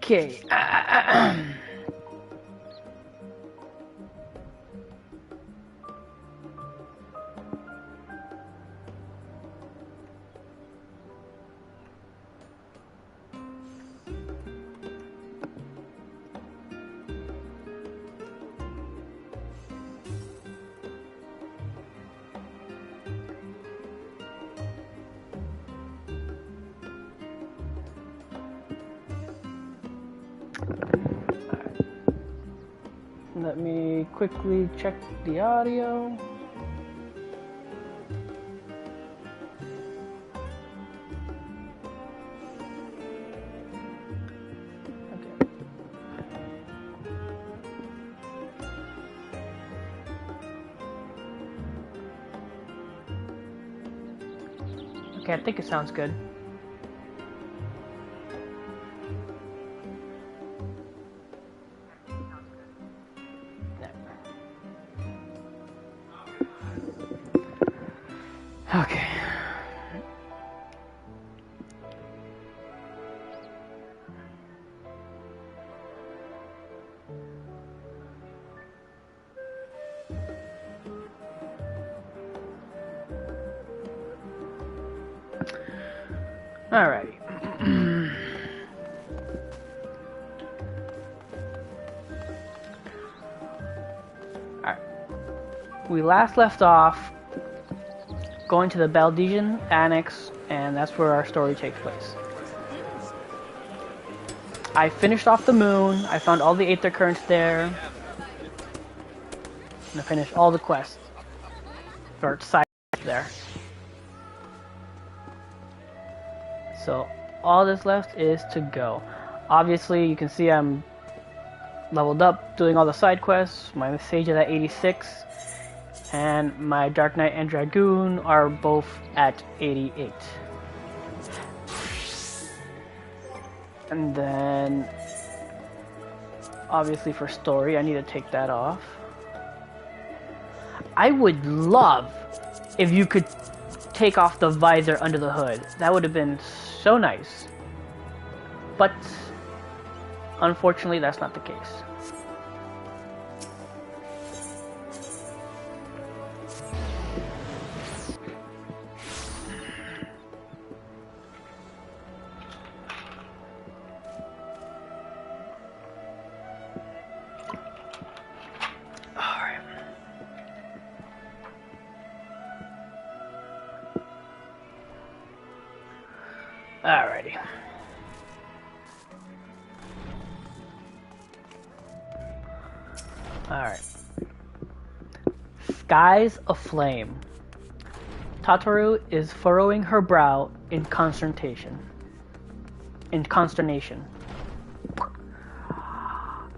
Okay. Let me quickly check the audio. Okay, I think it sounds good. Okay. Alrighty. Alright. We last left off going to the Baldesian Annex, and that's where our story takes place. I finished off the moon, I found all the Aether Currents there, and I finished all the quests. Or side there. So all that's left is to go. Obviously, you can see I'm leveled up, doing all the side quests. My Sage is at 86, and my Dark Knight and Dragoon are both at 88. And then, obviously for story, I need to take that off. I would love if you could take off the visor under the hood. That would have been so nice. But unfortunately, that's not the case. Alrighty. Alright. Skies aflame. Tataru is furrowing her brow in consternation.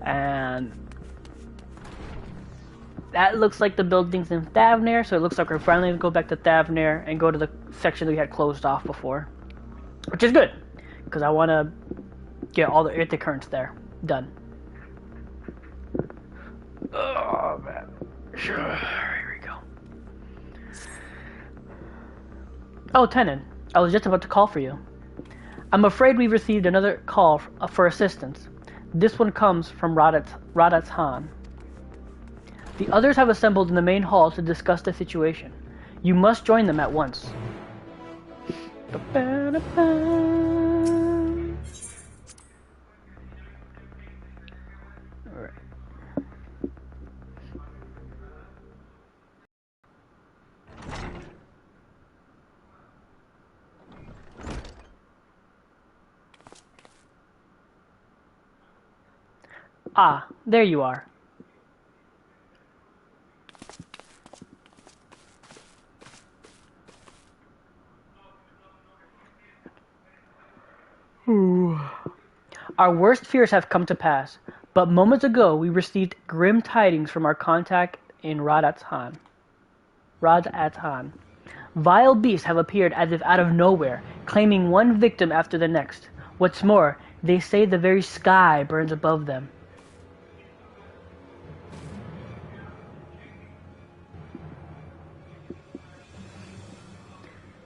And that looks like the buildings in Thavnair, so it looks like we're finally going to go back to Thavnair and go to the section that we had closed off before. Which is good, because I want to get all the Aether Currents there. Done. Oh, man. Sure. Here we go. Oh, Tenon. I was just about to call for you. I'm afraid we received another call for assistance. This one comes from Radat's Han. The others have assembled in the main hall to discuss the situation. You must join them at once. Alright. Ah, there you are. Our worst fears have come to pass, but moments ago we received grim tidings from our contact in Radat's Han. Vile beasts have appeared as if out of nowhere, claiming one victim after the next. What's more, they say the very sky burns above them.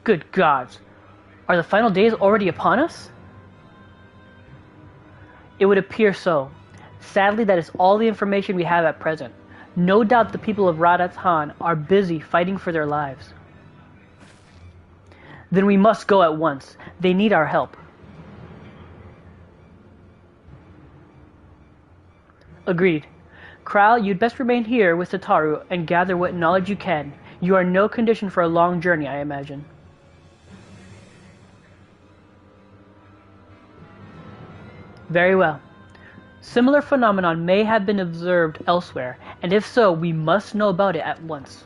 Good gods, are the final days already upon us? It would appear so. Sadly, that is all the information we have at present. No doubt the people of Radat's Han are busy fighting for their lives. Then we must go at once. They need our help. Agreed. Kral, you'd best remain here with Tataru and gather what knowledge you can. You are in no condition for a long journey, I imagine. Very well. Similar phenomenon may have been observed elsewhere, and if so, we must know about it at once.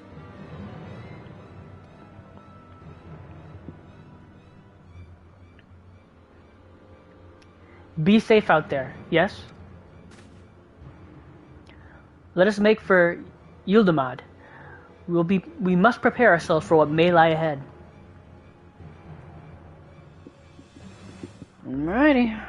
Be safe out there, yes? Let us make for Yildamad. We must prepare ourselves for what may lie ahead. Alrighty.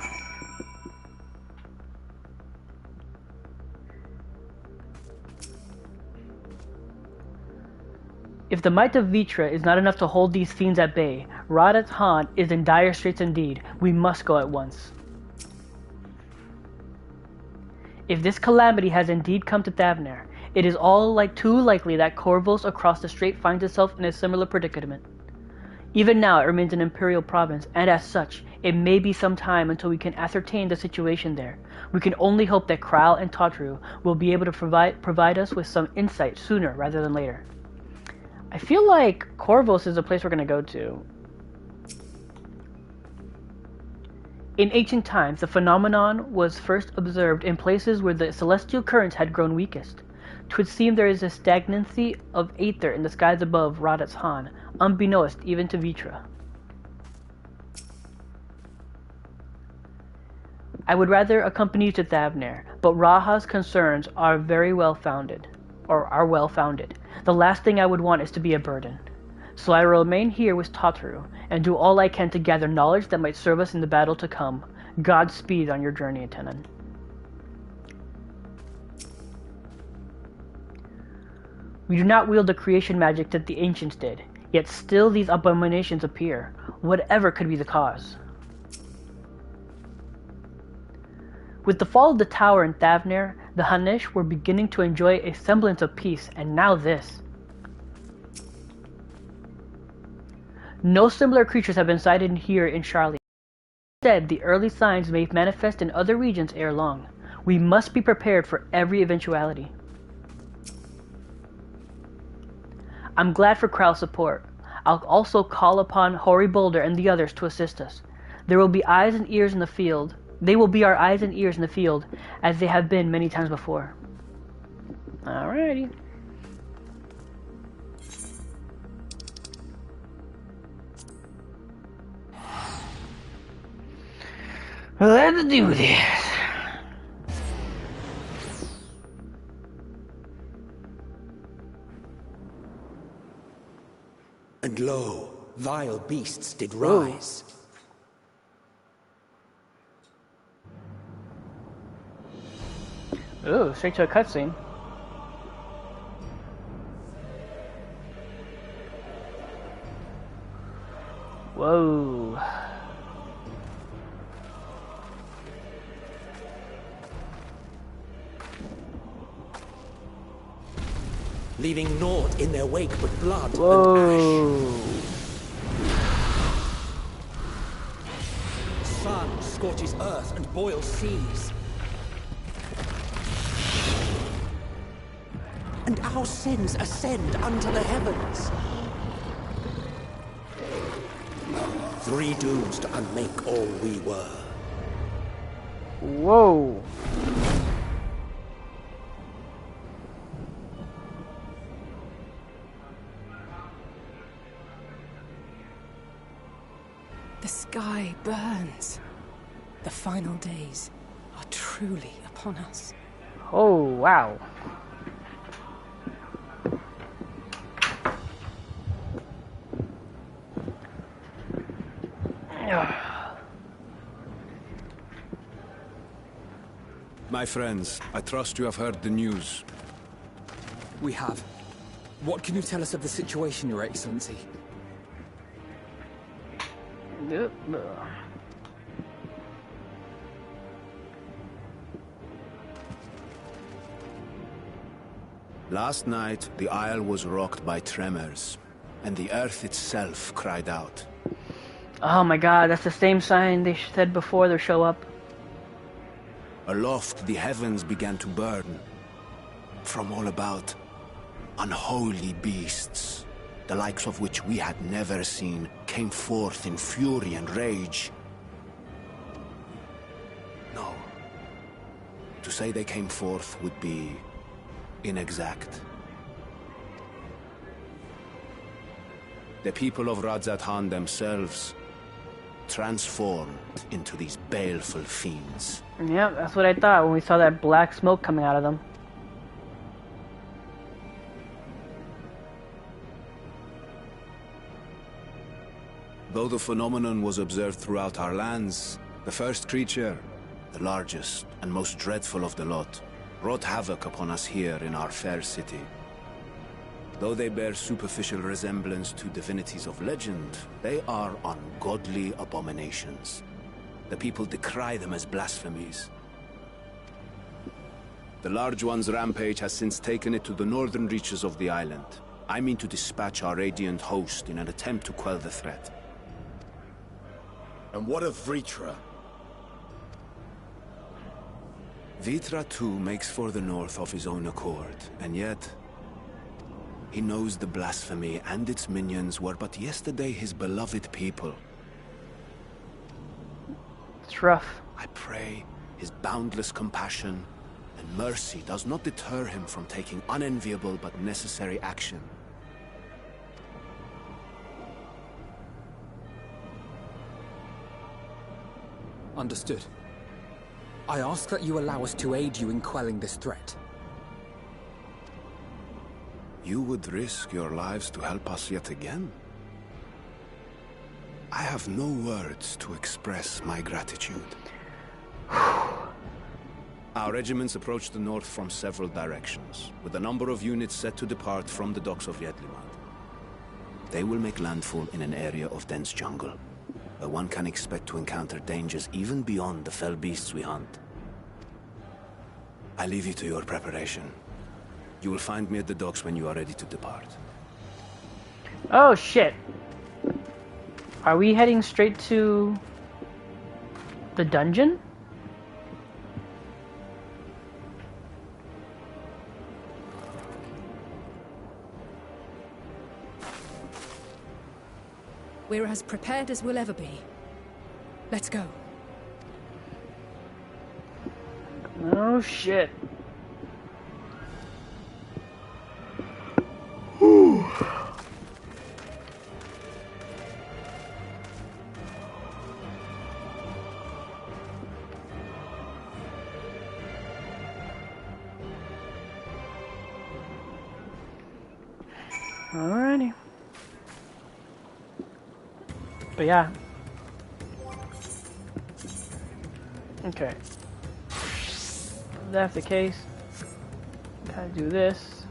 If the might of Vitra is not enough to hold these fiends at bay, Radat's Han is in dire straits indeed. We must go at once. If this calamity has indeed come to Thavner, it is all too likely that Corvos across the strait finds itself in a similar predicament. Even now it remains an imperial province, and as such, it may be some time until we can ascertain the situation there. We can only hope that Kral and Tataru will be able to provide us with some insight sooner rather than later. I feel like Corvos is a place we're going to go to. In ancient times, the phenomenon was first observed in places where the celestial currents had grown weakest. 'Twould seem there is a stagnancy of aether in the skies above Radat's Han, unbeknownst even to Vitra. I would rather accompany you to Thavner, but Raha's concerns are well founded. The last thing I would want is to be a burden. So I will remain here with Tataru, and do all I can to gather knowledge that might serve us in the battle to come. Godspeed on your journey, Tenon. We do not wield the creation magic that the ancients did, yet still these abominations appear. Whatever could be the cause? With the fall of the tower in Thavner, the Hanesh were beginning to enjoy a semblance of peace, and now this. No similar creatures have been sighted here in Charlie. Instead, the early signs may manifest in other regions ere long. We must be prepared for every eventuality. I'm glad for Kral's support. I'll also call upon Hori Boulder and the others to assist us. There will be eyes and ears in the field. They will be our eyes and ears in the field, as they have been many times before. Alrighty. Let's do this. And lo, vile beasts did rise. Ooh, straight to a cutscene. Whoa. Leaving naught in their wake but blood Whoa. and ash. Sun scorches earth and boils seas. And our sins ascend unto the heavens. Three dooms to unmake all we were. Whoa. The sky burns. The final days are truly upon us. Oh, wow. My friends, I trust you have heard the news. We have. What can you tell us of the situation, Your Excellency? Last night, the isle was rocked by tremors, and the earth itself cried out. Oh my god, that's the same sign they said before they show up. Aloft, the heavens began to burn. From all about, unholy beasts, the likes of which we had never seen, came forth in fury and rage. No. To say they came forth would be inexact. The people of Radzat-Han themselves transformed into these baleful fiends. Yeah, that's what I thought when we saw that black smoke coming out of them. Though the phenomenon was observed throughout our lands, the first creature, the largest and most dreadful of the lot, wrought havoc upon us here in our fair city. Though they bear superficial resemblance to divinities of legend, they are ungodly abominations. The people decry them as blasphemies. The Large One's rampage has since taken it to the northern reaches of the island. I mean to dispatch our radiant host in an attempt to quell the threat. And what of Vritra? Vritra too makes for the north of his own accord, and yet he knows the blasphemy and its minions were but yesterday his beloved people. It's rough. I pray his boundless compassion and mercy does not deter him from taking unenviable but necessary action. Understood. I ask that you allow us to aid you in quelling this threat. You would risk your lives to help us yet again? I have no words to express my gratitude. Our regiments approach the north from several directions, with a number of units set to depart from the docks of Yedlimad. They will make landfall in an area of dense jungle, where one can expect to encounter dangers even beyond the fell beasts we hunt. I leave you to your preparation. You will find me at the docks when you are ready to depart. Oh shit. Are we heading straight to the dungeon? We're as prepared as we'll ever be. Let's go. Oh shit. Alrighty. But yeah. Okay. If that's the case, gotta do this.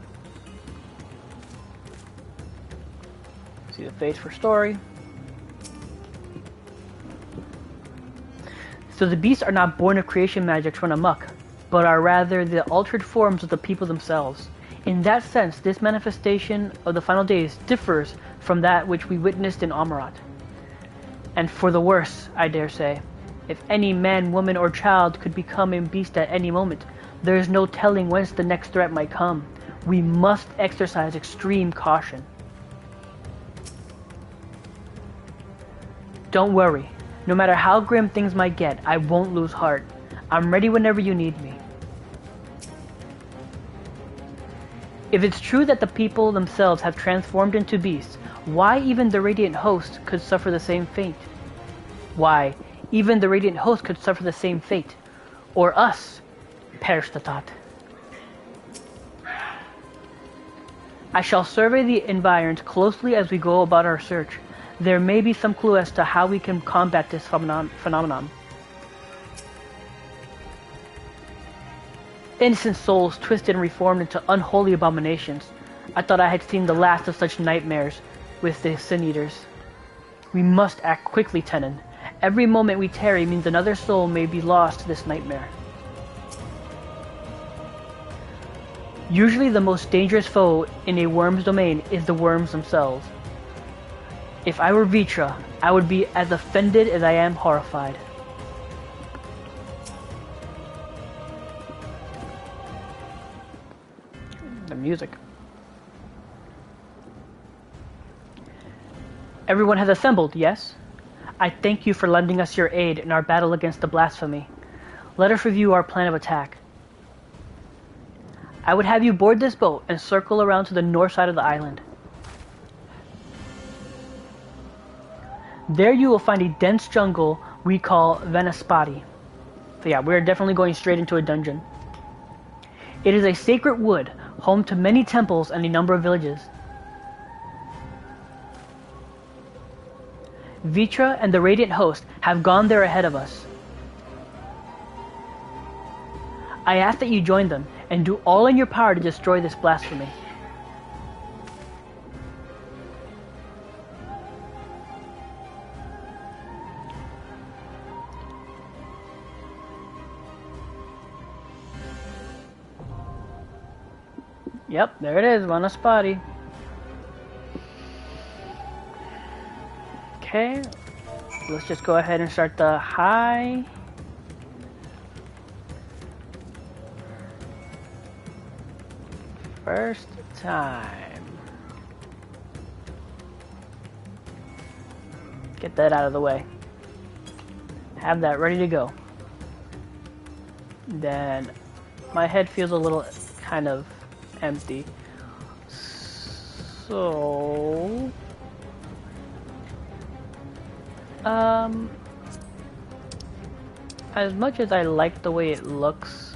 See the face for story. So the beasts are not born of creation magic to run amok, but are rather the altered forms of the people themselves. In that sense, this manifestation of the final days differs from that which we witnessed in Amarat. And for the worse, I dare say. If any man, woman, or child could become a beast at any moment, there is no telling whence the next threat might come. We must exercise extreme caution. Don't worry. No matter how grim things might get, I won't lose heart. I'm ready whenever you need me. If it's true that the people themselves have transformed into beasts, why even the Radiant Host could suffer the same fate? Why, even the Radiant Host could suffer the same fate. Or us, perish the thought. I shall survey the environs closely as we go about our search. There may be some clue as to how we can combat this phenomenon. Innocent souls twisted and reformed into unholy abominations. I thought I had seen the last of such nightmares with the Sin Eaters. We must act quickly, Tenon. Every moment we tarry means another soul may be lost to this nightmare. Usually the most dangerous foe in a worm's domain is the worms themselves. If I were Vitra, I would be as offended as I am horrified. The music. Everyone has assembled, yes? I thank you for lending us your aid in our battle against the blasphemy. Let us review our plan of attack. I would have you board this boat and circle around to the north side of the island. There you will find a dense jungle we call Vanaspati. So yeah, we're definitely going straight into a dungeon. It is a sacred wood, home to many temples and a number of villages. Vitra and the Radiant Host have gone there ahead of us. I ask that you join them and do all in your power to destroy this blasphemy. Yep, there it is, Vanaspati. Okay, let's just go ahead and start the high. First time. Get that out of the way. Have that ready to go. Then my head feels a little kind of empty. So as much as I like the way it looks,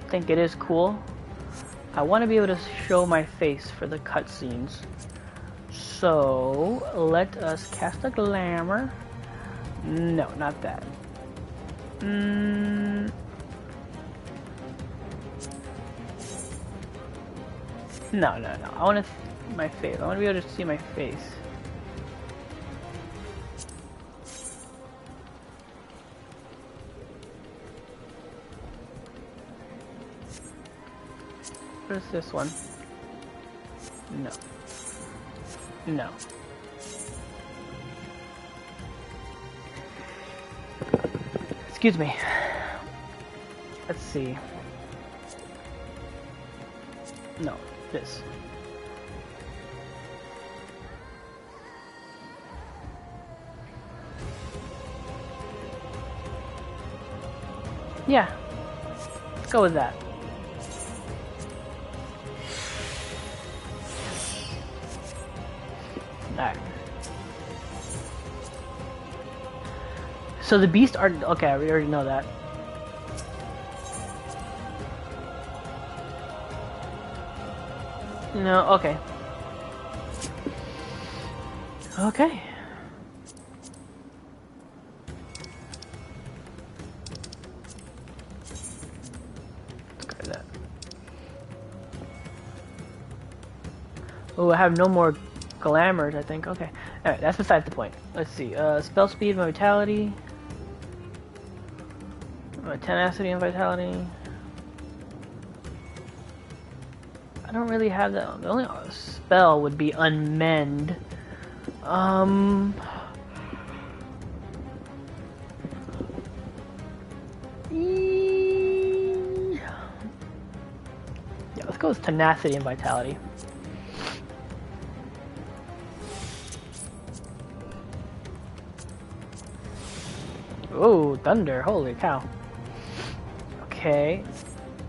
I think it is cool, I want to be able to show my face for the cutscenes. So let us cast a glamour. No, not that. No, I want to my face. I want to be able to see my face. What is this one? No. No. Excuse me. Let's see. No, this. Yeah. Let's go with that. Alright. So the beasts are... Okay, we already know that. No, okay. Okay. Let's go with that. Oh, I have no more glamours, I think. Okay. Alright, that's besides the point. Let's see. Spell speed, vitality. Tenacity and vitality. I don't really have that. The only spell would be unmend. Yeah, let's go with tenacity and vitality. Oh, thunder, holy cow. Okay,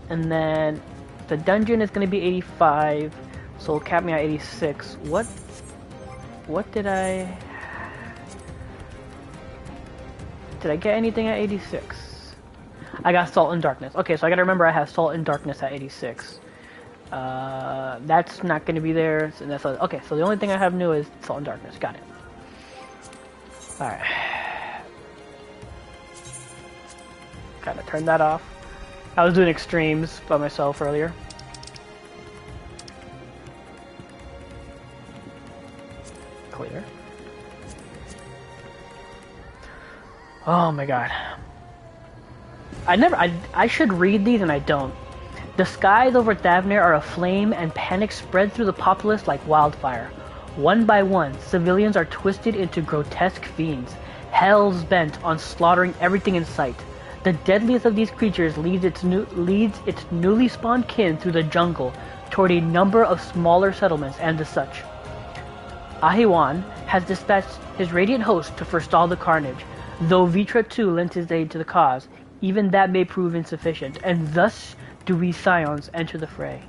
and then the dungeon is going to be 85, so it'll cap me at 86. What did I get anything at 86? I got Salt and Darkness. Okay, so I gotta remember I have Salt and Darkness at 86. That's not going to be there, so that's okay, so the only thing I have new is Salt and Darkness. Got it. Alright. Gotta turn that off. I was doing extremes by myself earlier. Clear. Oh my god. I should read these and I don't. The skies over Thavner are aflame and panic spread through the populace like wildfire. One by one, civilians are twisted into grotesque fiends, hell's bent on slaughtering everything in sight. The deadliest of these creatures leads its newly spawned kin through the jungle toward a number of smaller settlements and as such. Ahiwan has dispatched his radiant host to forestall the carnage. Though Vitra too lent his aid to the cause, even that may prove insufficient, and thus do we Scions enter the fray.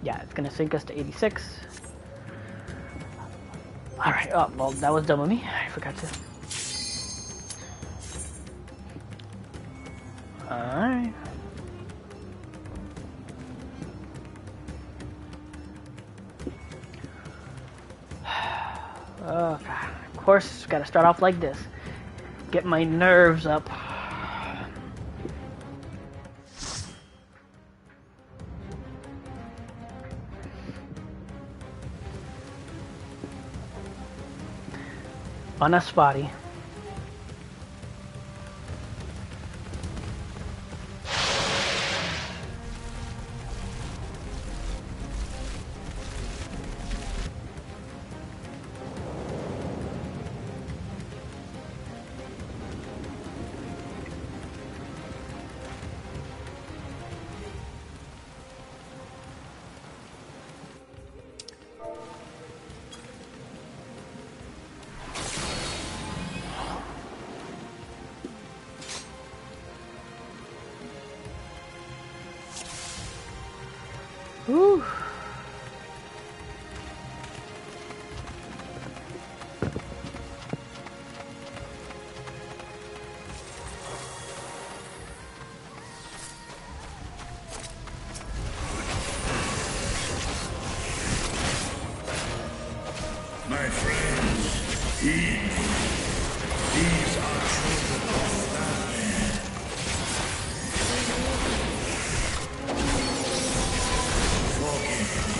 Yeah, it's gonna sink us to 86. Alright, oh, well, that was dumb of me. I forgot to. Alright. Oh, God. Of course, gotta start off like this. Get my nerves up. Banaspati. Whew. My friends, heed me. These are children of Thavner. Forgive me.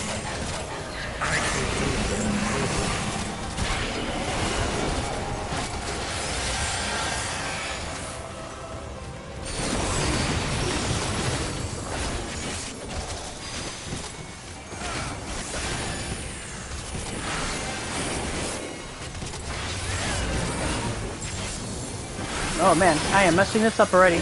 I could do them good. Oh man, I am messing this up already.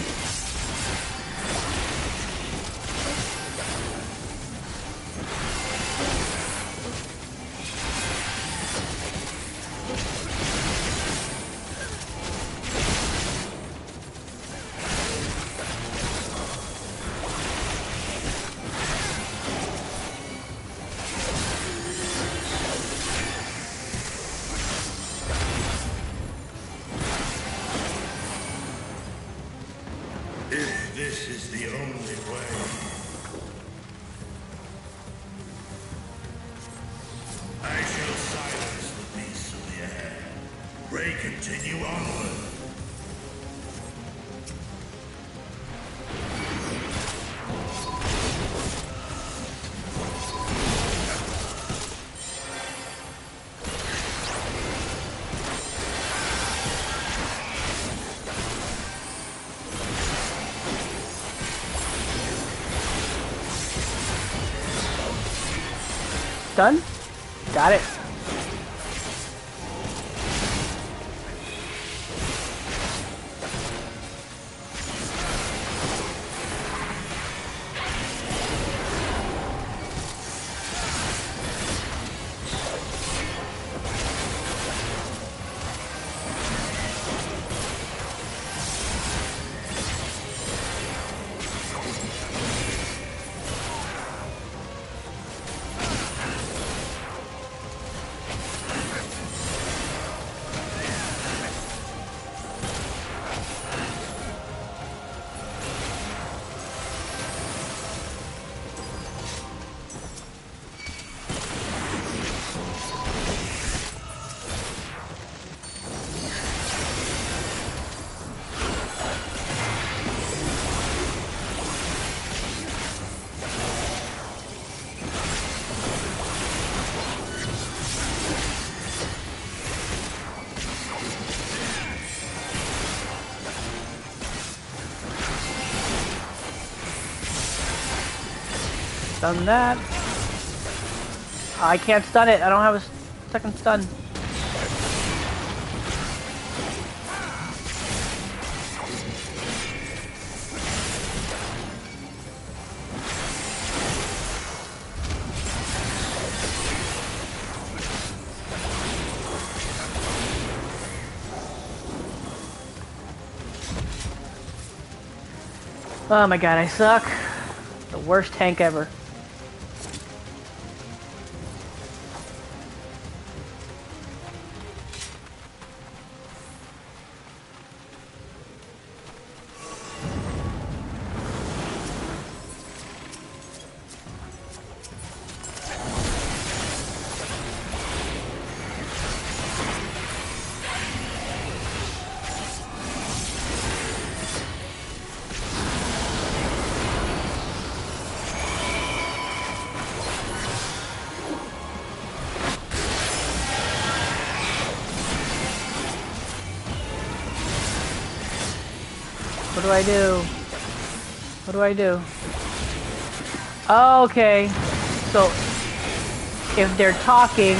If this is the only way, I shall silence the beasts of the air. Pray continue onward. Done? Got it. Done that. I can't stun it. I don't have a second stun. Oh my god, I suck. The worst tank ever. What do I do? What do I do? Oh, okay. So, if they're talking...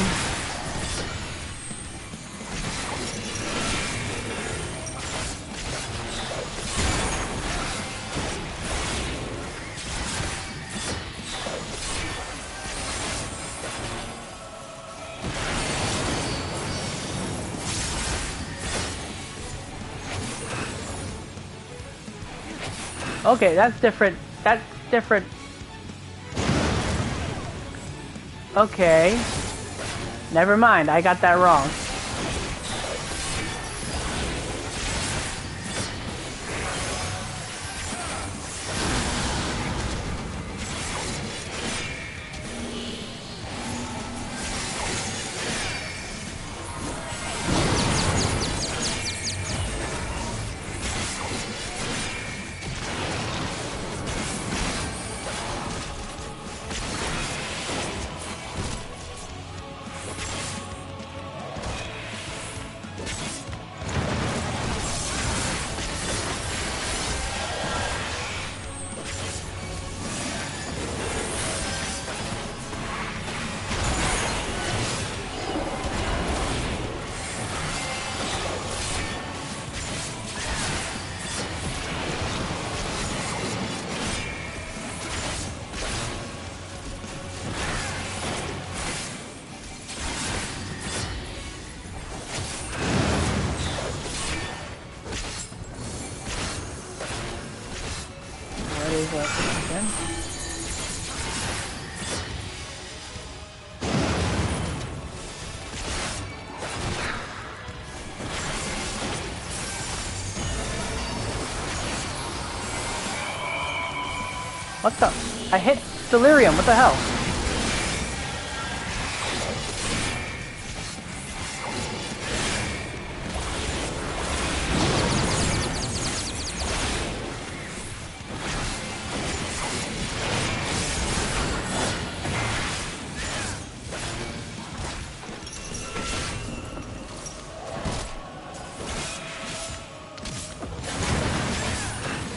Okay, that's different. That's different. Okay. Never mind, I got that wrong. What is that again? What the? I hit Delirium, what the hell?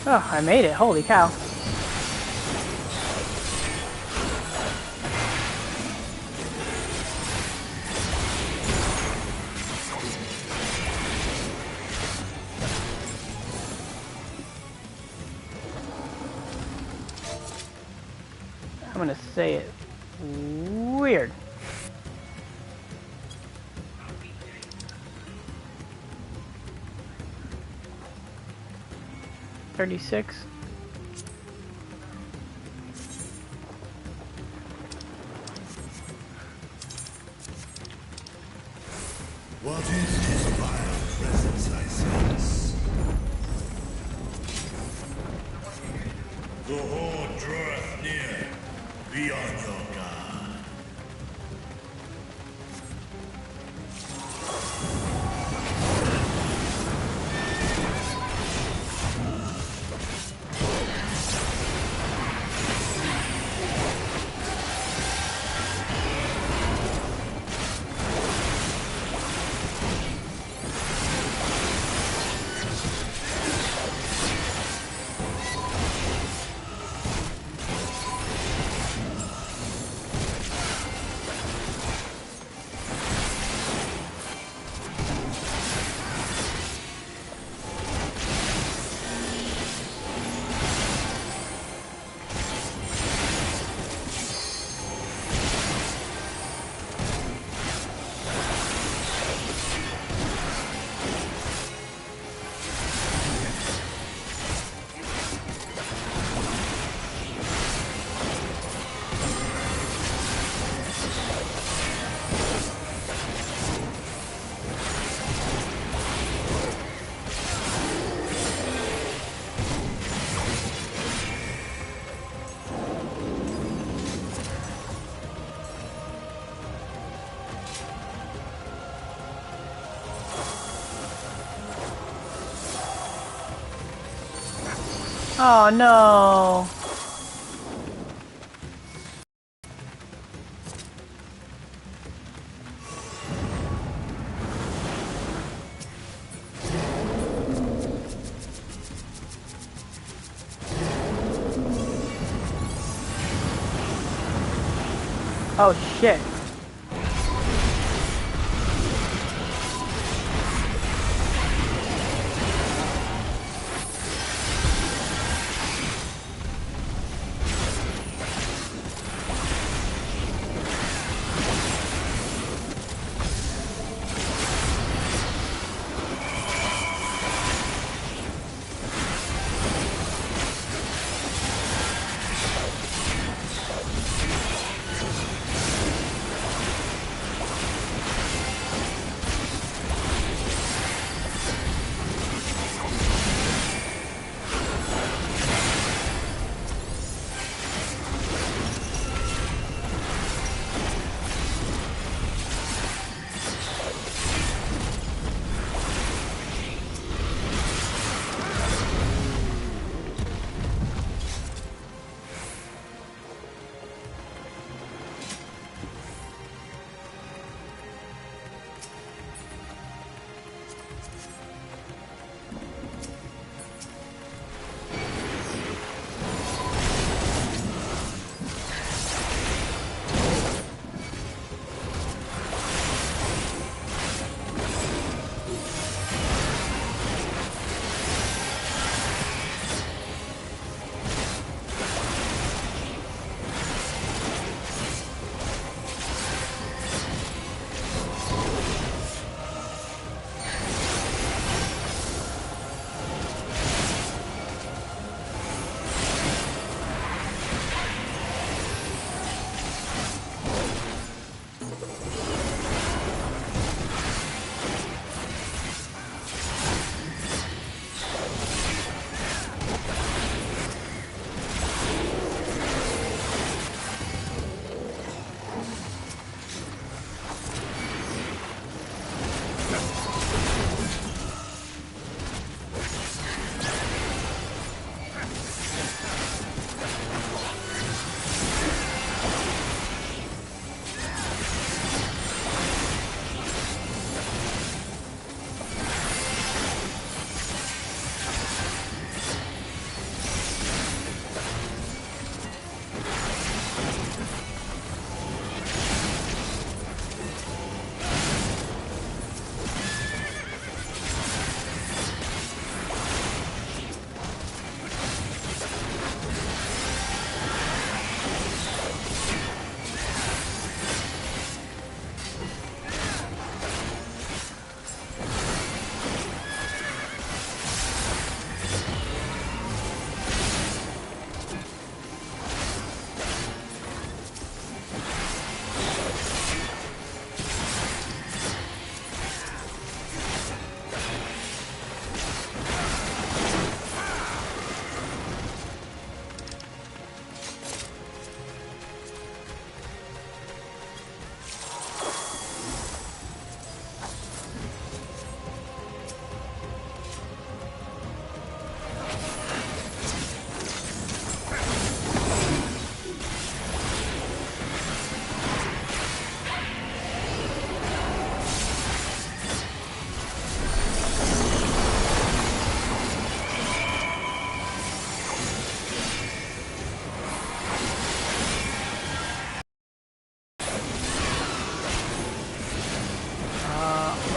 Oh, I made it, holy cow. I'm gonna say it weird. $36. What is his vile presence I sense? The horde draweth near. Be on your guard. Oh no. Oh shit.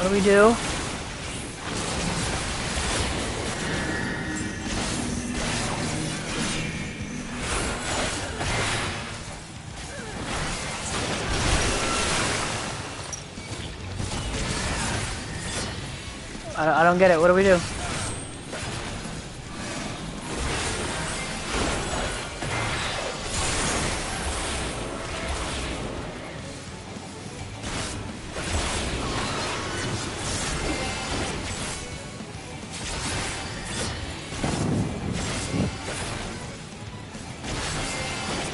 What do we do? I don't get it. What do we do?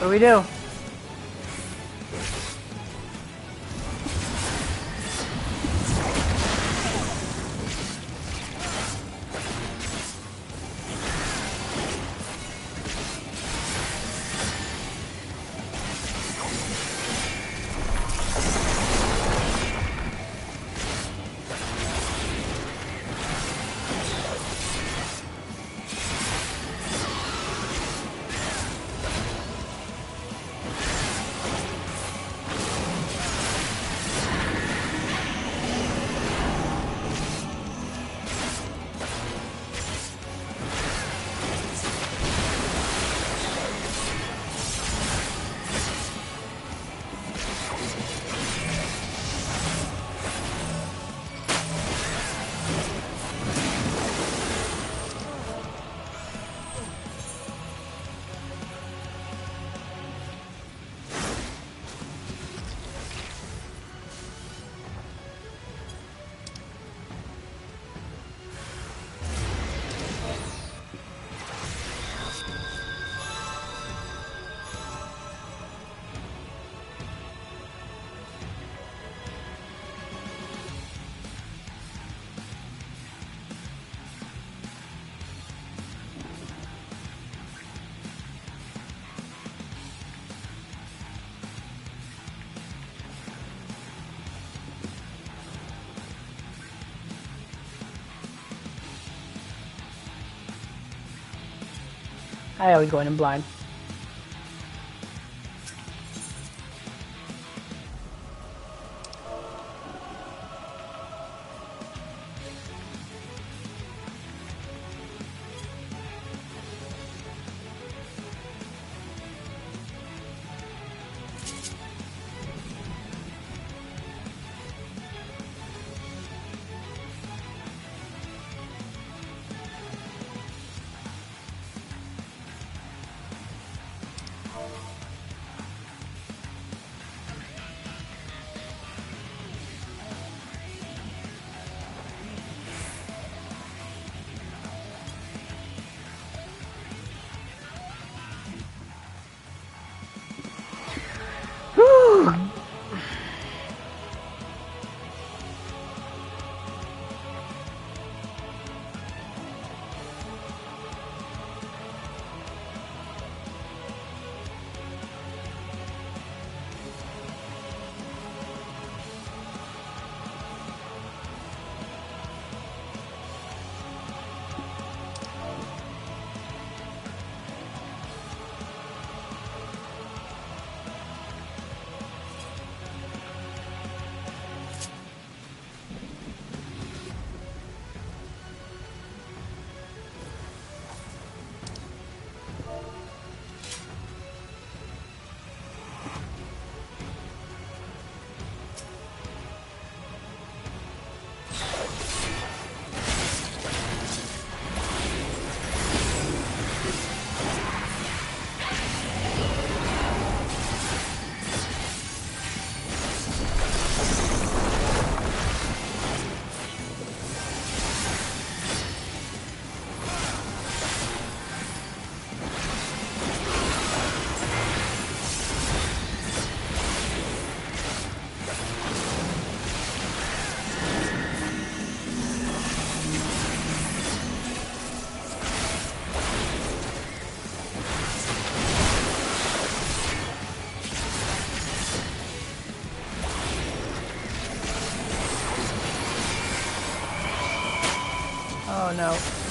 What do we do? I always go in blind. Oh no.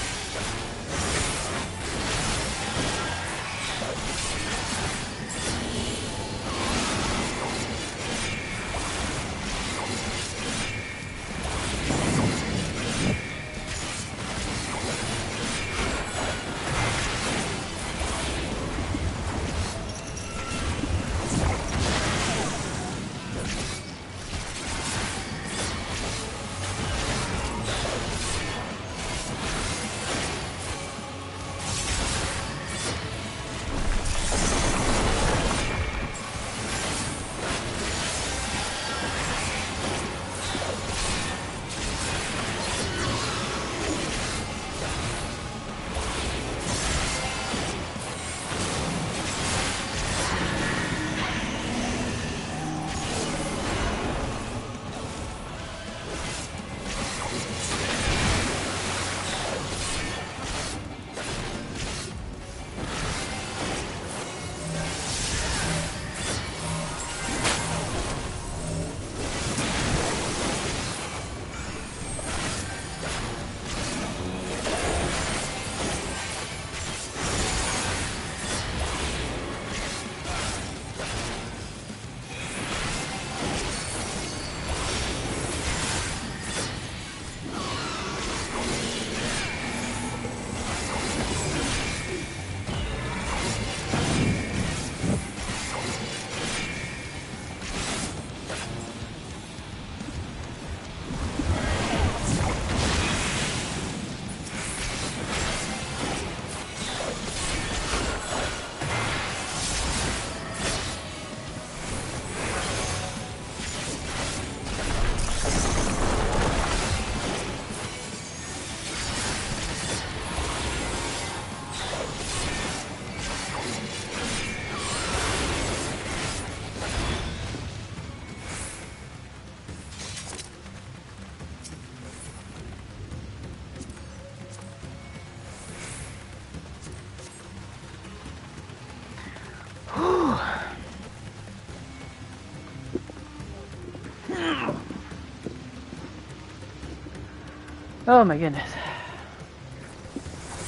Oh my goodness.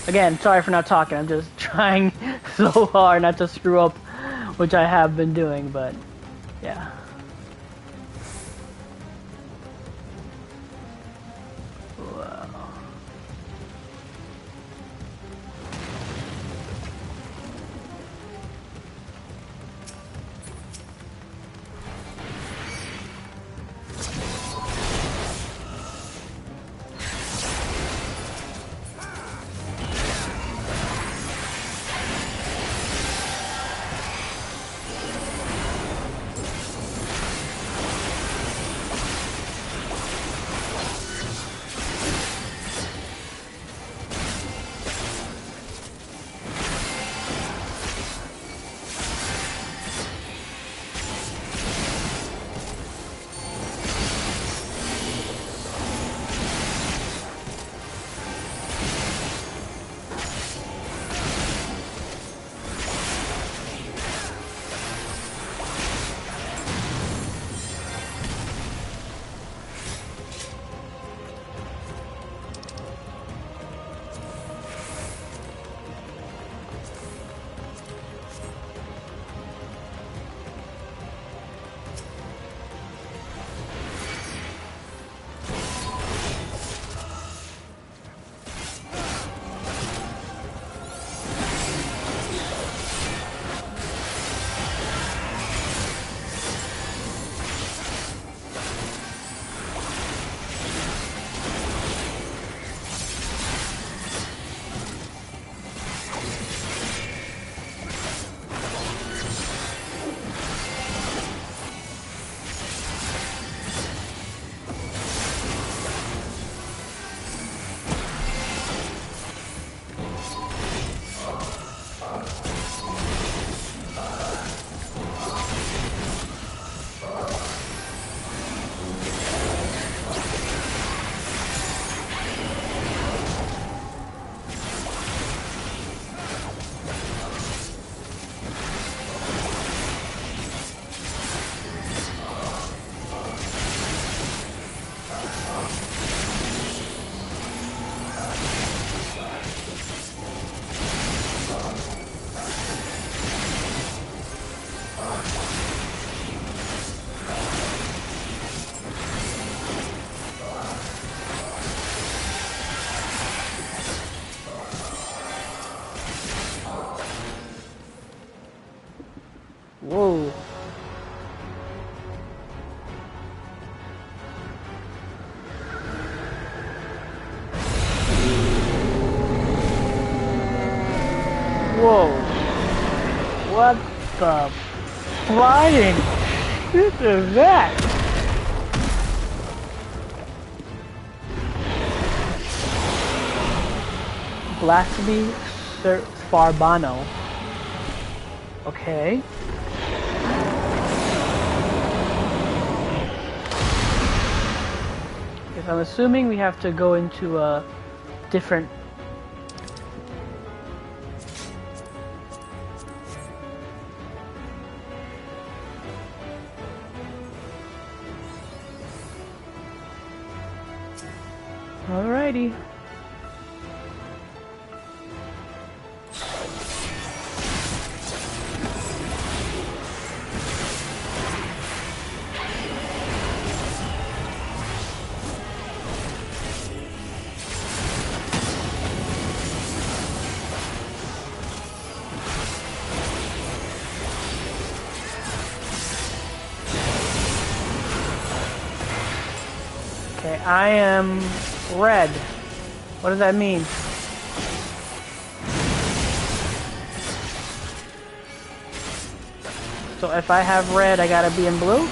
Again, sorry for not talking. I'm just trying so hard not to screw up, which I have been doing, but yeah. Wow. Whoa. Whoa. What the flying? What is that? Blasphemy Farbano. Okay. Yes, I'm assuming we have to go into a different. Alrighty. Okay, I am red. What does that mean? So if I have red, I gotta be in blue?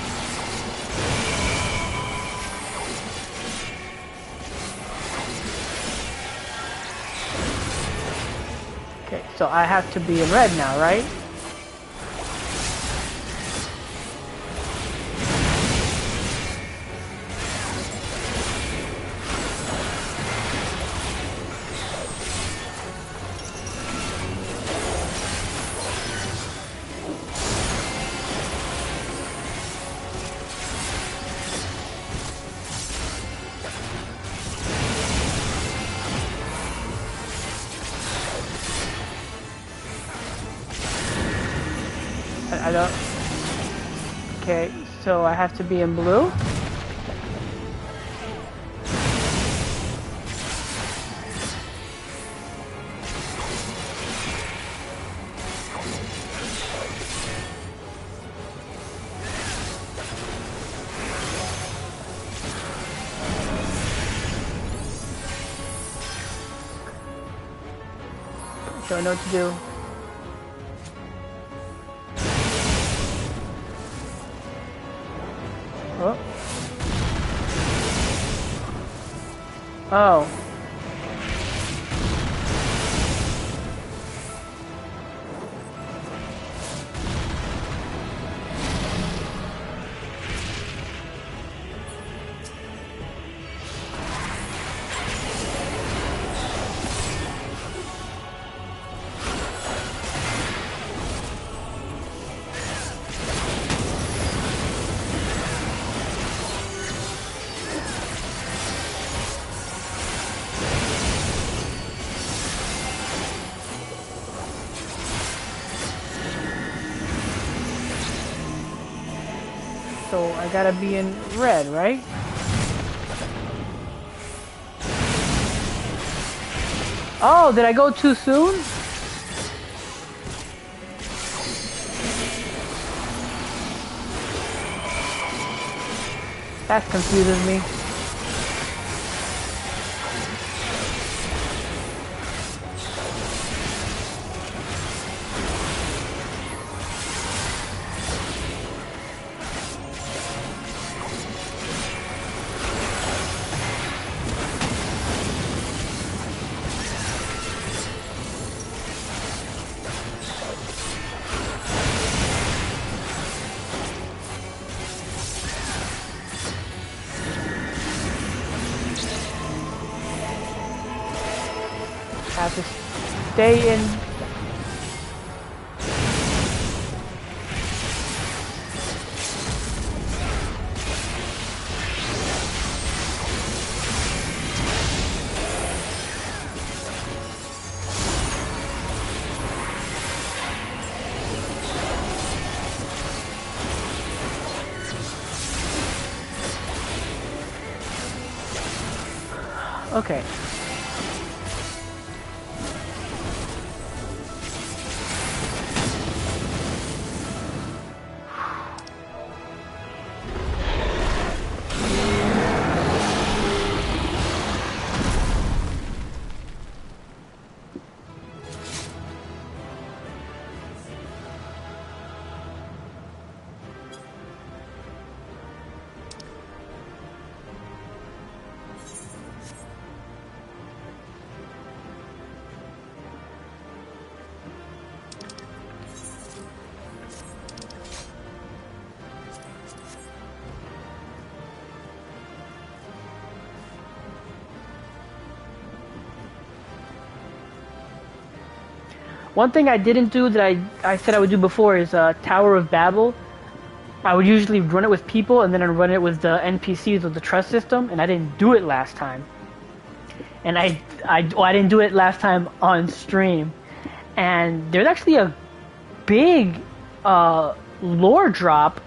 Okay, so I have to be in red now, right? I don't... Okay, so I have to be in blue? Don't know what to do. Oh. Oh. So I gotta be in red, right? Oh, did I go too soon? That confuses me. Have to stay in. Okay. One thing I didn't do that I said I would do before is Tower of Babel. I would usually run it with people and then I'd run it with the NPCs with the trust system, and I didn't do it last time. And I didn't do it last time on stream. And there's actually a big lore drop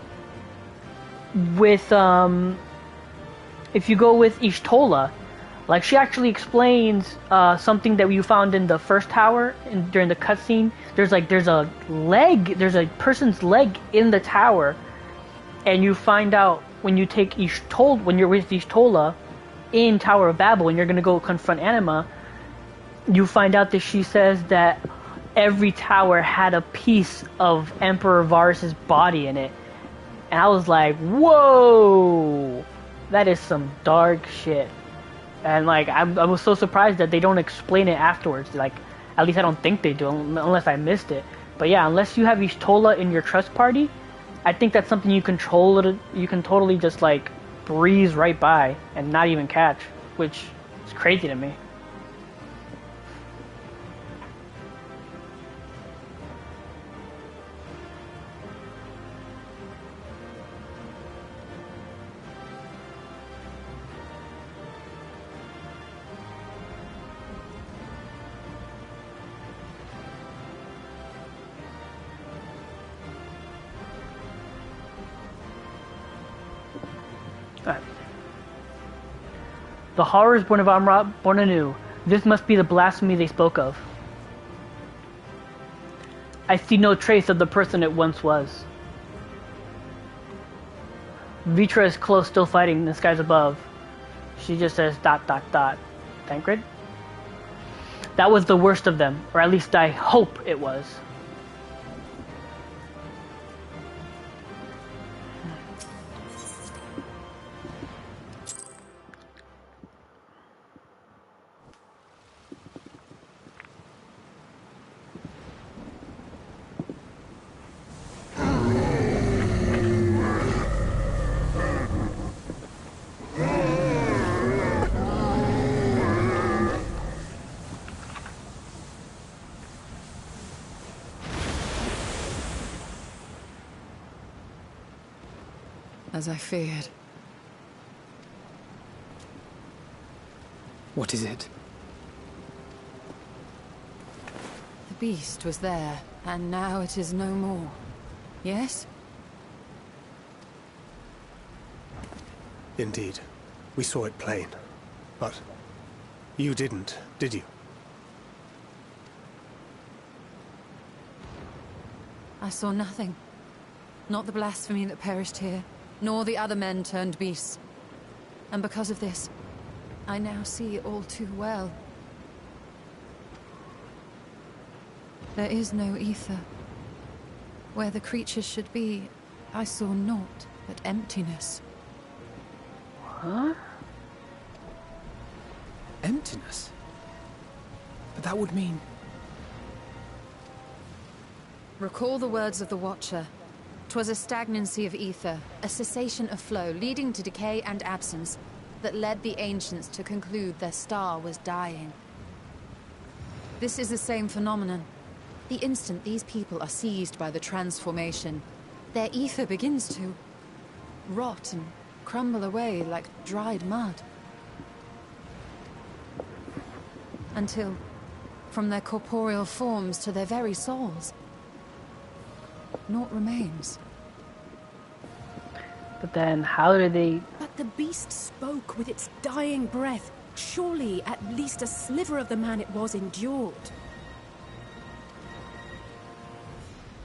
with if you go with Ishtola. Like, she actually explains something that you found in the first tower during the cutscene. There's a leg, there's a person's leg in the tower, and you find out when you take when you're with Ishtola in Tower of Babel, and you're gonna go confront Anima, you find out that she says that every tower had a piece of Emperor Varus's body in it, and I was like, whoa, that is some dark shit. And like, I was so surprised that they don't explain it afterwards. Like, at least I don't think they do, unless I missed it. But yeah, unless you have Ishtola in your trust party, I think that's something you can totally just like breeze right by and not even catch, which is crazy to me. The horrors born of Amrat, born anew. This must be the blasphemy they spoke of. I see no trace of the person it once was. Vitra is close, still fighting in the skies above. She just says ... Tancred? That was the worst of them, or at least I hope it was. As I feared. What is it? The beast was there, and now it is no more. Yes? Indeed. We saw it plain. But you didn't, did you? I saw nothing. Not the blasphemy that perished here, nor the other men turned beasts. And because of this, I now see all too well. There is no ether. Where the creatures should be, I saw naught but emptiness. Huh? Emptiness? But that would mean... Recall the words of the Watcher. 'Twas a stagnancy of ether, a cessation of flow, leading to decay and absence, that led the ancients to conclude their star was dying. This is the same phenomenon. The instant these people are seized by the transformation, their ether begins to rot and crumble away like dried mud. Until, from their corporeal forms to their very souls, naught remains. But then, how did they... But the beast spoke with its dying breath. Surely, at least a sliver of the man it was endured.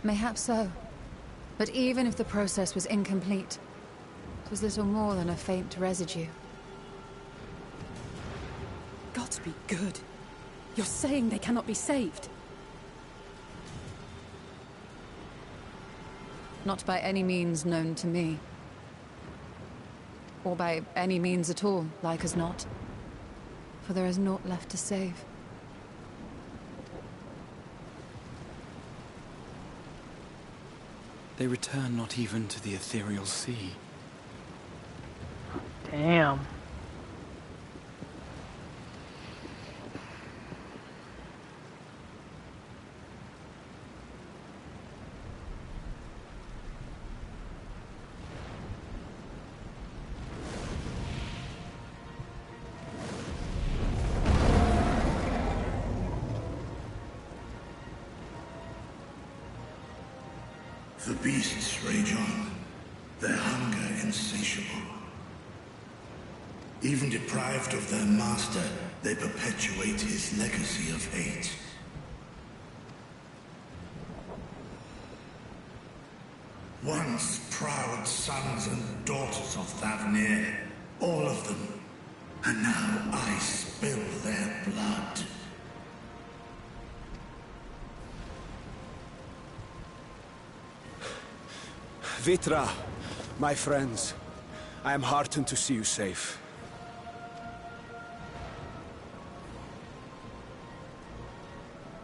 Mayhaps so. But even if the process was incomplete, it was little more than a faint residue. Gods be good. You're saying they cannot be saved? Not by any means known to me. Or by any means at all, like as not. For there is naught left to save. They return not even to the ethereal sea. Damn. The beasts rage on, their hunger insatiable. Even deprived of their master, they perpetuate his legacy of hate. Once proud sons and daughters of Thavnir, all of them, and now I spill their blood. Vitra, my friends, I am heartened to see you safe.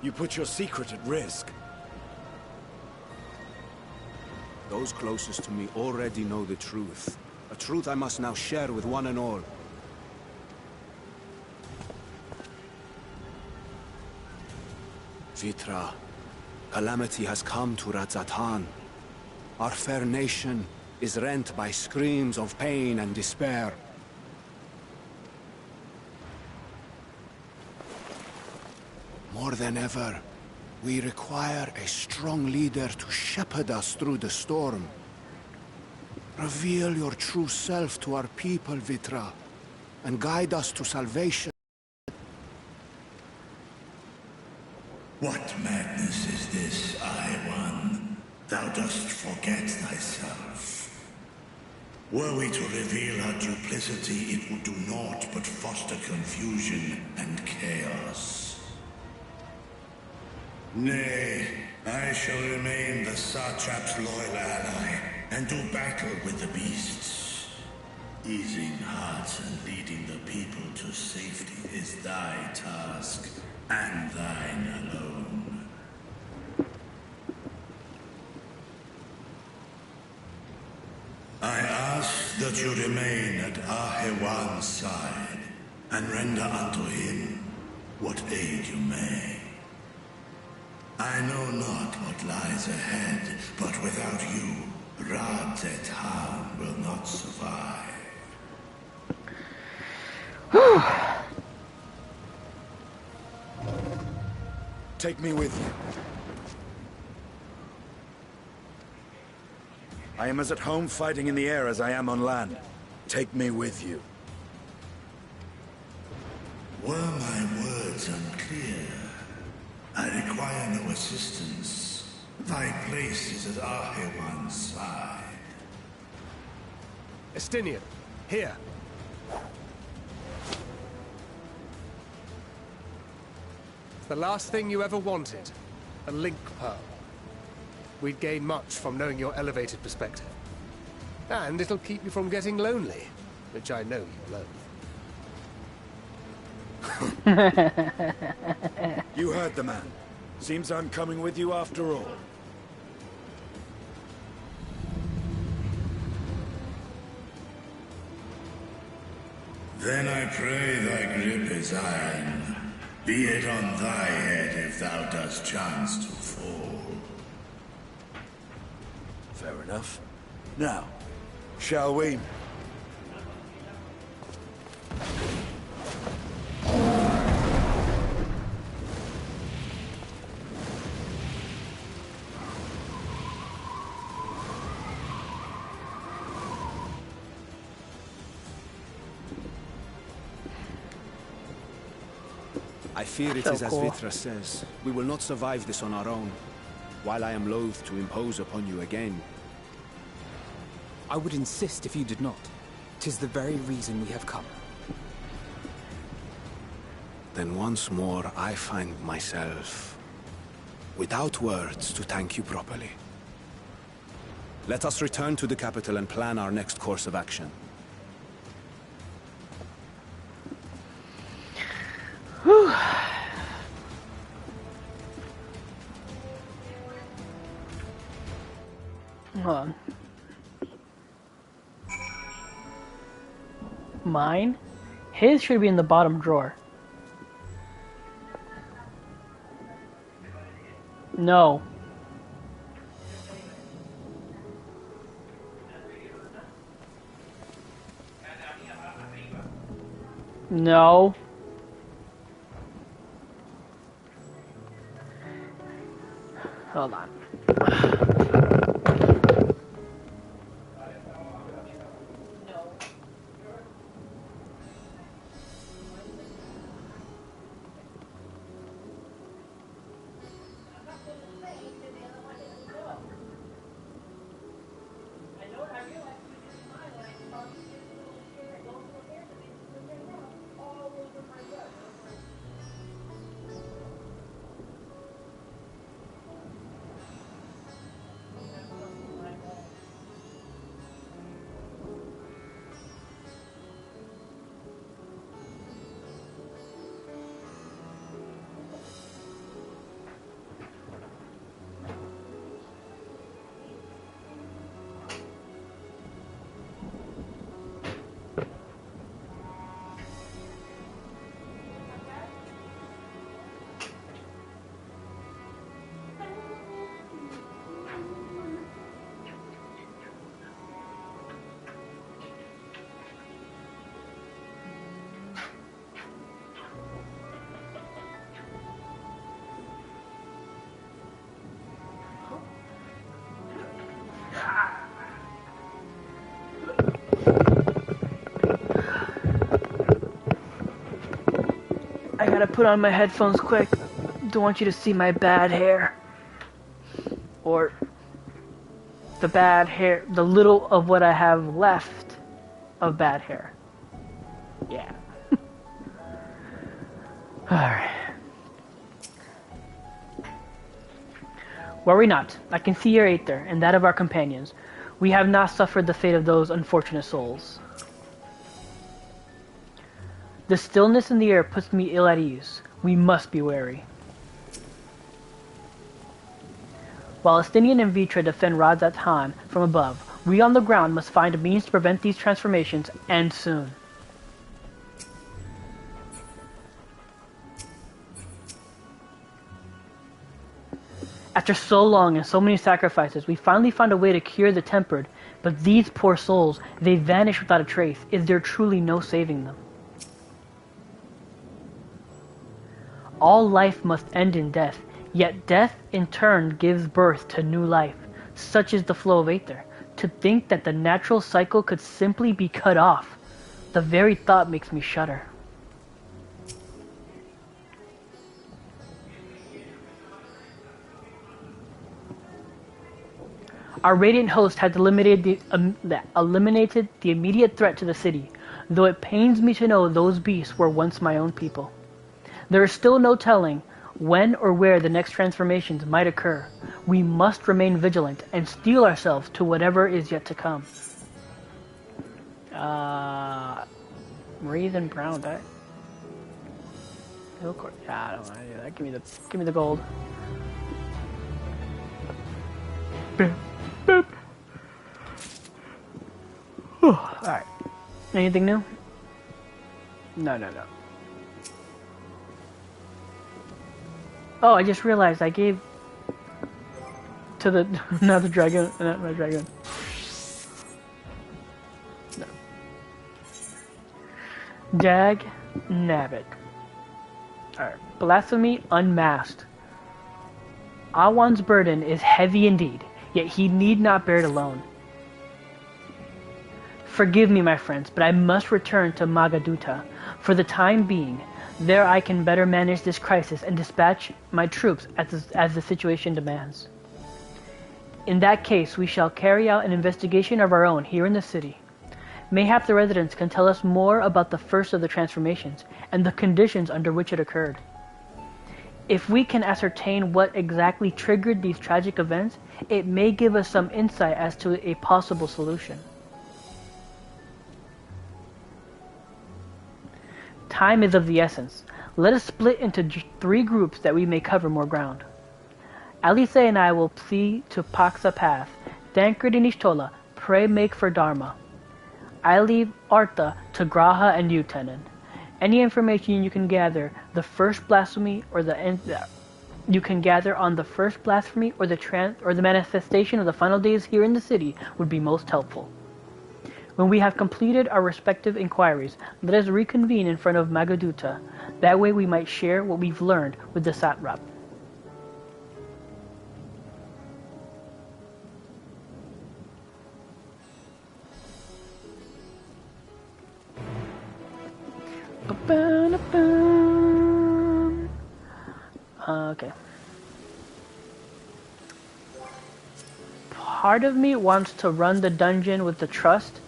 You put your secret at risk. Those closest to me already know the truth. A truth I must now share with one and all. Vitra, calamity has come to Radzatan. Our fair nation is rent by screams of pain and despair. More than ever, we require a strong leader to shepherd us through the storm. Reveal your true self to our people, Vitra, and guide us to salvation. What madness is this, I-One? Thou dost forget thyself. Were we to reveal our duplicity, it would do naught but foster confusion and chaos. Nay, I shall remain the Satrap's loyal ally, and do battle with the beasts. Easing hearts and leading the people to safety is thy task, and thine alone. I ask that you remain at Ahewan's side, and render unto him what aid you may. I know not what lies ahead, but without you, Rad-Zet-Han will not survive. Take me with you. I am as at home fighting in the air as I am on land. Take me with you. Were my words unclear? I require no assistance. Thy place is at Ahewan's side. Estinian, here. It's the last thing you ever wanted. A link pearl. We'd gain much from knowing your elevated perspective. And it'll keep you from getting lonely, which I know you loathe. You heard the man. Seems I'm coming with you after all. Then I pray thy grip is iron. Be it on thy head if thou dost chance to fall. Fair enough. Now, shall we? I fear it So is as cool. Vitra says. We will not survive this on our own. While I am loath to impose upon you again. I would insist if you did not. 'Tis the very reason we have come. Then once more I find myself without words to thank you properly. Let us return to the capital and plan our next course of action. Hold on. Mine? His should be in the bottom drawer. No. No. Hold on. Gotta put on my headphones quick. Don't want you to see my bad hair. Or the bad hair, the little of what I have left of bad hair. Yeah. Alright. Worry not. I can see your Aether, and that of our companions. We have not suffered the fate of those unfortunate souls. The stillness in the air puts me ill at ease. We must be wary. While Estinian and Vitra defend Radzat Han from above, we on the ground must find a means to prevent these transformations, and soon. After so long and so many sacrifices, we finally found a way to cure the tempered, but these poor souls, they vanish without a trace. Is there truly no saving them? All life must end in death, yet death in turn gives birth to new life. Such is the flow of Aether. To think that the natural cycle could simply be cut off, the very thought makes me shudder. Our radiant host had eliminated the immediate threat to the city, though it pains me to know those beasts were once my own people. There is still no telling when or where the next transformations might occur. We must remain vigilant and steel ourselves to whatever is yet to come. Wreath and brown dye. Yeah, I don't want to do that. Give me the gold. Boop, boop. Alright. Anything new? No. Oh, I just realized I gave to the not the dragon, not my dragon. No. Jag Nabbit. Alright. Blasphemy unmasked. Awan's burden is heavy indeed, yet he need not bear it alone. Forgive me, my friends, but I must return to Magaduta. For the time being, there I can better manage this crisis and dispatch my troops as the situation demands. In that case, we shall carry out an investigation of our own here in the city. Mayhap the residents can tell us more about the first of the transformations and the conditions under which it occurred. If we can ascertain what exactly triggered these tragic events, it may give us some insight as to a possible solution. Time is of the essence. Let us split into 3 groups that we may cover more ground. Alice and I will see to Paxa Path. Tancred and Ishtola, pray make for Dharma. I leave Artha to Graha and Utanen. Any information you can gather, the first blasphemy or you can gather on the first blasphemy or the manifestation of the final days here in the city would be most helpful. When we have completed our respective inquiries, let us reconvene in front of Magaduta. That way we might share what we've learned with the satrap. Okay. Part of me wants to run the dungeon with the trust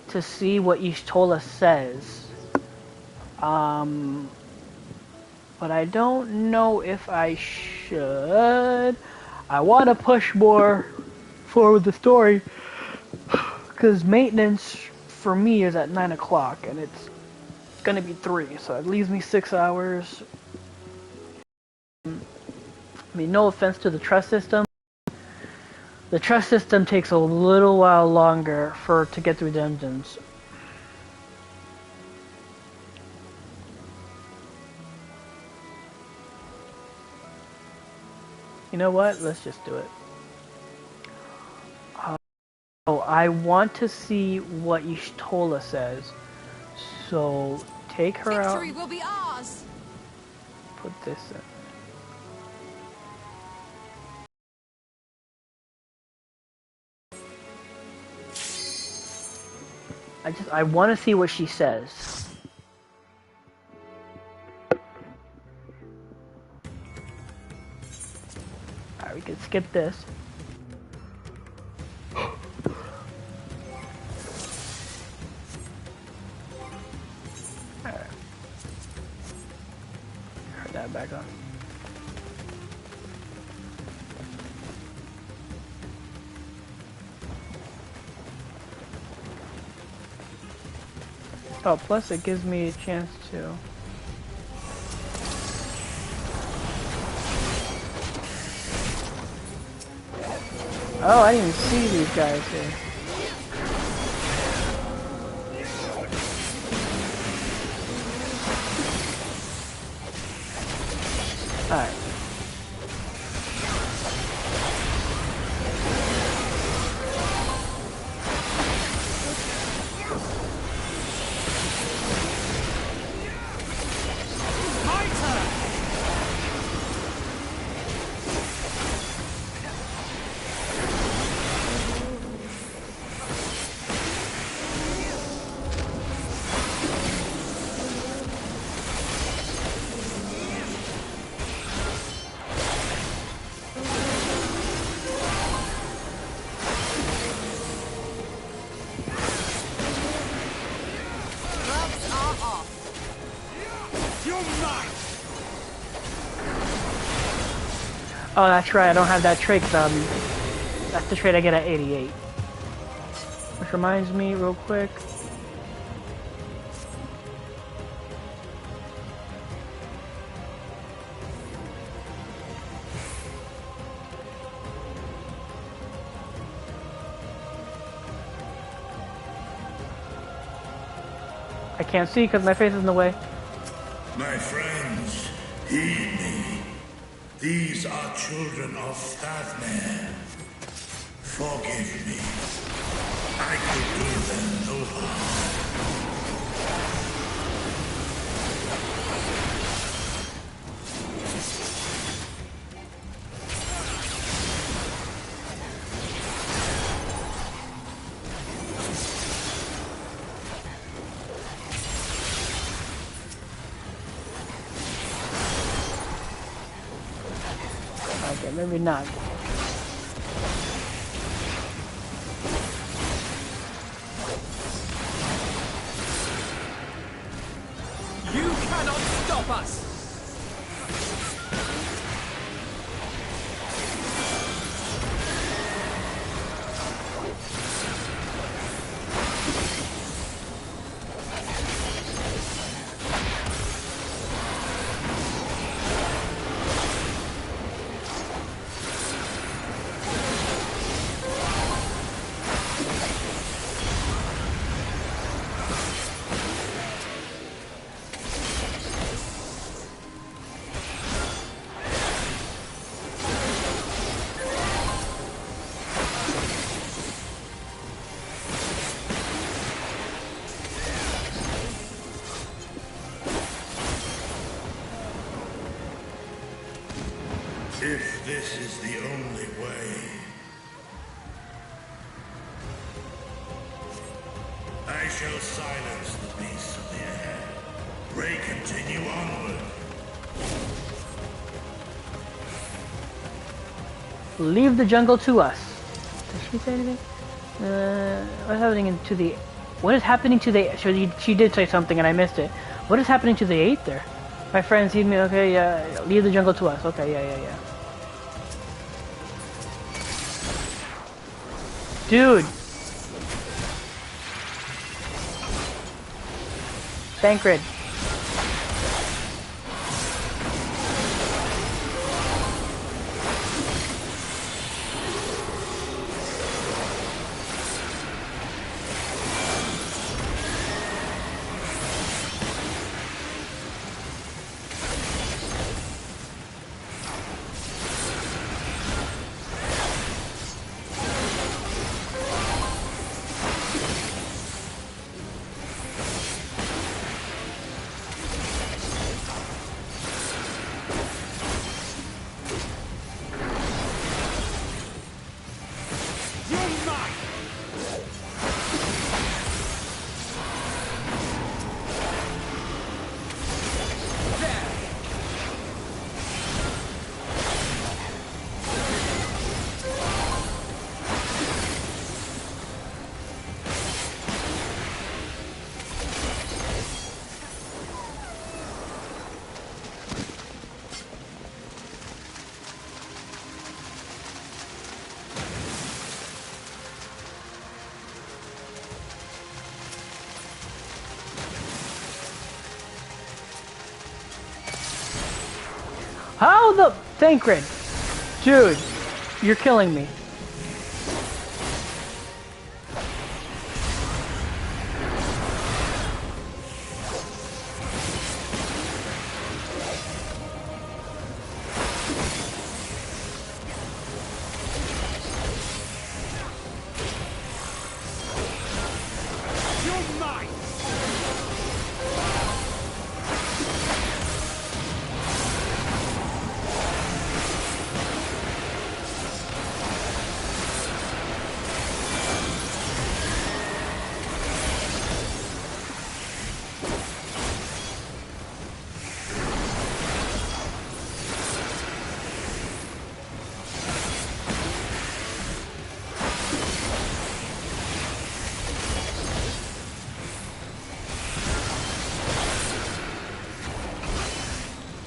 to see what Ishtola says. But I don't know if I should. I want to push more forward the story because maintenance for me is at 9 o'clock and it's gonna be 3, so it leaves me 6 hours. I mean, no offense to the trust system. The trust system takes a little while longer to get through dungeons. You know what? Let's just do it. I want to see what Ishtola says. So take her out. Victory will be ours. Put this in. I want to see what she says. skip this. Alright. Turn that back on. Oh, plus it gives me a chance to... Oh, I didn't even see these guys here. Alright. Oh, that's right, I don't have that trait, that's the trait I get at 88. Which reminds me, real quick. I can't see because my face is in the way. My friends, heed me. These are children of Stavner. Forgive me. I could do them no harm. Okay, maybe not. You cannot stop us! If this is the only way, I shall silence the beasts of the air. Pray continue onward. Leave the jungle to us. Did she say anything? What's happening to the... What is happening to the... She did say something and I missed it. What is happening to the 8 there? My friends heed me. Okay, yeah. Leave the jungle to us. Okay, yeah. Dude! Thancred. How the... Thancred! Dude, you're killing me.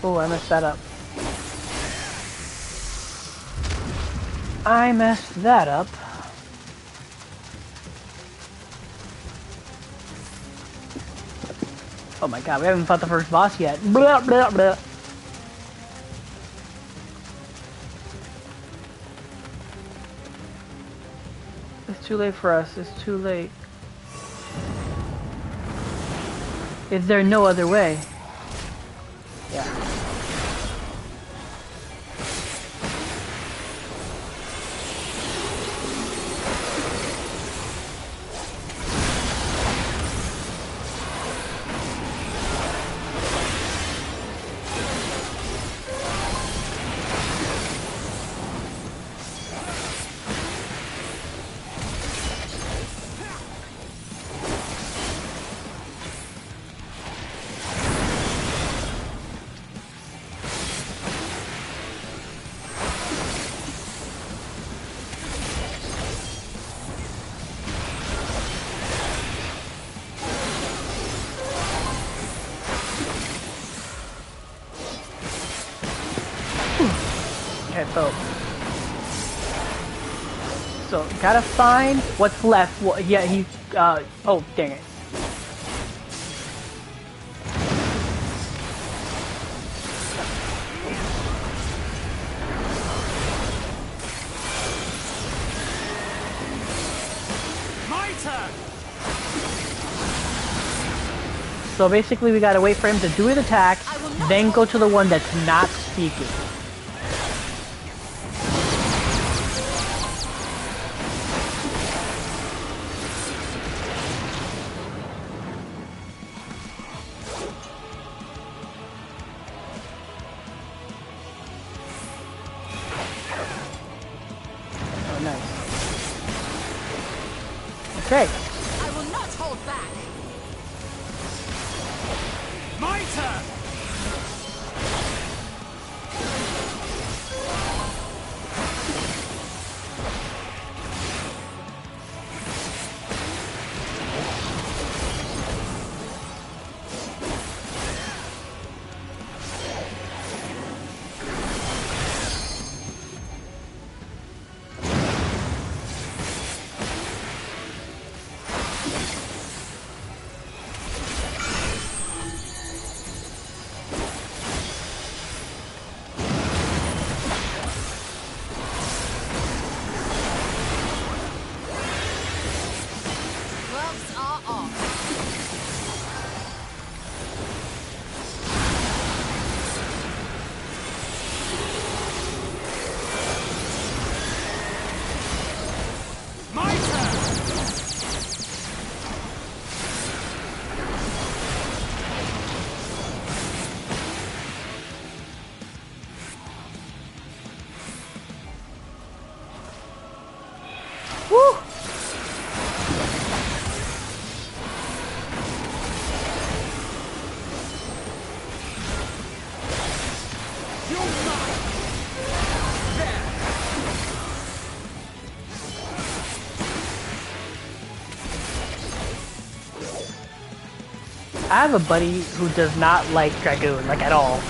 Oh, I messed that up. I messed that up. Oh my god, we haven't fought the first boss yet. Blah, blah, blah. It's too late for us. It's too late. Is there no other way? Yeah. Okay, so gotta find what's left. Well, yeah, he. Oh, dang it. My turn. So basically, we gotta wait for him to do his attack, then go to the one that's not speaking. Oh, nice. Okay. I will not hold back. My turn. Gloves are off. My turn. Woo! You're mine. There. I have a buddy who does not like Dragoon, like at all.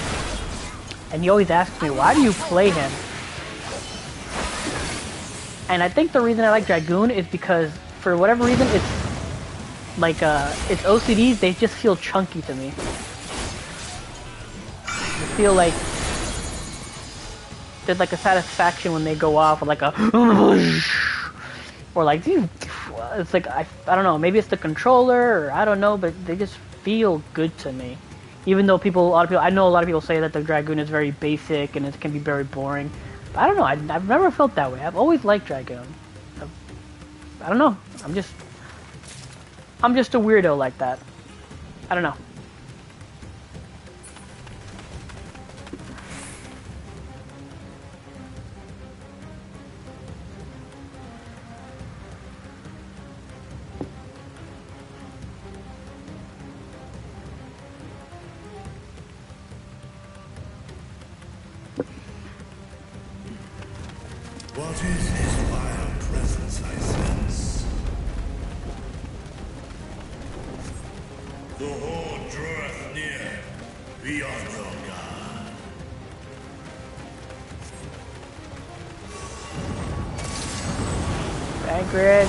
And he always asks me, why do you play him? And I think the reason I like Dragoon is because, for whatever reason, it's like, its OCDs, they just feel chunky to me. I feel like there's like a satisfaction when they go off, or like a, or like, it's like I don't know, maybe it's the controller, or I don't know, but they just feel good to me. Even though a lot of people, I know a lot of people say that the Dragoon is very basic and it can be very boring. But I don't know, I've never felt that way. I've always liked Dragoon. I don't know. I'm just a weirdo like that. I don't know. What is this vile presence I sense? The horde draweth near, beyond your guard. Bankrid.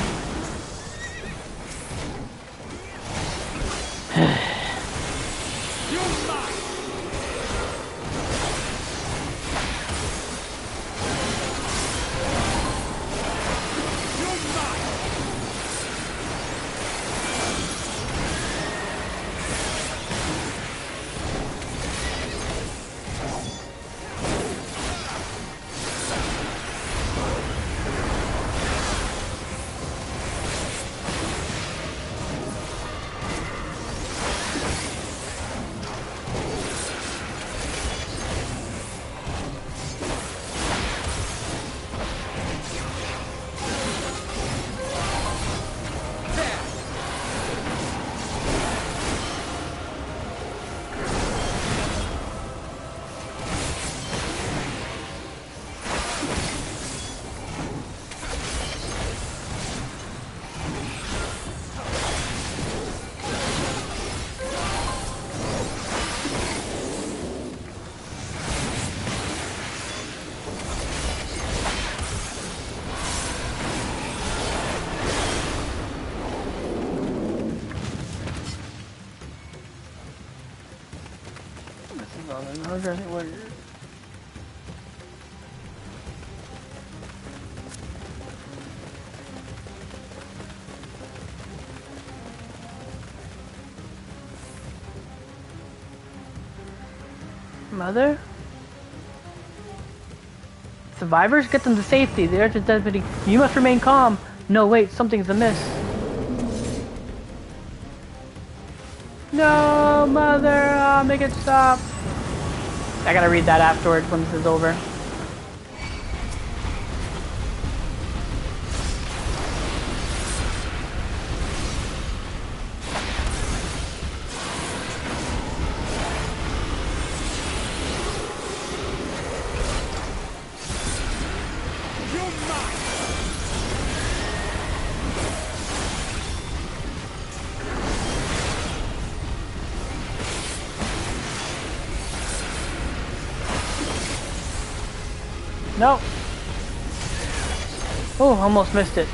Mother? Survivors, get them to safety. They're just deputy. You must remain calm. No, wait, something's amiss. No, Mother, make it stop. I gotta read that afterwards when this is over. No. Oh, almost missed it.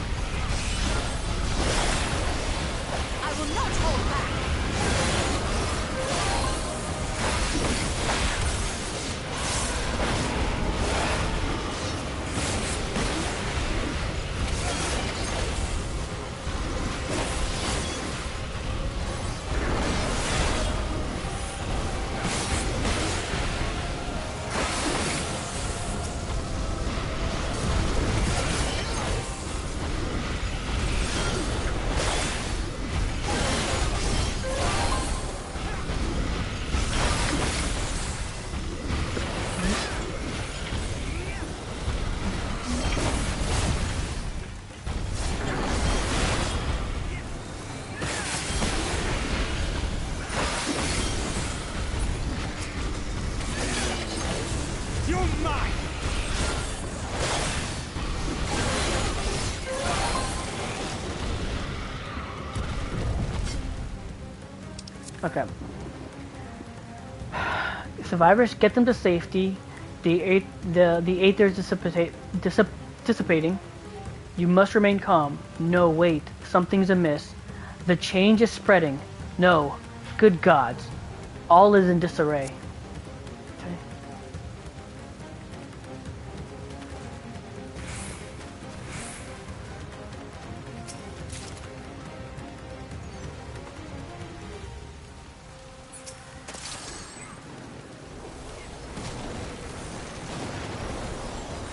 I will not hold back. Okay. Survivors, get them to safety. The aether is dissipating. You must remain calm. No, wait. Something's amiss. The change is spreading. No. Good gods. All is in disarray. Okay.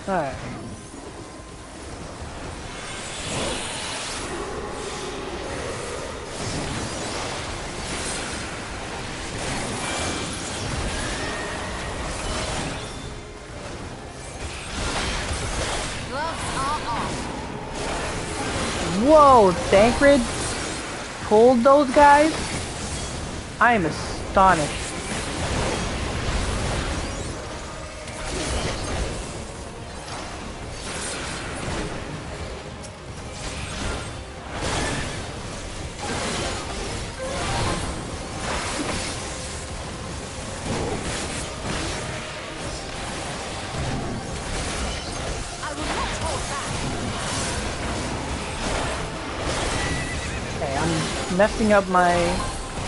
Alright. Gloves are off. Whoa, Thancred pulled those guys? I am astonished. I will not hold back. Okay, I'm messing up my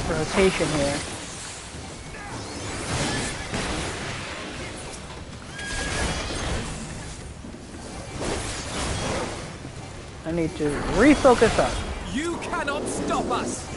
rotation here. I need to refocus up. You cannot stop us!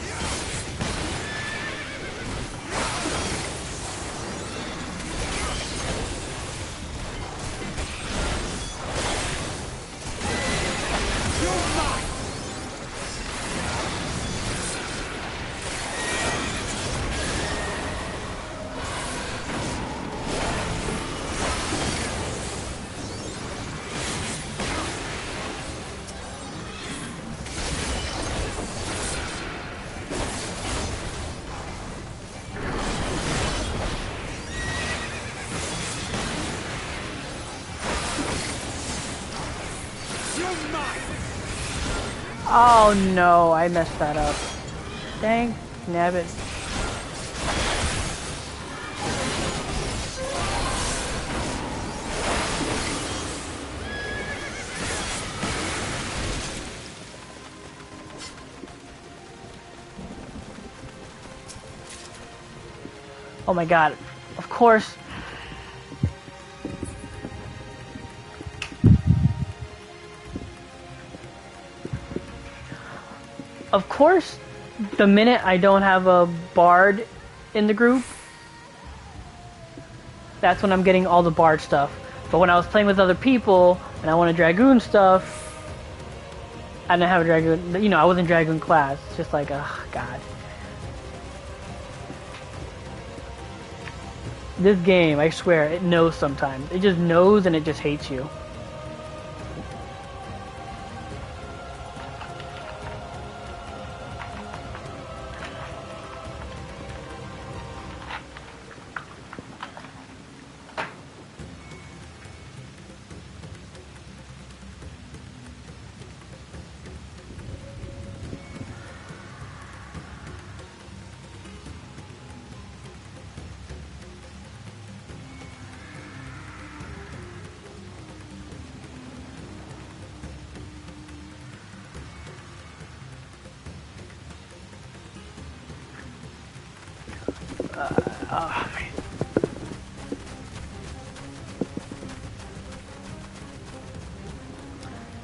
Oh no, I messed that up. Dang, nabbit. Oh my god, of course. Of course, the minute I don't have a bard in the group, that's when I'm getting all the bard stuff. But when I was playing with other people and I wanted dragoon stuff, I didn't have a dragoon, you know, I wasn't dragoon class. It's just like, oh god. This game, I swear, it knows sometimes. It just knows and it just hates you. Oh, man.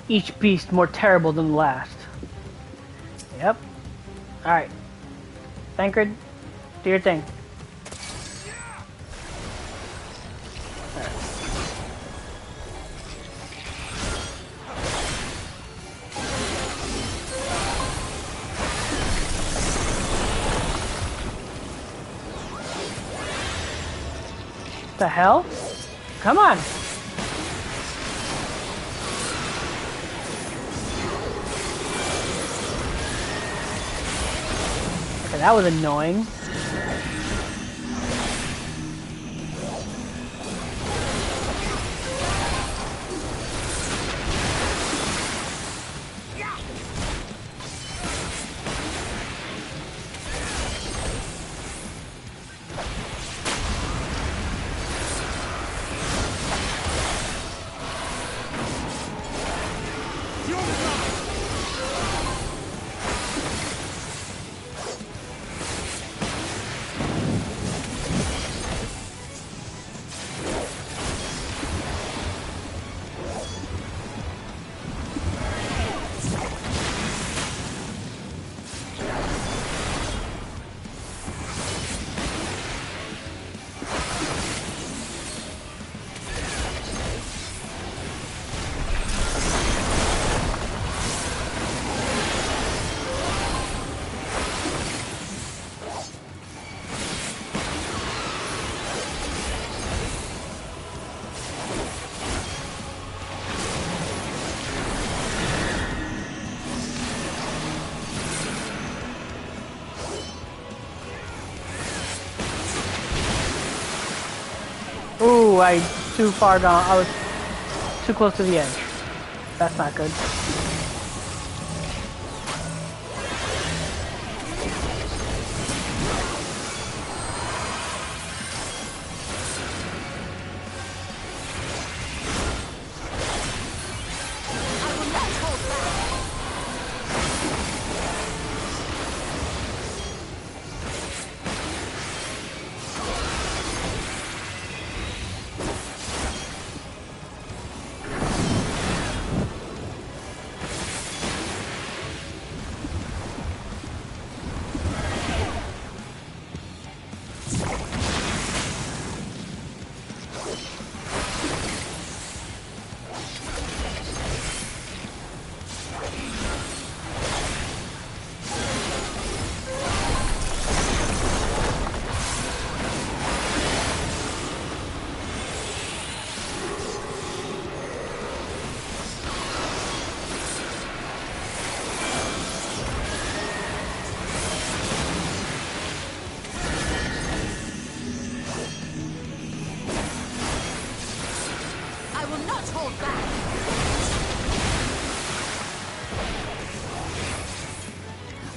Each beast more terrible than the last. Yep. Alright. Thancred, do your thing. The hell? Come on. Okay, that was annoying. Ooh, I too far gone. I was too close to the edge. That's not good.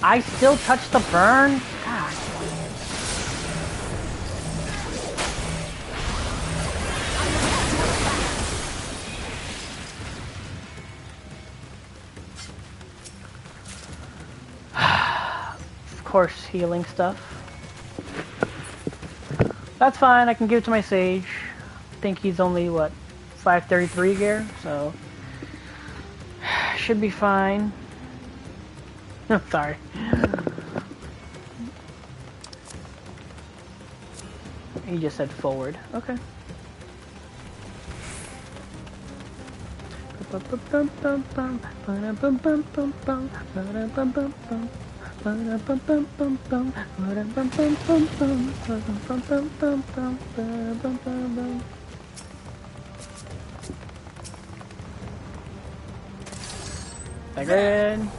I still touch the burn? God. Of course, healing stuff. That's fine, I can give it to my sage. I think he's only, what, 533 gear, so... should be fine. I'm sorry. He just said forward. Okay. Again.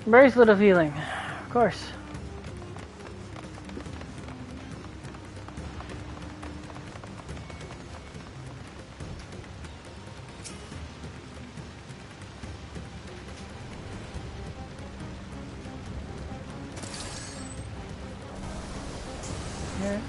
Bracelet of healing, of course. Yeah.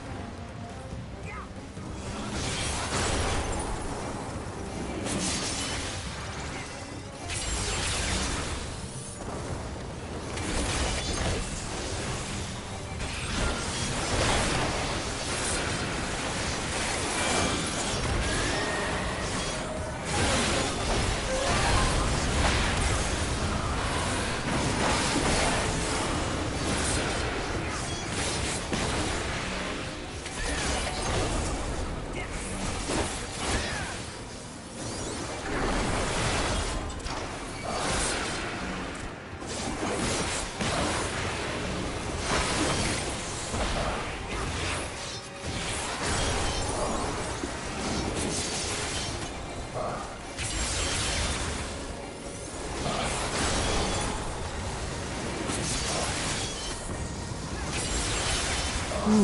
You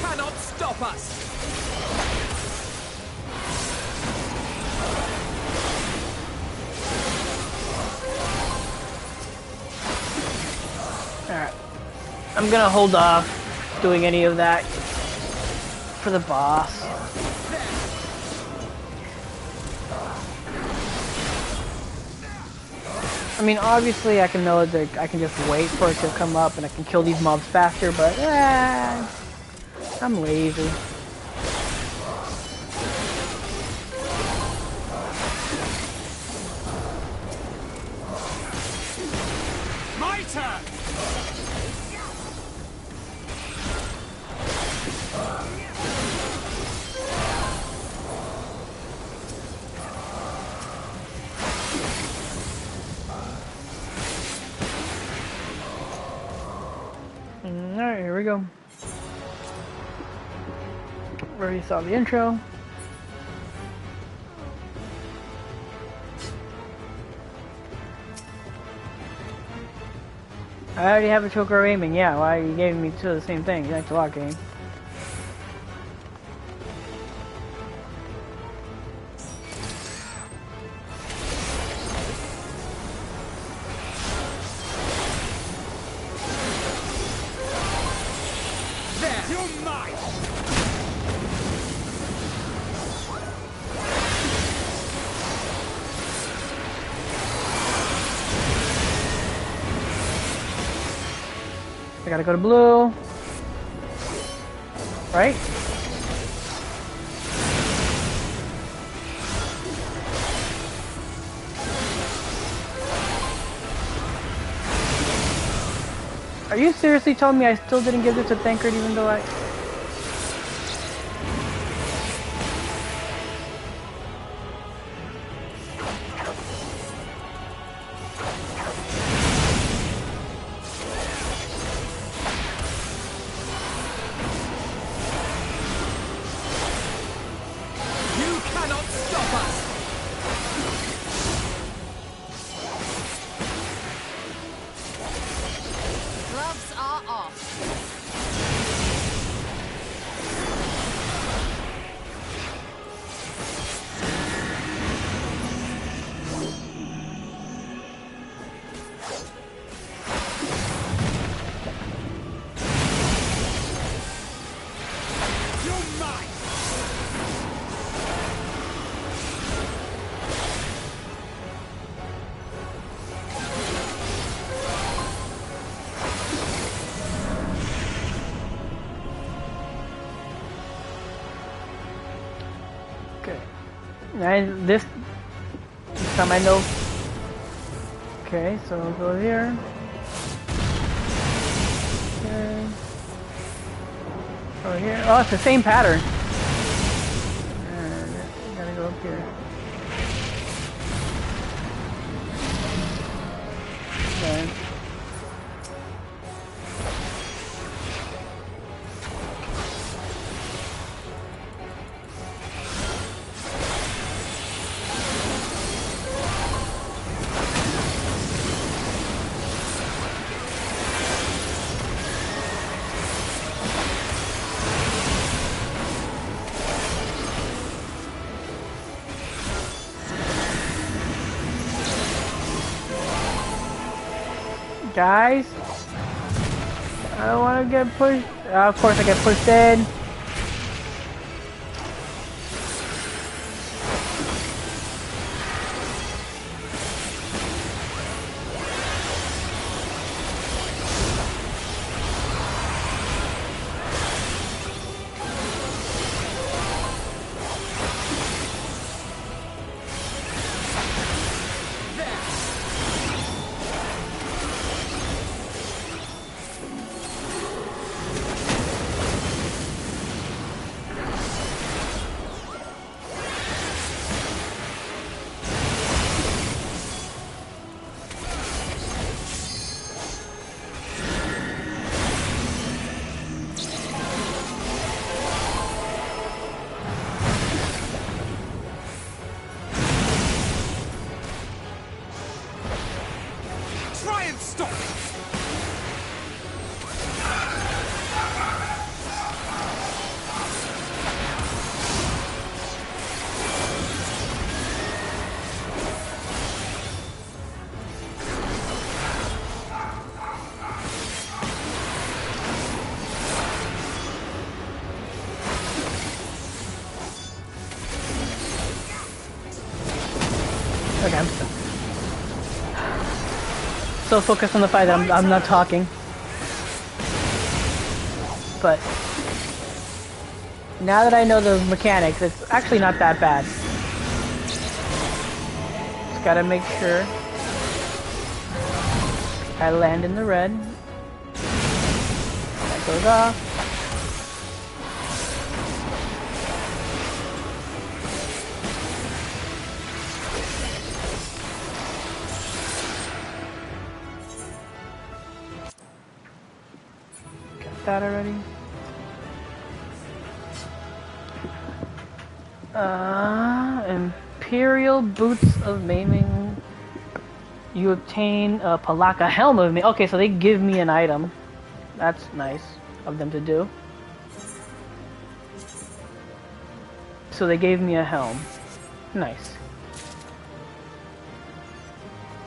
cannot stop us! Alright. I'm gonna hold off doing any of that for the boss. I mean, obviously I can know that I can just wait for it to come up and I can kill these mobs faster, but I'm lazy. My turn! Alright, here we go. Already saw the intro. I already have a choker aiming, yeah, why are you giving me two of the same thing? Thanks a lot, game. You're mine! I gotta go to blue. Right? Are you seriously telling me I still didn't give this a tankard even though I... You cannot stop us! Gloves are off. You're mine! Okay. And this time I know. Okay, so I'll go here. Okay. Over here. Oh, it's the same pattern. And gotta go up here. Okay. Guys, I don't want to get pushed. Of course I get pushed in. and stop it! Okay, I'm so focused on the fight that I'm not talking. But now that I know the mechanics, it's actually not that bad. Just gotta make sure I land in the red. That goes off. That already. Imperial Boots of Maiming. You obtain a Palaka Helm of me. Okay, so they give me an item. That's nice of them to do. So they gave me a helm. Nice.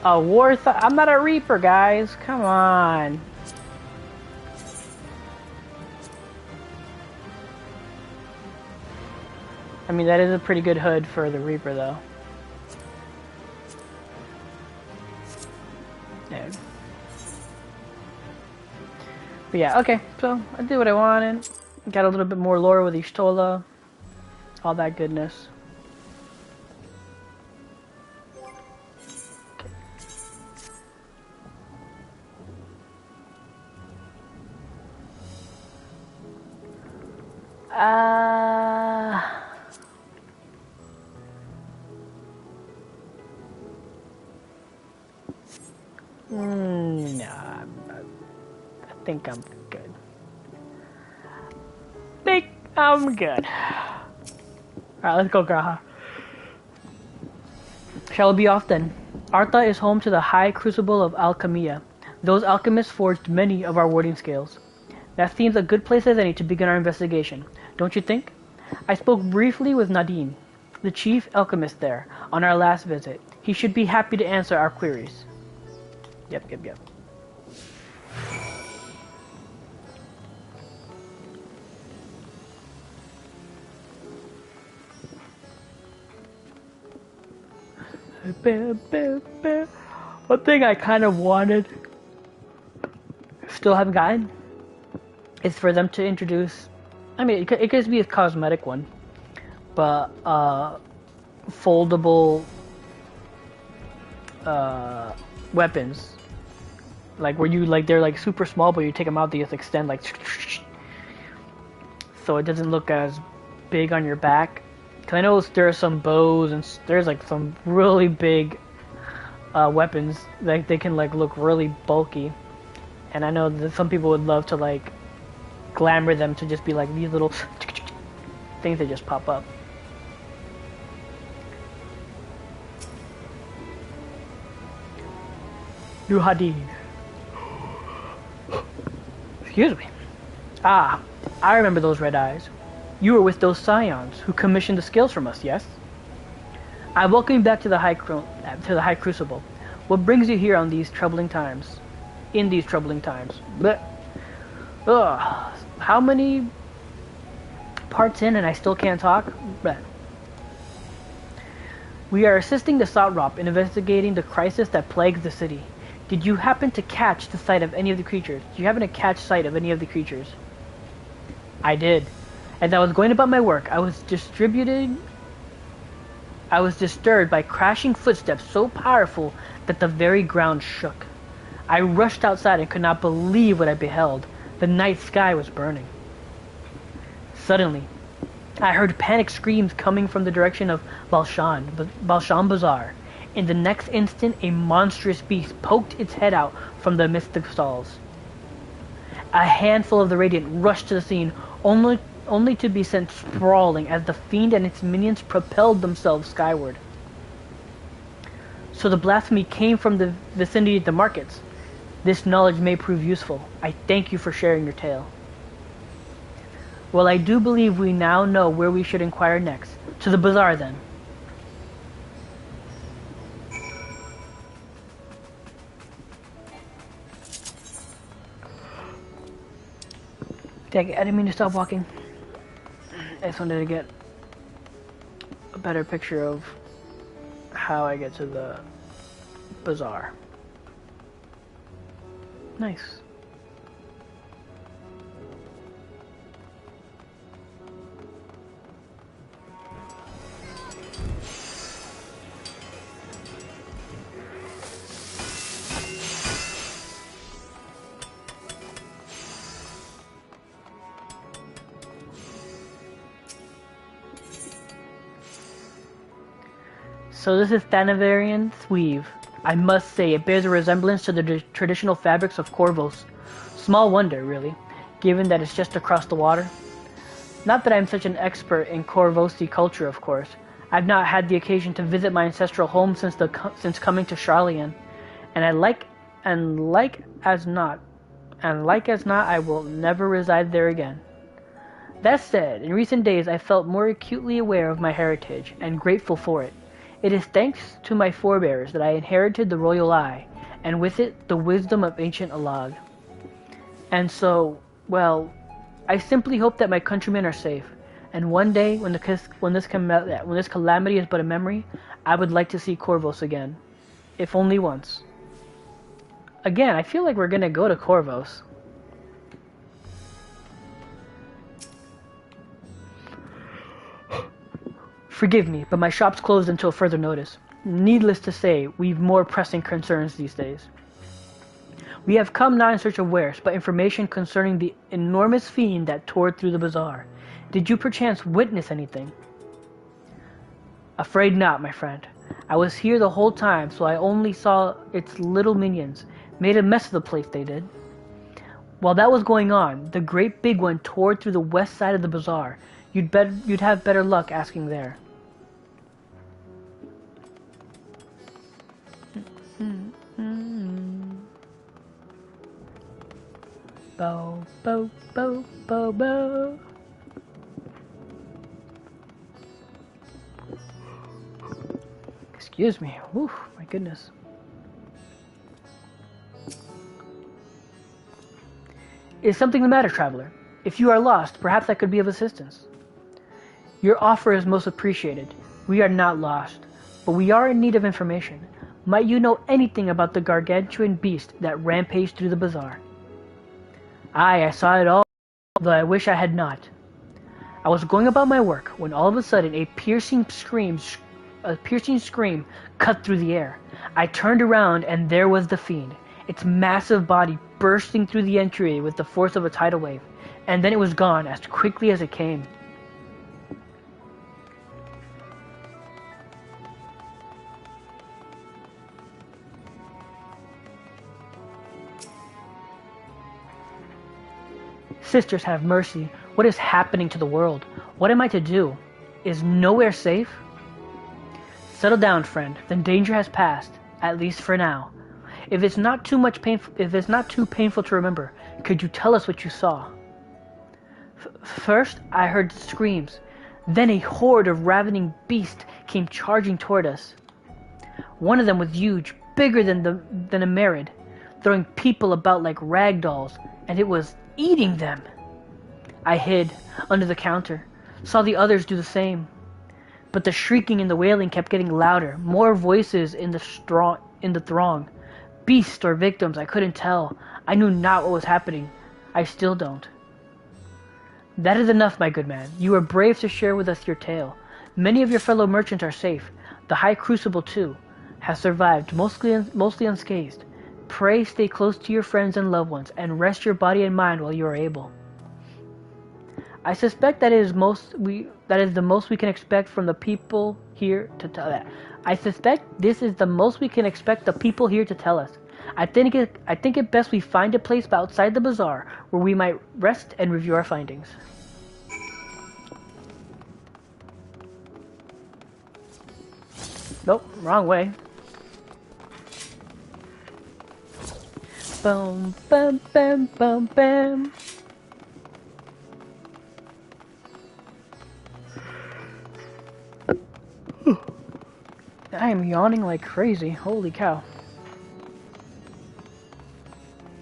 A I'm not a Reaper, guys. Come on. I mean, that is a pretty good hood for the Reaper, though. Yeah. But yeah, okay. So, I did what I wanted. Got a little bit more lore with Ishtola. All that goodness. No, I think I'm good. I'm good. Alright, let's go, Graha. Shall we be off then? Artha is home to the High Crucible of Alchemia. Those alchemists forged many of our warding scales. That seems a good place as any to begin our investigation, don't you think? I spoke briefly with Nadine, the chief alchemist there, on our last visit. He should be happy to answer our queries. Yep. One thing I kind of wanted, still haven't gotten, is for them to introduce, I mean, it could be a cosmetic one, but foldable weapons, like where you they're like super small, but you take them out, they just extend like, so it doesn't look as big on your back. Cause I know there are some bows and there's like some really big weapons, like they can like look really bulky, and I know that some people would love to like glamour them to just be like these little things that just pop up. New Hadid. Excuse me. Ah, I remember those red eyes. You were with those scions who commissioned the scales from us, yes? I welcome you back to the High Crucible. What brings you here on these troubling times? In these troubling times. But, how many parts in and I still can't talk? Blech. We are assisting the Sotrop in investigating the crisis that plagues the city. Did you happen to catch the sight of any of the creatures? Did you happen to catch sight of any of the creatures? I did. As I was going about my work, I was disturbed by crashing footsteps so powerful that the very ground shook. I rushed outside and could not believe what I beheld. The night sky was burning. Suddenly, I heard panic screams coming from the direction of Balshan Bazaar. In the next instant, a monstrous beast poked its head out from the midst of stalls. A handful of the Radiant rushed to the scene, only to be sent sprawling as the fiend and its minions propelled themselves skyward. So the blasphemy came from the vicinity of the markets. This knowledge may prove useful. I thank you for sharing your tale. Well, I do believe we now know where we should inquire next. To the bazaar, then. Dang it, I didn't mean to stop walking. I just wanted to get a better picture of how I get to the bazaar. Nice. So this is Thanavarian weave. I must say, it bears a resemblance to the traditional fabrics of Corvos. Small wonder, really, given that it's just across the water. Not that I'm such an expert in Corvosi culture, of course. I've not had the occasion to visit my ancestral home since coming to Charlian, and like as not, I will never reside there again. That said, in recent days I felt more acutely aware of my heritage, and grateful for it. It is thanks to my forebears that I inherited the royal eye, and with it the wisdom of ancient Alag. And so, well, I simply hope that my countrymen are safe, and one day, when this calamity is but a memory, I would like to see Corvos again, if only once. Again, I feel like we're gonna go to Corvos. Forgive me, but my shop's closed until further notice. Needless to say, we've more pressing concerns these days. We have come not in search of wares, but information concerning the enormous fiend that tore through the bazaar. Did you perchance witness anything? Afraid not, my friend. I was here the whole time, so I only saw its little minions. Made a mess of the place, they did. While that was going on, the great big one tore through the west side of the bazaar. You'd have better luck asking there. Bo, bo, bo, bo, bo. Excuse me. Whew, my goodness. Is something the matter, traveler? If you are lost, perhaps I could be of assistance. Your offer is most appreciated. We are not lost, but we are in need of information. Might you know anything about the gargantuan beast that rampaged through the bazaar? Aye, I saw it all, though I wish I had not. I was going about my work when all of a sudden a piercing scream cut through the air. I turned around and there was the fiend, its massive body bursting through the entryway with the force of a tidal wave, and then it was gone as quickly as it came. Sisters, have mercy. What is happening to the world? What am I to do? Is nowhere safe? Settle down, friend. The danger has passed, at least for now. If it's not too painful to remember, could you tell us what you saw? First, I heard screams. Then a horde of ravening beasts came charging toward us. One of them was huge, bigger than a Merid, throwing people about like rag dolls, and it was eating them. I hid under the counter, saw the others do the same. But the shrieking and the wailing kept getting louder, more voices in the throng. Beasts or victims, I couldn't tell. I knew not what was happening. I still don't. That is enough, my good man. You are brave to share with us your tale. Many of your fellow merchants are safe. The High Crucible, too, has survived, mostly unscathed. Pray stay close to your friends and loved ones, and rest your body and mind while you are able. I suspect that is the most we can expect from the people here to tell that. I suspect this is the most we can expect the people here to tell us. I think it best we find a place outside the bazaar where we might rest and review our findings. Nope, wrong way. Boom, bam, bam, bam, bam. I am yawning like crazy. Holy cow.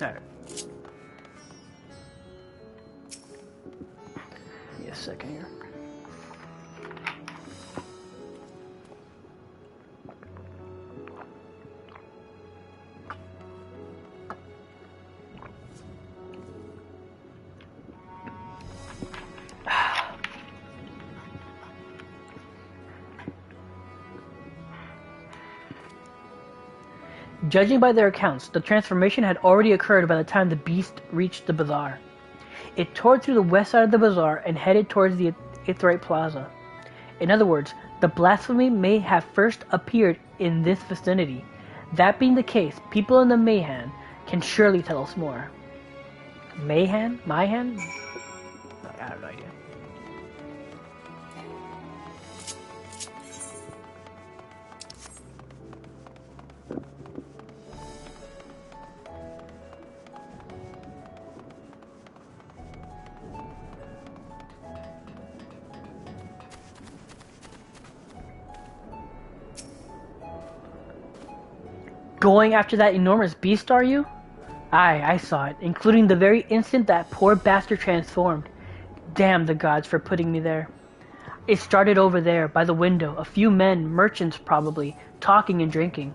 Alright. Give me a second here. Judging by their accounts, the transformation had already occurred by the time the beast reached the bazaar. It tore through the west side of the bazaar and headed towards the Ithrite Plaza. In other words, the blasphemy may have first appeared in this vicinity. That being the case, people in the Mayhan can surely tell us more. Mayhan? Mayhan? I have no idea. Going after that enormous beast, are you? Aye, I saw it, including the very instant that poor bastard transformed. Damn the gods for putting me there. It started over there, by the window, a few men, merchants probably, talking and drinking.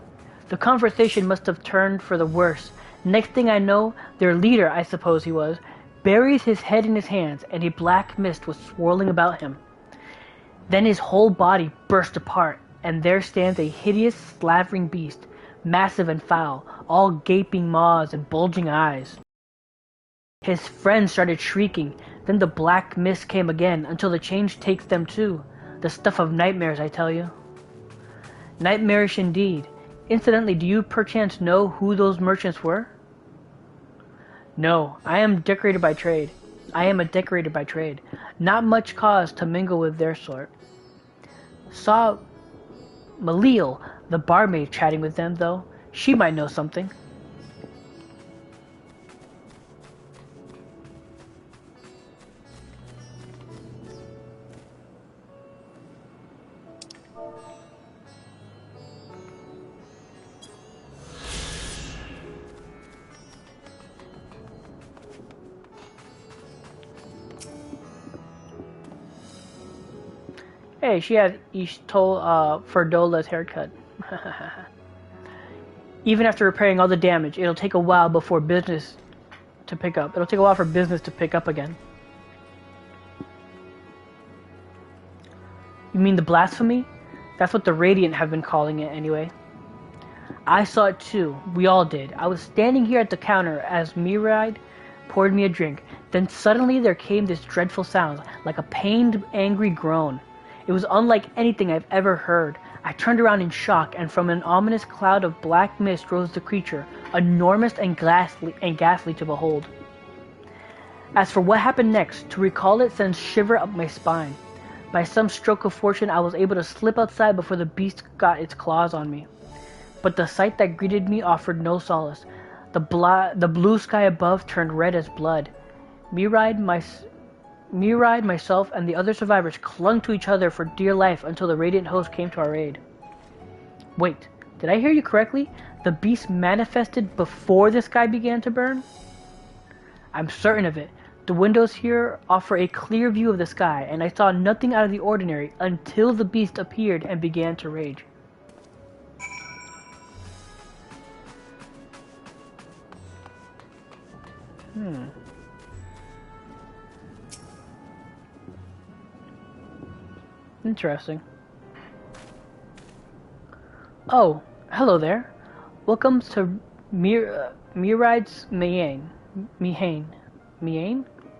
The conversation must have turned for the worse. Next thing I know, their leader, I suppose he was, buries his head in his hands, and a black mist was swirling about him. Then his whole body burst apart, and there stands a hideous, slavering beast, massive and foul, all gaping maws and bulging eyes. His friends started shrieking, then the black mist came again, until the change takes them too. The stuff of nightmares, I tell you. Nightmarish indeed. Incidentally, do you perchance know who those merchants were? No, I am decorated by trade. I am a decorator by trade. Not much cause to mingle with their sort. Saw Malil, the barmaid, chatting with them, though. She might know something. Hey, she had Ferdola's haircut. Even after repairing all the damage, it'll take a while before business to pick up. It'll take a while for business to pick up again. You mean the blasphemy? That's what the Radiant have been calling it anyway. I saw it too. We all did. I was standing here at the counter as Miraid poured me a drink. Then suddenly there came this dreadful sound, like a pained, angry groan. It was unlike anything I've ever heard. I turned around in shock, and from an ominous cloud of black mist rose the creature, enormous and ghastly to behold. As for what happened next, to recall it sends shiver up my spine. By some stroke of fortune, I was able to slip outside before the beast got its claws on me. But the sight that greeted me offered no solace. The blue sky above turned red as blood. Miraid, myself, and the other survivors clung to each other for dear life until the Radiant host came to our aid. Wait, did I hear you correctly? The beast manifested before the sky began to burn? I'm certain of it. The windows here offer a clear view of the sky, and I saw nothing out of the ordinary until the beast appeared and began to rage. Interesting. Oh, hello there. Welcome to Miraid's Mihane?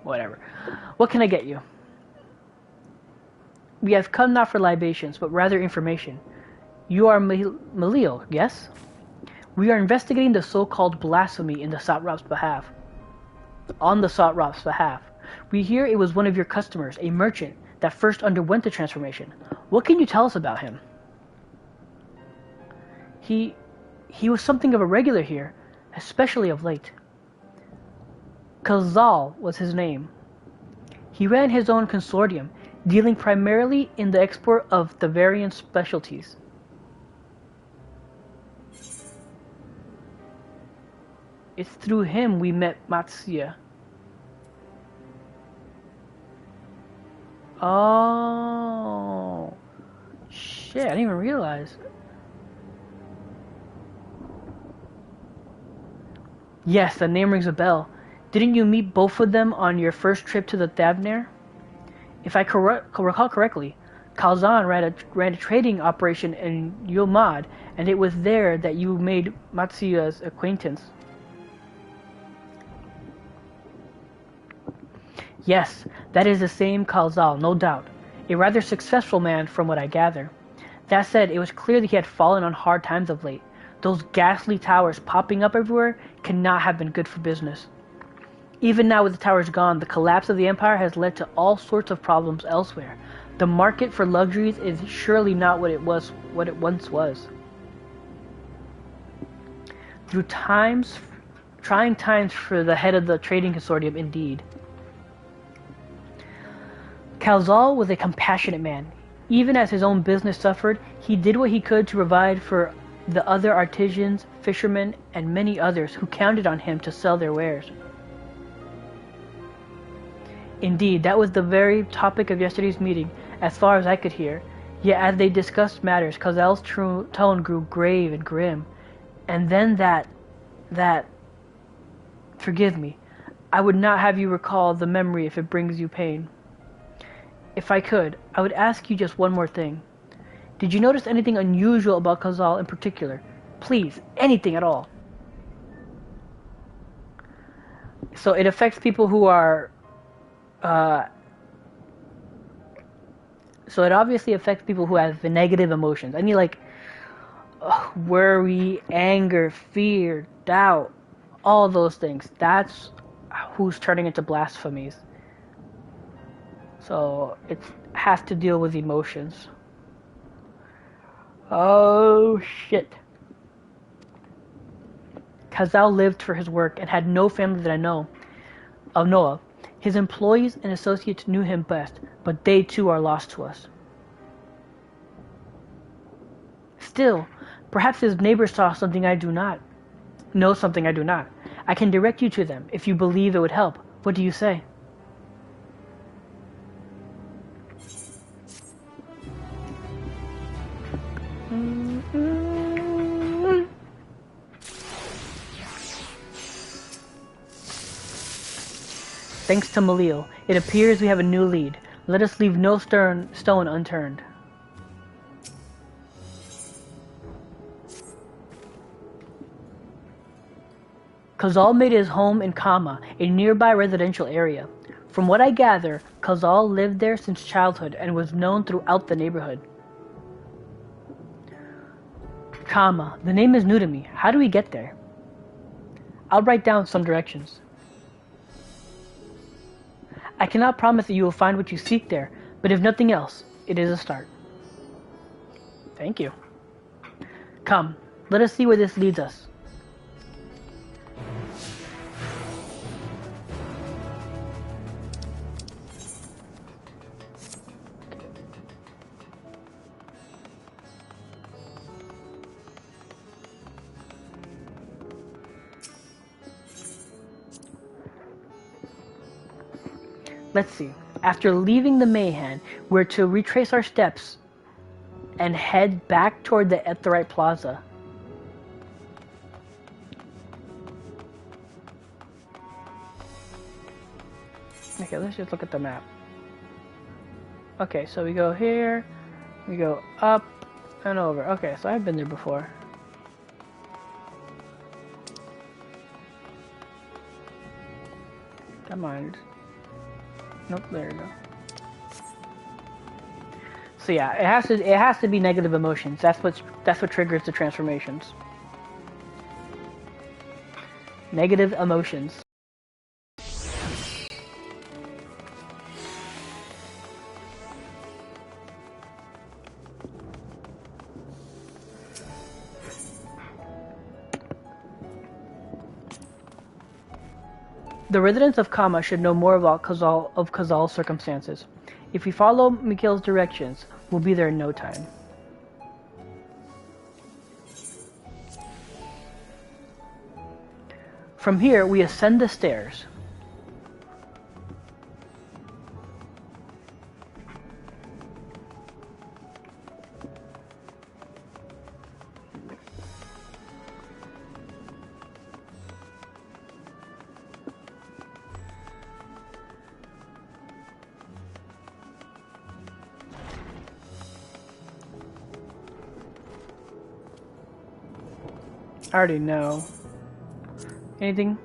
Whatever. What can I get you? We have come not for libations, but rather information. You are Malil, yes? We are investigating the so-called blasphemy in the Satrop's behalf. On the Satrop's behalf. We hear it was one of your customers, a merchant, that first underwent the transformation. What can you tell us about him? He was something of a regular here, especially of late. Khazal was his name. He ran his own consortium, dealing primarily in the export of the variant specialties. It's through him we met Matsuya. Oh, shit, I didn't even realize. Yes, the name rings a bell. Didn't you meet both of them on your first trip to the Thavnair? If I recall correctly, Khalzan ran a trading operation in Yulmad, and it was there that you made Matsuya's acquaintance. Yes, that is the same Khalzal, no doubt. A rather successful man from what I gather. That said, it was clear that he had fallen on hard times of late. Those ghastly towers popping up everywhere cannot have been good for business. Even now with the towers gone, the collapse of the Empire has led to all sorts of problems elsewhere. The market for luxuries is surely not what it once was. Through trying times for the head of the trading consortium, indeed. Khalzal was a compassionate man. Even as his own business suffered, he did what he could to provide for the other artisans, fishermen, and many others who counted on him to sell their wares. Indeed, that was the very topic of yesterday's meeting, as far as I could hear. Yet as they discussed matters, Khazal's tone grew grave and grim. And then forgive me, I would not have you recall the memory if it brings you pain. If I could, I would ask you just one more thing. Did you notice anything unusual about Khazal in particular? Please, anything at all. So it affects people who are... so it obviously affects people who have negative emotions. I mean, like, worry, anger, fear, doubt, all those things. That's who's turning into blasphemies. So it has to deal with emotions. Oh shit. Khazal lived for his work and had no family that I know of. His employees and associates knew him best, but they too are lost to us. Still, perhaps his neighbors saw something I do not. Know something I do not. I can direct you to them if you believe it would help. What do you say? Thanks to Malil, it appears we have a new lead. Let us leave no stone unturned. Khazal made his home in Kama, a nearby residential area. From what I gather, Khazal lived there since childhood and was known throughout the neighborhood. Kama, the name is new to me. How do we get there? I'll write down some directions. I cannot promise that you will find what you seek there, but if nothing else, it is a start. Thank you. Come, let us see where this leads us. Let's see. After leaving the Mayhan, we're to retrace our steps and head back toward the Etherite Plaza. Okay, let's just look at the map. Okay, so we go here, we go up and over. Okay, so I've been there before. Come on. Nope, there we go. So yeah, it has to be negative emotions. That's what triggers the transformations. Negative emotions. The residents of Kama should know more about Khazal's circumstances. If we follow Mikhail's directions, we'll be there in no time. From here, we ascend the stairs. I already know. Anything?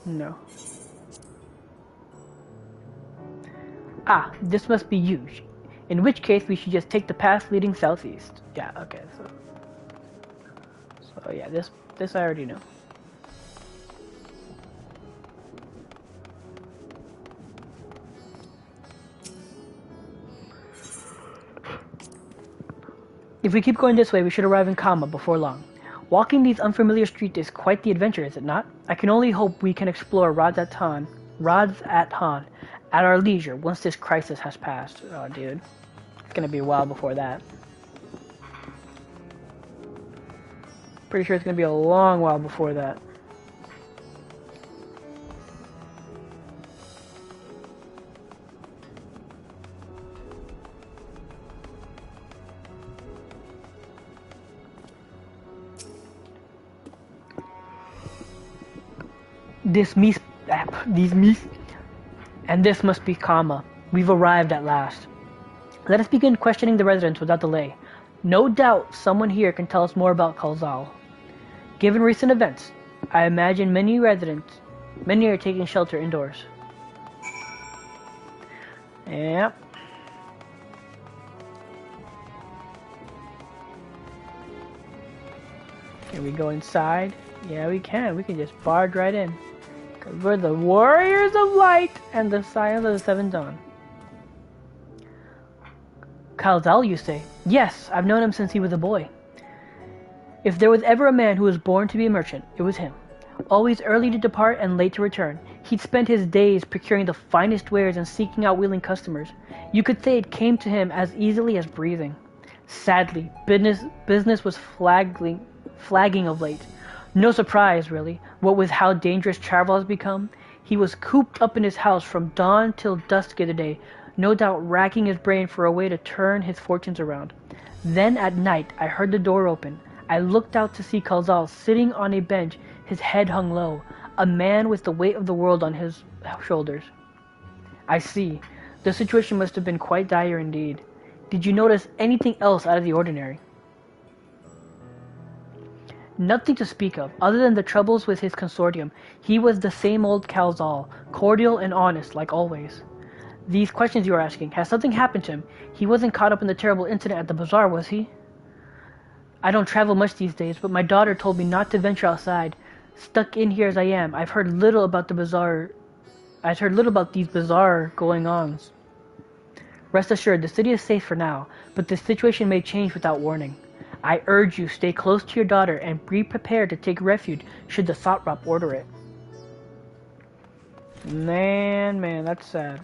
No. Ah, this must be huge. In which case, we should just take the path leading southeast. Yeah, okay, so yeah, this I already know. If we keep going this way, we should arrive in Kama before long. Walking these unfamiliar streets is quite the adventure, is it not? I can only hope we can explore Radz-at-Han at our leisure once this crisis has passed. Oh, dude. It's gonna be a while before that. Pretty sure it's gonna be a long while before that. This must be Kama. We've arrived at last. Let us begin questioning the residents without delay. No doubt someone here can tell us more about Khazal. Given recent events, I imagine many are taking shelter indoors. Yep. Can we go inside? Yeah, we can. We can just barge right in. Because we're the Warriors of Light and the Scions of the Seventh Dawn. Khazal, you say? Yes, I've known him since he was a boy. If there was ever a man who was born to be a merchant, it was him. Always early to depart and late to return, he'd spent his days procuring the finest wares and seeking out willing customers. You could say it came to him as easily as breathing. Sadly, business was flagging of late. No surprise, really, what with how dangerous travel has become. He was cooped up in his house from dawn till dusk of the day, no doubt racking his brain for a way to turn his fortunes around. Then at night, I heard the door open. I looked out to see Khazal sitting on a bench, his head hung low, a man with the weight of the world on his shoulders. I see. The situation must have been quite dire indeed. Did you notice anything else out of the ordinary? Nothing to speak of, other than the troubles with his consortium. He was the same old Khazal, cordial and honest, like always. These questions you are asking, has something happened to him? He wasn't caught up in the terrible incident at the bazaar, was he? I don't travel much these days, but my daughter told me not to venture outside. Stuck in here as I am, I've heard little about the bazaar. I've heard little about these bizarre going-ons. Rest assured, the city is safe for now, but the situation may change without warning. I urge you, stay close to your daughter and be prepared to take refuge should the Thotrop order it. Man, that's sad.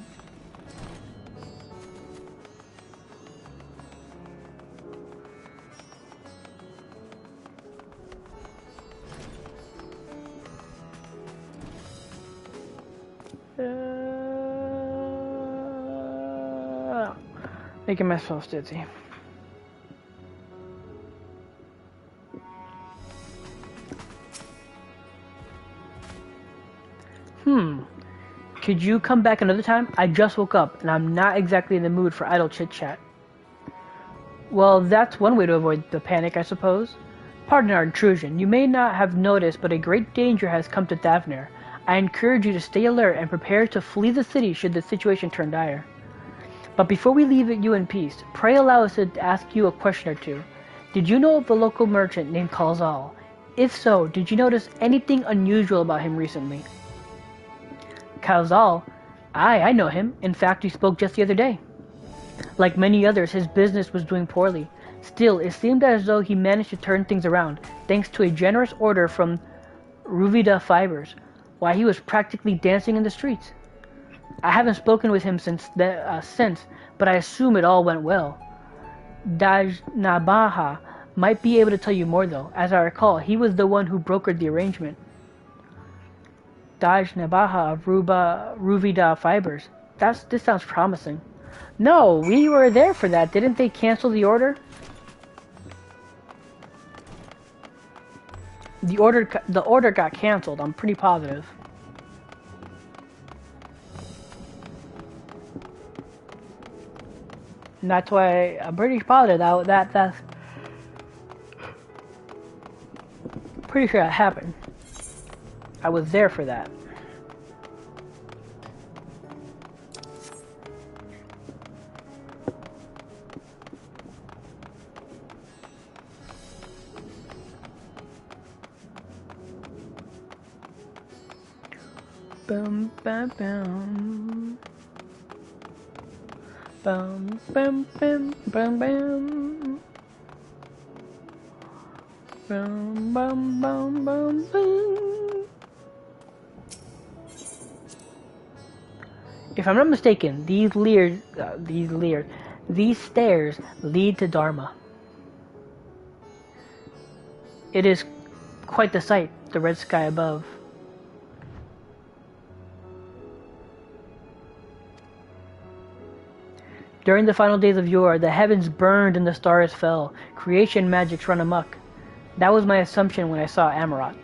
Making myself dizzy. Could you come back another time? I just woke up, and I'm not exactly in the mood for idle chit-chat. Well, that's one way to avoid the panic, I suppose. Pardon our intrusion. You may not have noticed, but a great danger has come to Thavner. I encourage you to stay alert and prepare to flee the city should the situation turn dire. But before we leave you in peace, pray allow us to ask you a question or two. Did you know of a local merchant named Khazal? If so, did you notice anything unusual about him recently? Khazal? Aye, I know him. In fact, we spoke just the other day. Like many others, his business was doing poorly. Still, it seemed as though he managed to turn things around, thanks to a generous order from Ruvida Fibers. Why, he was practically dancing in the streets. I haven't spoken with him since, but I assume it all went well. Dajnabaha might be able to tell you more, though. As I recall, he was the one who brokered the arrangement. Dajnabaha of Ruvida Fibers. This sounds promising. No, we were there for that. Didn't they cancel the order? The order got canceled. I'm pretty positive. And that's why I'm pretty positive that's pretty sure that happened. I was there for that. Bum bum bum. Bum bum bum bum bum. Bum bum bum bum bum. If I'm not mistaken, these stairs lead to Dharma. It is quite the sight, the red sky above. During the final days of yore, the heavens burned and the stars fell. Creation magics run amok. That was my assumption when I saw Amarat.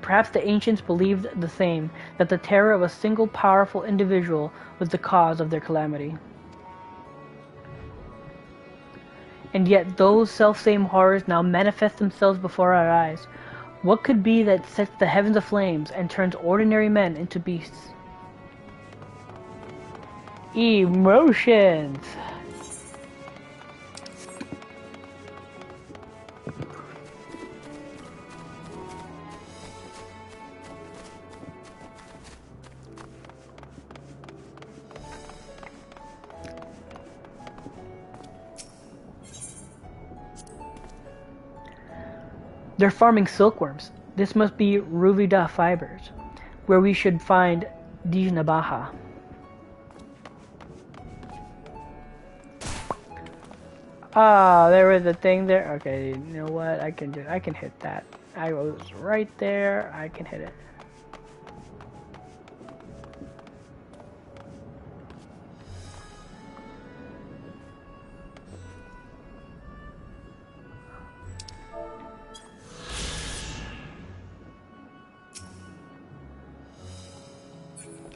Perhaps the ancients believed the same, that the terror of a single powerful individual was the cause of their calamity. And yet those self-same horrors now manifest themselves before our eyes. What could be that sets the heavens aflames and turns ordinary men into beasts? Emotions! They're farming silkworms. This must be Ruvida Fibers, where we should find Djnabaha. Ah, there was a thing there. Okay, you know what? I can hit that. I was right there. I can hit it.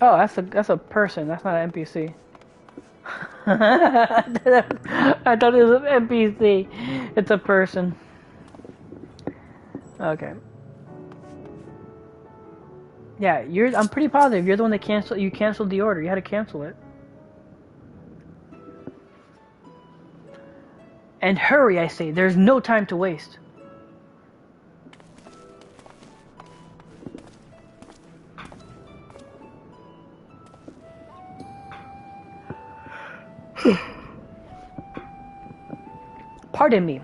Oh, that's a person. That's not an NPC. I thought it was an NPC. It's a person. Okay. Yeah, I'm pretty positive you're the one that canceled. You canceled the order. You had to cancel it. And hurry, I say. There's no time to waste. Pardon me,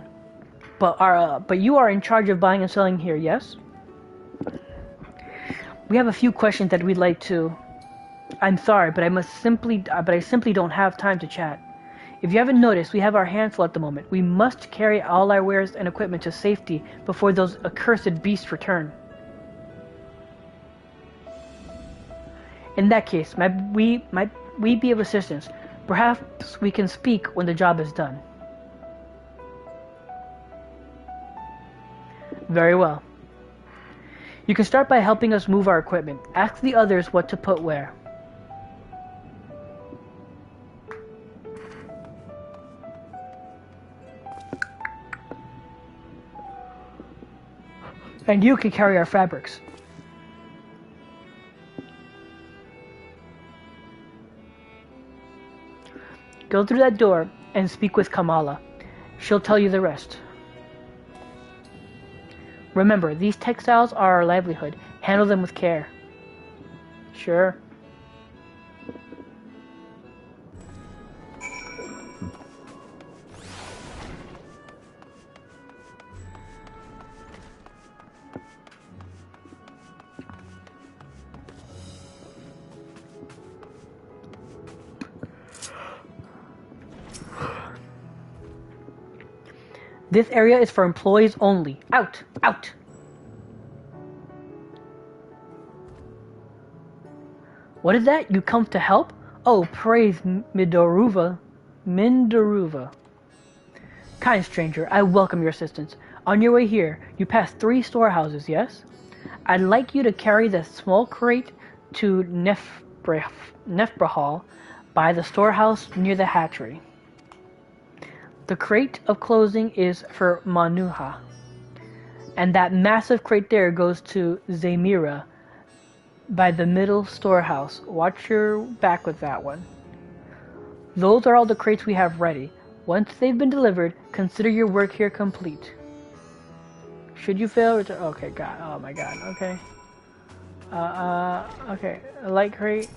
but you are in charge of buying and selling here, yes? We have a few questions that we'd like to. I'm sorry, but I simply don't have time to chat. If you haven't noticed, we have our hands full at the moment. We must carry all our wares and equipment to safety before those accursed beasts return. In that case, might we be of assistance? Perhaps we can speak when the job is done. Very well. You can start by helping us move our equipment. Ask the others what to put where. And you can carry our fabrics. Go through that door and speak with Kamala. She'll tell you the rest. Remember, these textiles are our livelihood. Handle them with care. Sure. This area is for employees only. Out! Out! What is that? You come to help? Oh, praise Mindaruva. Kind stranger, I welcome your assistance. On your way here, you pass 3 storehouses, yes? I'd like you to carry the small crate to Nefbrahal by the storehouse near the hatchery. The crate of clothing is for Manuha. And that massive crate there goes to Zamira by the middle storehouse. Watch your back with that one. Those are all the crates we have ready. Once they've been delivered, consider your work here complete. Should you fail, return. Okay, God. Oh my God. Okay. Okay. A light crate.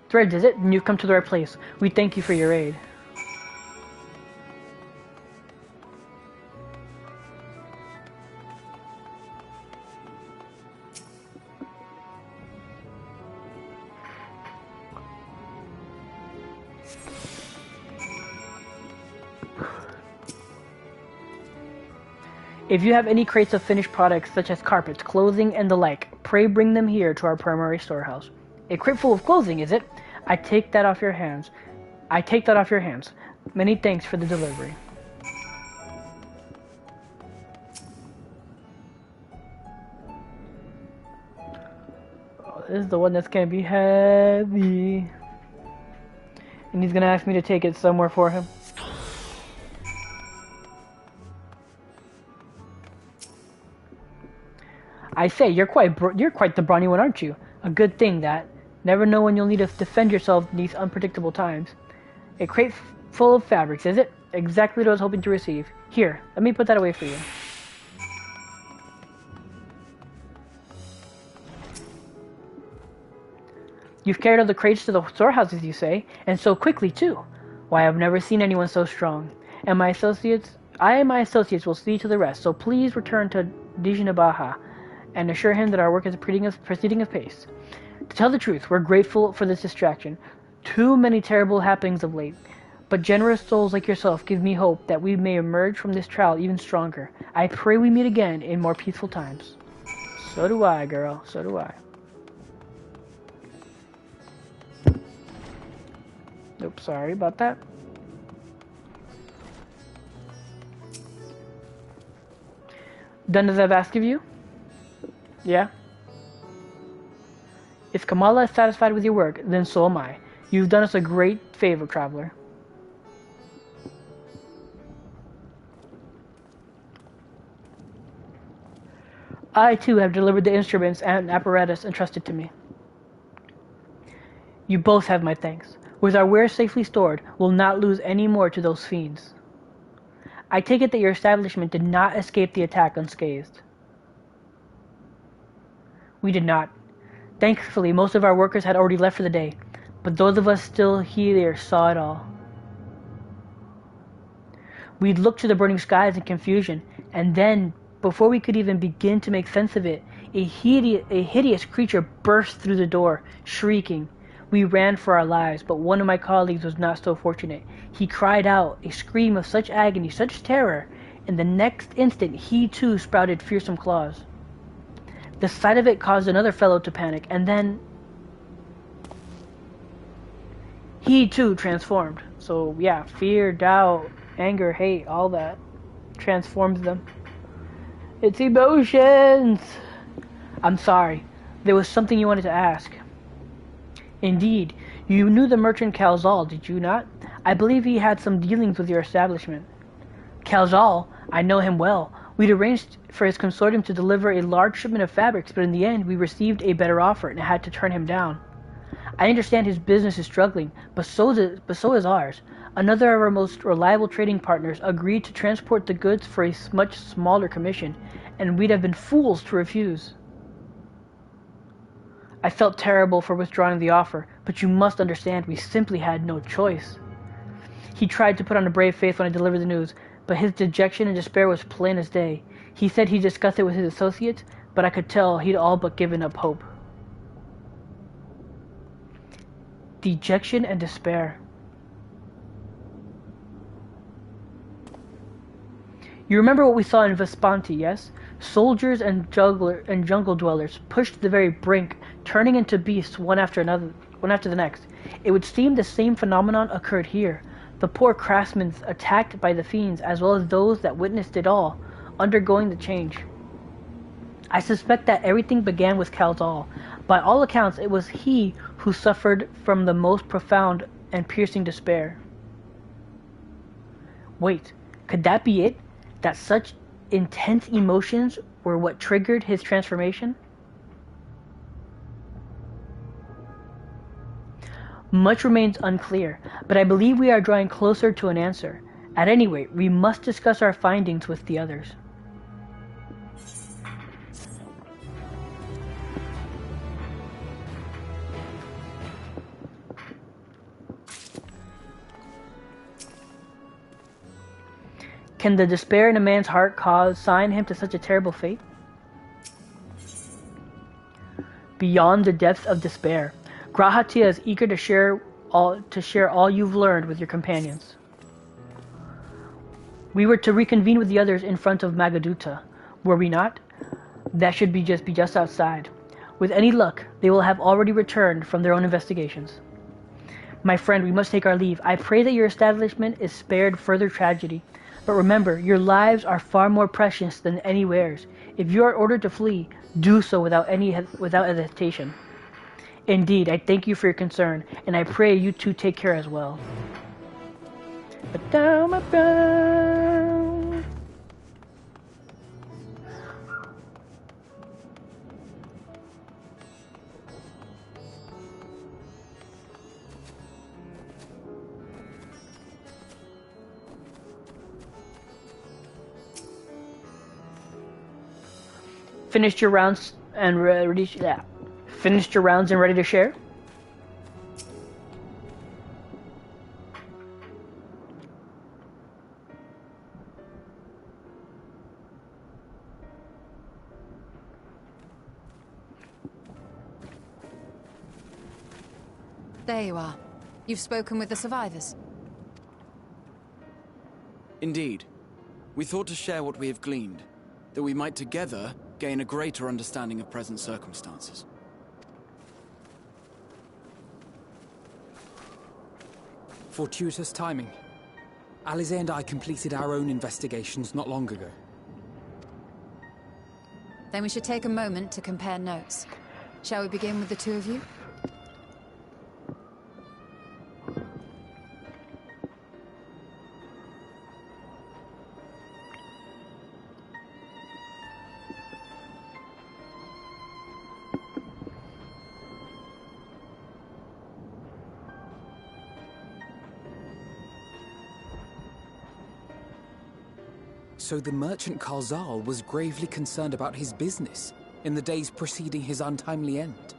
Threads, is it? You've come to the right place. We thank you for your aid. If you have any crates of finished products such as carpets, clothing, and the like, pray bring them here to our primary storehouse. A crate full of clothing, is it? I take that off your hands. Many thanks for the delivery. Oh, this is the one that's gonna be heavy. And he's gonna ask me to take it somewhere for him. I say, you're quite the brawny one, aren't you? A good thing that. Never know when you'll need to defend yourself in these unpredictable times. A crate full of fabrics, is it? Exactly what I was hoping to receive. Here, let me put that away for you. You've carried all the crates to the storehouses, you say? And so quickly, too. Why, I've never seen anyone so strong. I and my associates will see to the rest, so please return to Dijinabaha and assure him that our work is proceeding apace. To tell the truth, we're grateful for this distraction. Too many terrible happenings of late. But generous souls like yourself give me hope that we may emerge from this trial even stronger. I pray we meet again in more peaceful times. So do I, girl. So do I. Oops, sorry about that. Done as I've asked of you? Yeah? If Kamala is satisfied with your work, then so am I. You've done us a great favor, traveler. I, too, have delivered the instruments and apparatus entrusted to me. You both have my thanks. With our wares safely stored, we'll not lose any more to those fiends. I take it that your establishment did not escape the attack unscathed. We did not. Thankfully, most of our workers had already left for the day, but those of us still here saw it all. We'd looked to the burning skies in confusion, and then, before we could even begin to make sense of it, a hideous creature burst through the door, shrieking. We ran for our lives, but one of my colleagues was not so fortunate. He cried out, a scream of such agony, such terror, and the next instant he too sprouted fearsome claws. The sight of it caused another fellow to panic, and then he too transformed. So yeah, fear, doubt, anger, hate, all that transforms them. It's emotions! I'm sorry. There was something you wanted to ask. Indeed. You knew the merchant Calzal, did you not? I believe he had some dealings with your establishment. Calzal? I know him well. We'd arranged for his consortium to deliver a large shipment of fabrics, but in the end we received a better offer and had to turn him down. I understand his business is struggling, but so is ours. Another of our most reliable trading partners agreed to transport the goods for a much smaller commission, and we'd have been fools to refuse. I felt terrible for withdrawing the offer, but you must understand we simply had no choice. He tried to put on a brave face when I delivered the news, but his dejection and despair was plain as day. He said he discussed it with his associates, but I could tell he'd all but given up hope. Dejection and despair. You remember what we saw in Vespanti, yes? Soldiers and jungle dwellers pushed to the very brink, turning into beasts one after the next. It would seem the same phenomenon occurred here. The poor craftsmen attacked by the fiends, as well as those that witnessed it all, undergoing the change. I suspect that everything began with Kalzal. By all accounts, it was he who suffered from the most profound and piercing despair. Wait, could that be it? That such intense emotions were what triggered his transformation? Much remains unclear, but I believe we are drawing closer to an answer. At any rate, we must discuss our findings with the others. Can the despair in a man's heart consign him to such a terrible fate? Beyond the depths of despair, Grahatia is eager to share all you've learned with your companions. We were to reconvene with the others in front of Magaduta, were we not? That should be just outside. With any luck, they will have already returned from their own investigations. My friend, we must take our leave. I pray that your establishment is spared further tragedy. But remember, your lives are far more precious than any wares. If you are ordered to flee, do so without hesitation. Indeed, I thank you for your concern, and I pray you two take care as well. But down my brow. Finished your rounds and ready? Yeah. Finished your rounds and ready to share? There you are. You've spoken with the survivors. Indeed. We thought to share what we have gleaned, that we might together gain a greater understanding of present circumstances. Fortuitous timing. Alize and I completed our own investigations not long ago. Then we should take a moment to compare notes. Shall we begin with the two of you? So the merchant Kalzal was gravely concerned about his business in the days preceding his untimely end.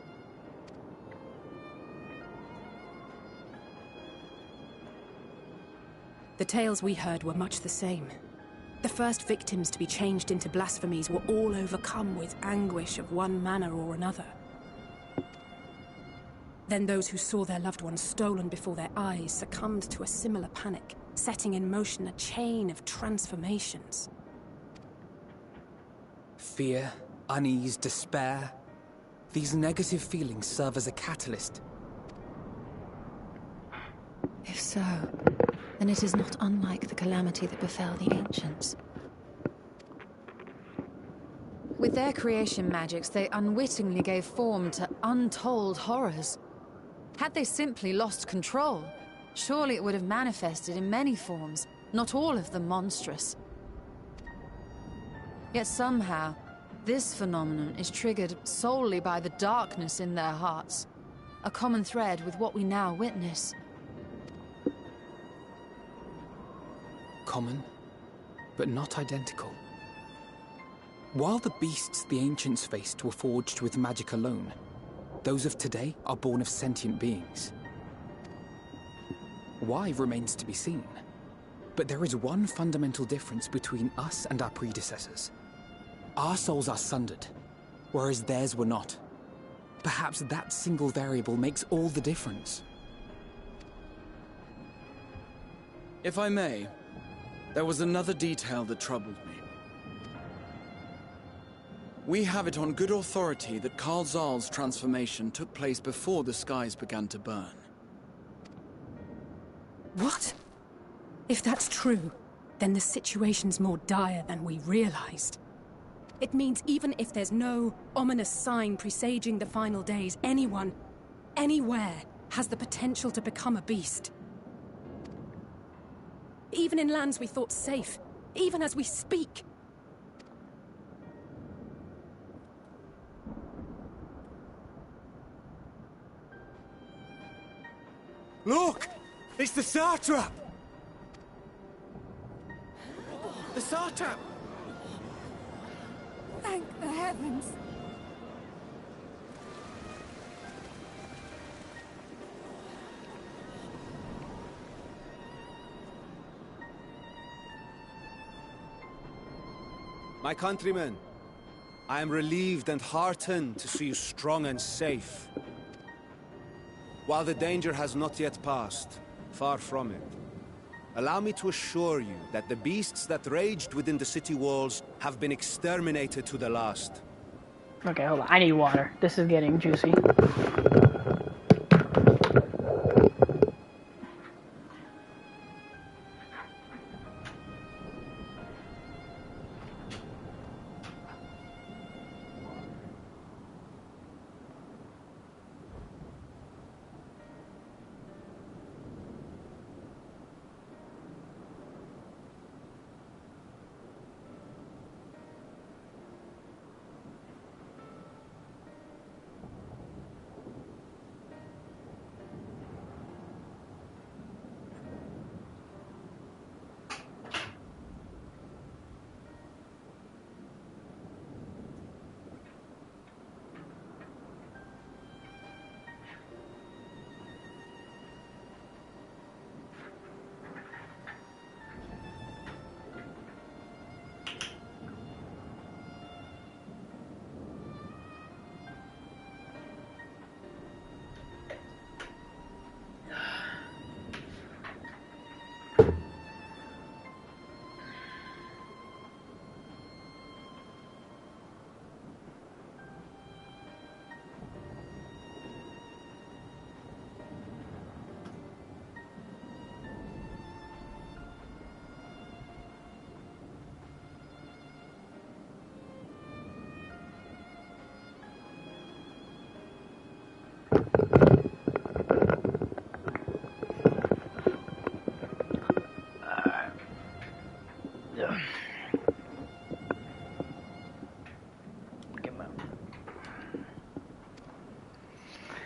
The tales we heard were much the same. The first victims to be changed into blasphemies were all overcome with anguish of one manner or another. Then those who saw their loved ones stolen before their eyes succumbed to a similar panic, setting in motion a chain of transformations. Fear, unease, despair. These negative feelings serve as a catalyst. If so, then it is not unlike the calamity that befell the ancients. With their creation magics, they unwittingly gave form to untold horrors. Had they simply lost control, surely it would have manifested in many forms, not all of them monstrous. Yet somehow, this phenomenon is triggered solely by the darkness in their hearts, a common thread with what we now witness. Common, but not identical. While the beasts the ancients faced were forged with magic alone, those of today are born of sentient beings. Why remains to be seen. But there is one fundamental difference between us and our predecessors. Our souls are sundered, whereas theirs were not. Perhaps that single variable makes all the difference. If I may, there was another detail that troubled me. We have it on good authority that Karl Zahl's transformation took place before the skies began to burn. What? If that's true, then the situation's more dire than we realized. It means even if there's no ominous sign presaging the final days, anyone, anywhere, has the potential to become a beast. Even in lands we thought safe, even as we speak. Look! It's the Satrap! The Satrap! Thank the heavens. My countrymen, I am relieved and heartened to see you strong and safe. While the danger has not yet passed, far from it, allow me to assure you that the beasts that raged within the city walls have been exterminated to the last. Okay, hold on. I need water. This is getting juicy.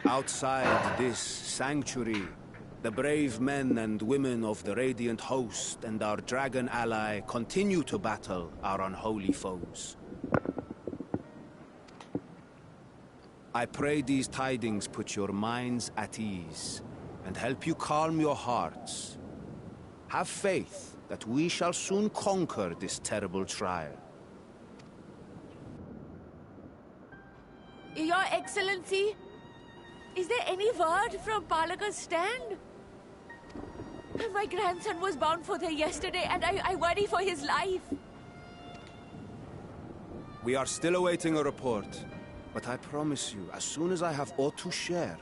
Outside this sanctuary, the brave men and women of the Radiant Host and our dragon ally continue to battle our unholy foes. I pray these tidings put your minds at ease and help you calm your hearts. Have faith that we shall soon conquer this terrible trial. Your Excellency, is there any word from Palaka's stand? My grandson was bound for there yesterday, and I worry for his life. We are still awaiting a report, but I promise you, as soon as I have aught to share...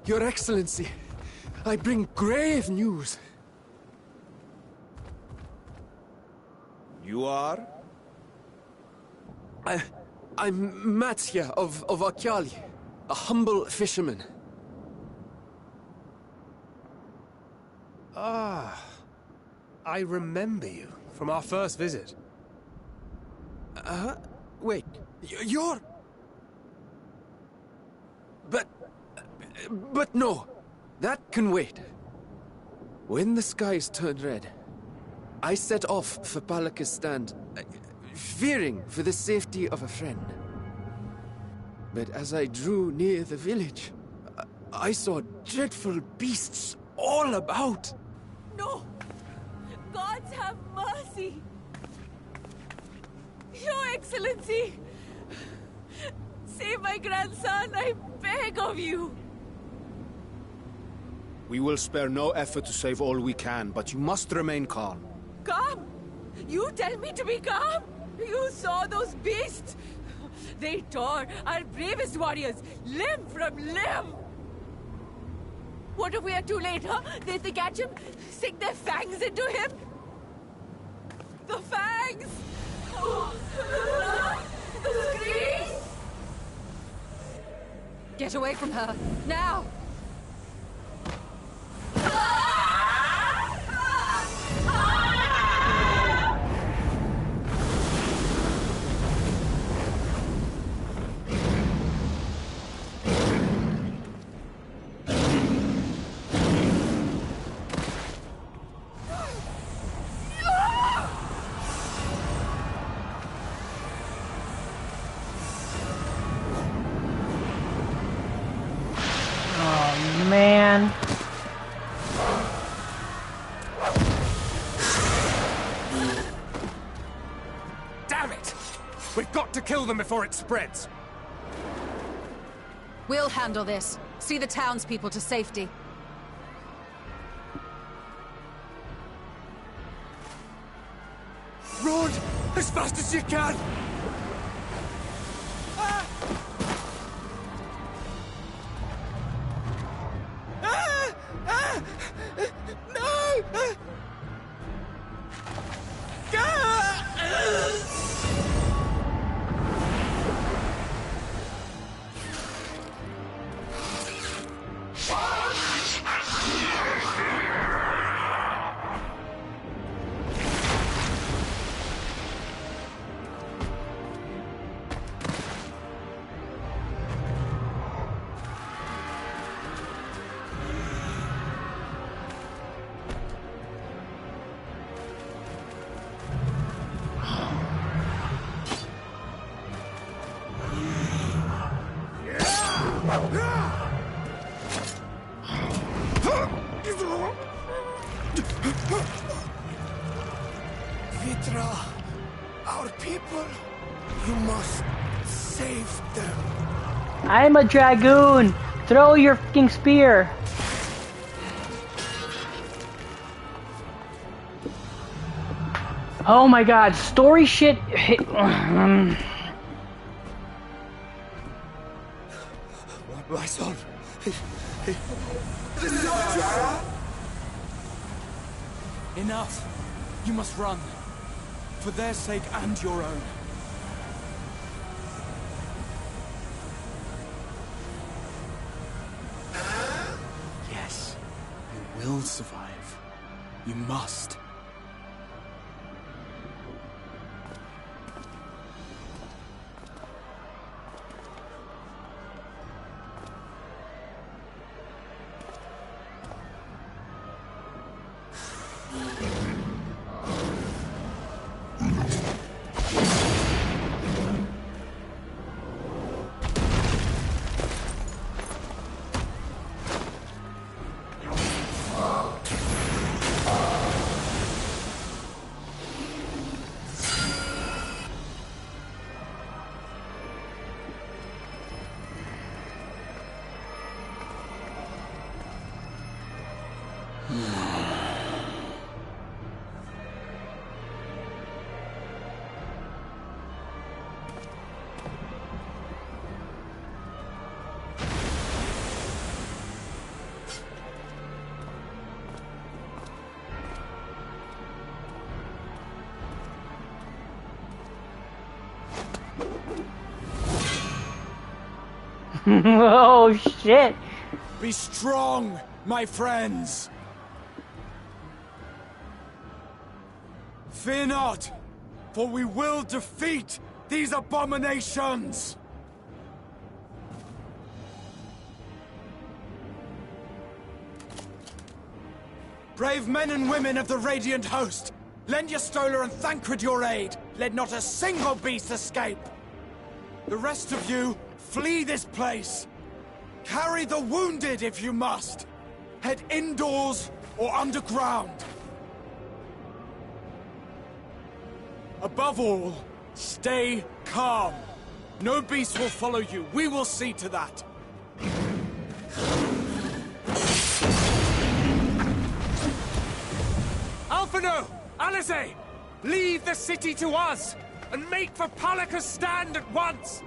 Your Excellency, I bring grave news. You are? I'm Matsya of Akyali, a humble fisherman. Ah, I remember you from our first visit. Wait, you're... But no, that can wait. When the skies turned red, I set off for Palaka's stand, fearing for the safety of a friend. But as I drew near the village, I saw dreadful beasts all about? No! Gods have mercy! Your Excellency! Save my grandson, I beg of you! We will spare no effort to save all we can, but you must remain calm. Calm? You tell me to be calm? You saw those beasts? They tore our bravest warriors limb from limb! What if we are too late, huh? They catch him, sink their fangs into him? The fangs! The screams! Get away from her, now! Man. Damn it! We've got to kill them before it spreads. We'll handle this. See the townspeople to safety. Run as fast as you can! Vitra, our people, you must save them. I'm a dragoon. Throw your fucking spear. Oh my god, story shit. My son. Enough. You must run. For their sake and your own. Yes, you will survive. You must. Oh shit. Be strong, my friends. Fear not, for we will defeat these abominations. Brave men and women of the Radiant Host, lend your Stola and Thancred your aid. Let not a single beast escape. The rest of you, flee this place. Carry the wounded if you must. Head indoors or underground. Above all, stay calm. No beast will follow you. We will see to that. Alphino! Alice! Leave the city to us, and make for Palaka's stand at once!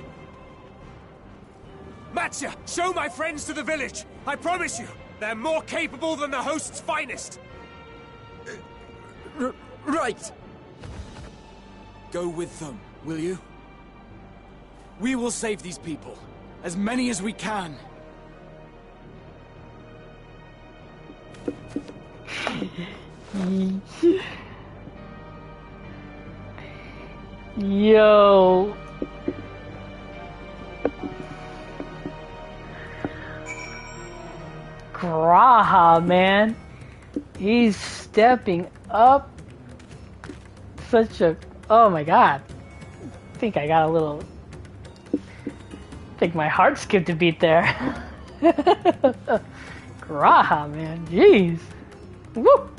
Matya, show my friends to the village! I promise you, they're more capable than the host's finest! Right! Go with them, will you? We will save these people. As many as we can. Yo. Graha, man. He's stepping up. Such a... Oh my god. I think I got a little... I think my heart skipped a beat there. Graha, man. Jeez. Woo!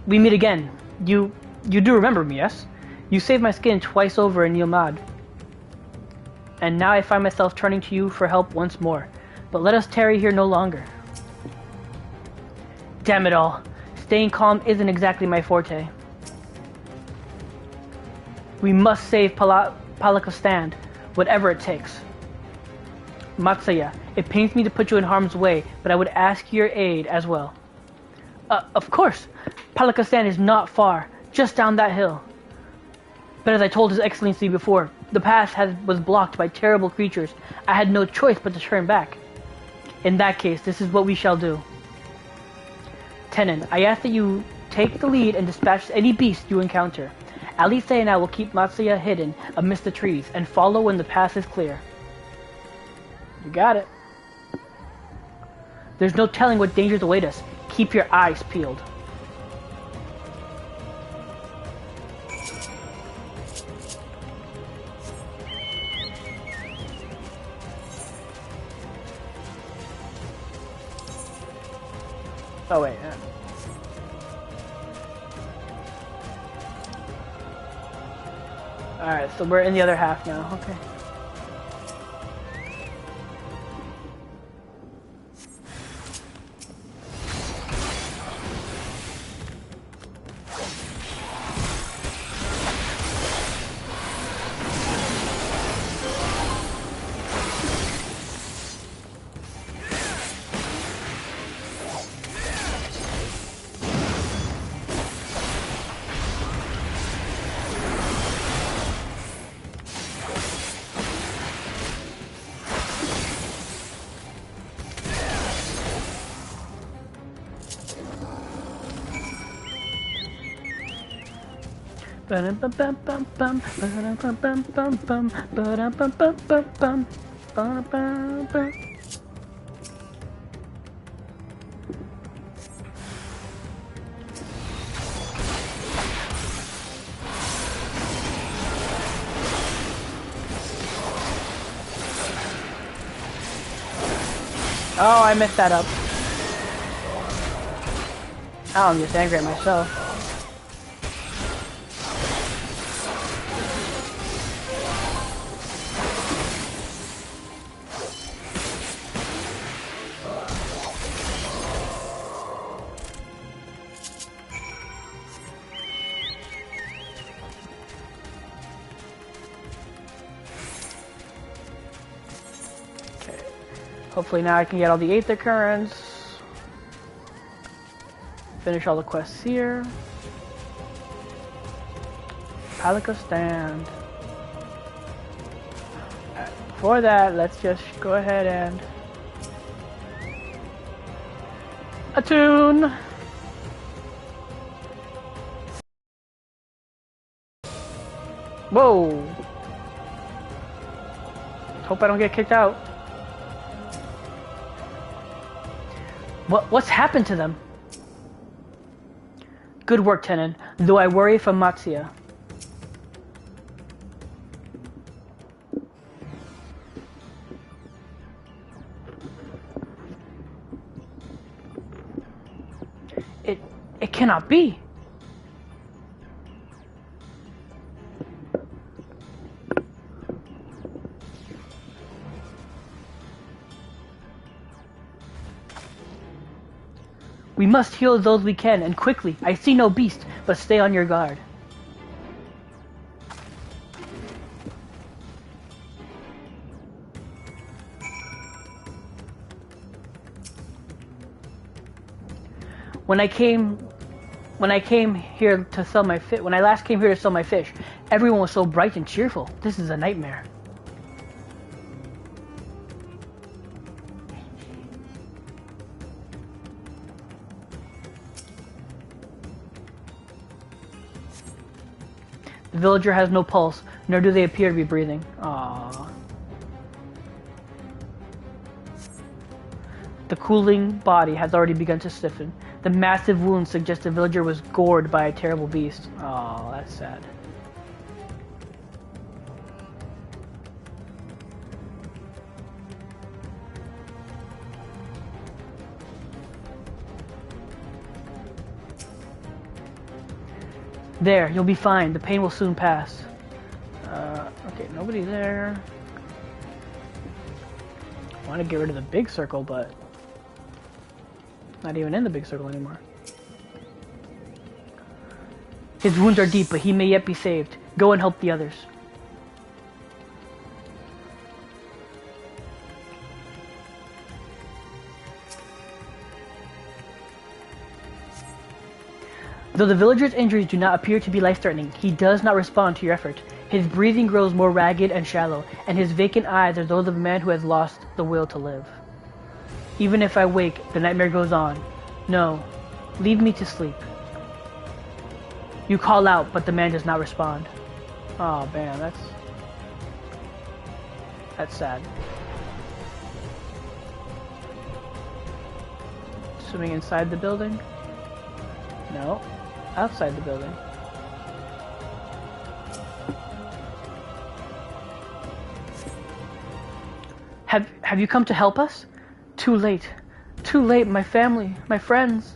We meet again. You do remember me, yes? You saved my skin twice over in Yilmad. And now I find myself turning to you for help once more. But let us tarry here no longer. Damn it all. Staying calm isn't exactly my forte. We must save Palaka's stand, whatever it takes. Matsaya, it pains me to put you in harm's way, but I would ask your aid as well. Of course. Palaka's stand is not far, just down that hill. But as I told His Excellency before, the path was blocked by terrible creatures. I had no choice but to turn back. In that case, this is what we shall do. Tenon, I ask that you take the lead and dispatch any beast you encounter. Alice and I will keep Matsaya hidden amidst the trees and follow when the path is clear. You got it. There's no telling what dangers await us. Keep your eyes peeled. Oh wait. Alright, so we're in the other half now. Okay. Oh, I messed that up. Oh, I'm just angry at myself. Hopefully now I can get all the Aether Currents. Finish all the quests here. Palaka stand. Before that, let's just go ahead and attune. Whoa. Hope I don't get kicked out. What's happened to them? Good work, Tenon, though I worry for Matsuya. It cannot be. We must heal those we can, and quickly. I see no beast, but stay on your guard. When I last came here to sell my fish, everyone was so bright and cheerful. This is a nightmare. The villager has no pulse, nor do they appear to be breathing. Aww. The cooling body has already begun to stiffen. The massive wounds suggest the villager was gored by a terrible beast. Oh, that's sad. There, you'll be fine. The pain will soon pass. Okay, nobody there. I want to get rid of the big circle, but not even in the big circle anymore. His wounds are deep, but he may yet be saved. Go and help the others. Though the villager's injuries do not appear to be life-threatening, he does not respond to your effort. His breathing grows more ragged and shallow, and his vacant eyes are those of a man who has lost the will to live. Even if I wake, the nightmare goes on. No, leave me to sleep. You call out, but the man does not respond. Oh man, that's sad. Swimming inside the building? No, outside the building. Have you come to help us? Too late. Too late, my family, my friends.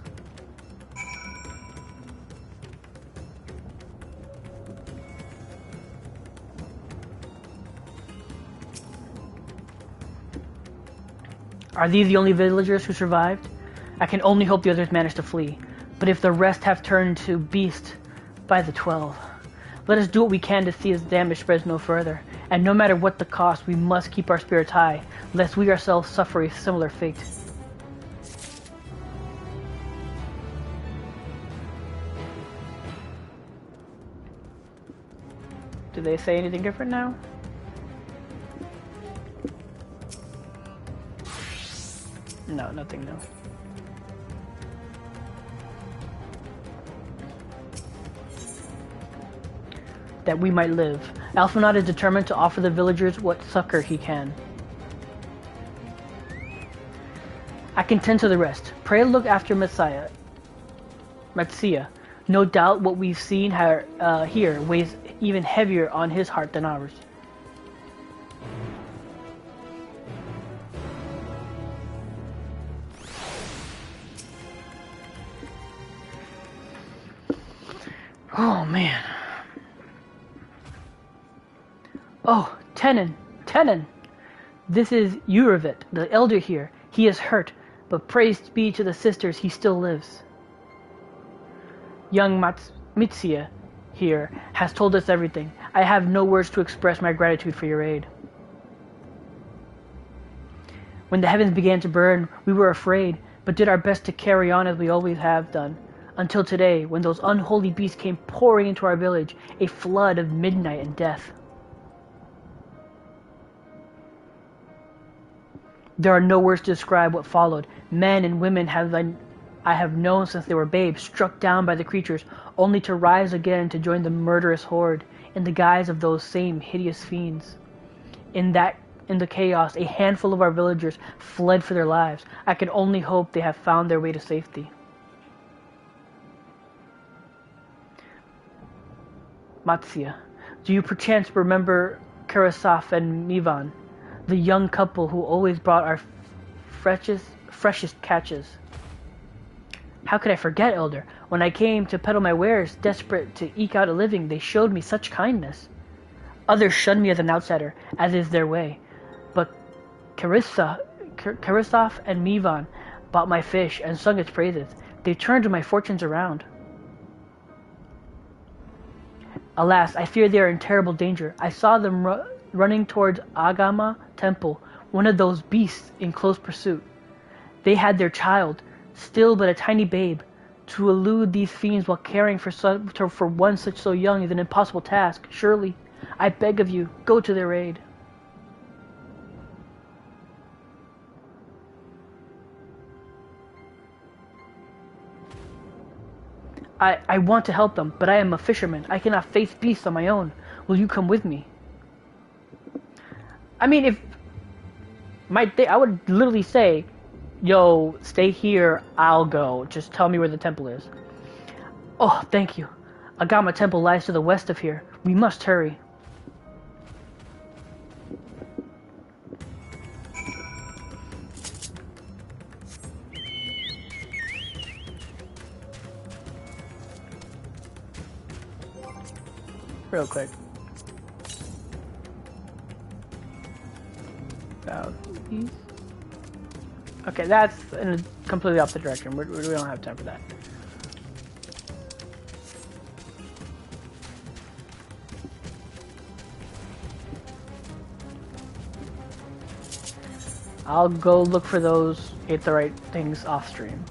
Are these the only villagers who survived? I can only hope the others managed to flee. But if the rest have turned to beast by the 12, let us do what we can to see its damage spreads no further. And no matter what the cost, we must keep our spirits high, lest we ourselves suffer a similar fate. Do they say anything different now? No, nothing new. That we might live. Alphinaud is determined to offer the villagers what succor he can. I can tend to the rest. Pray look after Matsuya. No doubt what we've seen here weighs even heavier on his heart than ours. Oh man. Oh, Tenon! This is Uravit, the elder here. He is hurt, but praise be to the sisters, he still lives. Young Mitsuya here has told us everything. I have no words to express my gratitude for your aid. When the heavens began to burn, we were afraid, but did our best to carry on as we always have done. Until today, when those unholy beasts came pouring into our village, a flood of midnight and death. There are no words to describe what followed. Men and women I have known since they were babes, struck down by the creatures, only to rise again to join the murderous horde in the guise of those same hideous fiends. In that in the chaos, a handful of our villagers fled for their lives. I can only hope they have found their way to safety. Matsya, do you perchance remember Karasaf and Mivan, the young couple who always brought our freshest catches? How could I forget, Elder? When I came to peddle my wares, desperate to eke out a living, they showed me such kindness. Others shunned me as an outsider, as is their way. But Karasaf and Mivan bought my fish and sung its praises. They turned my fortunes around. Alas, I fear they are in terrible danger. I saw them running towards Agama Temple, one of those beasts in close pursuit. They had their child, still but a tiny babe. To elude these fiends while caring for one such so young is an impossible task. Surely, I beg of you, go to their aid. I want to help them, but I am a fisherman. I cannot face beasts on my own. Will you come with me? I mean, if I would literally say, yo, stay here, I'll go. Just tell me where the temple is. Oh, thank you. Agama Temple lies to the west of here. We must hurry. Real quick. Southeast. Okay, that's in a completely opposite direction. We don't have time for that. I'll go look for those, get the right things off stream.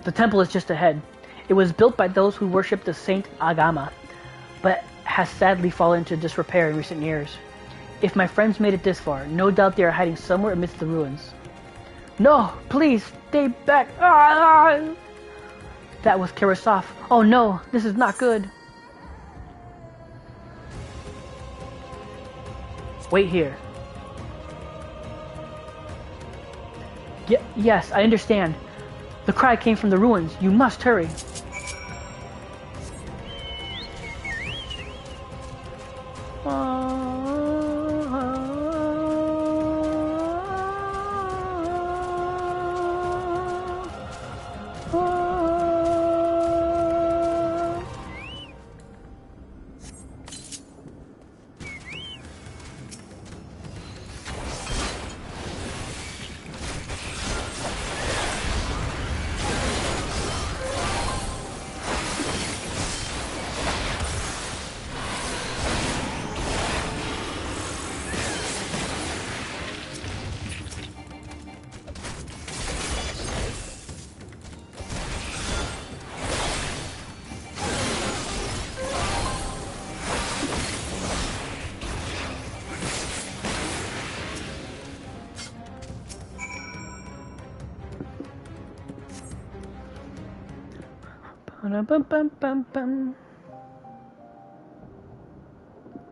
The temple is just ahead. It was built by those who worship the Saint Agama, but has sadly fallen into disrepair in recent years. If my friends made it this far, no doubt they are hiding somewhere amidst the ruins. No, please, stay back. That was Karasaf. Oh no, this is not good. Wait here. Yes, I understand. The cry came from the ruins. You must hurry.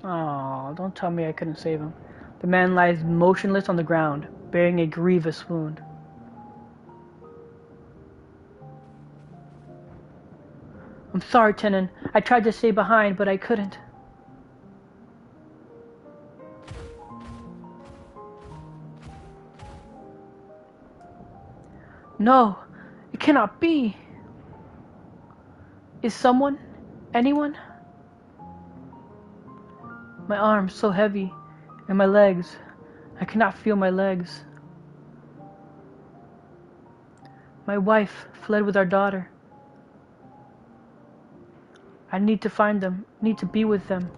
Oh, don't tell me I couldn't save him. The man lies motionless on the ground, bearing a grievous wound. I'm sorry, Tenon. I tried to stay behind, but I couldn't. No, it cannot be. Is someone? Anyone? My arms so heavy, and my legs. I cannot feel my legs. My wife fled with our daughter. I need to find them. Need to be with them.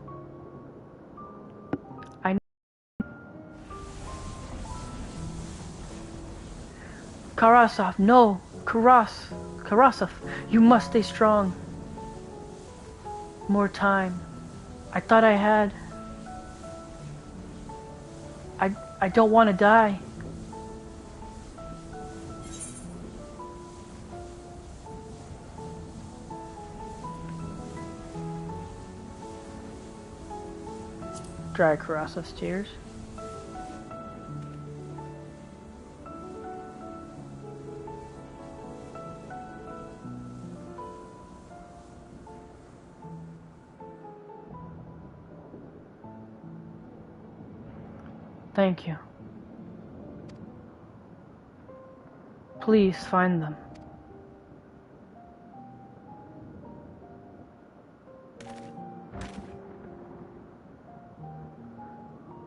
Karasov, no! Karasov, you must stay strong. More time. I thought I had. I don't want to die. Dry Karasov's tears. Thank you. Please find them.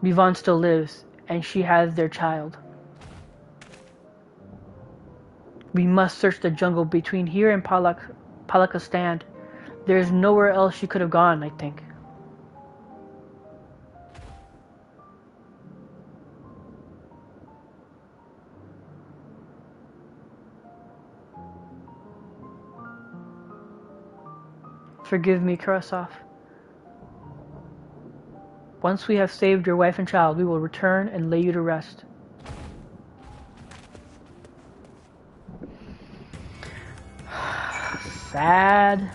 Yvonne still lives, and she has their child. We must search the jungle between here and Palakistan. There is nowhere else she could have gone, I think. Forgive me, Karasov. Once we have saved your wife and child, we will return and lay you to rest. Sad.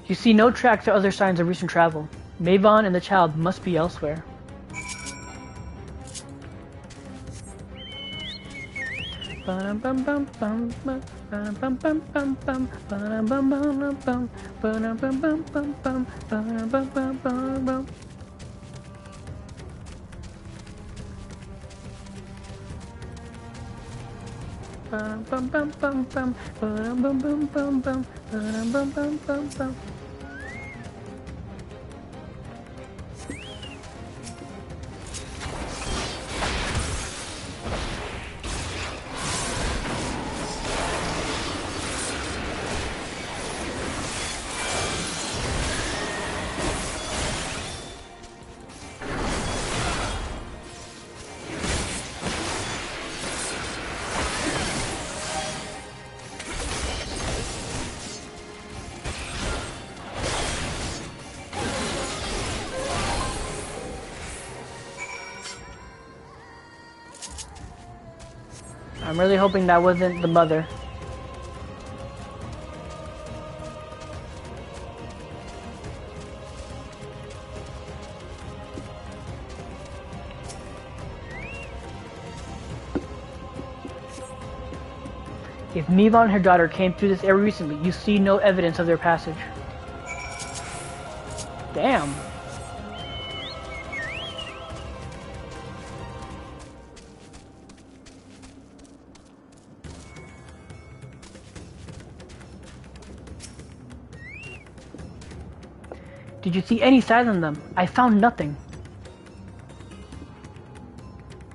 You see no tracks or other signs of recent travel. Mavon and the child must be elsewhere. I'm really hoping that wasn't the mother. If Mivon and her daughter came through this area recently, you see no evidence of their passage. Damn. Did you see any sign of them? I found nothing.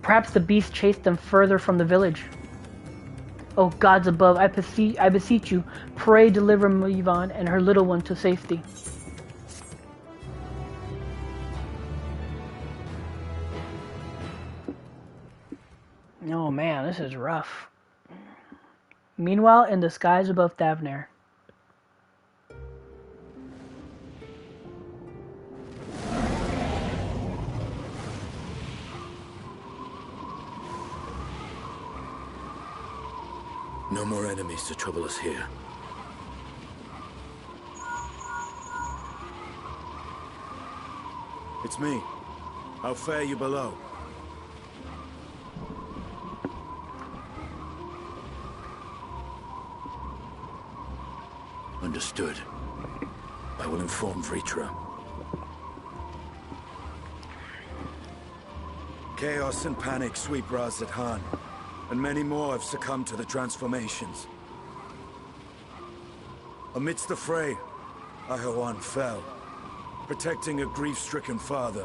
Perhaps the beast chased them further from the village. Oh gods above, I beseech you, pray deliver Yvonne and her little one to safety. Oh man, this is rough. Meanwhile, in the skies above Thavnair. No more enemies to trouble us here. It's me. How fare you below? Understood. I will inform Vritra. Chaos and panic sweep Raz at Han. and many more have succumbed to the transformations. Amidst the fray, Ahawan fell, protecting a grief-stricken father.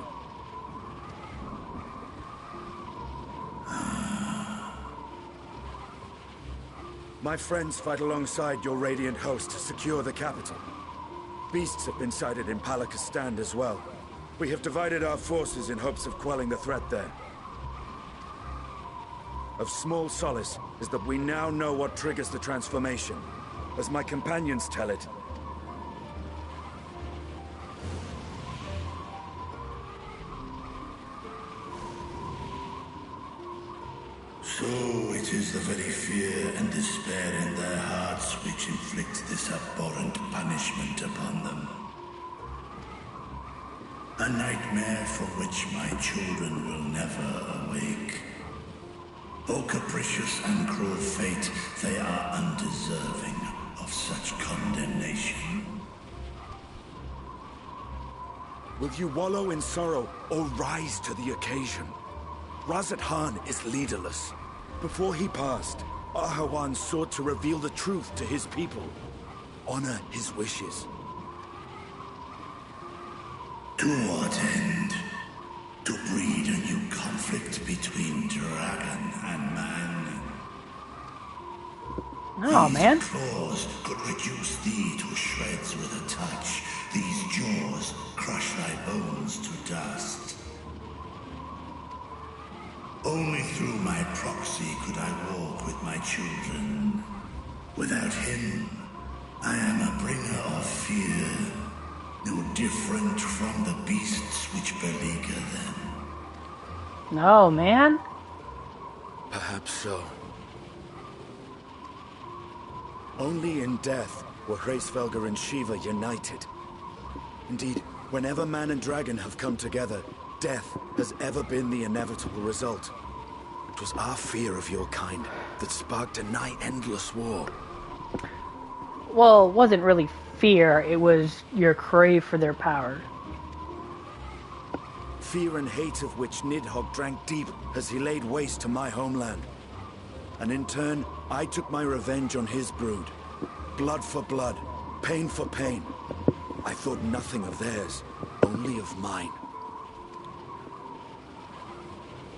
My friends fight alongside your Radiant host to secure the capital. Beasts have been sighted in Palakistan as well. We have divided our forces in hopes of quelling the threat there. Of small solace is that we now know what triggers the transformation. As my companions tell it, so it is the very fear and despair in their hearts which inflicts this abhorrent punishment upon them. A nightmare from which my children will never awake. O capricious and cruel fate, they are undeserving of such condemnation. Will you wallow in sorrow or rise to the occasion? Razat Khan is leaderless. Before he passed, Ahawan sought to reveal the truth to his people. Honor his wishes. To what end? To breed a new conflict between dragon and man. Oh, man. These claws could reduce thee to shreds with a touch. These jaws crush thy bones to dust. Only through my proxy could I walk with my children. Without him, I am a bringer of fear, no different from the beasts which beleaguer them. No, man. Perhaps so. Only in death were Hraesvelgr and Shiva united. Indeed, whenever man and dragon have come together, death has ever been the inevitable result. It was our fear of your kind that sparked a nigh-endless war. Well, it wasn't really fear, it was your crave for their power. Fear and hate of which Nidhogg drank deep as he laid waste to my homeland. And in turn, I took my revenge on his brood. Blood for blood, pain for pain. I thought nothing of theirs, only of mine.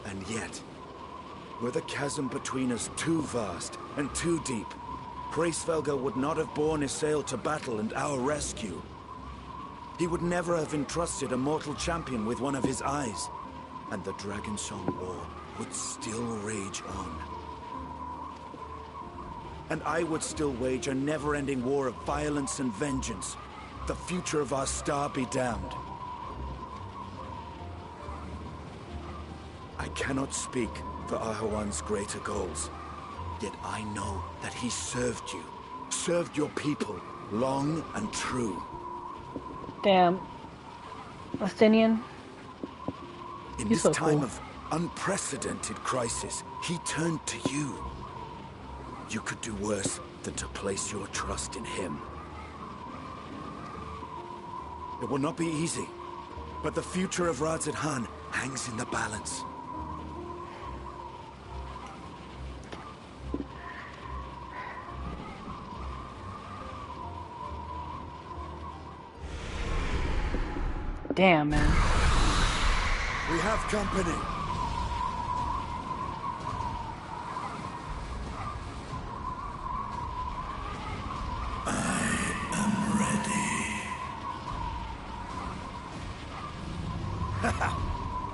And yet, were the chasm between us too vast and too deep, Hraesvelgr would not have borne Isael to battle and our rescue. He would never have entrusted a mortal champion with one of his eyes, and the Dragonsong War would still rage on. And I would still wage a never-ending war of violence and vengeance. The future of our star be damned. I cannot speak for Ahawan's greater goals, yet I know that he served you, served your people, long and true. Damn. Justinian. In He's this so time cool. of unprecedented crisis, he turned to you. You could do worse than to place your trust in him. It will not be easy, but the future of Razat Khan hangs in the balance. Damn, man. We have company.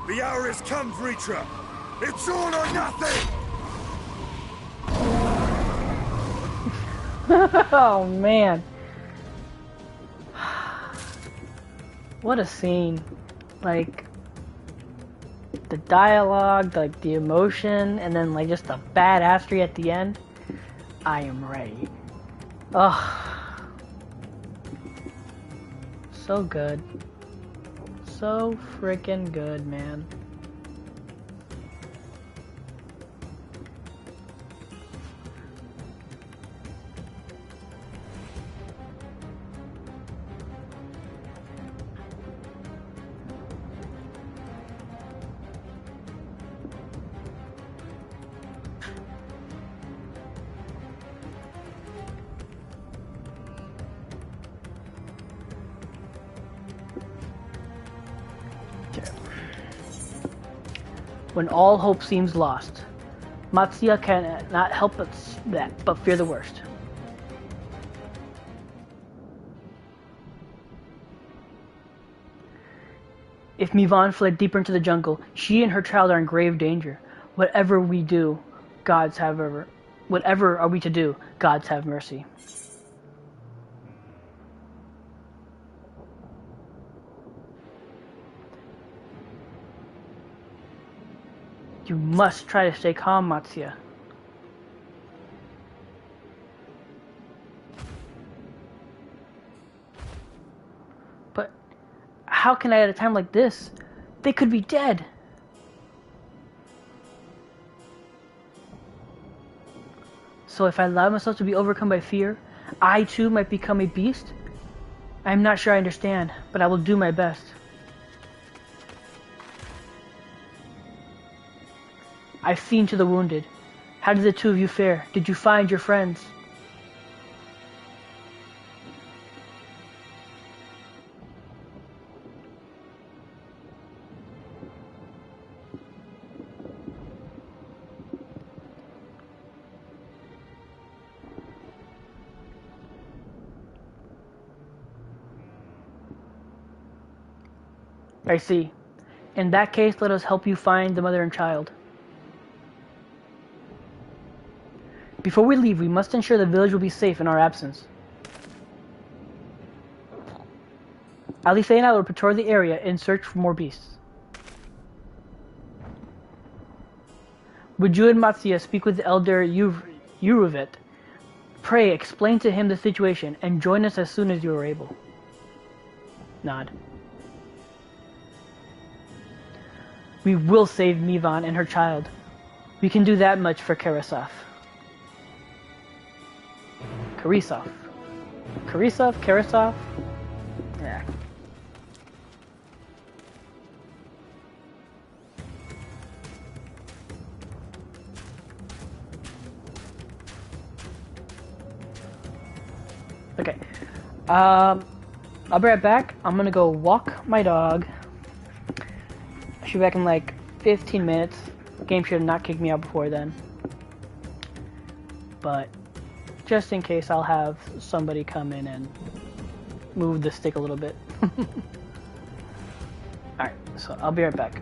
The hour has come, Vritra! It's all or nothing! Oh, man. What a scene. Like, the dialogue, like, the emotion, and then, like, just the badassery at the end. I am ready. Ugh. So good. So freaking good, man. When all hope seems lost, Matsuya cannot help but fear the worst. If Mivan fled deeper into the jungle, she and her child are in grave danger. Whatever are we to do, gods have mercy. You must try to stay calm, Matsuya. But how can I at a time like this? They could be dead. So if I allow myself to be overcome by fear, I too might become a beast? I am not sure I understand, but I will do my best. I've seen to the wounded. How did the two of you fare? Did you find your friends? I see. In that case, let us help you find the mother and child. Before we leave, we must ensure the village will be safe in our absence. Alice and I will patrol the area and search for more beasts. Would you and Matsuya speak with the elder Yuruvet? Pray, explain to him the situation, and join us as soon as you are able. Nod. We will save Mivan and her child. We can do that much for Karisov. Karisov? Yeah. Okay. I'll be right back. I'm gonna go walk my dog. I should be back in like 15 minutes. The game should have not kicked me out before then. But just in case, I'll have somebody come in and move the stick a little bit. Alright, so I'll be right back.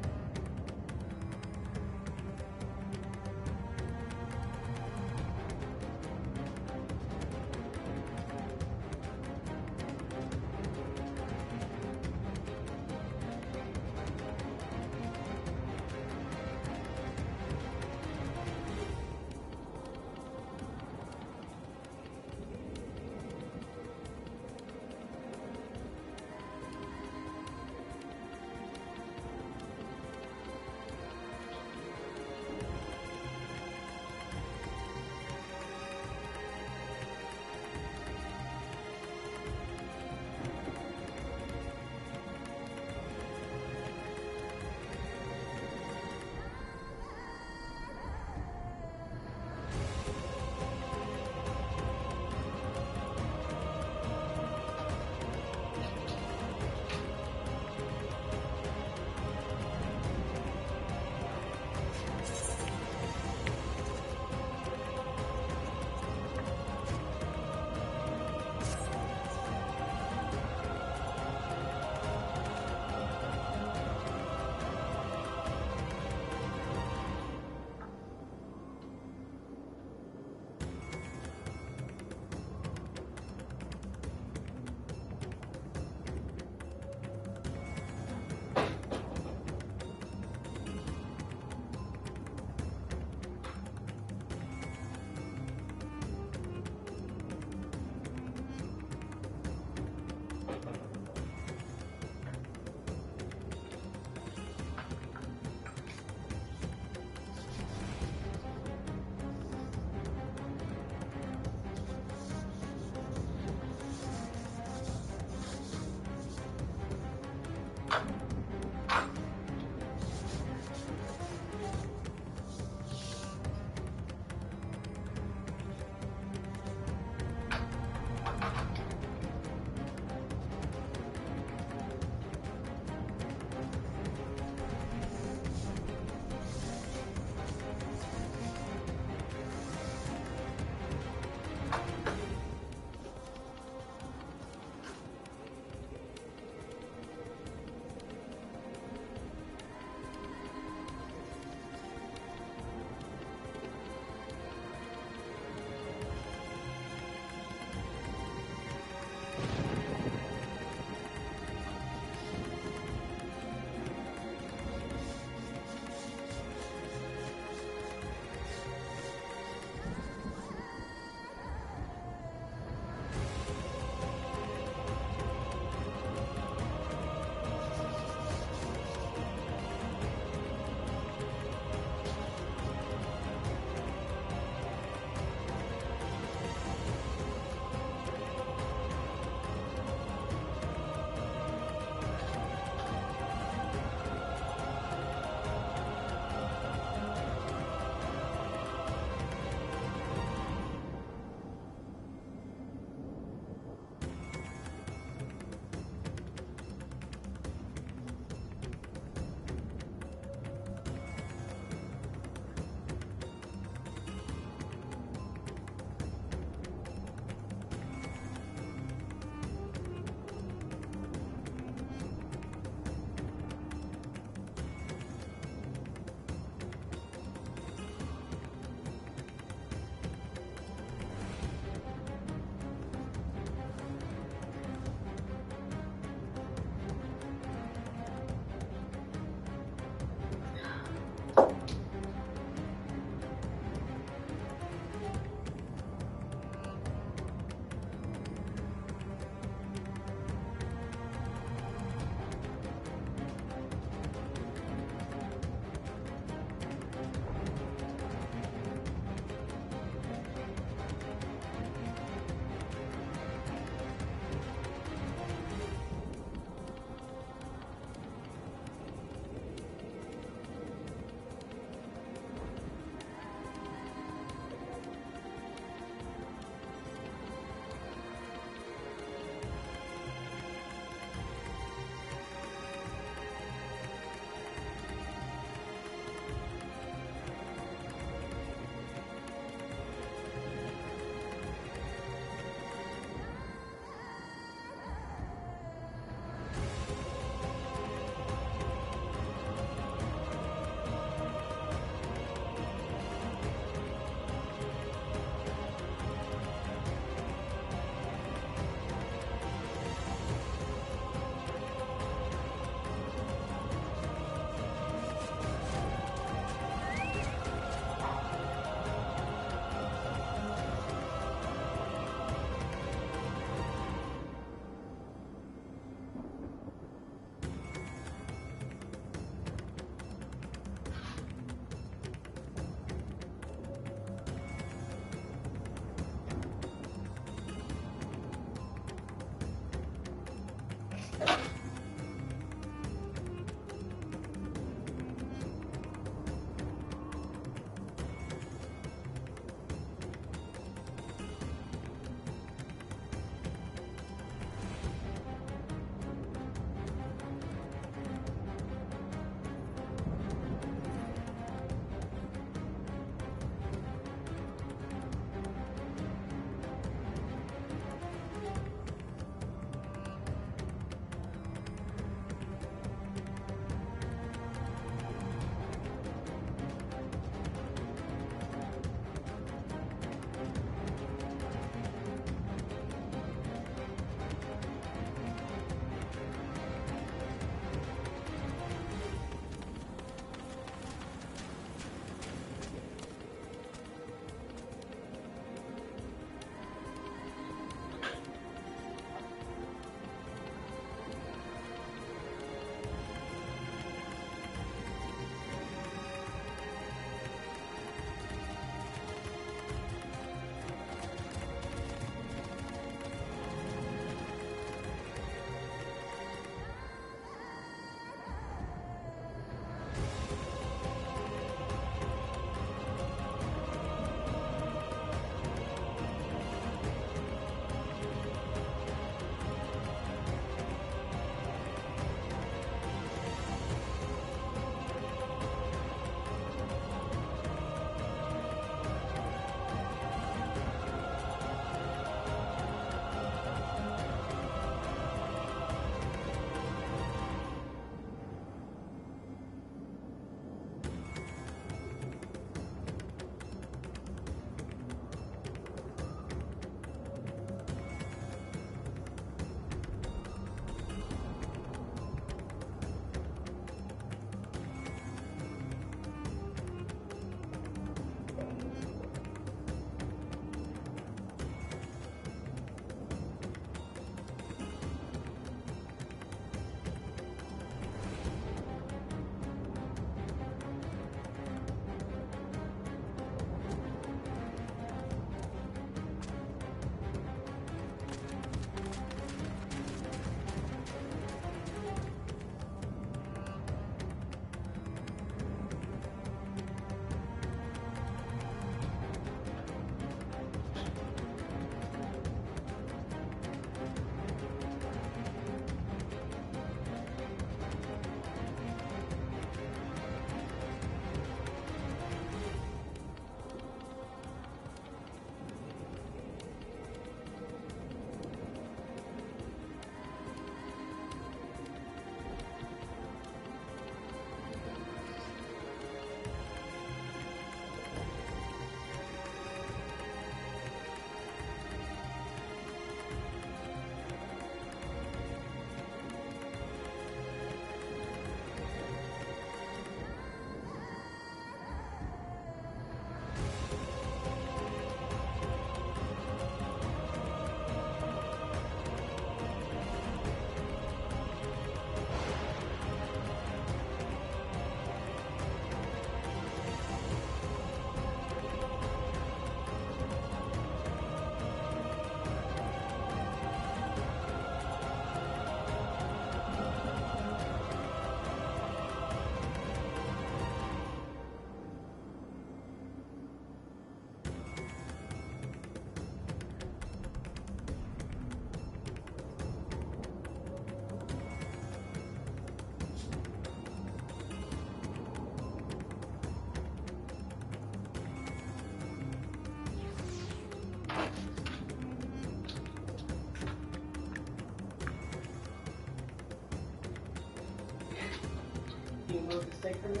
You move the stick for me?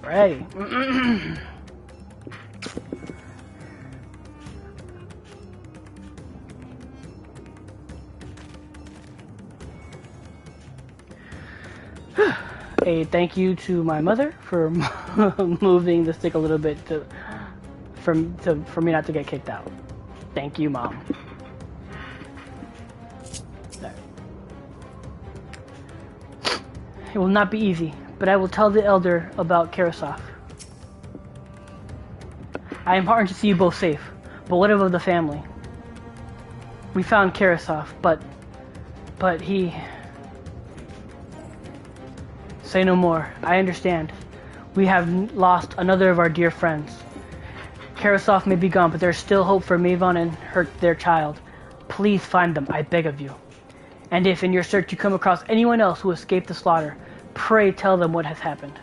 Ready. A thank you to my mother for moving the stick a little bit for me not to get kicked out. Thank you, Mom. There. It will not be easy, but I will tell the elder about Karasov. I am heartened to see you both safe, but what of the family? We found Karasov, but he... Say no more. I understand. We have lost another of our dear friends. Karasov may be gone, but there's still hope for Mavon and their child. Please find them, I beg of you. And if in your search you come across anyone else who escaped the slaughter, pray tell them what has happened.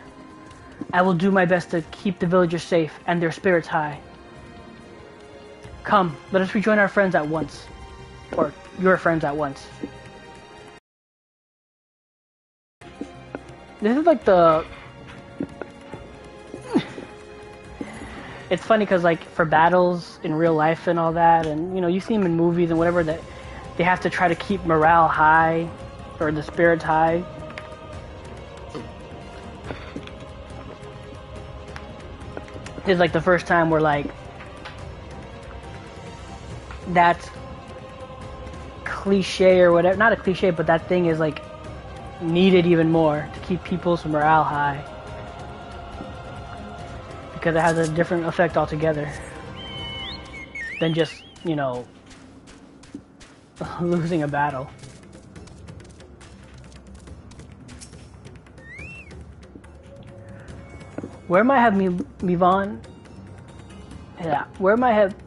I will do my best to keep the villagers safe and their spirits high. Come, let us rejoin our friends at once. Or your friends at once. This is like the... It's funny because like for battles in real life and all that, and you know, you see them in movies and whatever, that they have to try to keep morale high or the spirits high. This is like the first time where like that cliche or whatever, not a cliche, but that thing is like needed even more to keep people's morale high, because it has a different effect altogether than just, you know, losing a battle. Where might have Mivon? Yeah, where might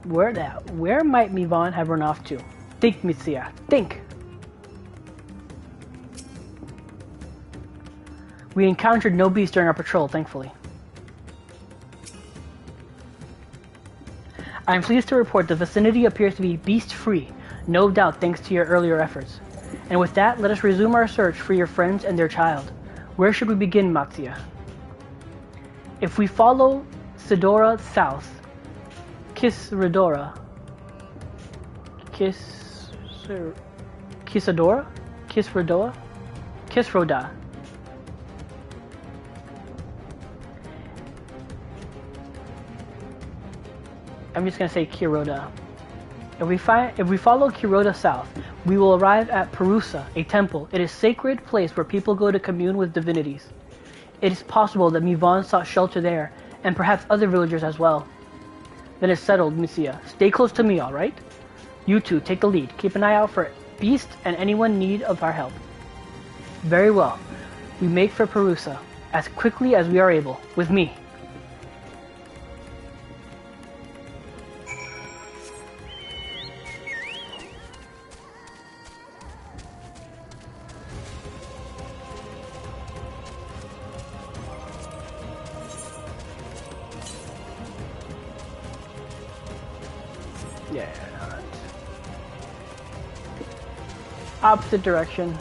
Mivon have run off to? Think, Mitsuya, think. We encountered no beast during our patrol, thankfully. I am pleased to report the vicinity appears to be beast-free, no doubt thanks to your earlier efforts. And with that, let us resume our search for your friends and their child. Where should we begin, Matsuya? If we follow Sidora south, Kisroda, I'm just gonna say Kiroda. If we follow Kiroda south, we will arrive at Perusa, a temple. It is a sacred place where people go to commune with divinities. It is possible that Mivon sought shelter there, and perhaps other villagers as well. Then it's settled, Misia. Stay close to me, alright? You two, take the lead. Keep an eye out for beasts and anyone in need of our help. Very well. We make for Perusa, as quickly as we are able, with me. Yeah. Opposite direction.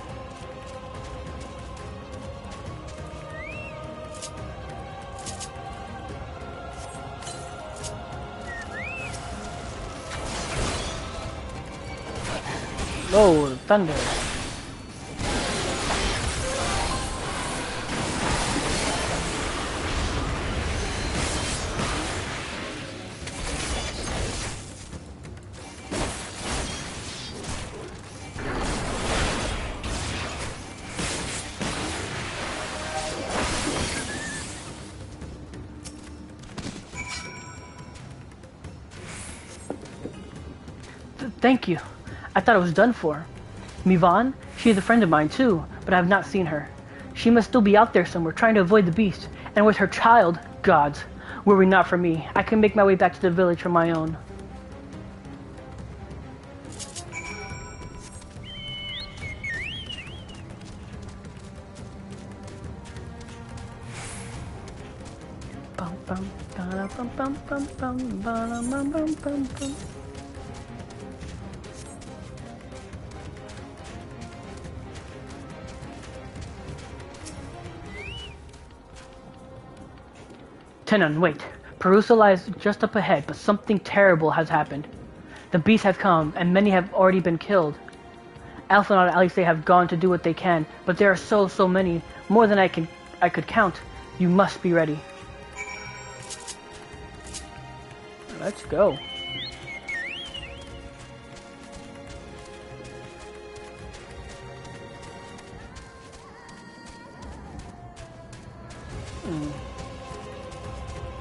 Oh, thunder. Thank you. I thought it was done for. Mivan, she's a friend of mine too, but I have not seen her. She must still be out there somewhere trying to avoid the beast, and with her child, gods, worry not for me. I can make my way back to the village from my own. Bum, bum, ba-da, bum, bum, bum, bum, ba-da, bum, bum, bum, bum. Tenon, wait. Perusa lies just up ahead, but something terrible has happened. The beasts have come, and many have already been killed. Alpha and Alice have gone to do what they can, but there are so many, more than I could count. You must be ready. Let's go.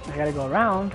I gotta go around.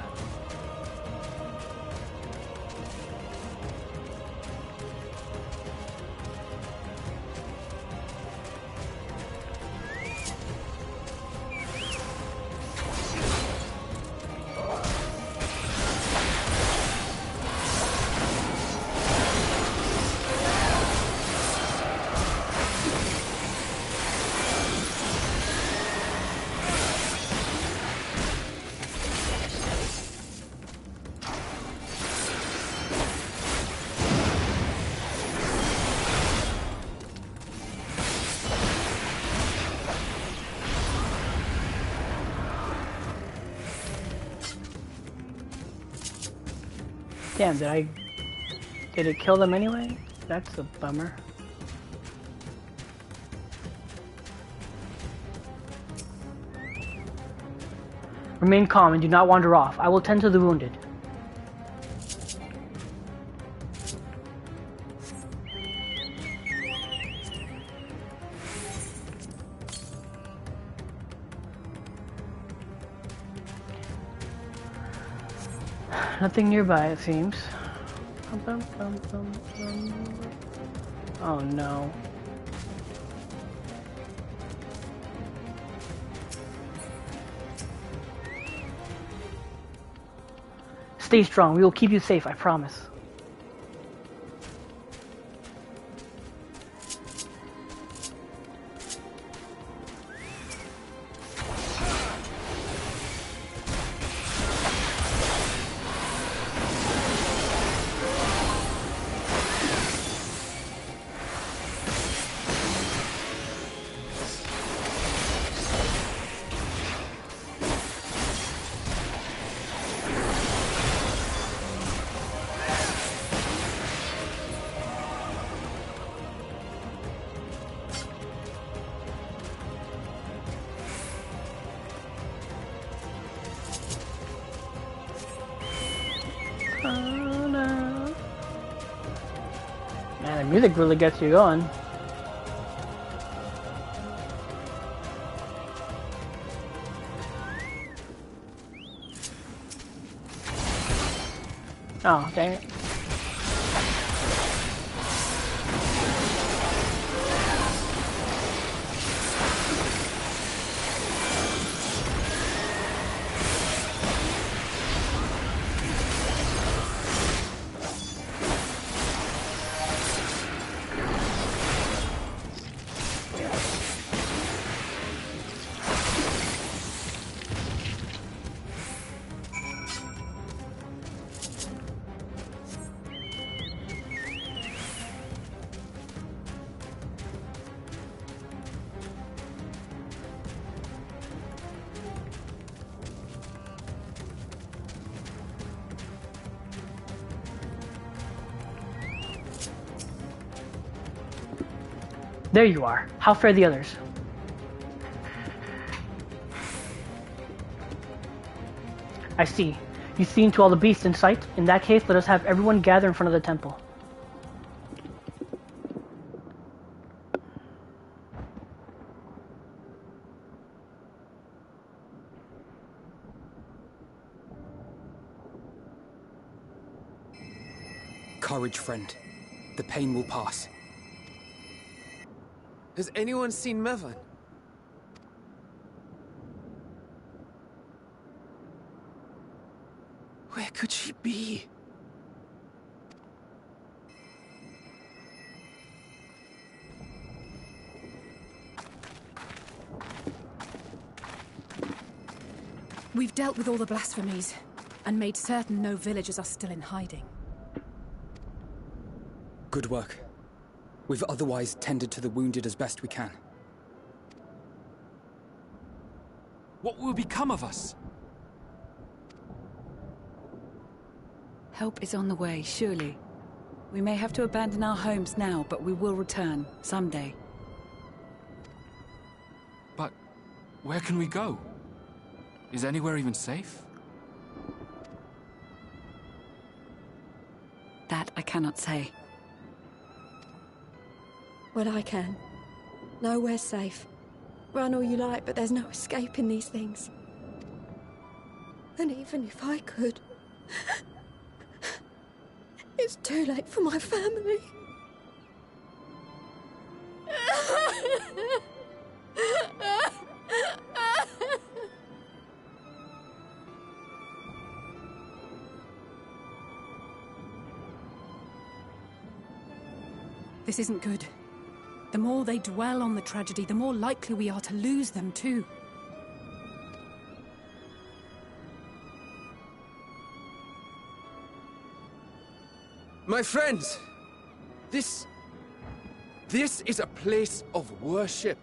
Damn, did it kill them anyway? That's a bummer. Remain calm and do not wander off. I will tend to the wounded. Nothing nearby, it seems. Oh no. Stay strong. We will keep you safe, I promise. Man, the music really gets you going. Oh, dang it. There you are. How fare the others? I see. You've seen to all the beasts in sight? In that case, let us have everyone gather in front of the temple. Courage, friend. The pain will pass. Has anyone seen Mevan? Where could she be? We've dealt with all the blasphemies, and made certain no villagers are still in hiding. Good work. We've otherwise tended to the wounded as best we can. What will become of us? Help is on the way, surely. We may have to abandon our homes now, but we will return, someday. But where can we go? Is anywhere even safe? That I cannot say. Well, I can. Nowhere's safe. Run all you like, but there's no escaping these things. And even if I could, it's too late for my family. This isn't good. The more they dwell on the tragedy, the more likely we are to lose them too. My friends! This is a place of worship.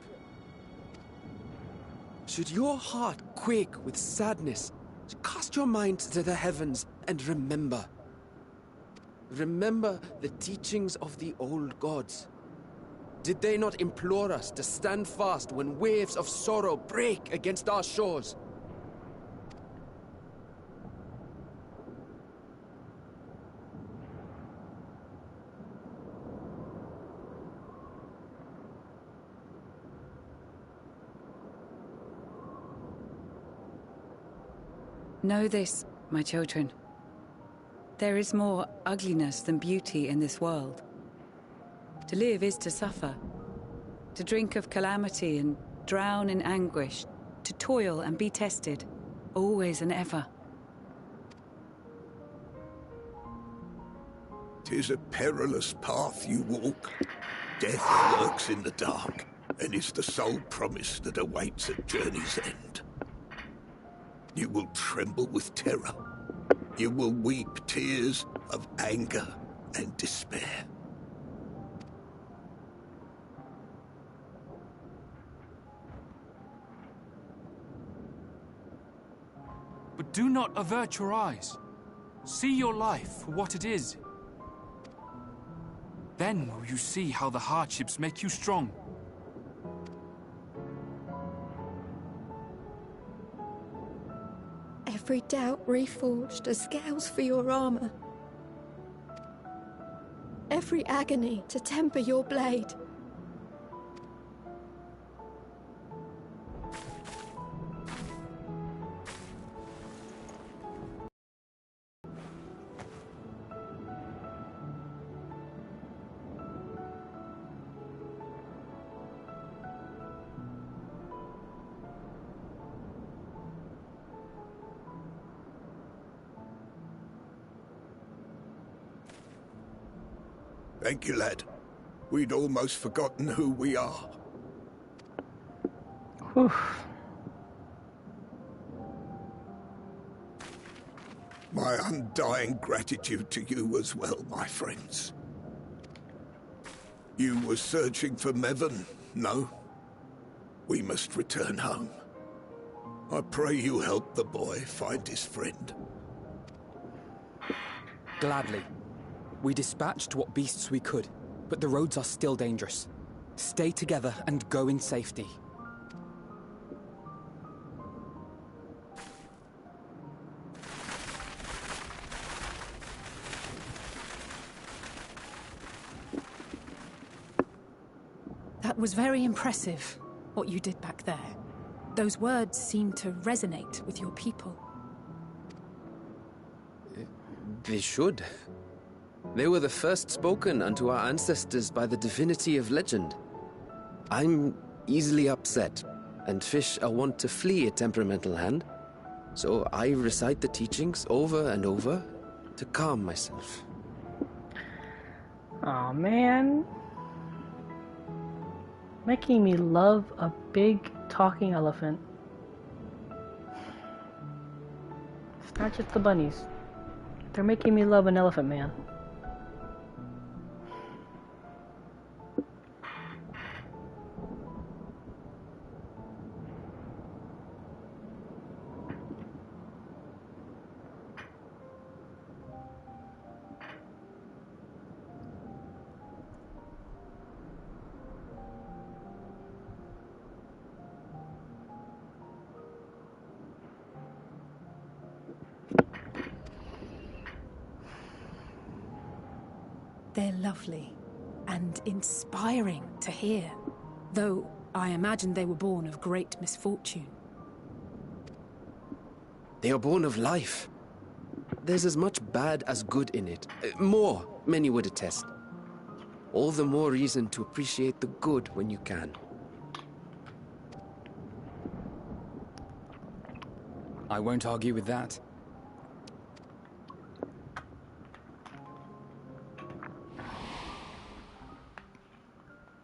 Should your heart quake with sadness, cast your mind to the heavens and remember. Remember the teachings of the old gods. Did they not implore us to stand fast when waves of sorrow break against our shores? Know this, my children. There is more ugliness than beauty in this world. To live is to suffer. To drink of calamity and drown in anguish. To toil and be tested, always and ever. 'Tis a perilous path you walk. Death lurks in the dark, and is the sole promise that awaits at journey's end. You will tremble with terror. You will weep tears of anger and despair. But do not avert your eyes. See your life for what it is. Then will you see how the hardships make you strong. Every doubt reforged as scales for your armor. Every agony to temper your blade. Thank you, lad. We'd almost forgotten who we are. Whew. My undying gratitude to you as well, my friends. You were searching for Mevin, no? We must return home. I pray you help the boy find his friend. Gladly. We dispatched what beasts we could, but the roads are still dangerous. Stay together and go in safety. That was very impressive, what you did back there. Those words seem to resonate with your people. They should. They were the first spoken unto our ancestors by the divinity of legend. I'm easily upset, and fish are wont to flee a temperamental hand, so I recite the teachings over and over to calm myself. Aw, man. Making me love a big talking elephant. It's not just the bunnies. They're making me love an elephant man. They're lovely and inspiring to hear, though I imagine they were born of great misfortune. They are born of life. There's as much bad as good in it. More, many would attest. All the more reason to appreciate the good when you can. I won't argue with that.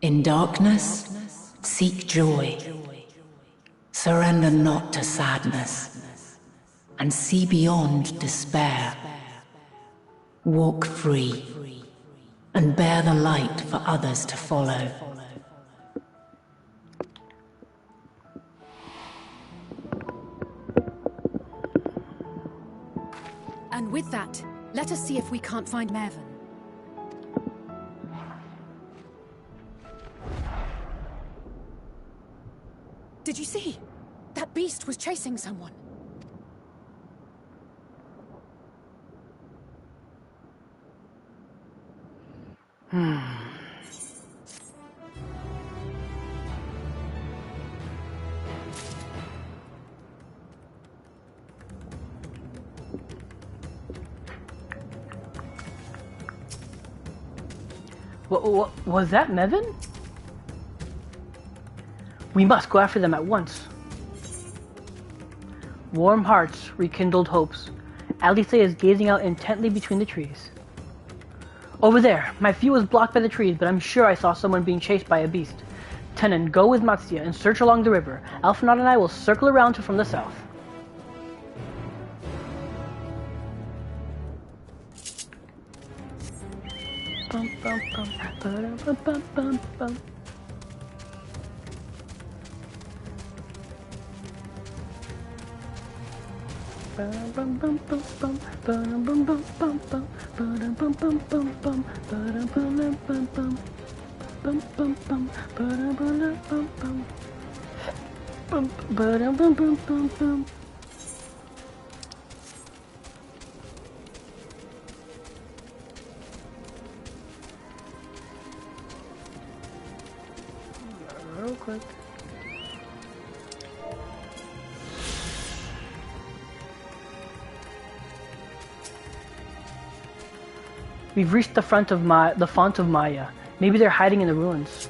In darkness, seek joy. Surrender not to sadness, and see beyond despair. Walk free, and bear the light for others to follow. And with that, let us see if we can't find Mervyn. Did you see? That beast was chasing someone. What was that, Mevin? We must go after them at once. Warm hearts, rekindled hopes. Alice is gazing out intently between the trees. Over there, my view was blocked by the trees, but I'm sure I saw someone being chased by a beast. Tenon, go with Matsuya and search along the river. Alphinaud and I will circle around from the south. Bum, bum, bum, ba-dum, bum, bum, bum, bum. Bum, bum, bum, bum, bum, ba-dum, bum, bum, bum, bum, ba-dum, bum, bum, bum, bum, ba-dum, bum, bum, bum, bum, bum, bum, ba-dum, bum, bum, bum, bum, ba-dum, bum, bum, bum, bum. Real quick. We've reached the font of Maya. Maybe they're hiding in the ruins.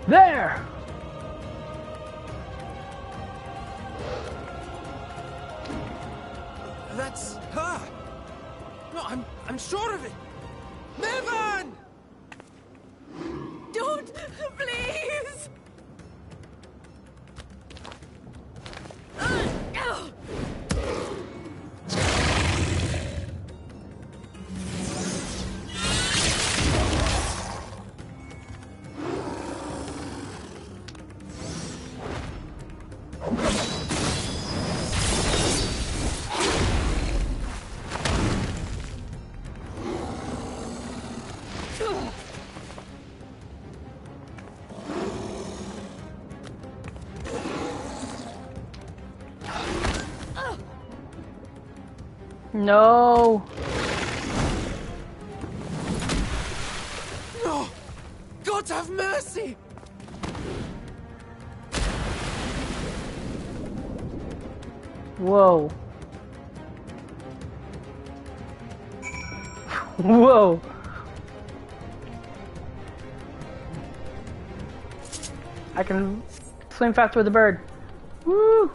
There! That's her! No, I'm sure of it! Niven! Don't! Please! No. No! God have mercy! Whoa. Whoa. I can swim faster with a bird. Woo.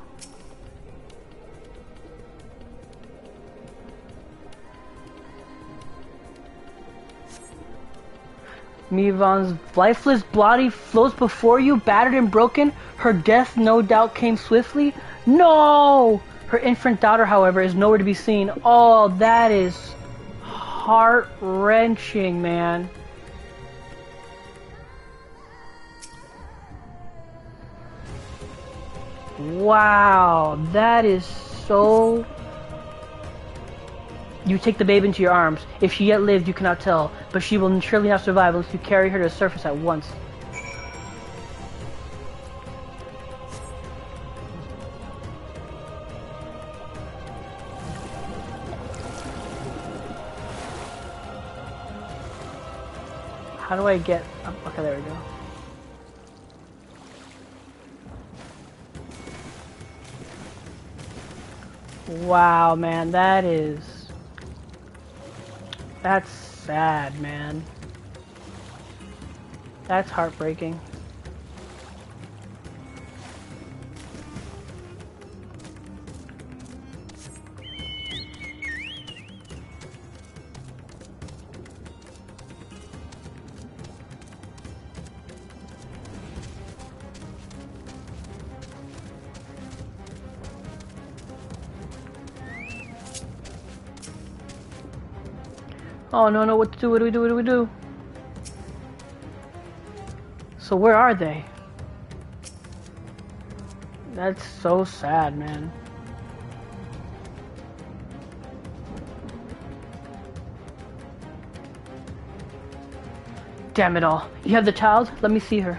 Mivan's lifeless body floats before you, battered and broken. Her death no doubt came swiftly. No! Her infant daughter, however, is nowhere to be seen. Oh, that is heart-wrenching, man. Wow, that is so... You take the babe into your arms. If she yet lives, you cannot tell, but she will surely not survive unless you carry her to the surface at once. How do I get up? Okay, there we go. Wow, man, that's sad, man. That's heartbreaking. Oh no, no, what to do, what do we do, what do we do? So where are they? That's so sad, man. Damn it all. You have the child? Let me see her.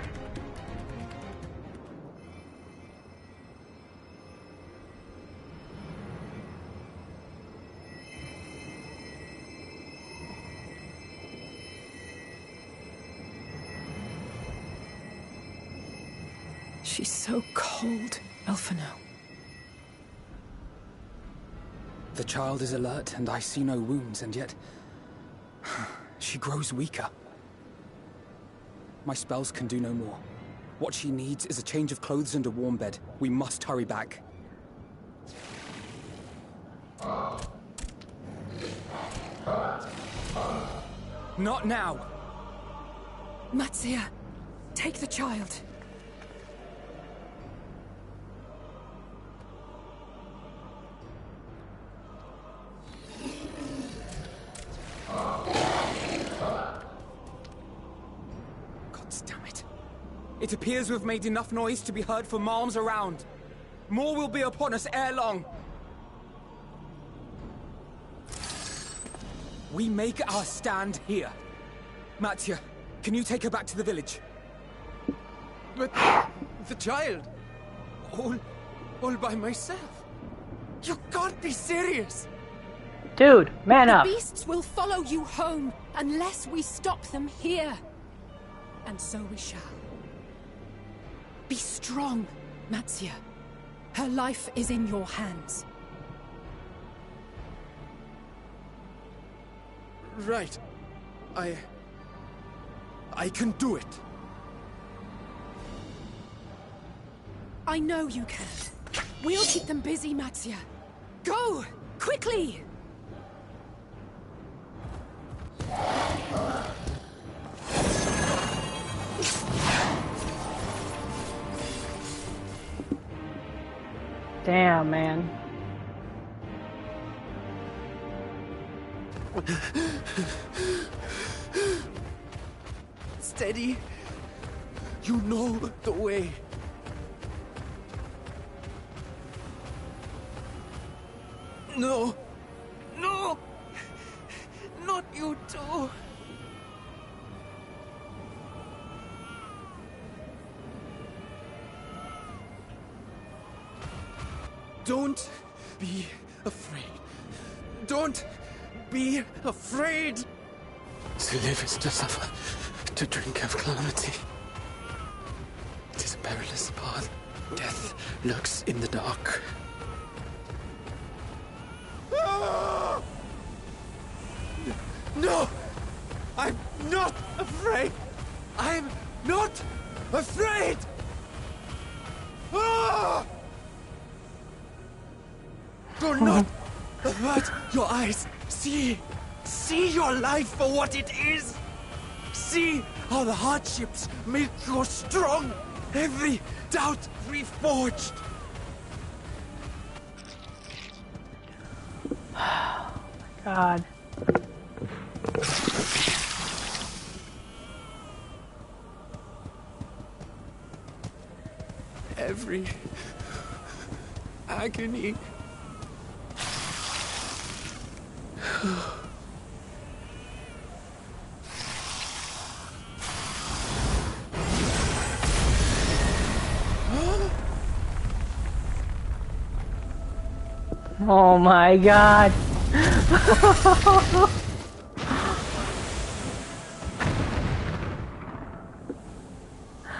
She's so cold, Elfino. The child is alert, and I see no wounds, and yet... she grows weaker. My spells can do no more. What she needs is a change of clothes and a warm bed. We must hurry back. Not now! Matsia, take the child. It appears we've made enough noise to be heard for miles around. More will be upon us ere long. We make our stand here. Mattia, can you take her back to the village? But the child, all by myself. You can't be serious. Dude, man up. The beasts will follow you home unless we stop them here. And so we shall. Be strong, Matsia. Her life is in your hands. Right. I can do it. I know you can. We'll keep them busy, Mattia. Go! Quickly! Damn, man. Steady. You know the way. No! No! Not you too! Don't be afraid. Don't be afraid! To live is to suffer, to drink of calamity. It is a perilous path. Death lurks in the dark. No! I'm not afraid! I'm not afraid! Do not avert your eyes. See your life for what it is. See how the hardships make you strong. Every doubt reforged. God. Every agony. Oh my God.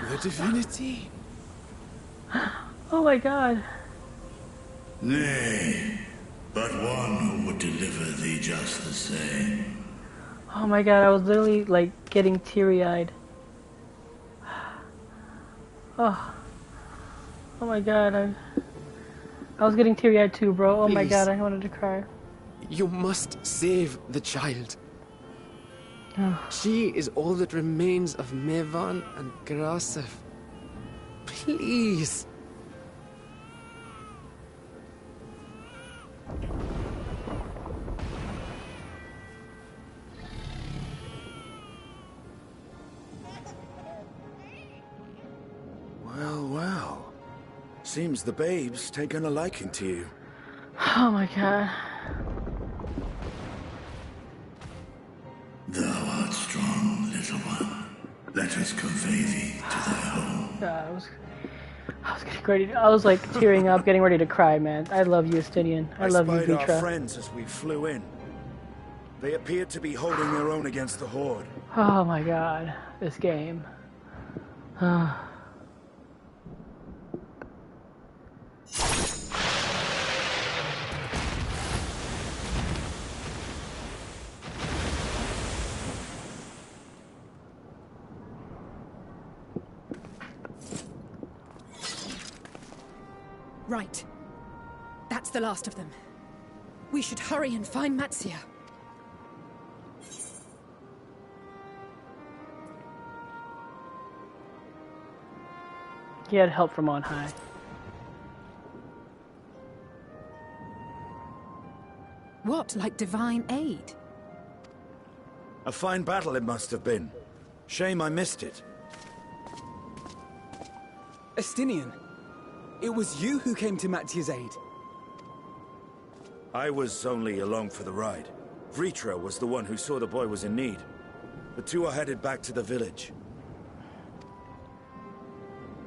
The divinity. Oh my God. Nay, but one who would deliver thee just the same. Oh my God, I was literally like getting teary-eyed. Oh. Oh my God, I was getting teary-eyed too, bro. Oh my Please. God, I wanted to cry. You must save the child. She is all that remains of Mevan and Grasef. Please. Well, well. Seems the babe's taken a liking to you. Oh my God. Thou art strong, little one. Let us convey thee to thy home. God, I was getting ready. I was like tearing up, getting ready to cry, man. I love you, Estinian. I love you, spied our Vitra. friends as we flew in. They appeared to be holding their own against the Horde. Oh my God, this game. Right. That's the last of them. We should hurry and find Matsia. He had help from on high. What, like divine aid? A fine battle it must have been. Shame I missed it. Estinian, it was you who came to Matia's aid. I was only along for the ride. Vritra was the one who saw the boy was in need. The two are headed back to the village.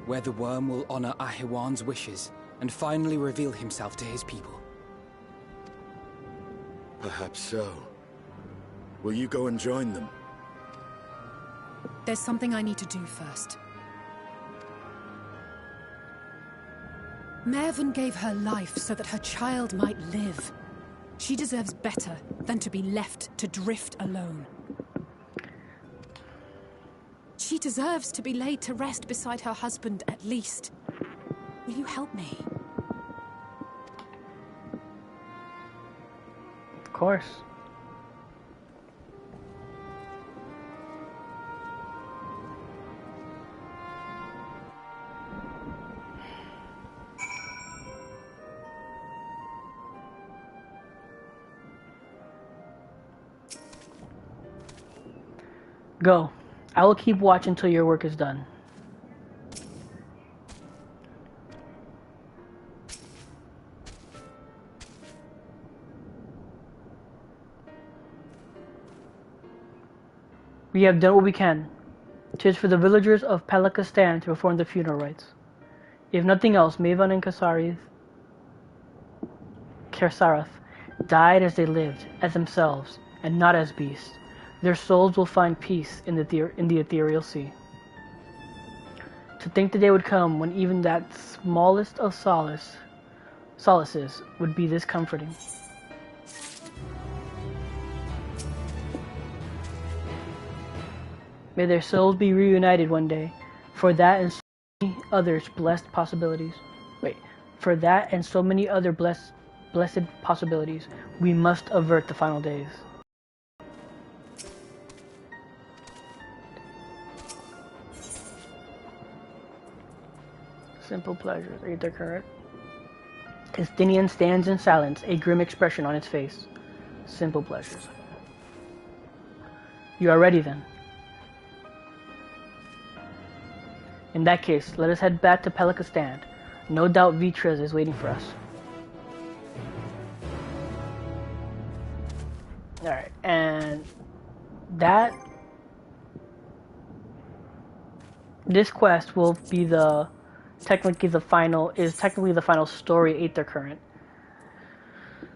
Where the worm will honor Ahiwan's wishes and finally reveal himself to his people. Perhaps so. Will you go and join them? There's something I need to do first. Mervyn gave her life so that her child might live. She deserves better than to be left to drift alone. She deserves to be laid to rest beside her husband, at least. Will you help me? Of course. Go. I will keep watch until your work is done. We have done what we can. 'Tis for the villagers of Palakistan to perform the funeral rites. If nothing else, Maven and Kersarath died as they lived, as themselves, and not as beasts. Their souls will find peace in the ethereal sea. To think the day would come when even that smallest of solaces would be this comforting. May their souls be reunited one day, for that and so many others blessed possibilities. For that and so many other blessed possibilities, we must avert the final days. Simple pleasures, Aether Current. Estinian stands in silence, a grim expression on its face. Simple pleasures. You are ready then. In that case, let us head back to Palakistan. No doubt Vitres is waiting for us. Alright, and this quest will be technically the final story Aether Current.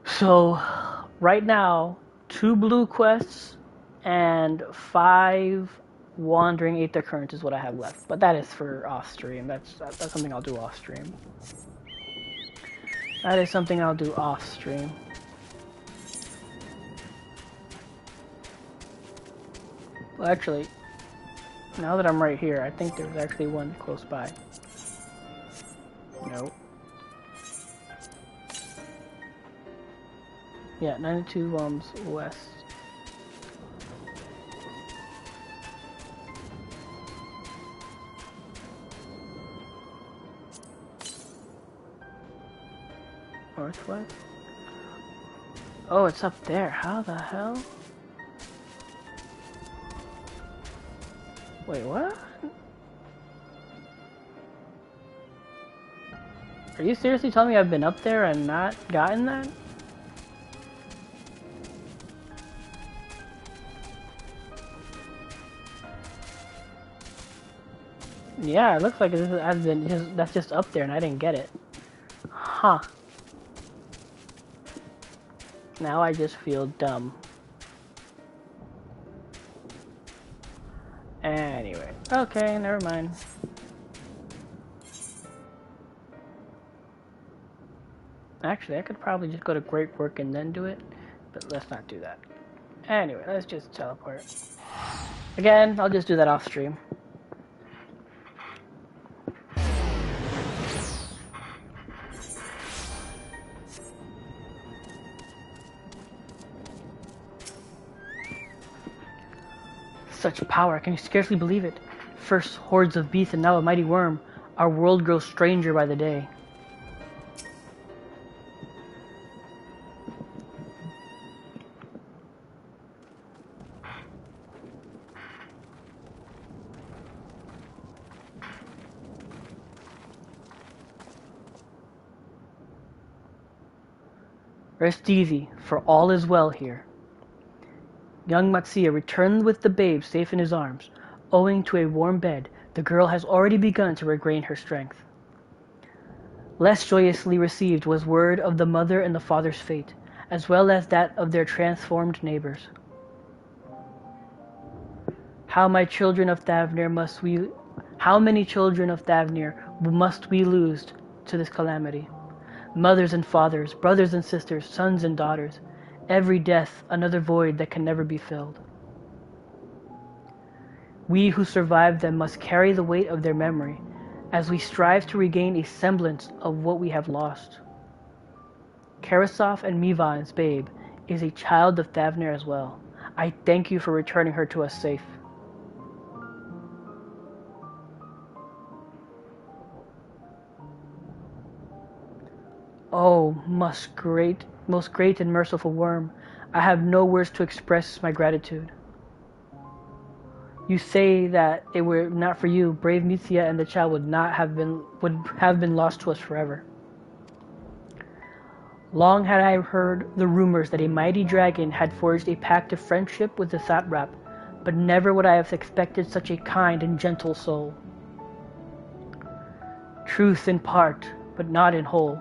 So right now, 2 blue quests and 5 wandering Aether Currents is what I have left. But that is for off stream. That's something I'll do off stream. That is something I'll do off stream. Well, actually, now that I'm right here, I think there's actually one close by. Nope. Yeah, 92 Worms West. Northwest? Oh, it's up there. How the hell? Wait, what? Are you seriously telling me I've been up there and not gotten that? Yeah, it looks like that's just up there and I didn't get it. Huh. Now I just feel dumb. Anyway, okay, never mind. Actually, I could probably just go to Great Work and then do it, but let's not do that. Anyway, let's just teleport. Again, I'll just do that off stream. Such power, can you scarcely believe it? First hordes of beasts and now a mighty worm. Our world grows stranger by the day. Rest easy, for all is well here. Young Matsuya returned with the babe safe in his arms. Owing to a warm bed, the girl has already begun to regain her strength. Less joyously received was word of the mother and the father's fate, as well as that of their transformed neighbors. How many children of Thavnir must we lose to this calamity? Mothers and fathers, brothers and sisters, sons and daughters. Every death, another void that can never be filled. We who survived them must carry the weight of their memory as we strive to regain a semblance of what we have lost. Karasov and Mivan's babe is a child of Thavnir as well. I thank you for returning her to us safe. Oh, most great and merciful worm, I have no words to express my gratitude. You say that it were not for you, brave Mithya and the child would have been lost to us forever. Long had I heard the rumors that a mighty dragon had forged a pact of friendship with the satrap, but never would I have expected such a kind and gentle soul. Truth in part, but not in whole.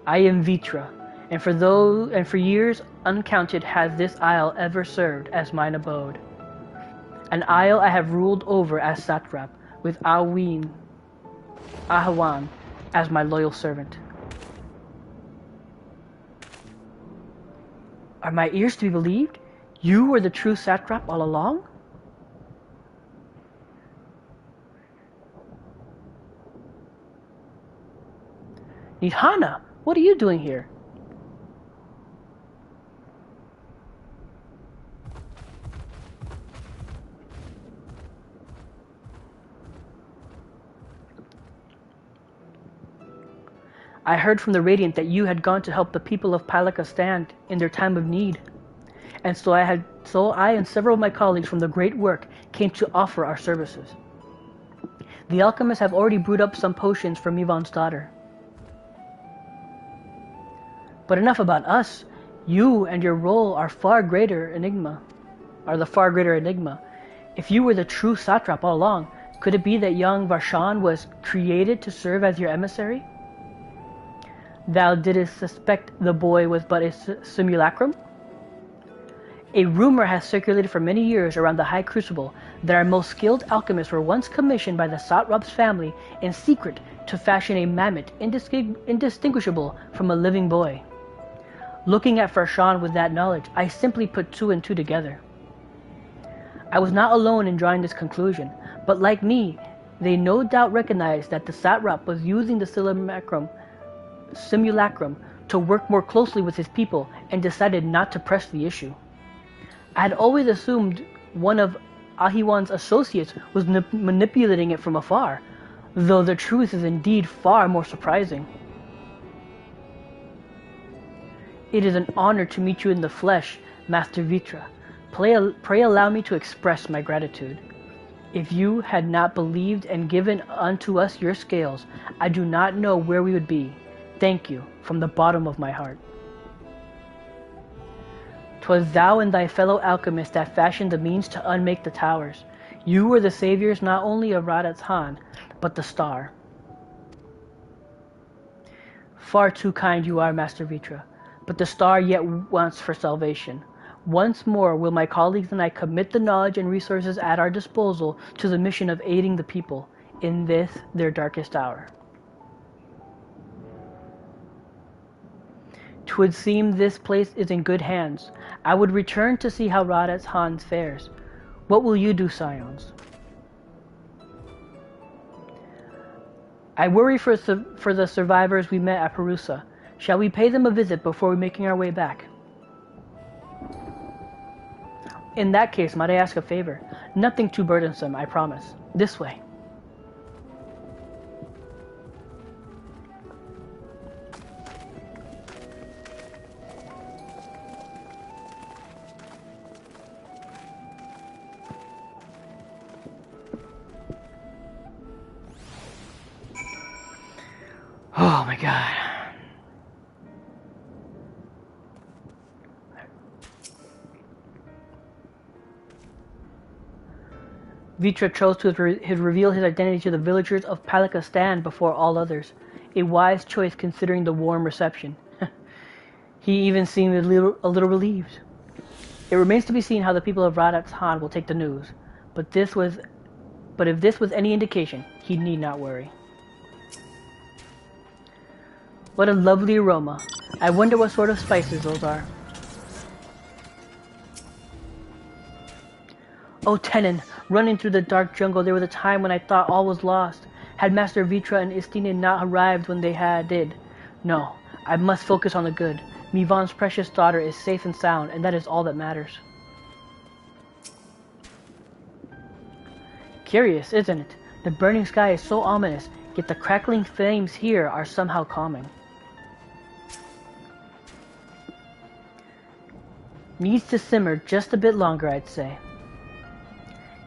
I am Vitra, and for years uncounted has this isle ever served as mine abode. An isle I have ruled over as satrap, with Ahawan as my loyal servant. Are my ears to be believed? You were the true satrap all along? Nidhana, what are you doing here? I heard from the Radiant that you had gone to help the people of Palika stand in their time of need. And so I and several of my colleagues from the great work came to offer our services. The alchemists have already brewed up some potions for Mivan's daughter. But enough about us. You and your role are the far greater enigma. If you were the true satrap all along, could it be that young Varshan was created to serve as your emissary? Thou didst suspect the boy was but a simulacrum? A rumor has circulated for many years around the High Crucible that our most skilled alchemists were once commissioned by the satrap's family in secret to fashion a mammoth indistinguishable from a living boy. Looking at Varshan with that knowledge, I simply put two and two together. I was not alone in drawing this conclusion, but like me, they no doubt recognized that the satrap was using the simulacrum to work more closely with his people and decided not to press the issue. I had always assumed one of Ahawan's associates was manipulating it from afar, though the truth is indeed far more surprising. It is an honor to meet you in the flesh, Master Vitra. Pray allow me to express my gratitude. If you had not believed and given unto us your scales, I do not know where we would be. Thank you, from the bottom of my heart. 'Twas thou and thy fellow alchemists that fashioned the means to unmake the towers. You were the saviors not only of Radat's Han, but the star. Far too kind you are, Master Vitra, but the star yet wants for salvation. Once more will my colleagues and I commit the knowledge and resources at our disposal to the mission of aiding the people in this, their darkest hour. 'Twould seem this place is in good hands. I would return to see how Radat's Han fares. What will you do, Scions? I worry for the survivors we met at Perusa. Shall we pay them a visit before making our way back? In that case, might I ask a favor? Nothing too burdensome, I promise. This way. Oh my god. Vitra chose to reveal his identity to the villagers of Palika Stan before all others. A wise choice considering the warm reception. He even seemed a little relieved. It remains to be seen how the people of Radat's Han will take the news, but if this was any indication, he need not worry. What a lovely aroma. I wonder what sort of spices those are. Oh, Tenon, running through the dark jungle, there was a time when I thought all was lost. Had Master Vitra and Istine not arrived when they did. No, I must focus on the good. Mivan's precious daughter is safe and sound, and that is all that matters. Curious, isn't it? The burning sky is so ominous, yet the crackling flames here are somehow calming. Needs to simmer just a bit longer, I'd say.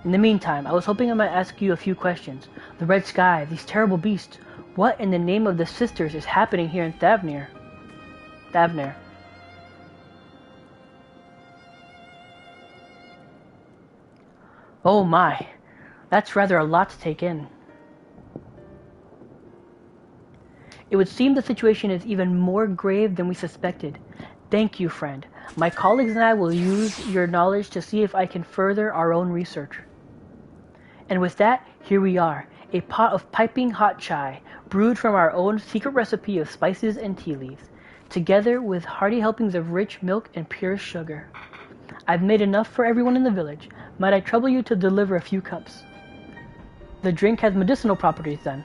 In the meantime, I was hoping I might ask you a few questions. The red sky, these terrible beasts. What in the name of the sisters is happening here in Thavnir? Oh my, that's rather a lot to take in. It would seem the situation is even more grave than we suspected. Thank you, friend. My colleagues and I will use your knowledge to see if I can further our own research. And with that, here we are, a pot of piping hot chai, brewed from our own secret recipe of spices and tea leaves, together with hearty helpings of rich milk and pure sugar. I've made enough for everyone in the village. Might I trouble you to deliver a few cups? The drink has medicinal properties, then?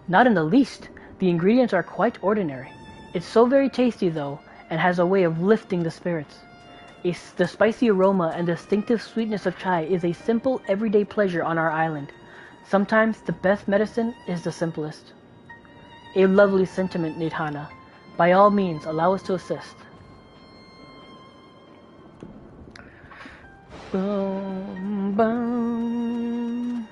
Not in the least. The ingredients are quite ordinary. It's so very tasty, though, and has a way of lifting the spirits. The spicy aroma and distinctive sweetness of chai is a simple, everyday pleasure on our island. Sometimes the best medicine is the simplest. A lovely sentiment, Nidhana. By all means, allow us to assist. Boom, boom.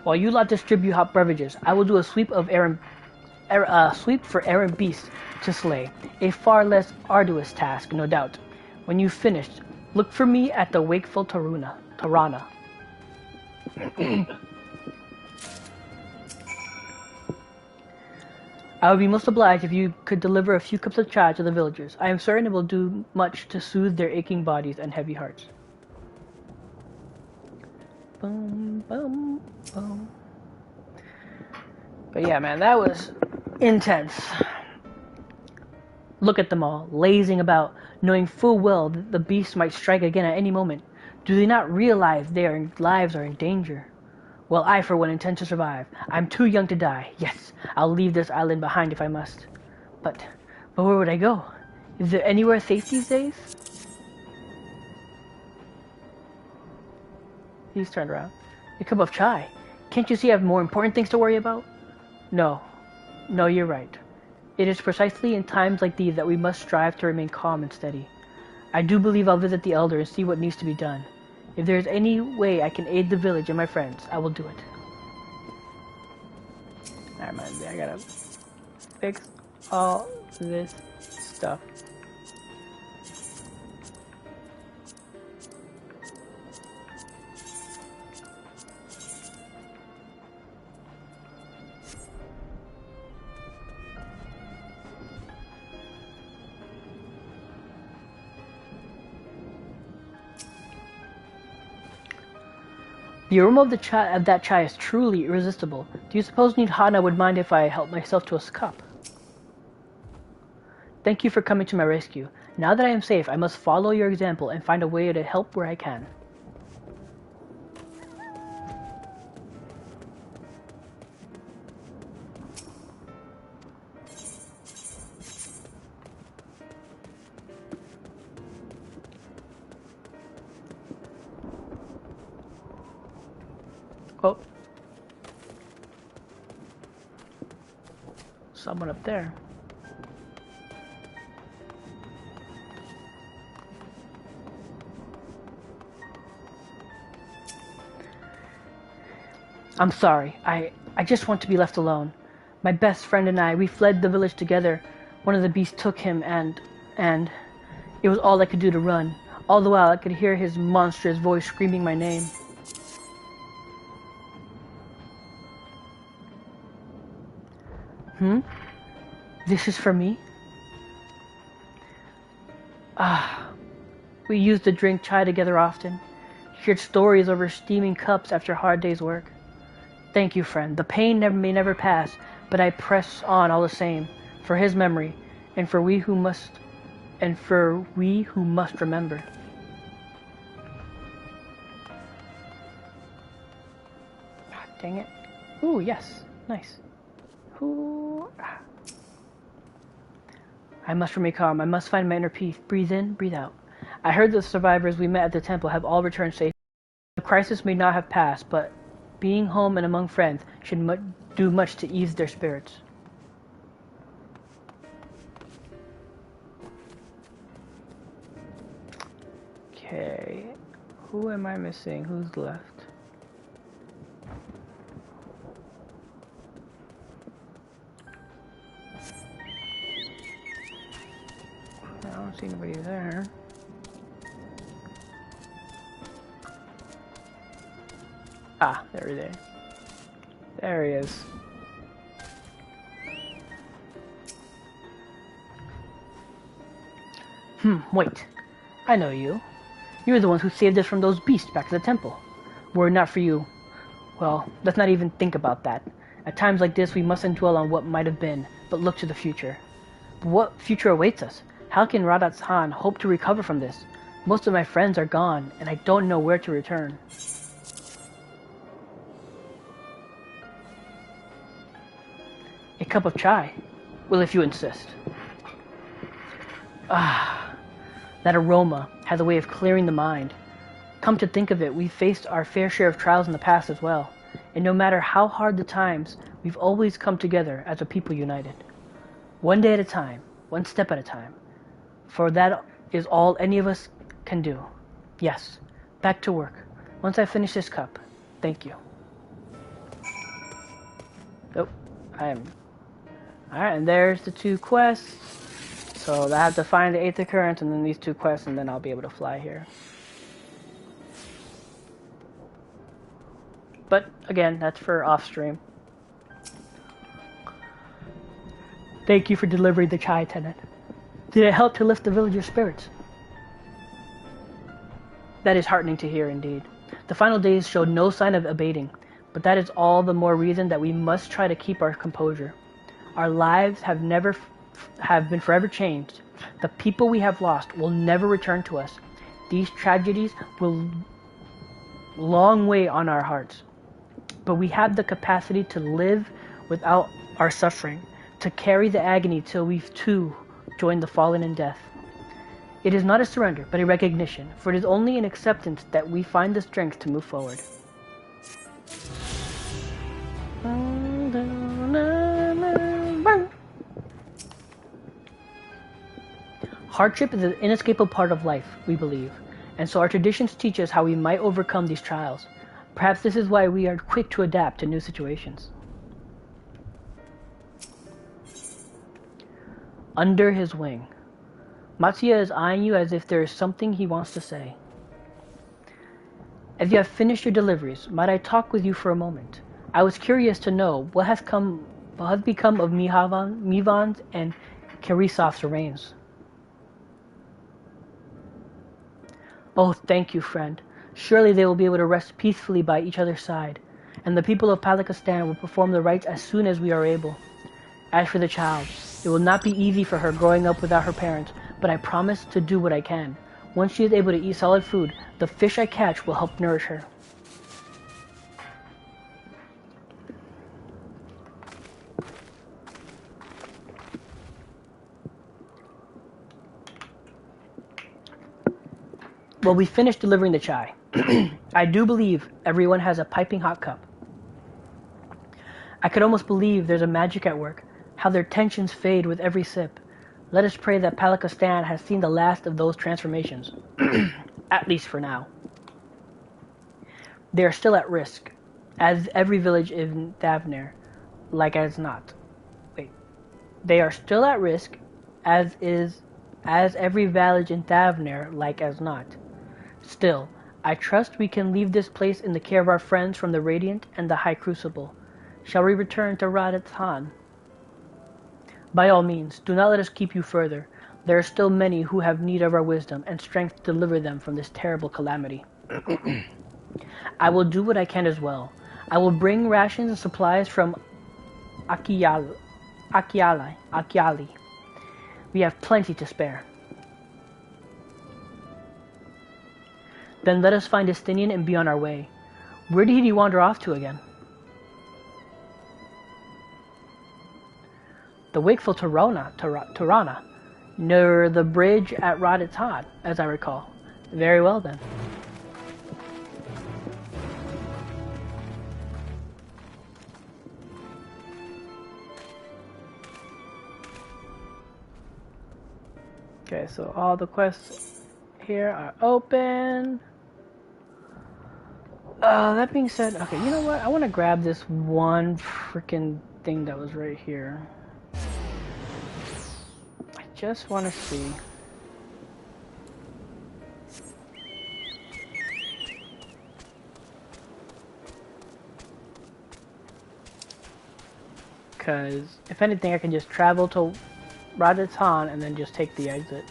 While you lot distribute hot beverages, I will do a sweep for errant beasts to slay. A far less arduous task, no doubt. When you've finished, look for me at the wakeful Tarana. I would be most obliged if you could deliver a few cups of chai to the villagers. I am certain it will do much to soothe their aching bodies and heavy hearts. Boom, boom, boom. But yeah, man, that was intense. Look at them all, lazing about, knowing full well that the beast might strike again at any moment. Do they not realize their lives are in danger? Well, I for one intend to survive. I'm too young to die. Yes, I'll leave this island behind if I must. But where would I go? Is there anywhere safe these days? He's turned around. A cup of chai. Can't you see I have more important things to worry about? No, you're right. It is precisely in times like these that we must strive to remain calm and steady. I do believe I'll visit the elder and see what needs to be done. If there is any way I can aid the village and my friends, I will do it. Never mind, I gotta fix all this stuff. The aroma of that chai is truly irresistible. Do you suppose Nidhana would mind if I help myself to a cup? Thank you for coming to my rescue. Now that I am safe, I must follow your example and find a way to help where I can. Oh. Someone up there. I'm sorry. I just want to be left alone. My best friend and I, we fled the village together. One of the beasts took him and it was all I could do to run. All the while I could hear his monstrous voice screaming my name. This is for me? We used to drink chai together often, shared stories over steaming cups after a hard day's work. Thank you, friend. The pain may never pass, but I press on all the same, for his memory, and for we who must remember. Ah, dang it. Ooh, yes. Nice. Ooh. I must remain calm. I must find my inner peace. Breathe in, breathe out. I heard the survivors we met at the temple have all returned safe. The crisis may not have passed, but being home and among friends should do much to ease their spirits. Okay. Who am I missing? Who's left? I don't see anybody there. Ah, there he is. There he is. Wait. I know you. You're the ones who saved us from those beasts back at the temple. Were it not for you, well, let's not even think about that. At times like this, we mustn't dwell on what might have been, but look to the future. But what future awaits us? How can Radat Khan hope to recover from this? Most of my friends are gone, and I don't know where to return. A cup of chai? Well, if you insist. That aroma has a way of clearing the mind. Come to think of it, we've faced our fair share of trials in the past as well. And no matter how hard the times, we've always come together as a people united. One day at a time, one step at a time. For that is all any of us can do. Yes, back to work. Once I finish this cup, thank you. Oh, Alright, and there's the 2 quests. So I have to find the 8th occurrence and then these 2 quests, and then I'll be able to fly here. But again, that's for off stream. Thank you for delivering the chai, Tenant. Did it help to lift the villagers' spirits? That is heartening to hear indeed. The final days showed no sign of abating, but that is all the more reason that we must try to keep our composure. Our lives have been forever changed. The people we have lost will never return to us. These tragedies will long weigh on our hearts. But we have the capacity to live without our suffering, to carry the agony till we too join the fallen in death. It is not a surrender, but a recognition, for it is only in acceptance that we find the strength to move forward. Hardship is an inescapable part of life, we believe, and so our traditions teach us how we might overcome these trials. Perhaps this is why we are quick to adapt to new situations. Under his wing. Matsuya is eyeing you as if there is something he wants to say. As you have finished your deliveries, might I talk with you for a moment? I was curious to know what has become of Mivan's and Kirisov's remains. Oh, thank you, friend. Surely they will be able to rest peacefully by each other's side, and the people of Palakistan will perform the rites as soon as we are able. As for the child, it will not be easy for her growing up without her parents, but I promise to do what I can. Once she is able to eat solid food, the fish I catch will help nourish her. Well, we finished delivering the chai. I do believe everyone has a piping hot cup. I could almost believe there's a magic at work, how their tensions fade with every sip. Let us pray that Palakistan has seen the last of those transformations, at least for now. They are still at risk, as every village in Thavner, like as not. Wait. They are still at risk, as every village in Thavner, like as not. Still, I trust we can leave this place in the care of our friends from the Radiant and the High Crucible. Shall we return to Radat Khan? By all means, do not let us keep you further. There are still many who have need of our wisdom and strength to deliver them from this terrible calamity. I will do what I can as well. I will bring rations and supplies from Akiali. We have plenty to spare. Then let us find Estinian and be on our way. Where did he wander off to again? The wakeful Tirana, near the bridge at Raditad, as I recall. Very well then. Okay, so all the quests here are open. That being said, okay, you know what? I want to grab this one freaking thing that was right here. I just want to see. Because, if anything, I can just travel to Raditz-Han and then just take the exit.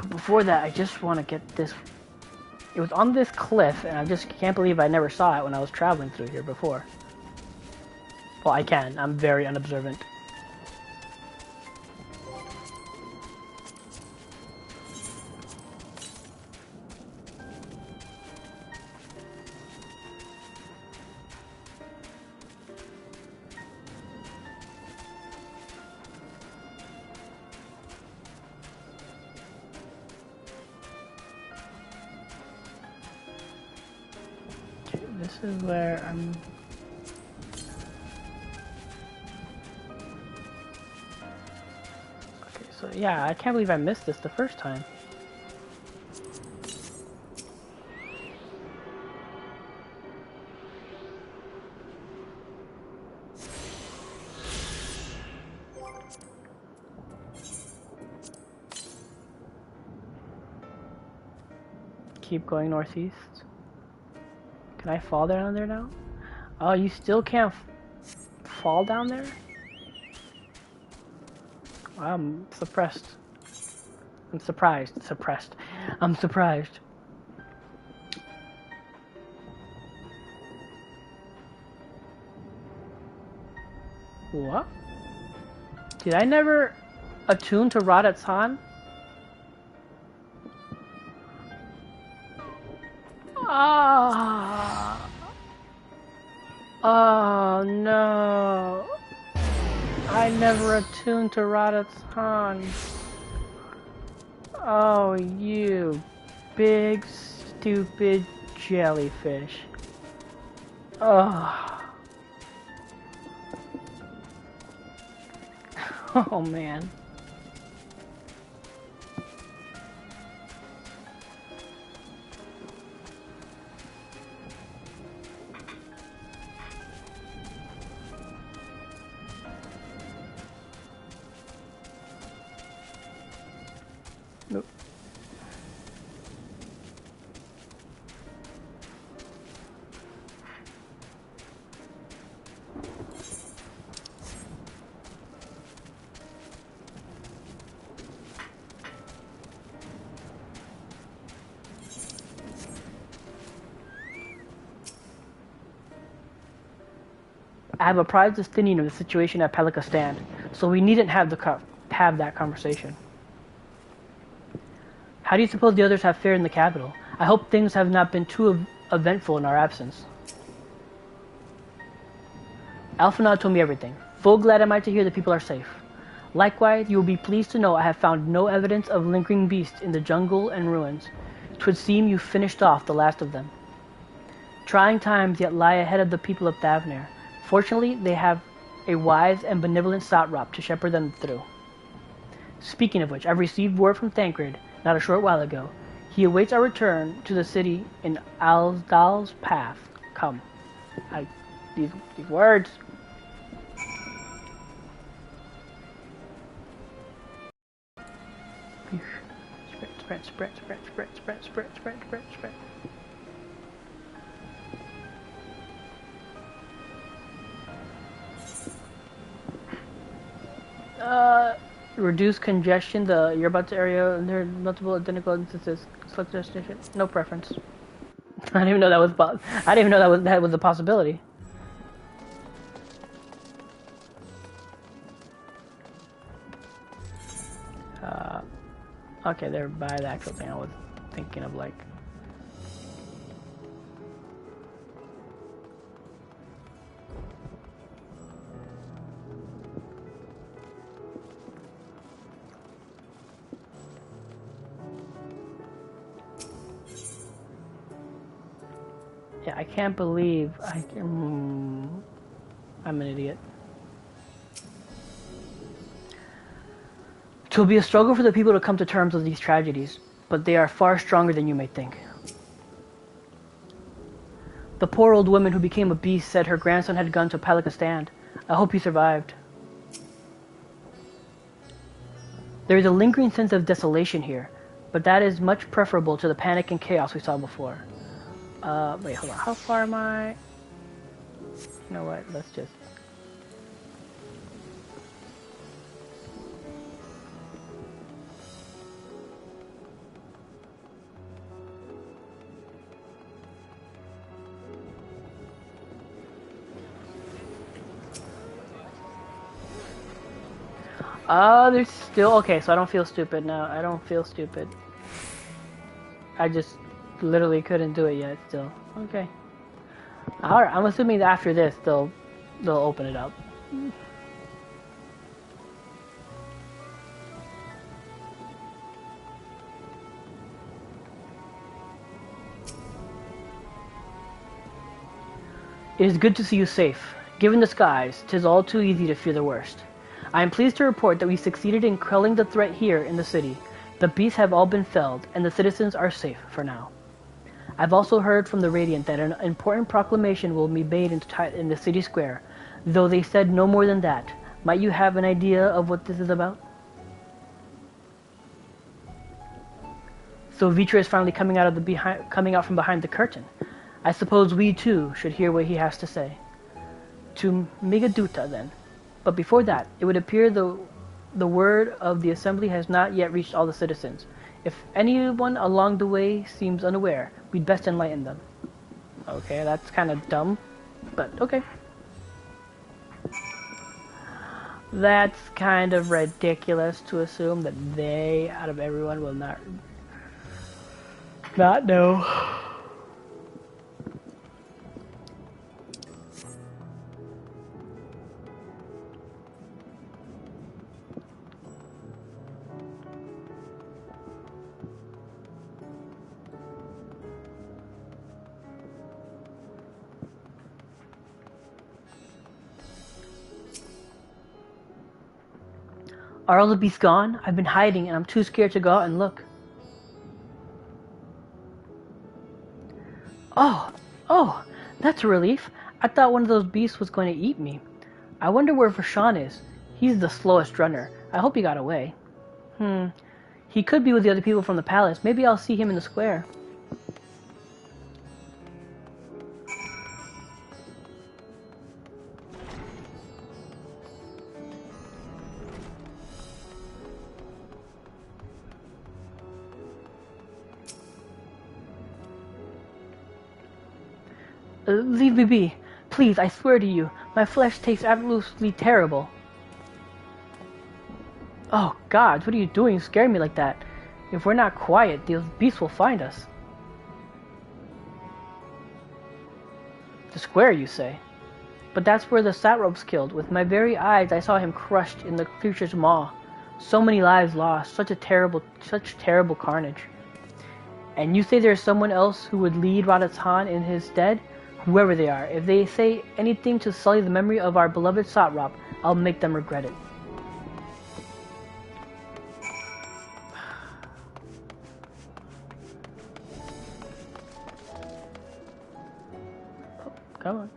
Before that, I just want to get this. It was on this cliff, and I just can't believe I never saw it when I was traveling through here before. Well, I can. I'm very unobservant. This is where I'm... Okay, so yeah, I can't believe I missed this the first time. Keep going northeast. Can I fall down there now? Oh, you still can't fall down there? I'm suppressed. I'm surprised. Suppressed. I'm surprised. What? Did I never attune to Raditz-Han? Ah. Oh no. I never attuned to Raditz-Han. Oh, you big stupid jellyfish. Oh. Oh man. Nope. I have apprised Estinian of the situation at Pelika Stand, so we needn't have that conversation. How do you suppose the others have fared in the capital? I hope things have not been too eventful in our absence. Alphanod told me everything. Full glad am I to hear that people are safe. Likewise, you will be pleased to know I have found no evidence of lingering beasts in the jungle and ruins. 'Twould seem you finished off the last of them. Trying times yet lie ahead of the people of Thavnair. Fortunately, they have a wise and benevolent Satrap to shepherd them through. Speaking of which, I've received word from Thancred not a short while ago. He awaits our return to the city in Alsdal's path. Come. These words. Spread. Reduce congestion. The earbuds area. And there are multiple identical instances. Select destination. No preference. I didn't even know that was. I didn't even know that was a possibility. Okay, they're by the actual thing I was thinking of, like. Yeah, I can't believe I'm an idiot. It will be a struggle for the people to come to terms with these tragedies, but they are far stronger than you may think. The poor old woman who became a beast said her grandson had gone to Palakistan. I hope he survived. There is a lingering sense of desolation here, but that is much preferable to the panic and chaos we saw before. Wait, hold on. How far am I? You know what? Let's just... there's still... Okay, so I don't feel stupid now. I don't feel stupid. I just literally couldn't do it yet still. Okay. Alright, I'm assuming that after this, they'll open it up. It is good to see you safe. Given the skies, 'tis all too easy to fear the worst. I am pleased to report that we succeeded in quelling the threat here in the city. The beasts have all been felled, and the citizens are safe for now. I've also heard from the Radiant that an important proclamation will be made in the city square, though they said no more than that. Might you have an idea of what this is about? So Vitra is finally coming out from behind the curtain. I suppose we too should hear what he has to say. To Megaduta then. But before that, it would appear the word of the assembly has not yet reached all the citizens. If anyone along the way seems unaware, we'd best enlighten them. Okay, that's kind of dumb, but okay. That's kind of ridiculous to assume that they, out of everyone, will not know. Are all the beasts gone? I've been hiding and I'm too scared to go out and look. Oh, that's a relief. I thought one of those beasts was going to eat me. I wonder where Vashan is. He's the slowest runner. I hope he got away. He could be with the other people from the palace. Maybe I'll see him in the square. Leave me be. Please, I swear to you, my flesh tastes absolutely terrible. Oh, God, what are you doing? You scare me like that. If we're not quiet, those beasts will find us. The square, you say? But that's where the Satrop's killed. With my very eyes, I saw him crushed in the creature's maw. So many lives lost. Such terrible carnage. And you say there's someone else who would lead Radatan in his stead? Whoever they are, if they say anything to sully the memory of our beloved Satrop, I'll make them regret it. Oh, come on.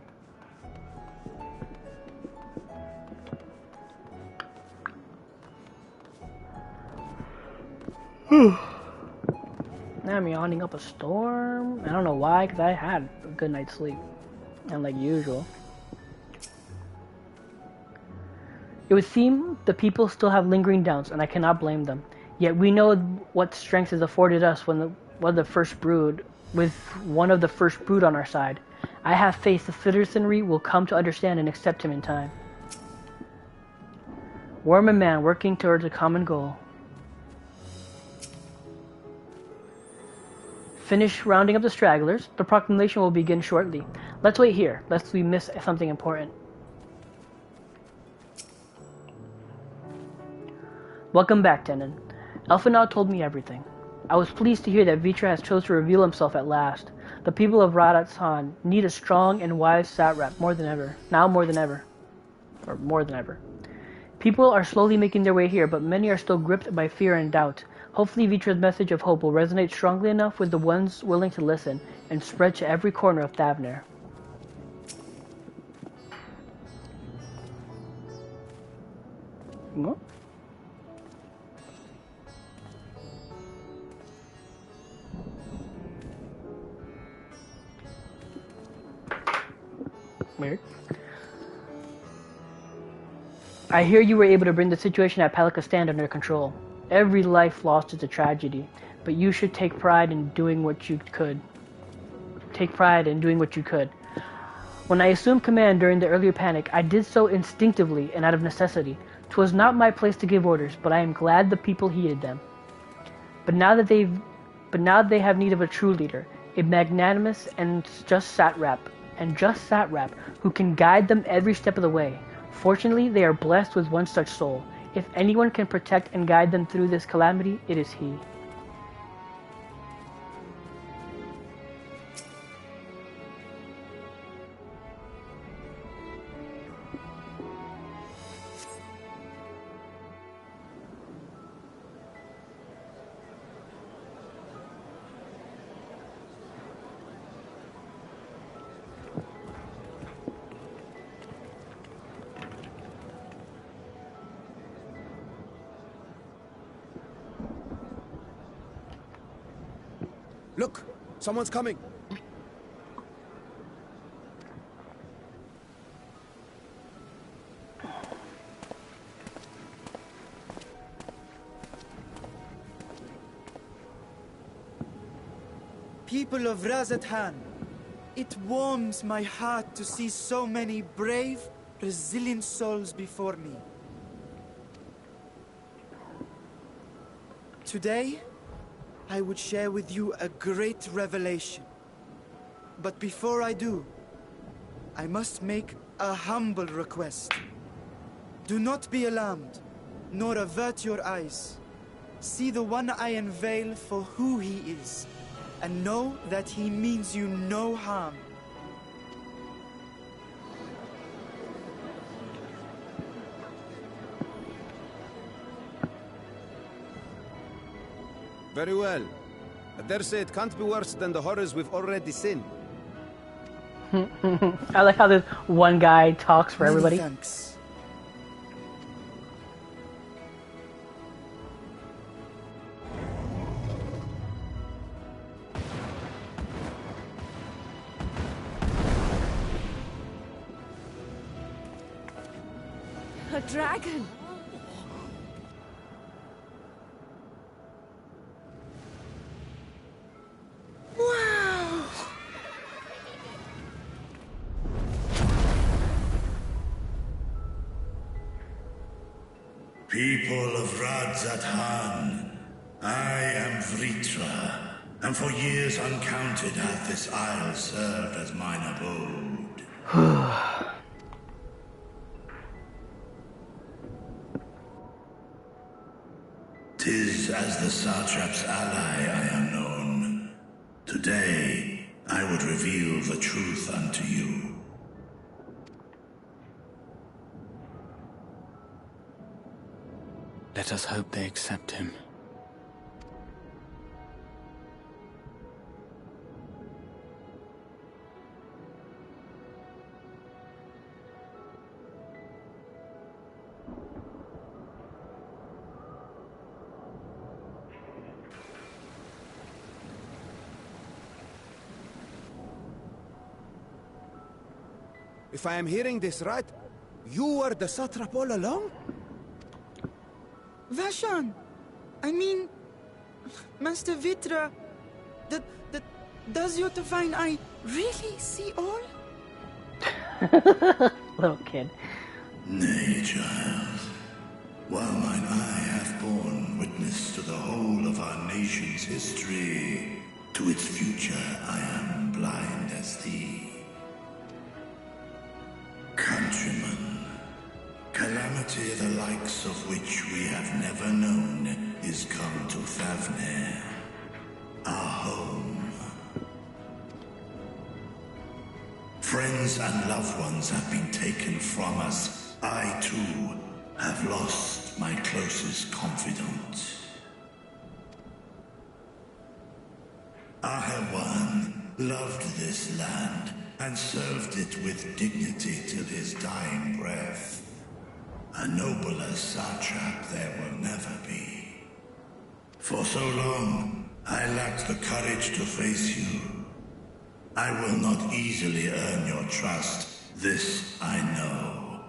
Now I'm yawning up a storm. I don't know why, because I had a good night's sleep. And like usual. It would seem the people still have lingering doubts, and I cannot blame them. Yet we know what strength is afforded us when one of the first brood on our side. I have faith the citizenry will come to understand and accept him in time. Worm and man working towards a common goal. Finish rounding up the stragglers. The proclamation will begin shortly. Let's wait here, lest we miss something important. Welcome back, Tenon. Elfinaud told me everything. I was pleased to hear that Vitra has chosen to reveal himself at last. The people of Radat's Han need a strong and wise satrap more than ever. Now more than ever. Or more than ever. People are slowly making their way here, but many are still gripped by fear and doubt. Hopefully Vitra's message of hope will resonate strongly enough with the ones willing to listen and spread to every corner of Thavner. What? Weird. I hear you were able to bring the situation at Palikistan under control. Every life lost is a tragedy, but you should take pride in doing what you could. When I assumed command during the earlier panic, I did so instinctively and out of necessity. 'Twas not my place to give orders, but I am glad the people heeded them. But now they have need of a true leader, a magnanimous and just satrap who can guide them every step of the way. Fortunately, they are blessed with one such soul. If anyone can protect and guide them through this calamity, it is he. Look! Someone's coming! People of Razathan, it warms my heart to see so many brave, resilient souls before me. Today, I would share with you a great revelation. But before I do, I must make a humble request. Do not be alarmed, nor avert your eyes. See the one I unveil for who he is, and know that he means you no harm. Very well. I dare say it can't be worse than the horrors we've already seen. I like how this one guy talks for everybody. Thanks. A dragon! Wow! People of Radzat-Han, I am Vritra, and for years uncounted hath this isle served as mine abode. 'Tis as the Satrap's ally I am known. Today, I would reveal the truth unto you. Let us hope they accept him. If I am hearing this right, You were the satrap all along? Vashan! I mean... Master Vitra... Does your divine eye really see all? Little kid. Nay, child. While mine eye hath borne witness to the whole of our nation's history, to its future I am blind as thee. Countrymen, calamity the likes of which we have never known is come to Favner, our home. Friends and loved ones have been taken from us. I, too, have lost my closest confidant. Ahewan loved this land and served it with dignity till his dying breath. A nobler satrap there will never be. For so long, I lacked the courage to face you. I will not easily earn your trust, this I know.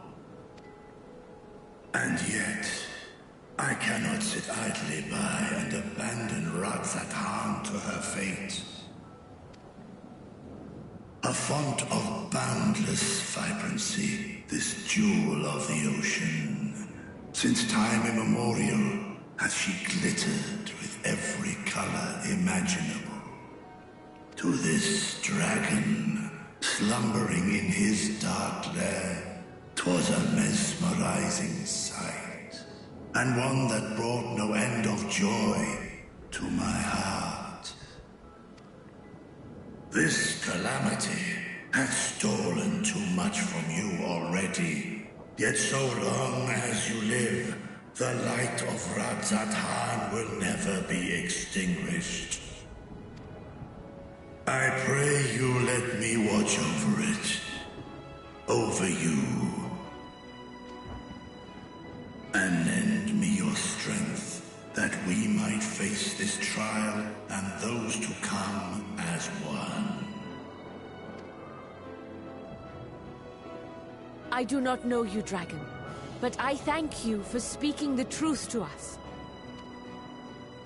And yet, I cannot sit idly by and abandon Radzat to her fate. A font of boundless vibrancy, this jewel of the ocean. Since time immemorial, has she glittered with every color imaginable. To this dragon, slumbering in his dark lair, 'twas a mesmerizing sight, and one that brought no end of joy to my heart. This calamity hath stolen too much from you already, yet so long as you live, the light of Radzat will never be extinguished. I pray you let me watch over it. Over you. And lend me your strength, that we might face this trial and those to come as one. I do not know you, dragon, but I thank you for speaking the truth to us.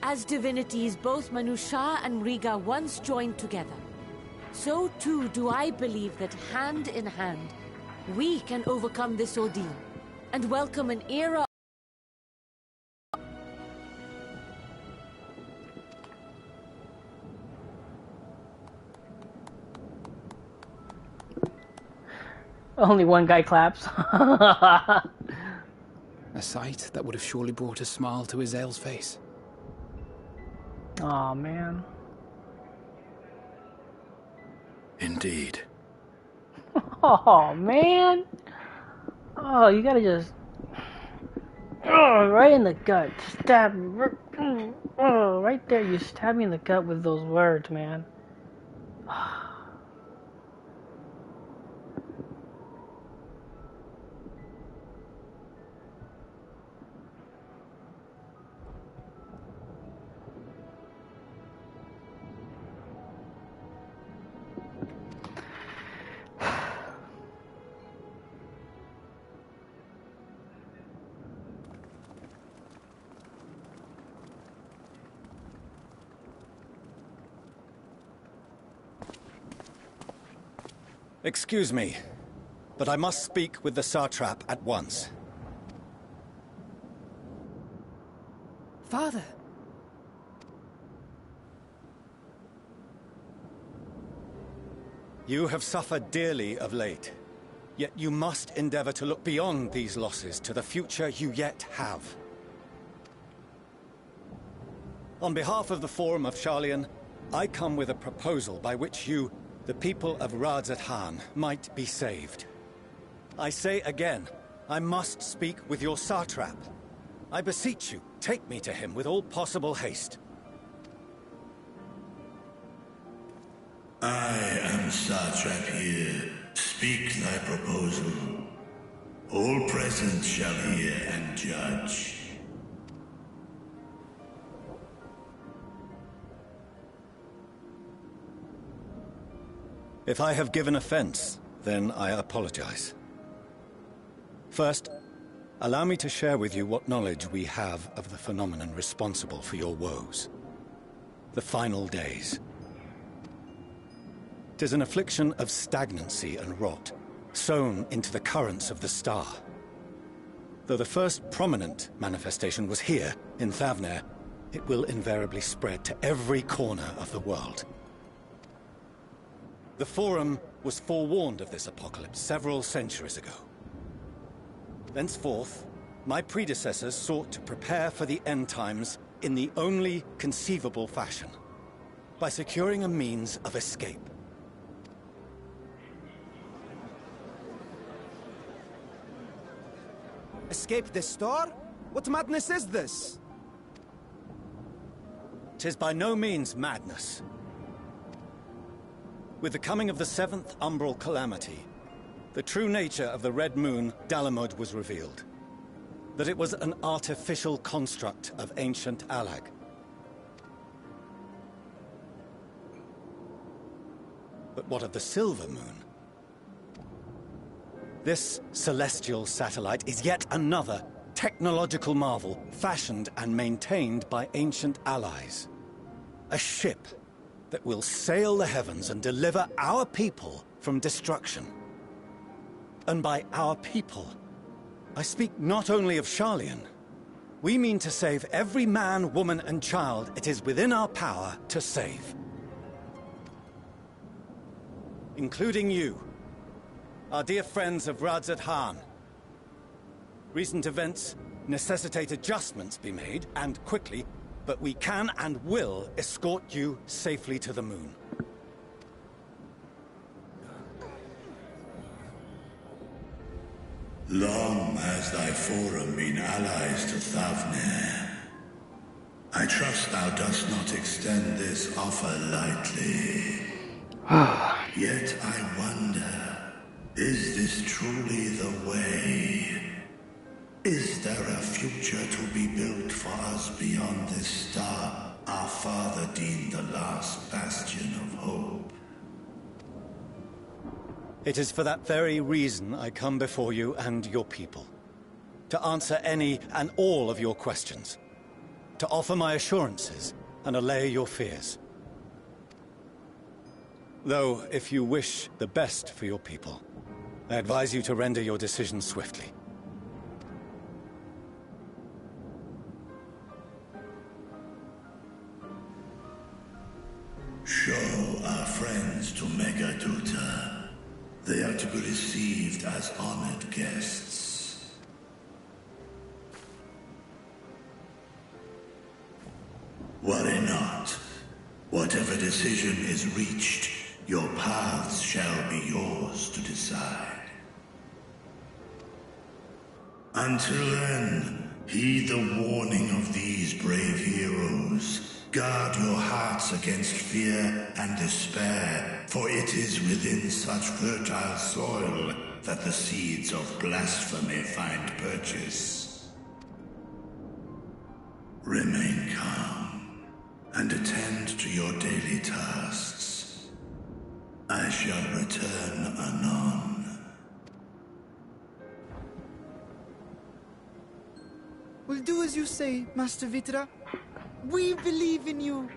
As divinities, both Manusha and Riga once joined together. So too do I believe that hand in hand, we can overcome this ordeal and welcome an era. Only one guy claps. A sight that would have surely brought a smile to Azael's face. Aw, man. Indeed. Oh, man. Oh, you gotta just... Oh, right in the gut. Stab me. Oh, right there. You stab me in the gut with those words, man. Excuse me, but I must speak with the satrap at once. Father. You have suffered dearly of late, yet you must endeavor to look beyond these losses to the future you yet have. On behalf of the Forum of Sharlayan, I come with a proposal by which you, the people of Radzat, might be saved. I say again, I must speak with your satrap. I beseech you, take me to him with all possible haste. I am satrap here. Speak thy proposal. All present shall hear and judge. If I have given offense, then I apologize. First, allow me to share with you what knowledge we have of the phenomenon responsible for your woes. The final days. 'Tis an affliction of stagnancy and rot, sown into the currents of the star. Though the first prominent manifestation was here, in Thavnair, it will invariably spread to every corner of the world. The Forum was forewarned of this apocalypse several centuries ago. Thenceforth, my predecessors sought to prepare for the end times in the only conceivable fashion, by securing a means of escape. Escape the star? What madness is this? 'Tis by no means madness. With the coming of the 7th umbral calamity, the true nature of the Red Moon, Dalamud, was revealed. That it was an artificial construct of ancient Alag. But what of the Silver Moon? This celestial satellite is yet another technological marvel fashioned and maintained by ancient allies. A ship that will sail the heavens and deliver our people from destruction. And by our people, I speak not only of Sharlayan. We mean to save every man, woman, and child it is within our power to save. Including you, our dear friends of Radzat Han. Recent events necessitate adjustments be made, and quickly, but we can and will escort you safely to the moon. Long has thy Forum been allies to Thavnair. I trust thou dost not extend this offer lightly. Yet I wonder, is this truly the way? Is there a future to be built for us beyond this star our father deemed the last bastion of hope? It is for that very reason I come before you and your people. To answer any and all of your questions. To offer my assurances and allay your fears. Though, if you wish the best for your people, I advise you to render your decision swiftly. Show our friends to Megaduta. They are to be received as honored guests. Worry not. Whatever decision is reached, your paths shall be yours to decide. Until then, heed the warning of these brave heroes. Guard your hearts against fear and despair, for it is within such fertile soil that the seeds of blasphemy find purchase. Remain calm and attend to your daily tasks. I shall return anon. We'll do as you say, Master Vitra. We believe in you.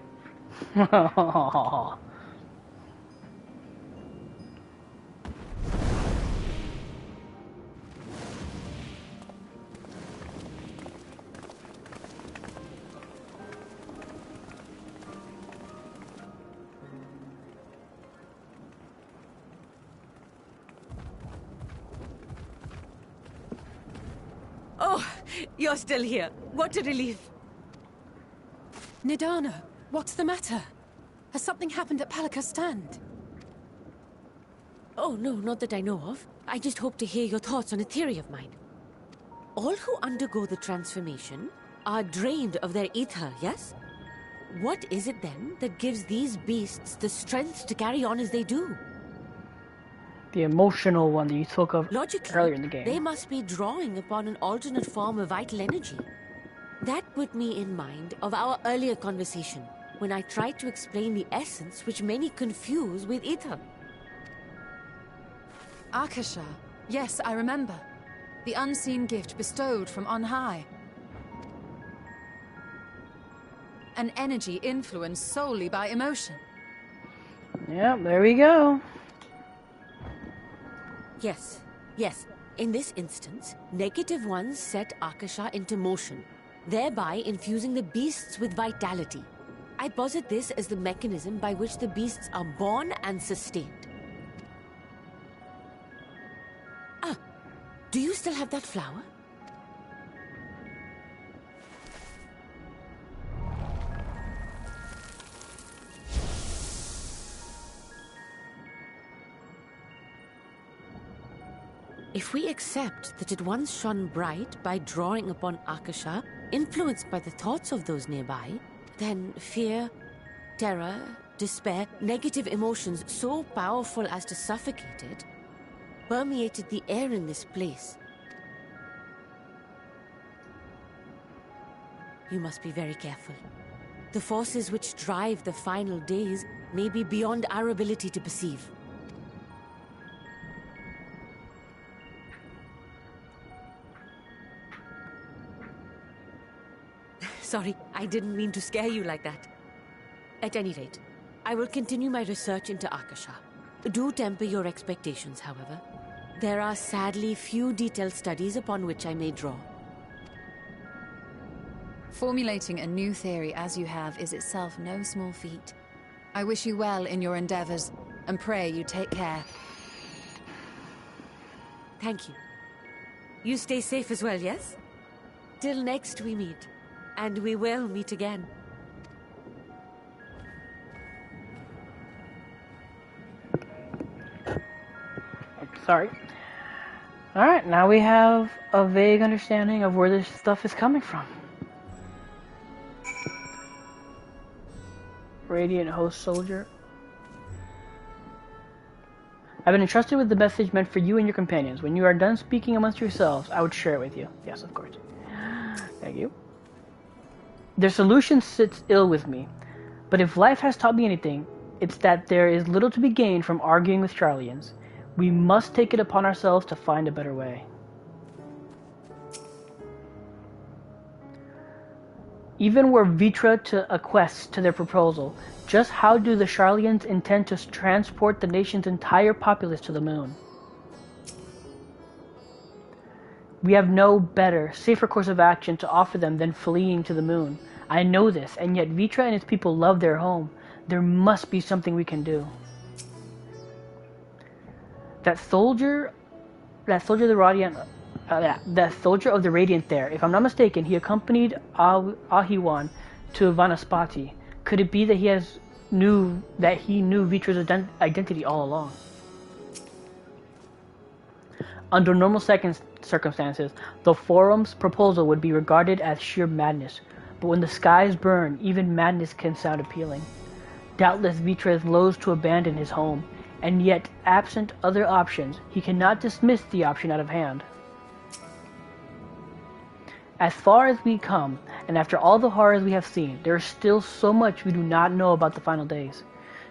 Oh, you're still here. What a relief. Nidana, what's the matter? Has something happened at Palaka's stand? Oh, no, not that I know of. I just hope to hear your thoughts on a theory of mine. All who undergo the transformation are drained of their ether, yes? What is it then that gives these beasts the strength to carry on as they do? The emotional one that you spoke of earlier in the game. They must be drawing upon an alternate form of vital energy. That put me in mind of our earlier conversation, when I tried to explain the essence which many confuse with ether. Akasha. Yes, I remember. The unseen gift bestowed from on high. An energy influenced solely by emotion. Yep, there we go. Yes, yes. In this instance, negative ones set Akasha into motion, thereby infusing the beasts with vitality. I posit this as the mechanism by which the beasts are born and sustained. Ah, do you still have that flower? If we accept that it once shone bright by drawing upon Akasha, influenced by the thoughts of those nearby, then fear, terror, despair, negative emotions so powerful as to suffocate it, permeated the air in this place. You must be very careful. The forces which drive the final days may be beyond our ability to perceive. Sorry, I didn't mean to scare you like that. At any rate, I will continue my research into Akasha. Do temper your expectations, however. There are sadly few detailed studies upon which I may draw. Formulating a new theory as you have is itself no small feat. I wish you well in your endeavors, and pray you take care. Thank you. You stay safe as well, yes? Till next we meet. And we will meet again. Sorry. Alright, now we have a vague understanding of where this stuff is coming from. Radiant host soldier. I've been entrusted with the message meant for you and your companions. When you are done speaking amongst yourselves, I would share it with you. Yes, of course. Thank you. Their solution sits ill with me, but if life has taught me anything, it's that there is little to be gained from arguing with Charlians. We must take it upon ourselves to find a better way. Even were Vitra to acquiesce to their proposal, just how do the Charlians intend to transport the nation's entire populace to the moon? We have no better, safer course of action to offer them than fleeing to the moon. I know this, and yet Vitra and his people love their home. There must be something we can do. That soldier of the Radiant there, if I'm not mistaken, he accompanied Ahiwan to Vanaspati. Could it be that he knew Vitra's identity all along? Under normal circumstances, the Forum's proposal would be regarded as sheer madness, but when the skies burn, even madness can sound appealing. Doubtless Vitra is loath to abandon his home, and yet, absent other options, he cannot dismiss the option out of hand. As far as we come, and after all the horrors we have seen, there is still so much we do not know about the final days.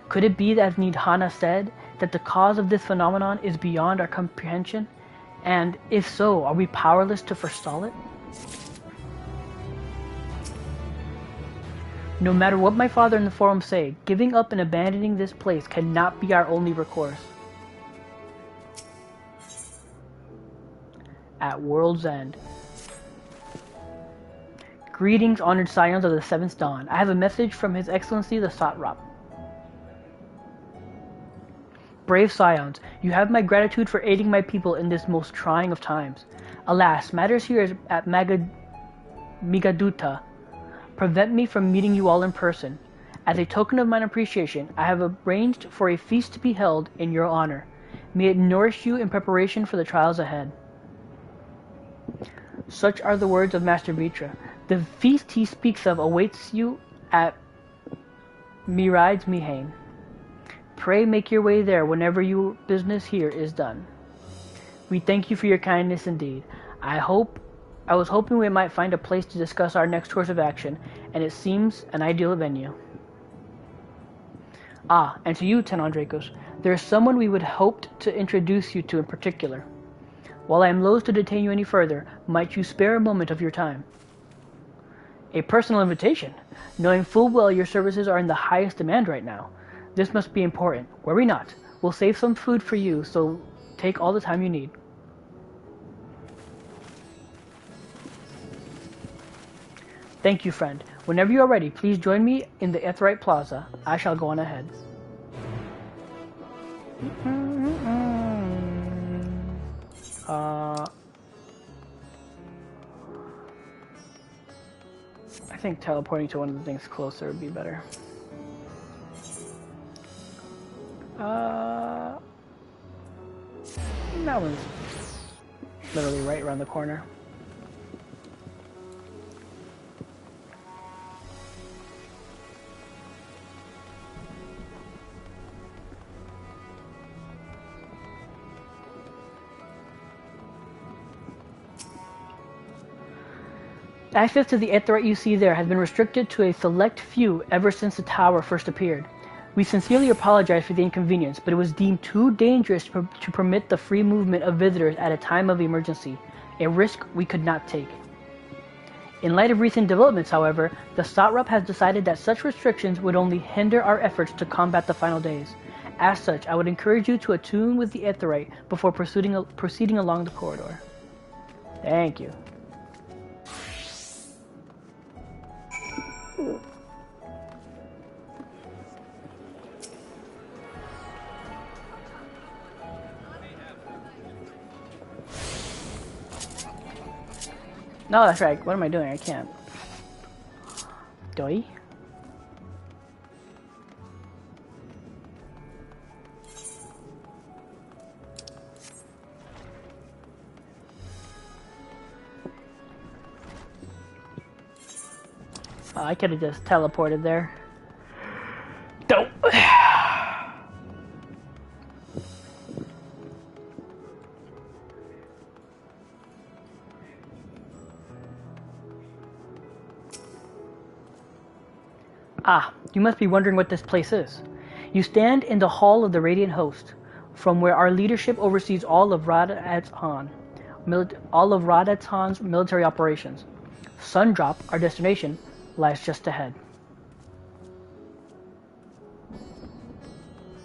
Could it be, as Nidhana said, that the cause of this phenomenon is beyond our comprehension? And if so, are we powerless to forestall it? No matter what my father and the Forum say, giving up and abandoning this place cannot be our only recourse. At World's End. Greetings, honored scions of the Seventh Dawn. I have a message from His Excellency the Satrap. Brave scions, you have my gratitude for aiding my people in this most trying of times. Alas, matters here at Migaduta prevent me from meeting you all in person. As a token of mine appreciation, I have arranged for a feast to be held in your honor. May it nourish you in preparation for the trials ahead. Such are the words of Master Vitra. The feast he speaks of awaits you at Miride's Mihane. Pray make your way there whenever your business here is done. We thank you for your kindness indeed. I was hoping we might find a place to discuss our next course of action, and it seems an ideal venue. Ah, and to you, Tenon Dracos, there is someone we would hoped to introduce you to in particular. While I am loath to detain you any further, might you spare a moment of your time? A personal invitation, knowing full well your services are in the highest demand right now. This must be important. Worry not. We'll save some food for you, so take all the time you need. Thank you, friend. Whenever you are ready, please join me in the Aetheryte Plaza. I shall go on ahead. I think teleporting to one of the things closer would be better. That one's literally right around the corner. Access to the Aetheryte you see there has been restricted to a select few ever since the tower first appeared. We sincerely apologize for the inconvenience, but it was deemed too dangerous to permit the free movement of visitors at a time of emergency, a risk we could not take. In light of recent developments, however, the Satrap has decided that such restrictions would only hinder our efforts to combat the final days. As such, I would encourage you to attune with the Aetheryte before proceeding along the corridor. Thank you. No, that's right. What am I doing? I can't. Doi? Oh, I could have just teleported there. Don't. Ah, you must be wondering what this place is. You stand in the Hall of the Radiant Host, from where our leadership oversees all of Radatzhan's military operations. Sundrop, our destination, lies just ahead.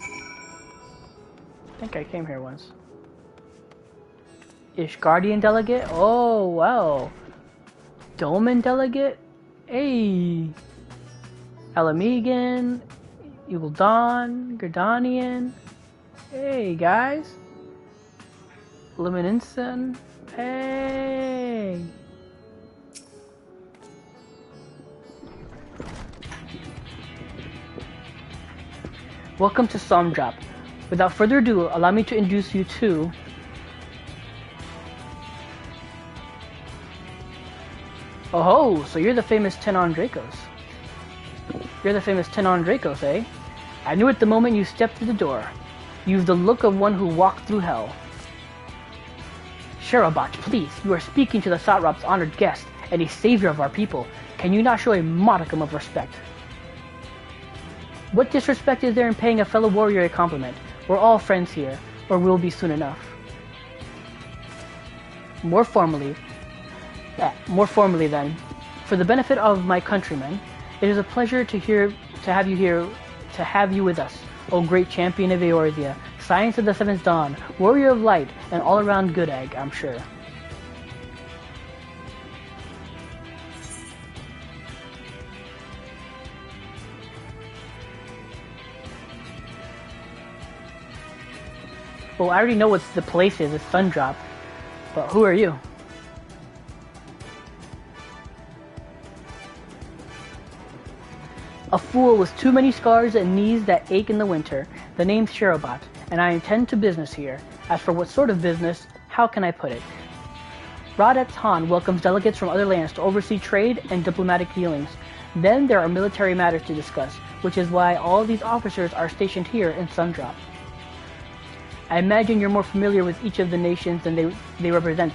I think I came here once. Ishgardian delegate? Oh, wow. Doman delegate? Hey. Alamegan, Evil Dawn, Gerdanian. Hey, guys. Lumininson. Hey. Welcome to Somdrop. Without further ado, allow me to introduce you to... Oh, so you're the famous Tenon Dracos. You're the famous Tenon Dracos, eh? I knew it the moment you stepped through the door. You've the look of one who walked through hell. Sherabat, please, you are speaking to the Satrap's honored guest and a savior of our people. Can you not show a modicum of respect? What disrespect is there in paying a fellow warrior a compliment? We're all friends here, or will be soon enough. More formally then, for the benefit of my countrymen, it is a pleasure to have you with us, O great champion of Eorzea, science of the Seventh Dawn, warrior of light, and all-around good egg, I'm sure. Well, I already know what the place is, it's Sundrop, but who are you? A fool with too many scars and knees that ache in the winter. The name's Sherabat, and I intend to business here. As for what sort of business, how can I put it? Radatzhan welcomes delegates from other lands to oversee trade and diplomatic dealings. Then there are military matters to discuss, which is why all these officers are stationed here in Sundrop. I imagine you're more familiar with each of the nations than they represent.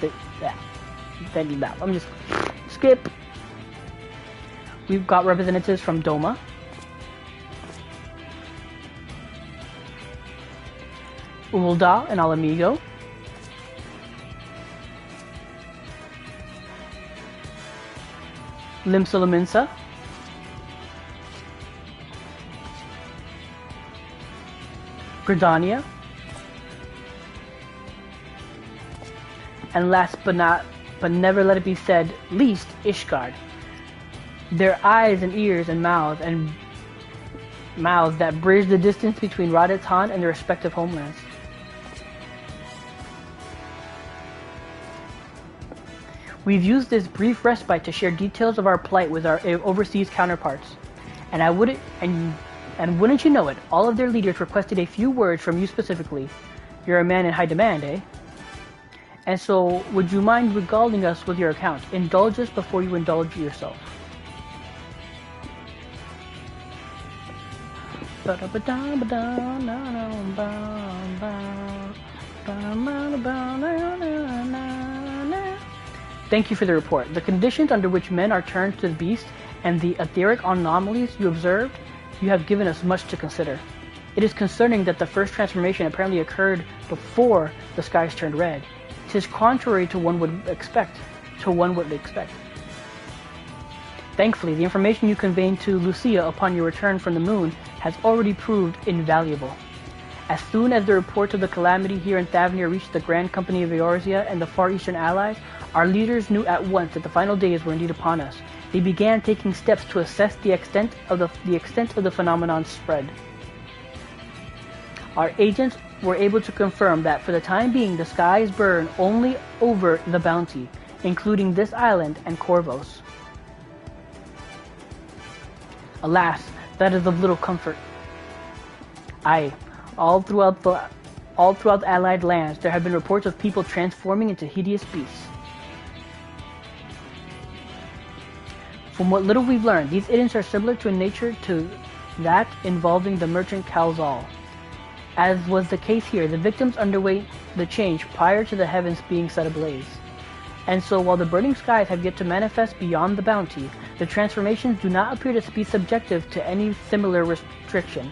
I'm just skip. We've got representatives from Doma, Ul'dah and Alamigo, Limsa, Gridania, and last but never let it be said least, Ishgard. Their eyes and ears and mouths that bridge the distance between Raditz Han and their respective homelands. We've used this brief respite to share details of our plight with our overseas counterparts, and wouldn't you know it, all of their leaders requested a few words from you specifically. You're a man in high demand, eh? And so, would you mind regaling us with your account? Indulge us before you indulge yourself. Thank you for the report. The conditions under which men are turned to the beast and the etheric anomalies you observed, you have given us much to consider. It is concerning that the first transformation apparently occurred before the skies turned red. 'Tis contrary to one would expect. Thankfully, the information you conveyed to Lucia upon your return from the moon has already proved invaluable. As soon as the reports of the calamity here in Thavnir reached the Grand Company of Eorzea and the Far Eastern Allies, our leaders knew at once that the final days were indeed upon us. They began taking steps to assess the extent of the phenomenon's spread. Our agents were able to confirm that for the time being the skies burn only over the Bounty, including this island and Corvos. Alas, that is of little comfort. Aye, all throughout the Allied lands there have been reports of people transforming into hideous beasts. From what little we've learned, these idiots are similar to in nature to that involving the merchant Kalzal. As was the case here, the victims underwent the change prior to the heavens being set ablaze. And so while the burning skies have yet to manifest beyond the Bounty, the transformations do not appear to be subjective to any similar restriction.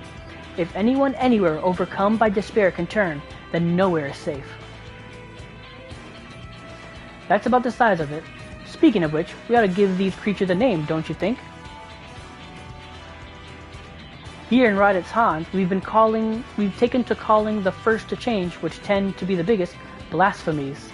If anyone anywhere overcome by despair can turn, then nowhere is safe. That's about the size of it. Speaking of which, we ought to give these creatures a name, don't you think? Here in Raditz Han, we've taken to calling the first to change, which tend to be the biggest, blasphemies.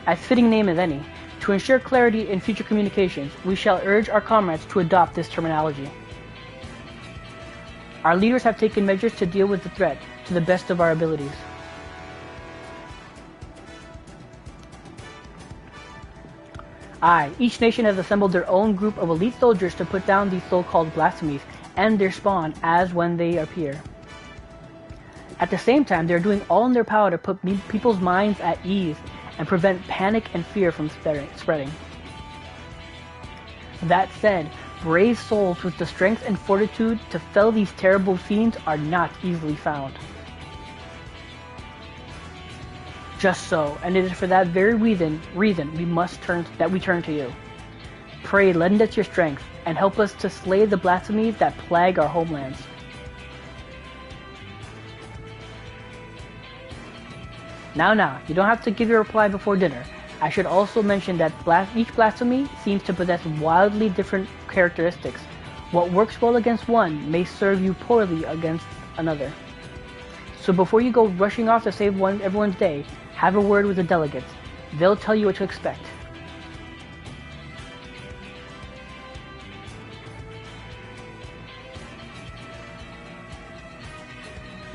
As fitting name as any. To ensure clarity in future communications, we shall urge our comrades to adopt this terminology. Our leaders have taken measures to deal with the threat to the best of our abilities. Aye, each nation has assembled their own group of elite soldiers to put down these so-called blasphemies and their spawn as when they appear. At the same time, they are doing all in their power to put people's minds at ease and prevent panic and fear from spreading. That said, brave souls with the strength and fortitude to fell these terrible fiends are not easily found. Just so, and it is for that very reason we turn to you. Pray, lend us your strength, and help us to slay the blasphemies that plague our homelands. Now, you don't have to give your reply before dinner. I should also mention that each blasphemy seems to possess wildly different characteristics. What works well against one may serve you poorly against another. So before you go rushing off to save everyone's day, have a word with the delegates. They'll tell you what to expect.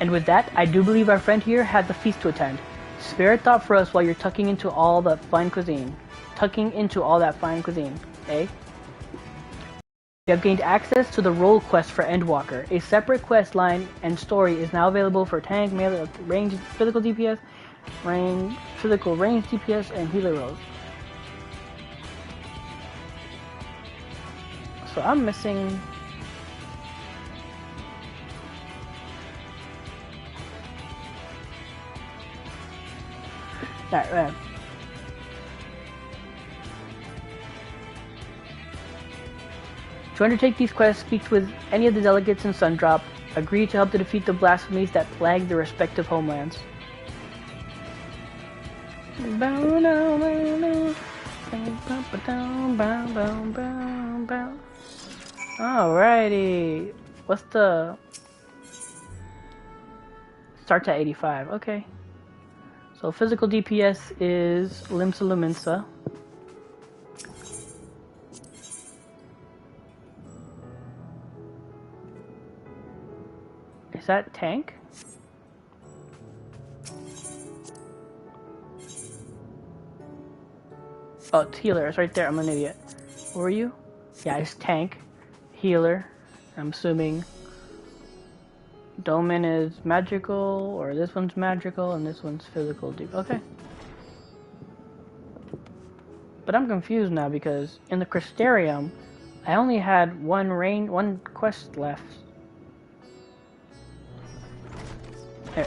And with that, I do believe our friend here has a feast to attend. Spare a thought for us while you're tucking into all that fine cuisine, eh? You have gained access to the role quest for Endwalker. A separate quest line and story is now available for tank, melee, range, physical DPS, physical range DPS, and healer roles. So I'm missing. Right. To undertake these quests, speak with any of the delegates in Sundrop. Agree to help to defeat the blasphemies that plague their respective homelands. Alrighty. What's the... Starts at 85. Okay. So physical DPS is Limsa Luminsa. Is that tank? Oh, it's healer. It's right there. I'm an idiot. Where are you? Yeah, it's tank. Healer. I'm assuming Domin is magical, or this one's magical, and this one's physical. Okay. But I'm confused now because in the Crystarium, I only had one quest left. There.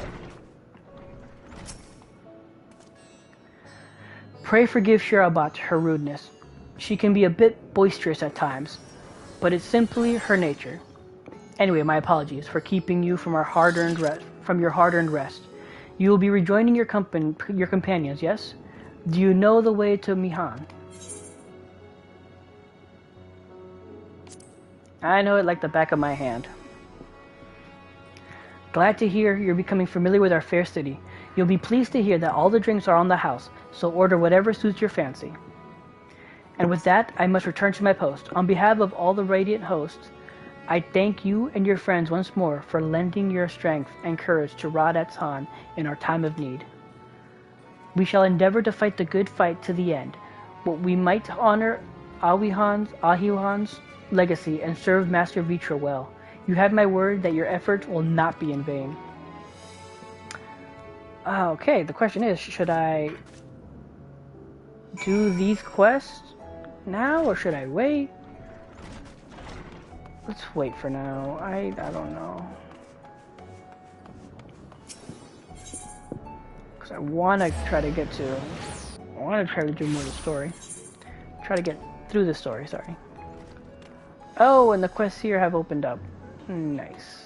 Pray forgive Shirabat her rudeness. She can be a bit boisterous at times, but it's simply her nature. Anyway, my apologies for keeping you from your hard-earned rest. You will be rejoining your companions, yes? Do you know the way to Mihan? I know it like the back of my hand. Glad to hear you're becoming familiar with our fair city. You'll be pleased to hear that all the drinks are on the house, so order whatever suits your fancy. And with that, I must return to my post. On behalf of all the Radiant hosts, I thank you and your friends once more for lending your strength and courage to Radat's Han in our time of need. We shall endeavor to fight the good fight to the end, but we might honor Ahihan's legacy and serve Master Vitra well. You have my word that your efforts will not be in vain. Okay, the question is, should I do these quests now or should I wait? Let's wait for now. I don't know. Because I want to try to get to... I want to try to do more of the story. Try to get through the story, sorry. Oh, and the quests here have opened up. Nice.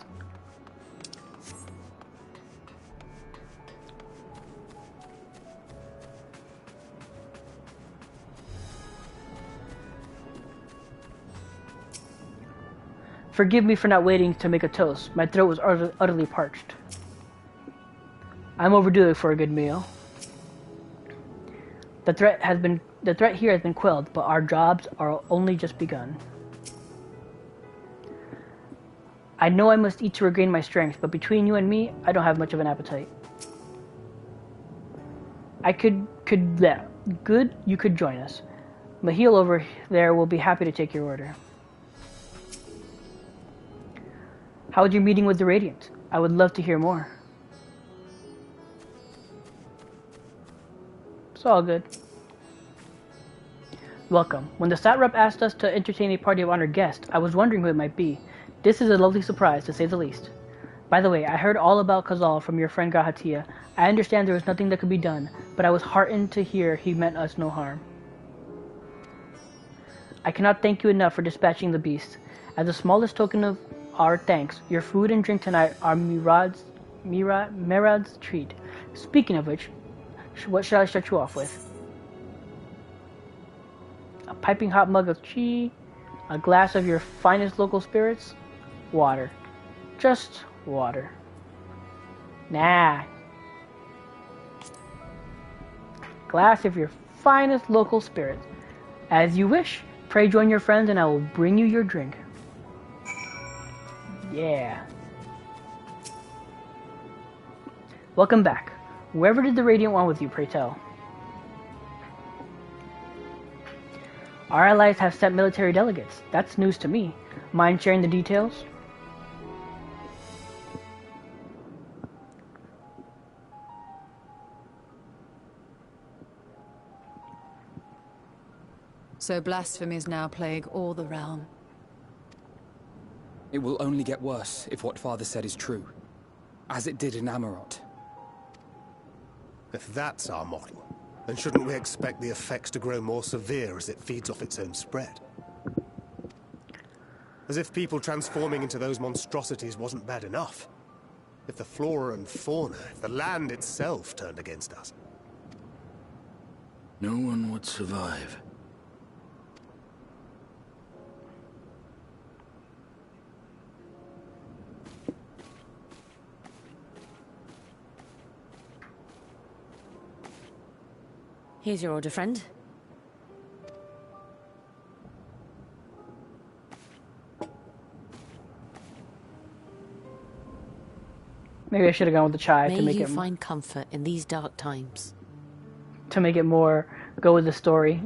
Forgive me for not waiting to make a toast. My throat was utterly parched. I'm overdue for a good meal. The threat here has been quelled, but our jobs are only just begun. I know I must eat to regain my strength, but between you and me, I don't have much of an appetite. You could join us. Mahil over there will be happy to take your order. How was your meeting with the Radiant? I would love to hear more. It's all good. Welcome. When the Satrap asked us to entertain a party of honored guests, I was wondering who it might be. This is a lovely surprise, to say the least. By the way, I heard all about Khazal from your friend Gahatia. I understand there was nothing that could be done, but I was heartened to hear he meant us no harm. I cannot thank you enough for dispatching the beast. As the smallest token of our thanks, your food and drink tonight are Merad's treat. Speaking of which, what shall I start you off with? A piping hot mug of tea, a glass of your finest local spirits, water. Just water. Nah. Glass of your finest local spirits. As you wish, pray join your friends and I will bring you your drink. Yeah. Welcome back. Wherever did the Radiant want with you, pray tell? Our allies have sent military delegates. That's news to me. Mind sharing the details? So blasphemies now plague all the realm. It will only get worse if what Father said is true. As it did in Amarot. If that's our model, then shouldn't we expect the effects to grow more severe as it feeds off its own spread? As if people transforming into those monstrosities wasn't bad enough. If the flora and fauna, if the land itself turned against us. No one would survive. Here's your order, friend. Maybe I should have gone with the chai May to make you it find comfort in these dark times. to make it more go with the story,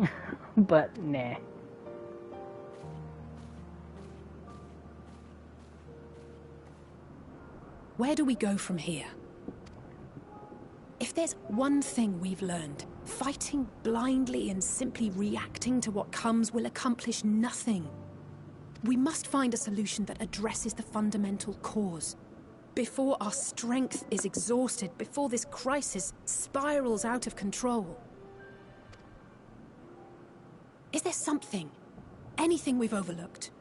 but nah. Where do we go from here? If there's one thing we've learned, fighting blindly and simply reacting to what comes will accomplish nothing. We must find a solution that addresses the fundamental cause. Before our strength is exhausted, before this crisis spirals out of control. Is there something, anything we've overlooked?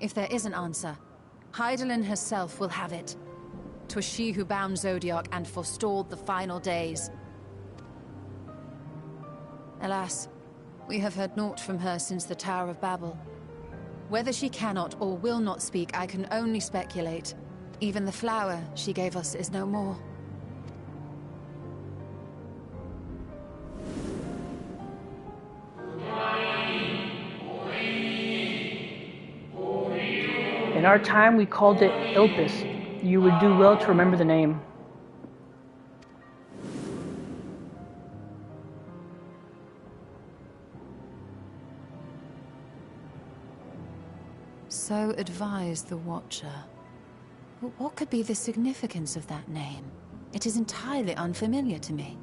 If there is an answer, Hydaelyn herself will have it. 'Twas she who bound Zodiac and forestalled the final days. Alas, we have heard naught from her since the Tower of Babel. Whether she cannot or will not speak, I can only speculate. Even the flower she gave us is no more. In our time, we called it Ilpis. You would do well to remember the name. So advised the Watcher. But what could be the significance of that name? It is entirely unfamiliar to me.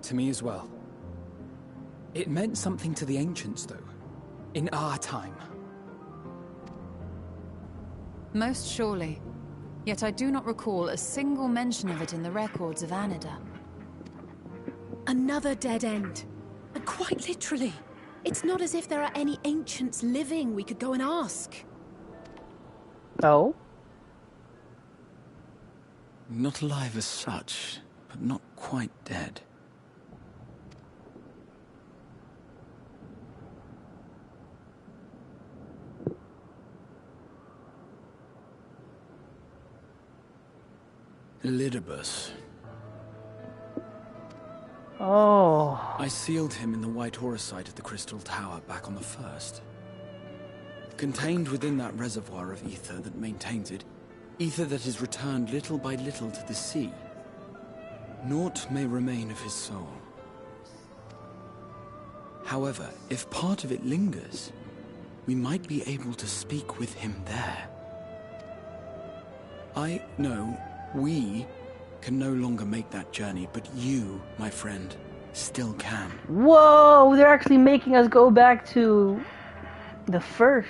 To me as well. It meant something to the ancients, though. In our time. Most surely. Yet I do not recall a single mention of it in the records of Anida. Another dead end. And quite literally. It's not as if there are any ancients living we could go and ask. Oh? Not alive as such, but not quite dead. Elidibus. Oh. I sealed him in the white auricite of the Crystal Tower back on the first. Contained within that reservoir of ether that maintains it, ether that is returned little by little to the sea. Naught may remain of his soul. However, if part of it lingers, we might be able to speak with him there. I know we can no longer make that journey, but you, my friend, still can. Whoa, they're actually making us go back to the first.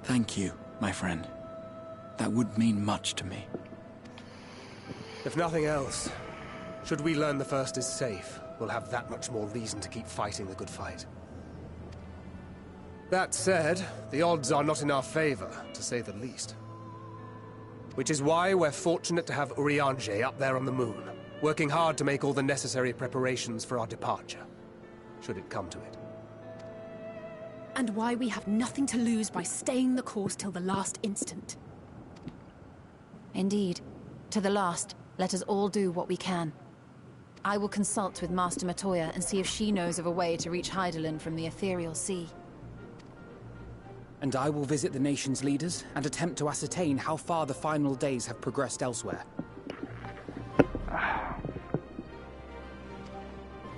Thank you, my friend. That would mean much to me. If nothing else, should we learn the first is safe, we'll have that much more reason to keep fighting the good fight. That said, the odds are not in our favor, to say the least. Which is why we're fortunate to have Urianger up there on the moon, working hard to make all the necessary preparations for our departure, should it come to it. And why we have nothing to lose by staying the course till the last instant. Indeed. To the last, let us all do what we can. I will consult with Master Matoya and see if she knows of a way to reach Hydaelyn from the ethereal sea. And I will visit the nation's leaders and attempt to ascertain how far the final days have progressed elsewhere.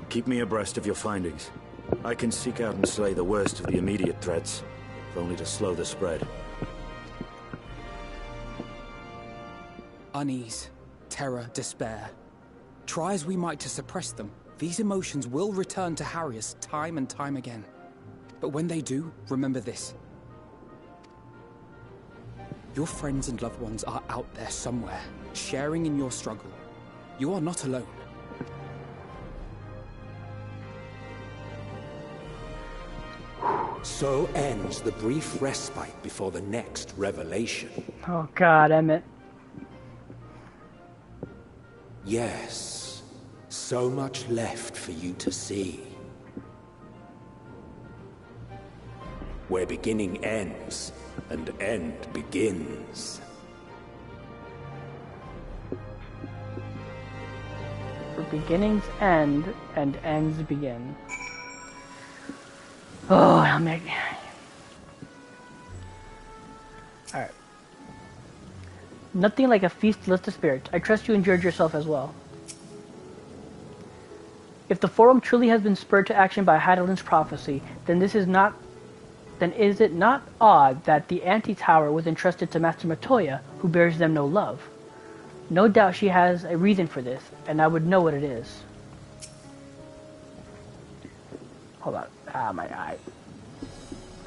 Keep me abreast of your findings. I can seek out and slay the worst of the immediate threats, if only to slow the spread. Unease, terror, despair. Try as we might to suppress them, these emotions will return to harry us time and time again. But when they do, remember this. Your friends and loved ones are out there somewhere, sharing in your struggle. You are not alone. So ends the brief respite before the next revelation. Oh God, Emmett. Yes, so much left for you to see. where beginning ends and end begins. Where beginnings end and ends begin. Oh, I'll make... Alright. Nothing like a feast to lift the spirit. I trust you enjoyed yourself as well. If the Forum truly has been spurred to action by Hydaelyn's prophecy, then is it not odd that the anti-tower was entrusted to Master Matoya, who bears them no love? No doubt she has a reason for this, and I would know what it is. Hold on. Ah, my eye.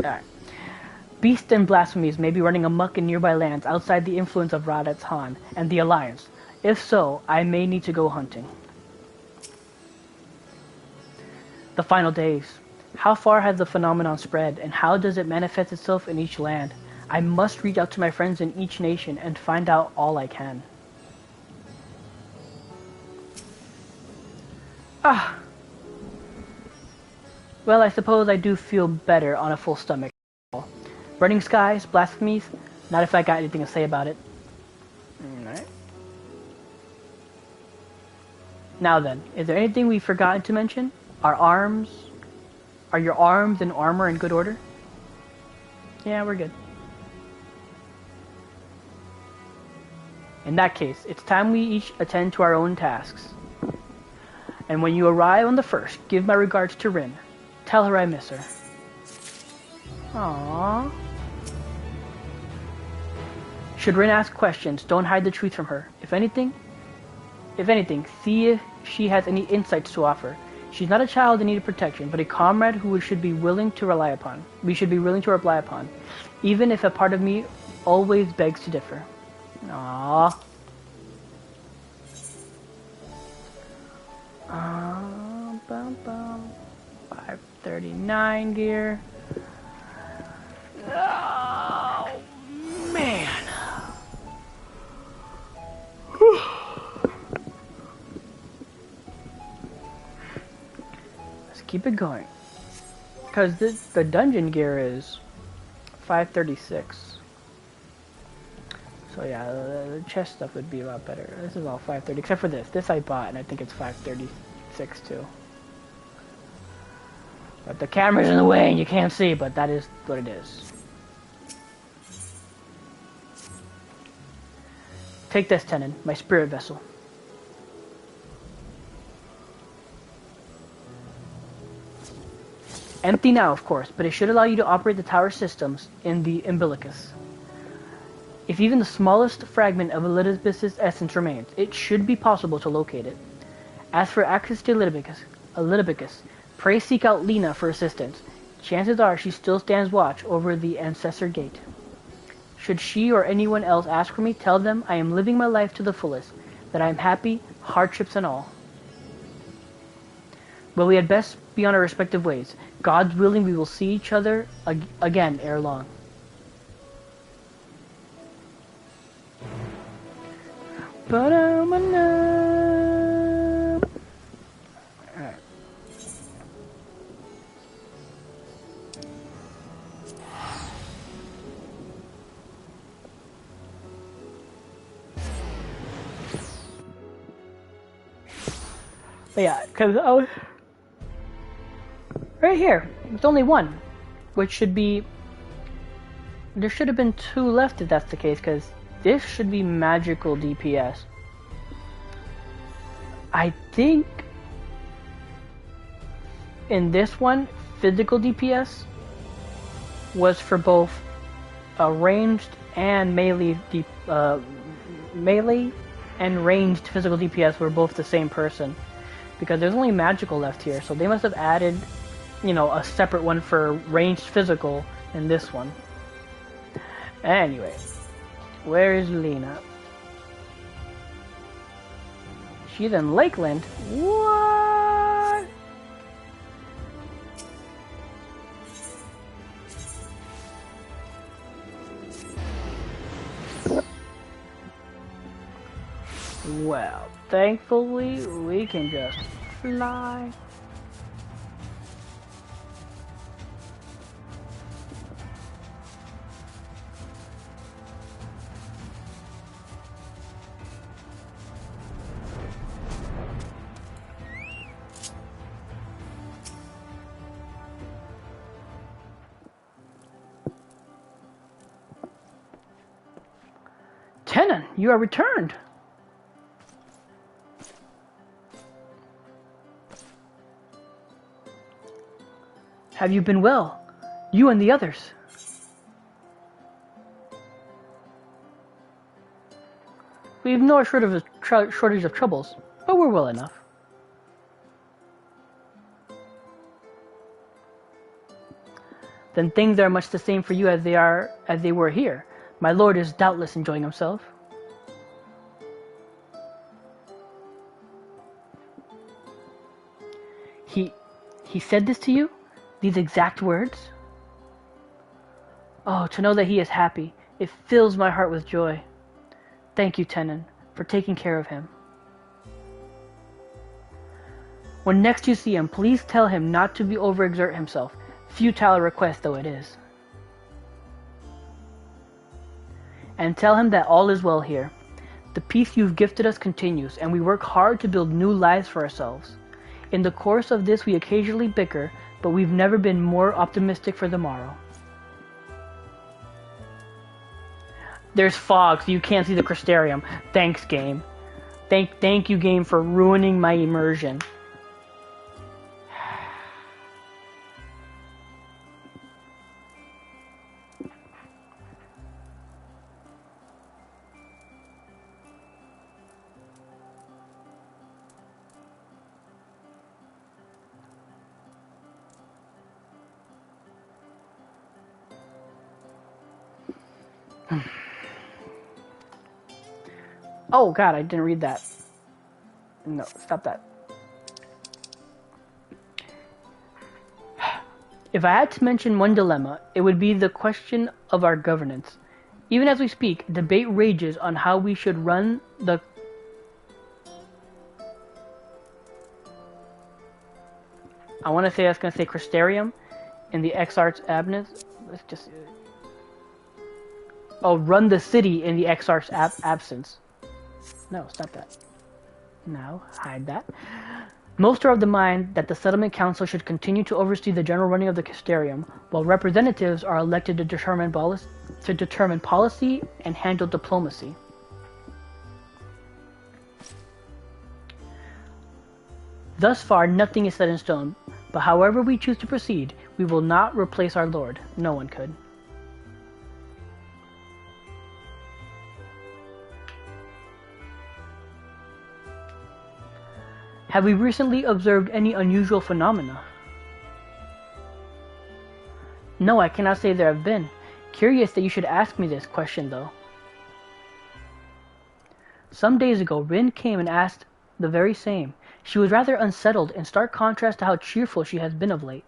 Alright. Beasts and blasphemies may be running amok in nearby lands outside the influence of Radat's Han and the Alliance. If so, I may need to go hunting. The final days. How far has the phenomenon spread, and how does it manifest itself in each land? I must reach out to my friends in each nation and find out all I can. Ah! Well, I suppose I do feel better on a full stomach. Burning skies, blasphemies, not if I got anything to say about it. Alright. Now then, is there anything we've forgotten to mention? Our arms? Are your arms and armor in good order? Yeah, we're good. In that case, it's time we each attend to our own tasks. And when you arrive on the first, give my regards to Rin. Tell her I miss her. Aww. Should Rin ask questions, don't hide the truth from her. If anything, see if she has any insights to offer. She's not a child in need of protection, but a comrade who we should be willing to rely upon. Even if a part of me always begs to differ. Aww. 539 gear. Oh, man. Let's keep it going. Because the dungeon gear is 536. So yeah, the chest stuff would be a lot better. This is all 530, except for this. This I bought, and I think it's 536 too. But the camera's in the way and you can't see, but that is what it is. Take this, Tenon, my spirit vessel. Empty now, of course, but it should allow you to operate the tower systems in the umbilicus. If even the smallest fragment of Elizabeth's essence remains, it should be possible to locate it. As for access to Elizabethus, pray seek out Lena for assistance. Chances are she still stands watch over the Ancestor Gate. Should she or anyone else ask for me, tell them I am living my life to the fullest, that I am happy, hardships and all. But we had best be on our respective ways. God's willing, we will see each other again ere long. Alright. But yeah, because I was right here. It's only one, which should be. There should have been two left if that's the case, because this should be magical DPS. I think in this one, physical DPS was for both ranged and melee. Melee and ranged physical DPS were both the same person, because there's only magical left here, so they must have added, you know, a separate one for ranged physical in this one. Anyway, where is Lena? She's in Lakeland. What? Well, thankfully we can just fly. Tenon, you are returned. Have you been well? You and the others. We've no shortage of troubles, but we're well enough. Then things are much the same for you as they were here. My lord is doubtless enjoying himself. He said this to you? These exact words? Oh, to know that he is happy. It fills my heart with joy. Thank you, Tenon, for taking care of him. When next you see him, please tell him not to overexert himself. Futile request though it is. And tell him that all is well here. The peace you've gifted us continues, and we work hard to build new lives for ourselves. In the course of this, we occasionally bicker, but we've never been more optimistic for the morrow. There's fog, so you can't see the Crystarium. Thanks, game. Thank you, game, for ruining my immersion. Oh god, I didn't read that. No, stop that. If I had to mention one dilemma, it would be the question of our governance. Even as we speak, debate rages on how we should run the... I want to say I was going to say Crystarium in the Exarch's absence. Let's just... Oh, run the city in the Exarch's absence. No, stop that. No, hide that. Most are of the mind that the Settlement Council should continue to oversee the general running of the Crystarium, while representatives are elected to determine policy and handle diplomacy. Thus far, nothing is set in stone, but however we choose to proceed, we will not replace our Lord. No one could. Have we recently observed any unusual phenomena? No, I cannot say there have been. Curious that you should ask me this question, though. Some days ago, Rin came and asked the very same. She was rather unsettled, in stark contrast to how cheerful she has been of late.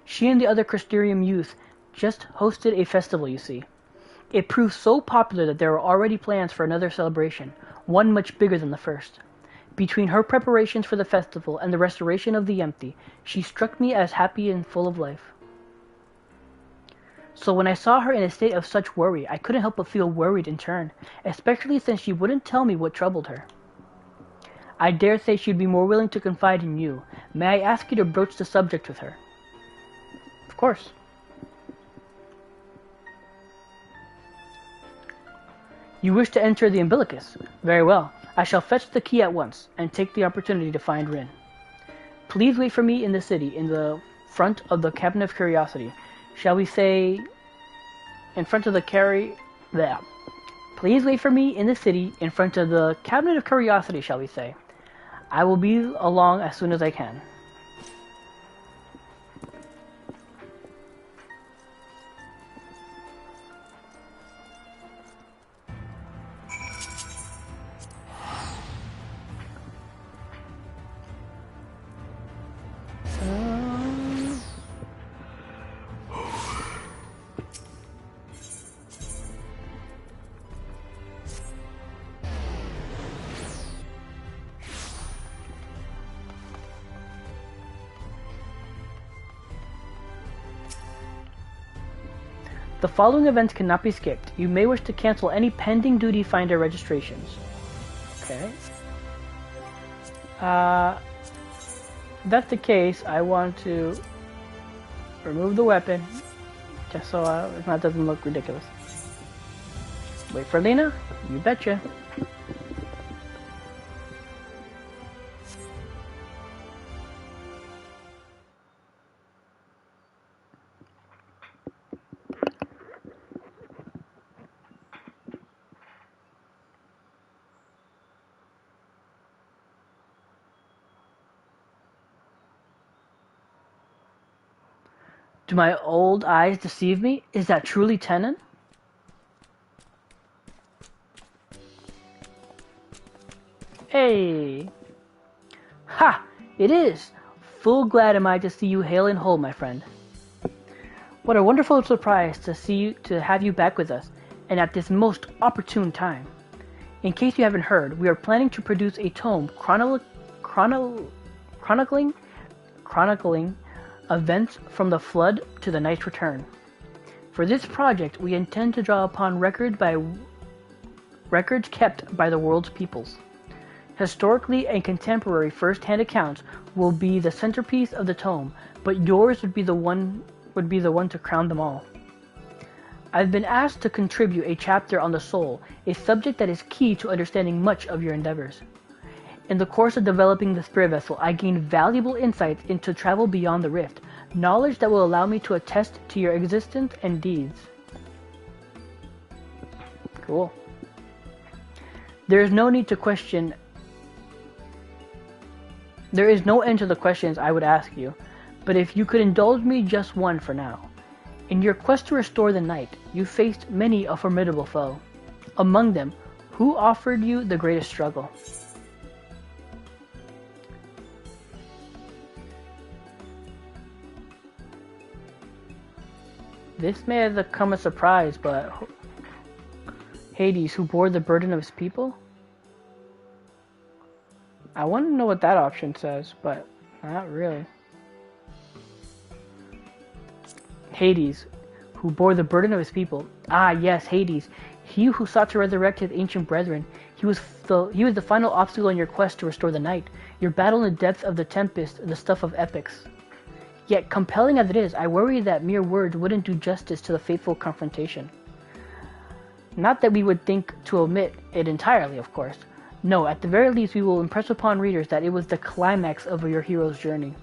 She and the other Crystarium youth just hosted a festival, you see. It proved so popular that there were already plans for another celebration, one much bigger than the first. Between her preparations for the festival and the restoration of the empty, she struck me as happy and full of life. So when I saw her in a state of such worry, I couldn't help but feel worried in turn, especially since she wouldn't tell me what troubled her. I dare say she'd be more willing to confide in you. May I ask you to broach the subject with her? Of course. You wish to enter the umbilicus? Very well. I shall fetch the key at once, and take the opportunity to find Rin. Please wait for me in the city, in the front of the Cabinet of Curiosity. Shall we say... in front of the there. Please wait for me in the city, in front of the Cabinet of Curiosity, shall we say. I will be along as soon as I can. The following events cannot be skipped. You may wish to cancel any pending duty finder registrations. Okay. If that's the case, I want to remove the weapon, Just so that doesn't look ridiculous. Wait for Lena? You betcha. Do my old eyes deceive me? Is that truly Tenon? Hey! Ha! It is! Full glad am I to see you hale and whole, my friend. What a wonderful surprise to have you back with us, and at this most opportune time. In case you haven't heard, we are planning to produce a tome chronicling events from the Flood to the Knight's Return. For this project, we intend to draw upon records kept by the world's peoples. Historically and contemporary first-hand accounts will be the centerpiece of the tome, but yours would be the one to crown them all. I've been asked to contribute a chapter on the soul, a subject that is key to understanding much of your endeavors. In the course of developing the spirit vessel, I gained valuable insights into travel beyond the rift, knowledge that will allow me to attest to your existence and deeds. Cool. There is no end to the questions I would ask you, but if you could indulge me just one for now. In your quest to restore the night, you faced many a formidable foe. Among them, who offered you the greatest struggle? This may have come as a surprise, but Hades, who bore the burden of his people? I want to know what that option says, but not really. Hades, who bore the burden of his people. Ah, yes, Hades. He who sought to resurrect his ancient brethren. He was the final obstacle in your quest to restore the night. Your battle in the depths of the tempest, the stuff of epics. Yet, compelling as it is, I worry that mere words wouldn't do justice to the fateful confrontation. Not that we would think to omit it entirely, of course. No, at the very least we will impress upon readers that it was the climax of your hero's journey.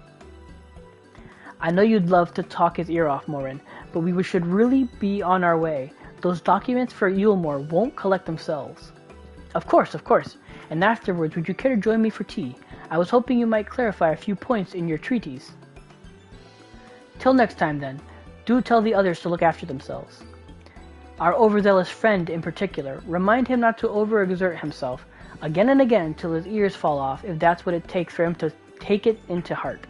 I know you'd love to talk his ear off, Morin, but we should really be on our way. Those documents for Eulmore won't collect themselves. Of course. And afterwards, would you care to join me for tea? I was hoping you might clarify a few points in your treatise. Till next time, then. Do tell the others to look after themselves. Our overzealous friend, in particular, remind him not to overexert himself, again and again till his ears fall off, if that's what it takes for him to take it into heart.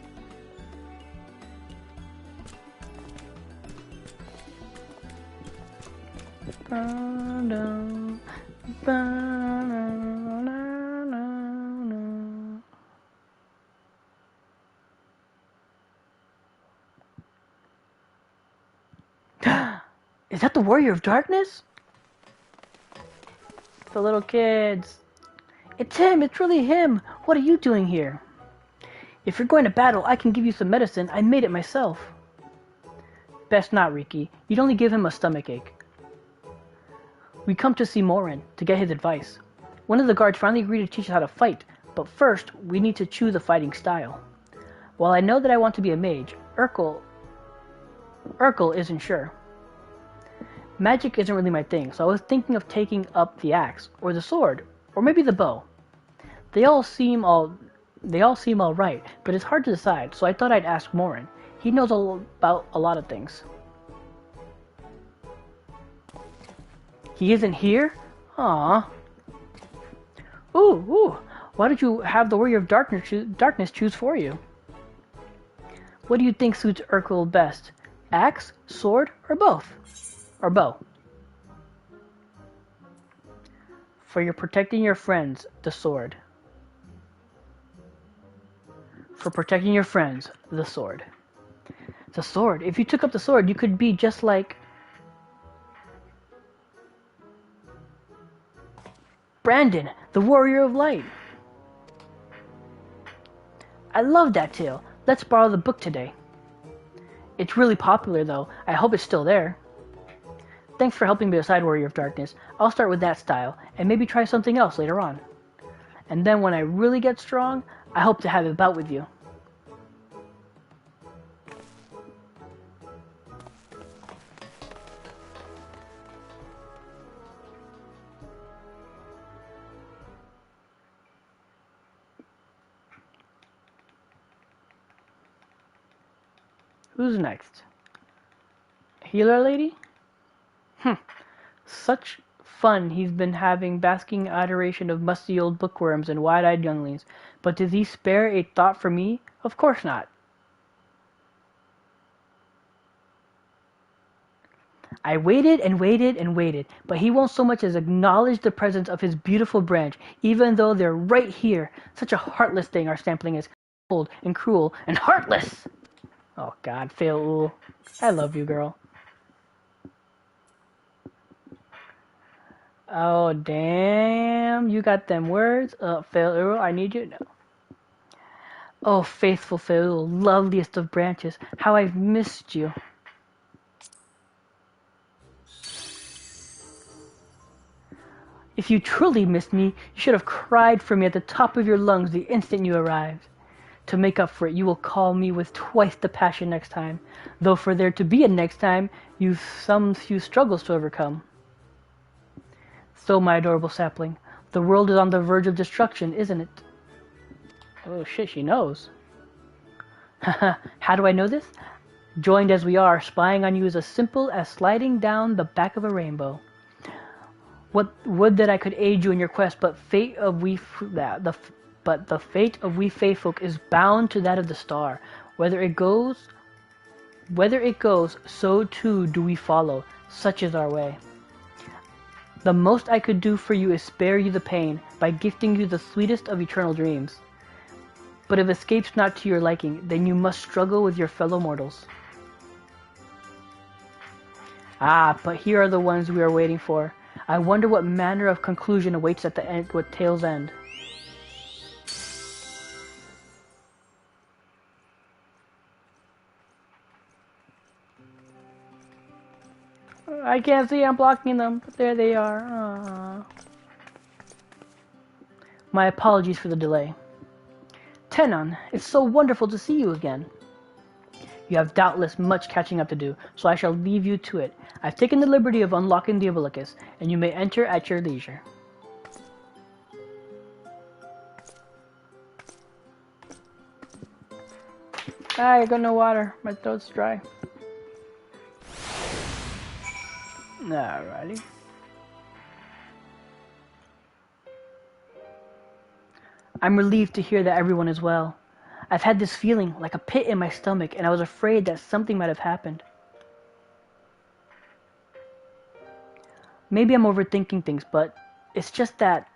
Is that the Warrior of Darkness? The little kids. It's him! It's really him! What are you doing here? If you're going to battle, I can give you some medicine. I made it myself. Best not, Riki. You'd only give him a stomachache. We come to see Morin, to get his advice. One of the guards finally agreed to teach us how to fight, but first, we need to choose a fighting style. While I know that I want to be a mage, Urkel isn't sure. Magic isn't really my thing, so I was thinking of taking up the axe, or the sword, or maybe the bow. They all seem all right, but it's hard to decide, so I thought I'd ask Morin. He knows about a lot of things. He isn't here? Aww. Ooh. Why don't you have the Warrior of Darkness choose for you? What do you think suits Urkel best? Axe, sword, or both? Or bow? For your protecting your friends, the sword. For protecting your friends, the sword. The sword. If you took up the sword, you could be just like Brandon, the Warrior of Light. I love that tale. Let's borrow the book today. It's really popular, though. I hope it's still there. Thanks for helping me decide, Warrior of Darkness. I'll start with that style, and maybe try something else later on. And then when I really get strong, I hope to have a bout with you. Who's next? Healer lady? Such fun he's been having, basking adoration of musty old bookworms and wide-eyed younglings. But does he spare a thought for me? Of course not. I waited and waited and waited, but he won't so much as acknowledge the presence of his beautiful branch, even though they're right here. Such a heartless thing our sampling is. Cold and cruel and heartless! Oh god, Fail. I love you, girl. Oh, damn. You got them words? Fail, I need you. No. Oh, faithful Fail, loveliest of branches. How I've missed you. If you truly missed me, you should have cried for me at the top of your lungs the instant you arrived. To make up for it, you will call me with twice the passion next time. Though for there to be a next time, you've some few struggles to overcome. So, my adorable sapling, the world is on the verge of destruction, isn't it? Oh shit, she knows. Haha, how do I know this? Joined as we are, spying on you is as simple as sliding down the back of a rainbow. What would that I could aid you in your quest, but the fate of we faithfolk is bound to that of the star. Whether it goes, so too do we follow. Such is our way. The most I could do for you is spare you the pain by gifting you the sweetest of eternal dreams. But if escape's not to your liking, then you must struggle with your fellow mortals. Ah, but here are the ones we are waiting for. I wonder what manner of conclusion awaits at the end, what tale's end. I can't see, I'm blocking them, but there they are. Aww. My apologies for the delay. Tenon, it's so wonderful to see you again. You have doubtless much catching up to do, so I shall leave you to it. I've taken the liberty of unlocking the Umbilicus, and you may enter at your leisure. I got no water. My throat's dry. Alrighty. I'm relieved to hear that everyone is well. I've had this feeling like a pit in my stomach, and I was afraid that something might have happened. Maybe I'm overthinking things, but it's just that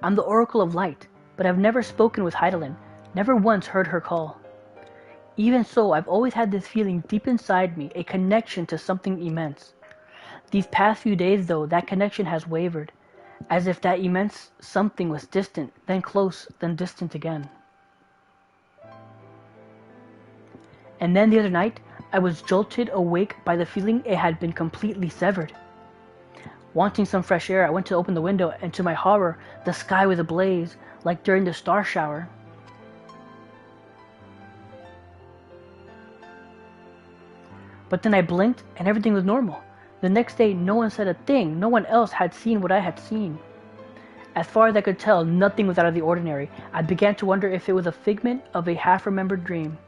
I'm the Oracle of Light, but I've never spoken with Heidelin, never once heard her call. Even so, I've always had this feeling deep inside me, a connection to something immense. These past few days, though, that connection has wavered, as if that immense something was distant, then close, then distant again. And then the other night, I was jolted awake by the feeling it had been completely severed. Wanting some fresh air, I went to open the window, and to my horror, the sky was ablaze, like during the star shower. But then I blinked, and everything was normal. The next day, no one said a thing. No one else had seen what I had seen. As far as I could tell, nothing was out of the ordinary. I began to wonder if it was a figment of a half-remembered dream.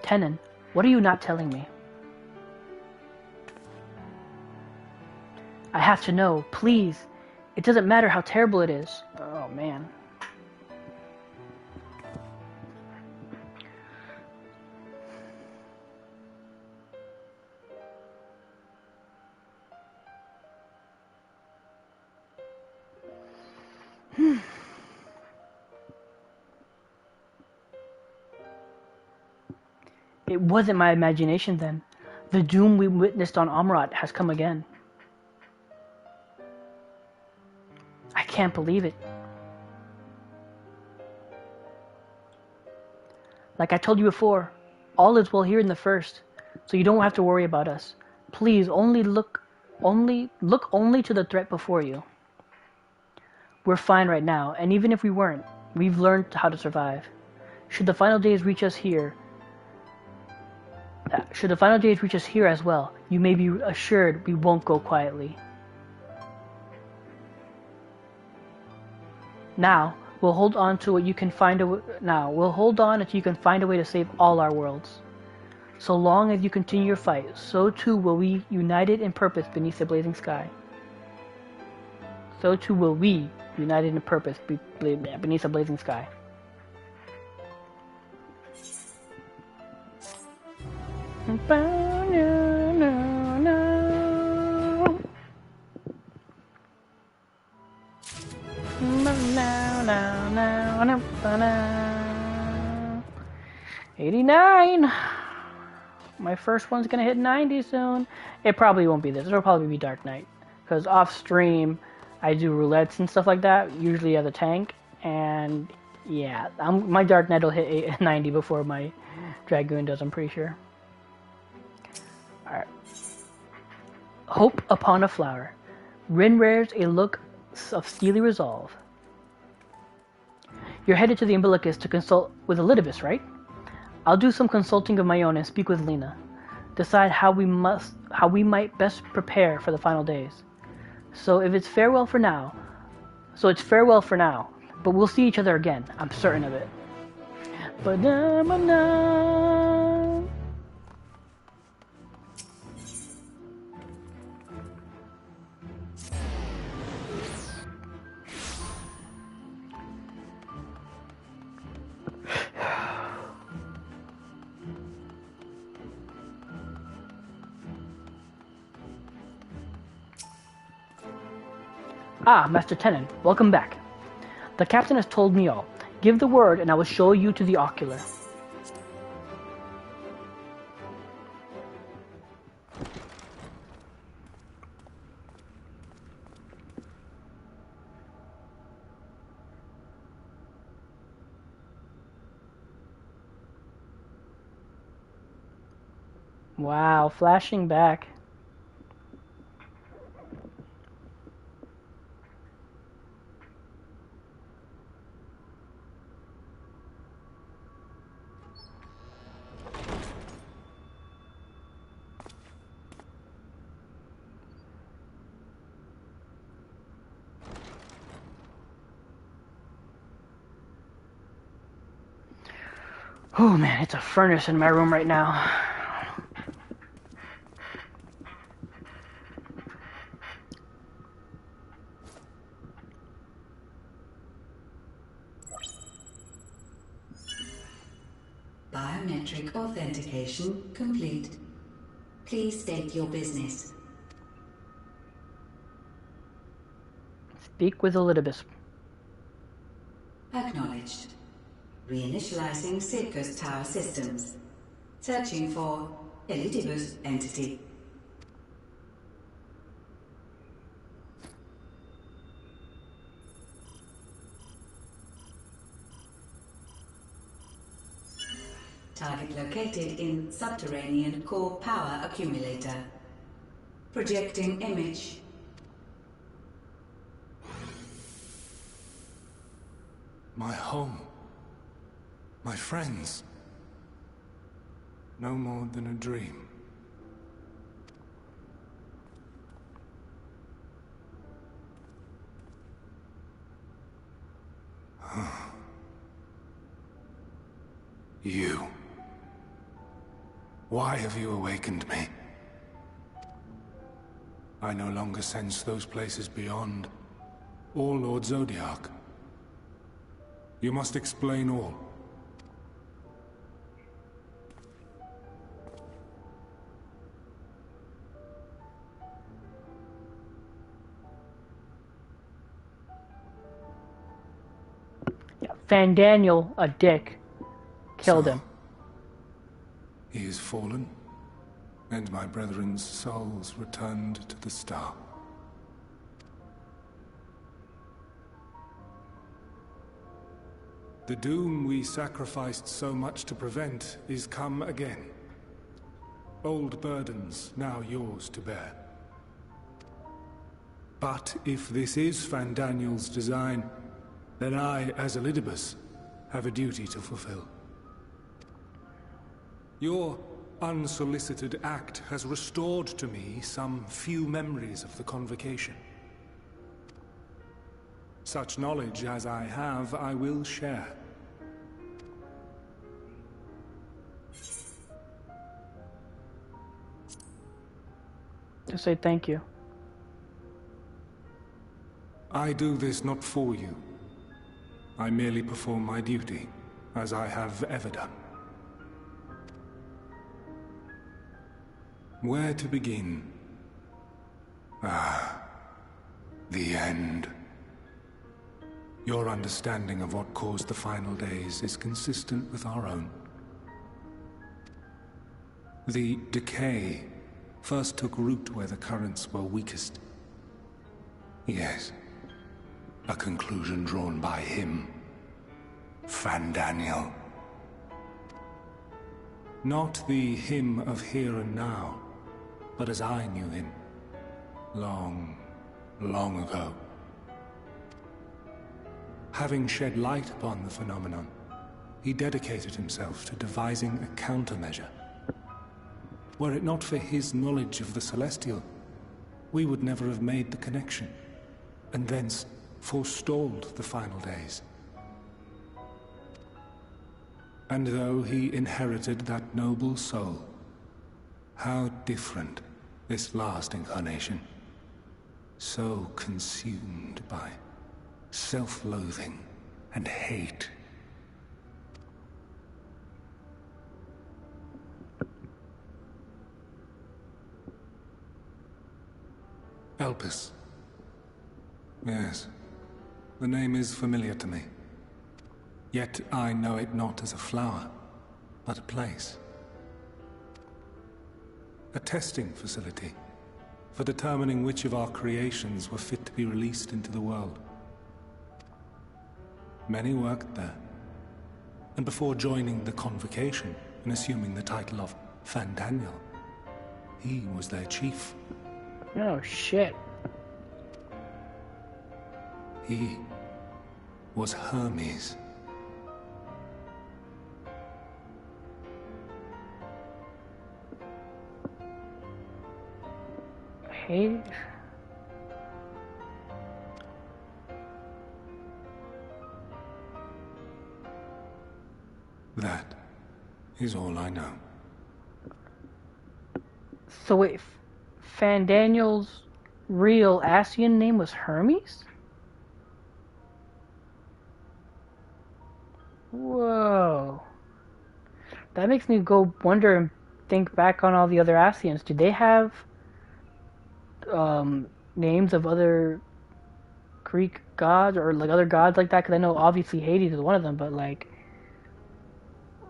Tenon, what are you not telling me? I have to know, please. It doesn't matter how terrible it is. Oh, man. It wasn't my imagination then. The doom we witnessed on Amrat has come again. I can't believe it. Like I told you before, all is well here in the first, so you don't have to worry about us. Please look only to the threat before you. We're fine right now, and even if we weren't, we've learned how to survive. Should the final days reach us here as well, you may be assured we won't go quietly. Now, we'll hold on until you can find a way to save all our worlds. So long as you continue your fight, so too will we, united in purpose beneath the blazing sky. So too will we, united in purpose beneath the blazing sky. No. 89. My first one's gonna hit 90 soon. It probably won't be this. It'll probably be Dark Knight, because off stream I do roulettes and stuff like that, usually as a tank, and yeah, my Dark Knight will hit 90 before my Dragoon does, I'm pretty sure. Alright. Hope upon a flower. Rin wears a look of steely resolve. You're headed to the Umbilicus to consult with Elidibus, right? I'll do some consulting of my own and speak with Lena. Decide how we might best prepare for the final days. So it's farewell for now, but we'll see each other again, I'm certain of it. Ah, Master Tenon, welcome back. The captain has told me all. Give the word and I will show you to the ocular. Wow, flashing back. Oh man, it's a furnace in my room right now. Biometric authentication complete. Please state your business. Speak with Elidibus. Acknowledged. Reinitializing Circus Tower systems. Searching for Elidibus entity. Target located in subterranean core power accumulator. Projecting image. My home. My friends. No more than a dream. You. Why have you awakened me? I no longer sense those places beyond, or Lord Zodiac. You must explain all. Yeah, Fandaniel, a dick, killed him. He is fallen, and my brethren's souls returned to the star. The doom we sacrificed so much to prevent is come again. Old burdens now yours to bear. But if this is Fandaniel's design, then I, as Elidibus, have a duty to fulfill. Your unsolicited act has restored to me some few memories of the convocation. Such knowledge as I have, I will share. To say thank you. I do this not for you. I merely perform my duty, as I have ever done. Where to begin? Ah, the end. Your understanding of what caused the final days is consistent with our own. The decay first took root where the currents were weakest. Yes, a conclusion drawn by him, Fandaniel. Not the him of here and now, but as I knew him, long, long ago. Having shed light upon the phenomenon, he dedicated himself to devising a countermeasure. Were it not for his knowledge of the Celestial, we would never have made the connection, and thence forestalled the final days. And though he inherited that noble soul, how different this last incarnation, so consumed by self-loathing and hate. Elpis. Yes, the name is familiar to me. Yet I know it not as a flower, but a place. A testing facility for determining which of our creations were fit to be released into the world. Many worked there, and before joining the convocation and assuming the title of Fandaniel, he was their chief. Oh, shit. He was Hermes. Hey. That is all I know. So wait, Fandaniel's real Ascian name was Hermes? Whoa. That makes me go wonder and think back on all the other Ascians. Do they have names of other Greek gods or like other gods like that? Because I know obviously Hades is one of them, but like,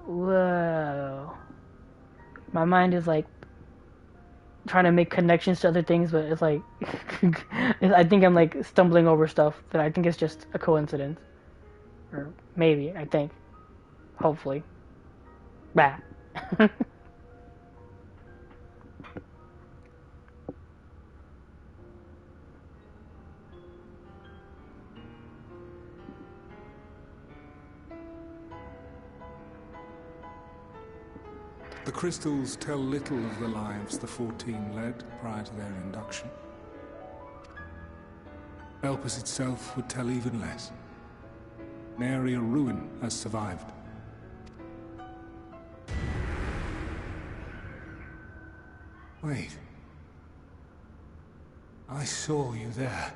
whoa. My mind is like trying to make connections to other things, but it's like I think I'm like stumbling over stuff that I think is just a coincidence, or maybe I think, hopefully, bah. The crystals tell little of the lives the 14 led prior to their induction. Elpis itself would tell even less. Nary a ruin has survived. Wait. I saw you there.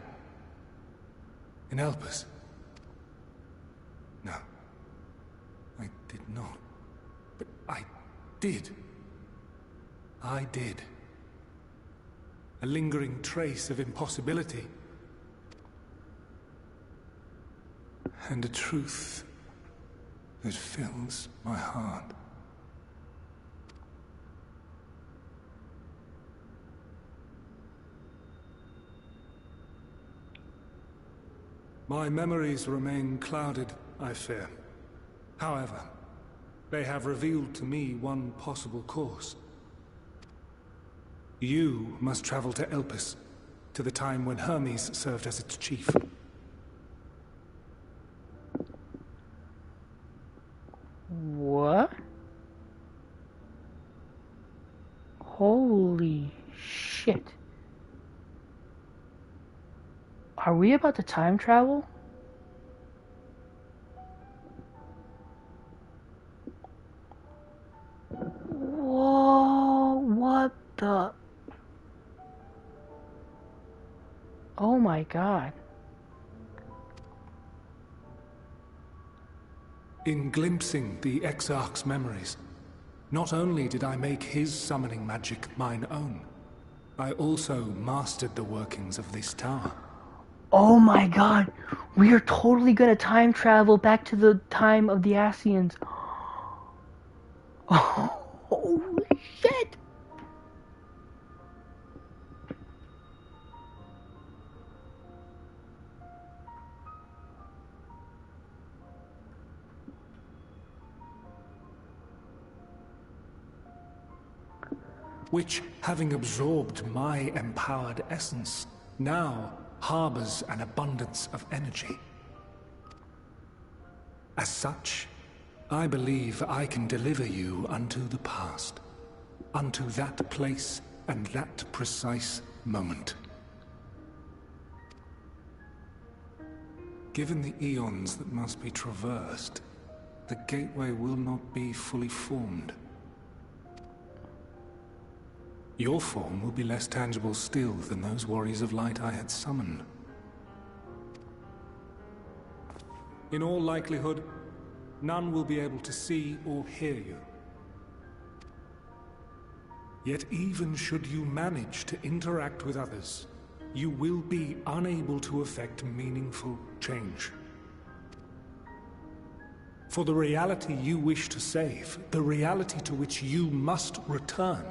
In Elpis. No. I did not. But I did. I did. A lingering trace of impossibility. And a truth that fills my heart. My memories remain clouded, I fear. However, they have revealed to me one possible course. You must travel to Elpis, to the time when Hermes served as its chief. What? Holy shit. Are we about to time travel? Whoa, what the? Oh my god. In glimpsing the Exarch's memories, not only did I make his summoning magic mine own, I also mastered the workings of this tower. Oh my god. We are totally gonna time travel back to the time of the Ascians. Oh, holy shit. Which, having absorbed my empowered essence, now harbors an abundance of energy. As such, I believe I can deliver you unto the past, unto that place and that precise moment. Given the eons that must be traversed, the gateway will not be fully formed. Your form will be less tangible still than those warriors of light I had summoned. In all likelihood, none will be able to see or hear you. Yet even should you manage to interact with others, you will be unable to effect meaningful change. For the reality you wish to save, the reality to which you must return,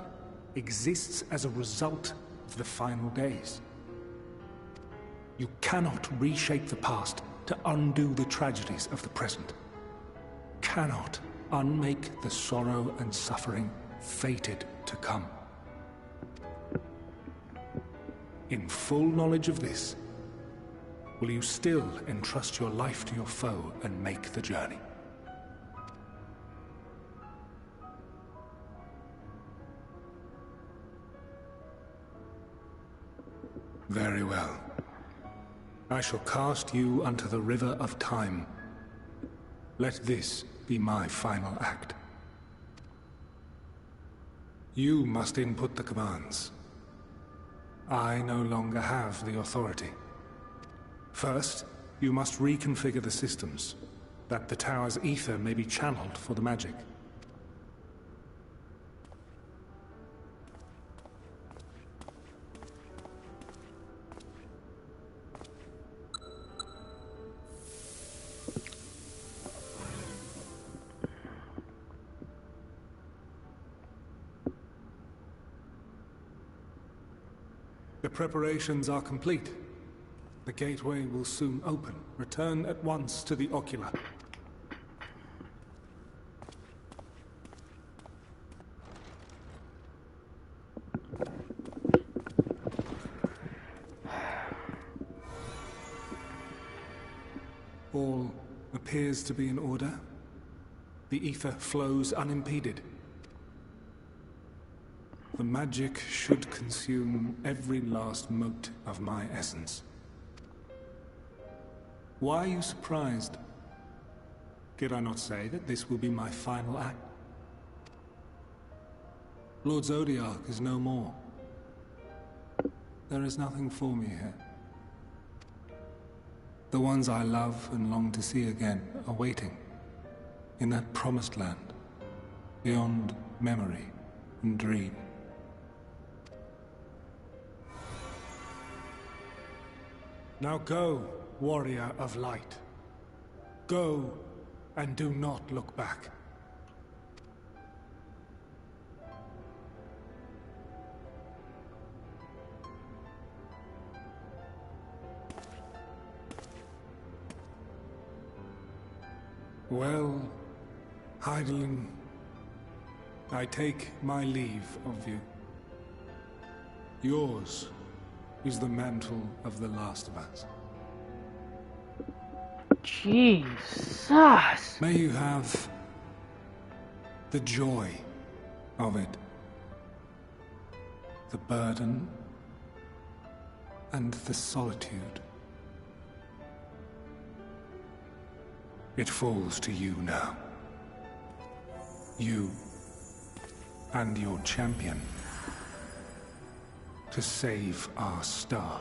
exists as a result of the final days. You cannot reshape the past to undo the tragedies of the present. Cannot unmake the sorrow and suffering fated to come. In full knowledge of this, will you still entrust your life to your foe and make the journey? Very well. I shall cast you unto the river of time. Let this be my final act. You must input the commands. I no longer have the authority. First, you must reconfigure the systems, that the tower's ether may be channeled for the magic. The preparations are complete. The gateway will soon open. Return at once to the Ocula. All appears to be in order. The ether flows unimpeded. The magic should consume every last mote of my essence. Why are you surprised? Did I not say that this will be my final act? Lord Zodiark is no more. There is nothing for me here. The ones I love and long to see again are waiting, in that promised land, beyond memory and dream. Now go, warrior of light. Go, and do not look back. Well, Hydaelyn, I take my leave of you. Yours is the mantle of the last of us. Jesus! May you have the joy of it, the burden, and the solitude. It falls to you now. You and your champion to save our star.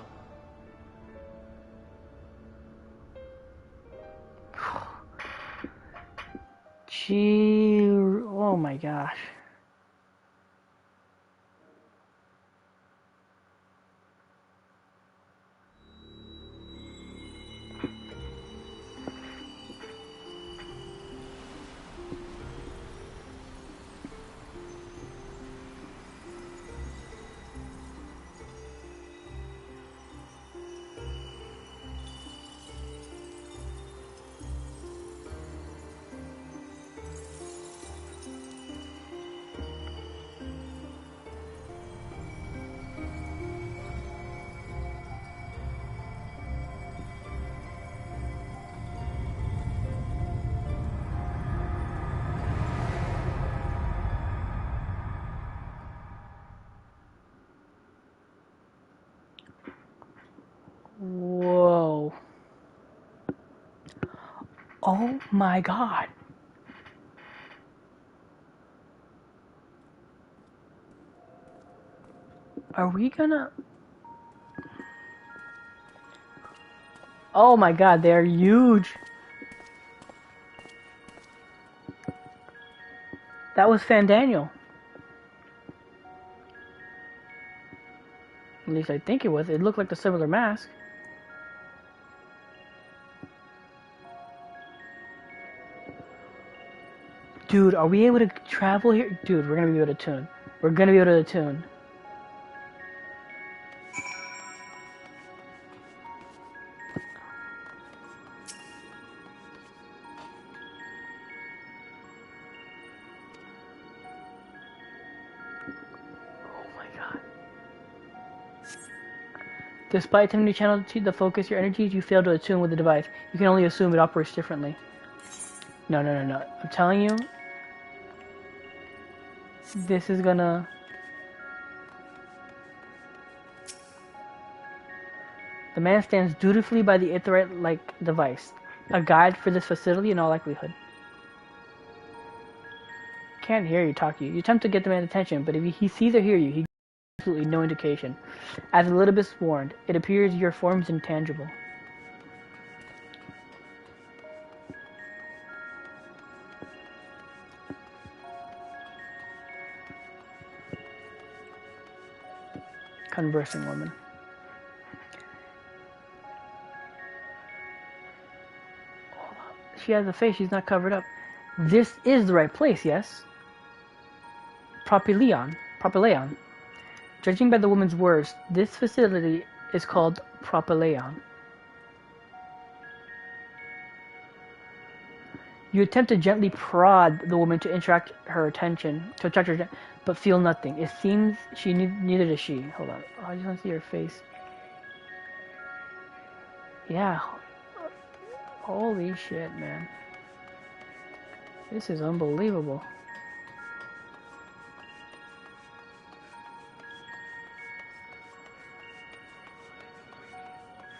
Gee, oh my gosh. Whoa. Oh my god. Are we gonna... Oh my god, they're huge. That was Fandaniel. At least I think it was. It looked like a similar mask. Dude, are we able to travel here? Dude, we're gonna be able to tune. We're gonna be able to tune. Despite attempting to channel the focus your energies, you fail to attune with the device. You can only assume it operates differently. No. I'm telling you, this is gonna... The man stands dutifully by the Aetheryte-like device. A guide for this facility in all likelihood. Can't hear you talk to you. You attempt to get the man's attention, but if he sees or hears you, he gives absolutely no indication. As Elidibus warned, it appears your form is intangible. Conversing woman. She has a face, she's not covered up. This is the right place, yes? Propylaeon. Judging by the woman's words, this facility is called Propylaeon. You attempt to gently prod the woman to attract her attention, but feel nothing. It seems neither does she. Hold on. Oh, I just want to see her face. Yeah. Holy shit, man. This is unbelievable.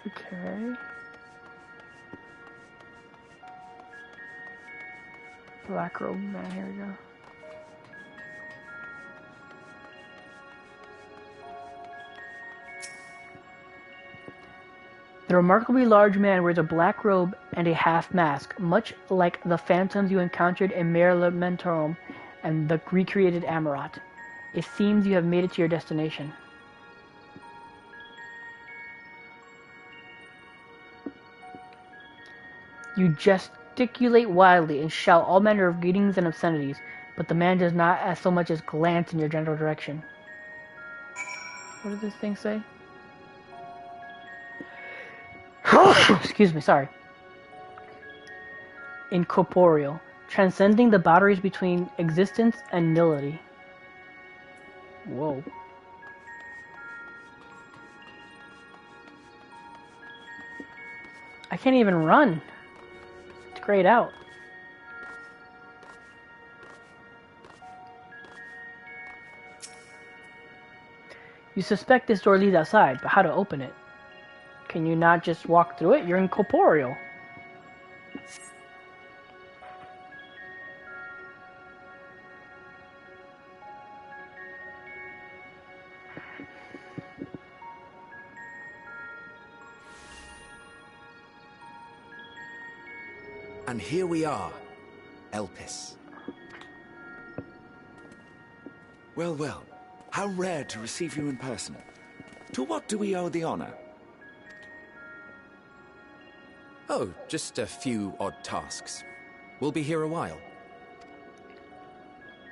Okay. Black robe man, here we go. The remarkably large man wears a black robe and a half mask, much like the phantoms you encountered in Mare Lamentorum and the recreated Amarat. It seems you have made it to your destination. You gesticulate wildly and shout all manner of greetings and obscenities, but the man does not as so much as glance in your general direction. What does this thing say? Excuse me, sorry. Incorporeal. Transcending the boundaries between existence and nility. Whoa. I can't even run. It's grayed out. You suspect this door leads outside, but how to open it? Can you not just walk through it? You're incorporeal. And here we are, Elpis. Well, well. How rare to receive you in person. To what do we owe the honor? Oh, just a few odd tasks. We'll be here a while.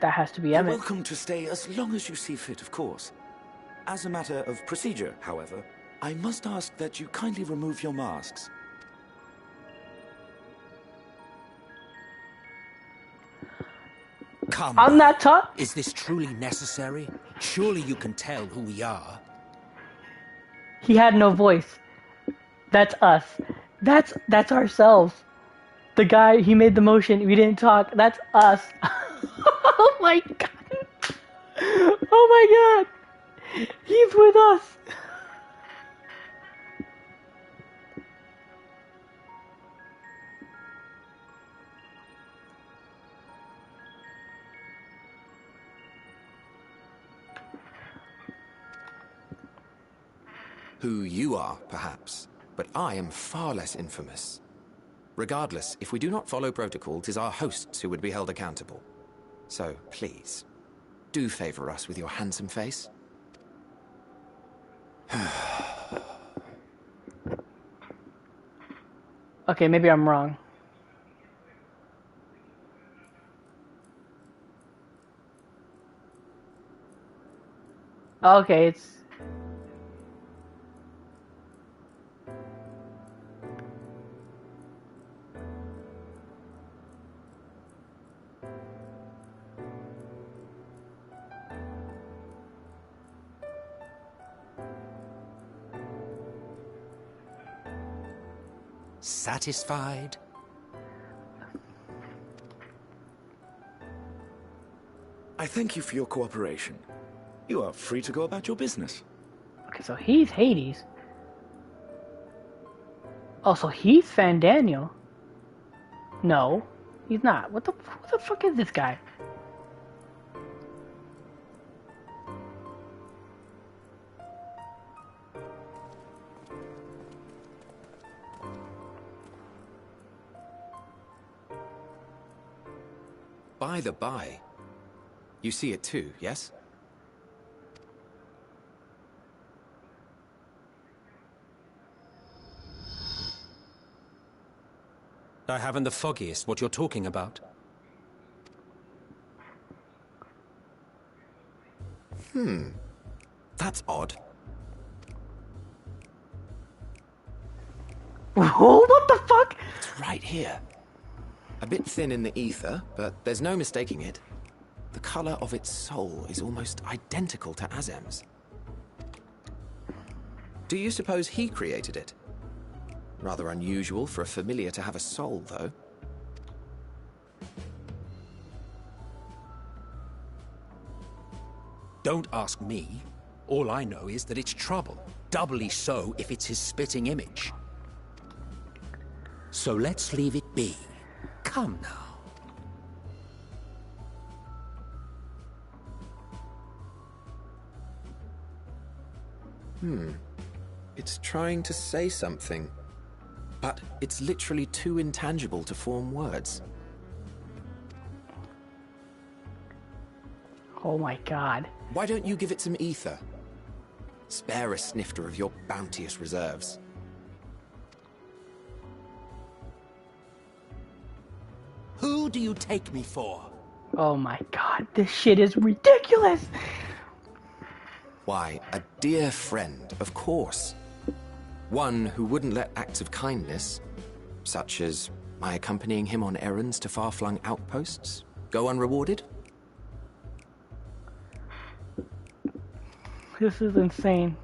That has to be You're Emmett. welcome to stay as long as you see fit, of course. As a matter of procedure, however, I must ask that you kindly remove your masks. Come. I'm not taught. Is this truly necessary? Surely you can tell who we are. He had no voice. That's us. That's ourselves. The guy, he made the motion, we didn't talk. That's us. Oh my god. Oh my god. He's with us. Who you are, perhaps, but I am far less infamous. Regardless, if we do not follow protocol, 'tis our hosts who would be held accountable. So, please, do favor us with your handsome face. Okay, maybe I'm wrong. Okay, it's... Satisfied? I thank you for your cooperation. You are free to go about your business. Okay, so he's Hades. Oh, so he's Fandaniel. No, he's not. Who the fuck is this guy? By the by, you see it too, yes? I haven't the foggiest what you're talking about. That's odd. What the fuck? It's right here. A bit thin in the ether, but there's no mistaking it. The color of its soul is almost identical to Azem's. Do you suppose he created it? Rather unusual for a familiar to have a soul, though. Don't ask me. All I know is that it's trouble. Doubly so if it's his spitting image. So let's leave it be. Come now. It's trying to say something, but it's literally too intangible to form words. Oh my god. Why don't you give it some ether? Spare a snifter of your bounteous reserves. Who do you take me for? Oh my god, this shit is ridiculous! Why, a dear friend, of course. One who wouldn't let acts of kindness, such as My accompanying him on errands to far-flung outposts go unrewarded? This is insane.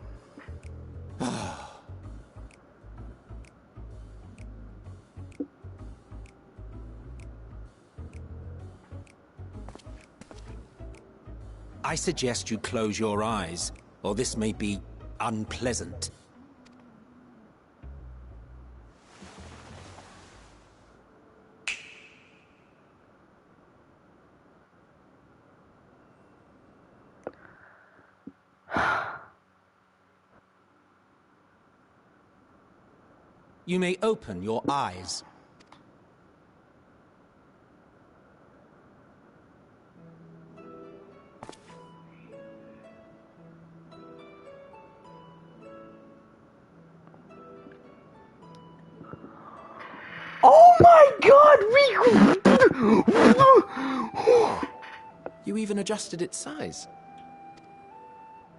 I suggest you close your eyes, or this may be unpleasant. You may open your eyes. Oh my god! You even adjusted its size.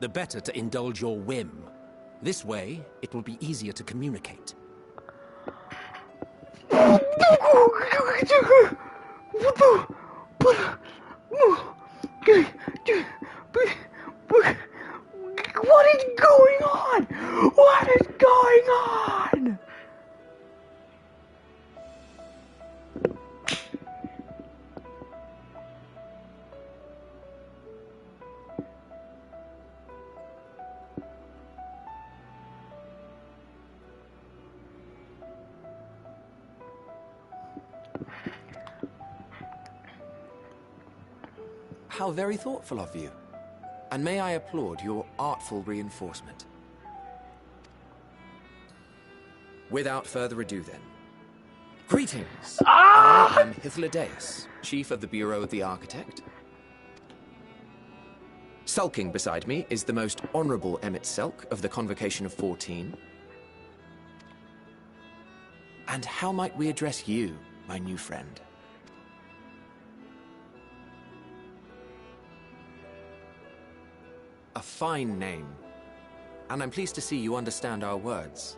The better to indulge your whim. This way, it will be easier to communicate. What is going on? What is going on? How very thoughtful of you. And may I applaud your artful reinforcement. Without further ado then. Greetings! I am Hythlodaeus, Chief of the Bureau of the Architect. Sulking beside me is the most honorable Emmett Selk of the Convocation of 14. And how might we address you, my new friend? A fine name. And I'm pleased to see you understand our words.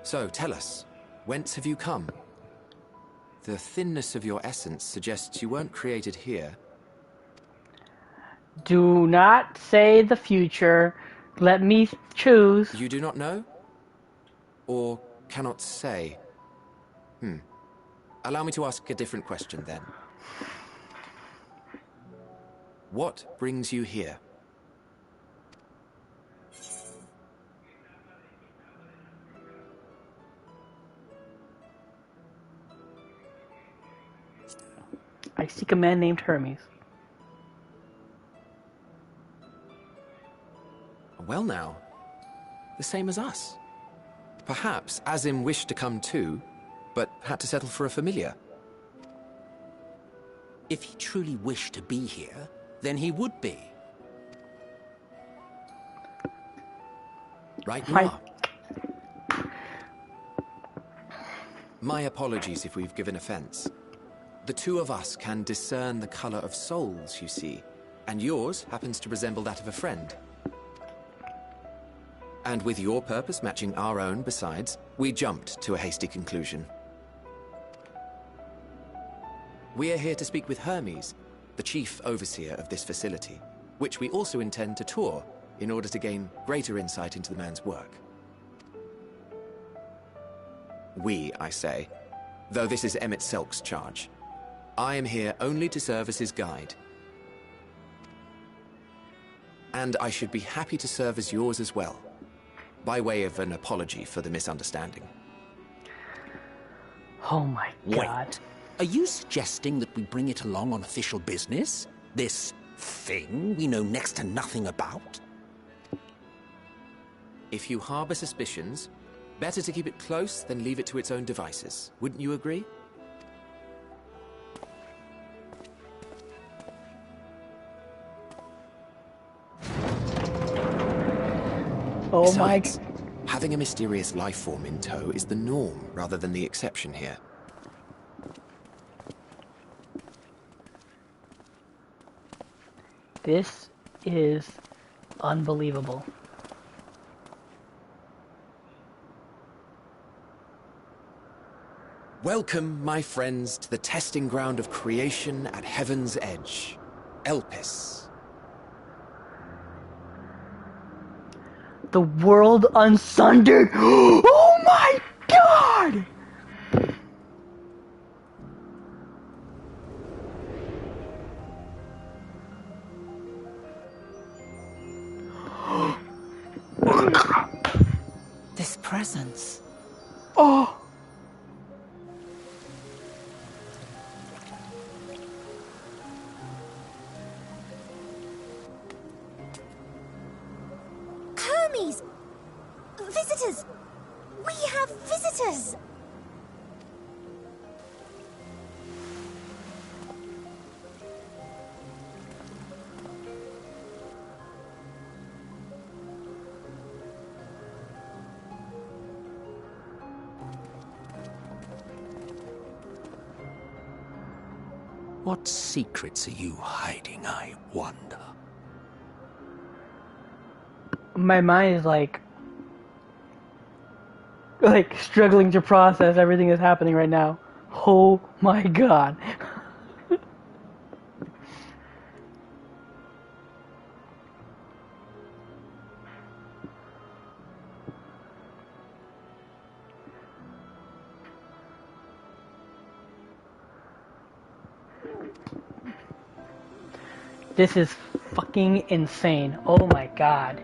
So, tell us, whence have you come? The thinness of your essence suggests you weren't created here. Do not say the future. Let me choose. You do not know? Or cannot say? Allow me to ask a different question then. What brings you here? I seek a man named Hermes. Well now, the same as us. Perhaps Azim wished to come too, but had to settle for a familiar. If he truly wished to be here, then he would be. Right you are. My apologies if we've given offense. The two of us can discern the color of souls, you see, and yours happens to resemble that of a friend. And with your purpose matching our own besides, we jumped to a hasty conclusion. We are here to speak with Hermes, the chief overseer of this facility, which we also intend to tour in order to gain greater insight into the man's work. We, I say, though this is Emmett Selk's charge. I am here only to serve as his guide. And I should be happy to serve as yours as well, by way of an apology for the misunderstanding. Oh my god. Wait. Are you suggesting that we bring it along on official business? This thing we know next to nothing about? If you harbor suspicions, better to keep it close than leave it to its own devices. Wouldn't you agree? Oh my... Besides, having a mysterious life form in tow is the norm rather than the exception here. This is unbelievable. Welcome, my friends, to the testing ground of creation at Heaven's Edge. Elpis. The world unsundered! Oh my god! This presence. Oh! Hermes! Visitors! We have visitors! What secrets are you hiding, I wonder? My mind is like struggling to process everything that's happening right now. Oh my god. This is fucking insane. Oh my god.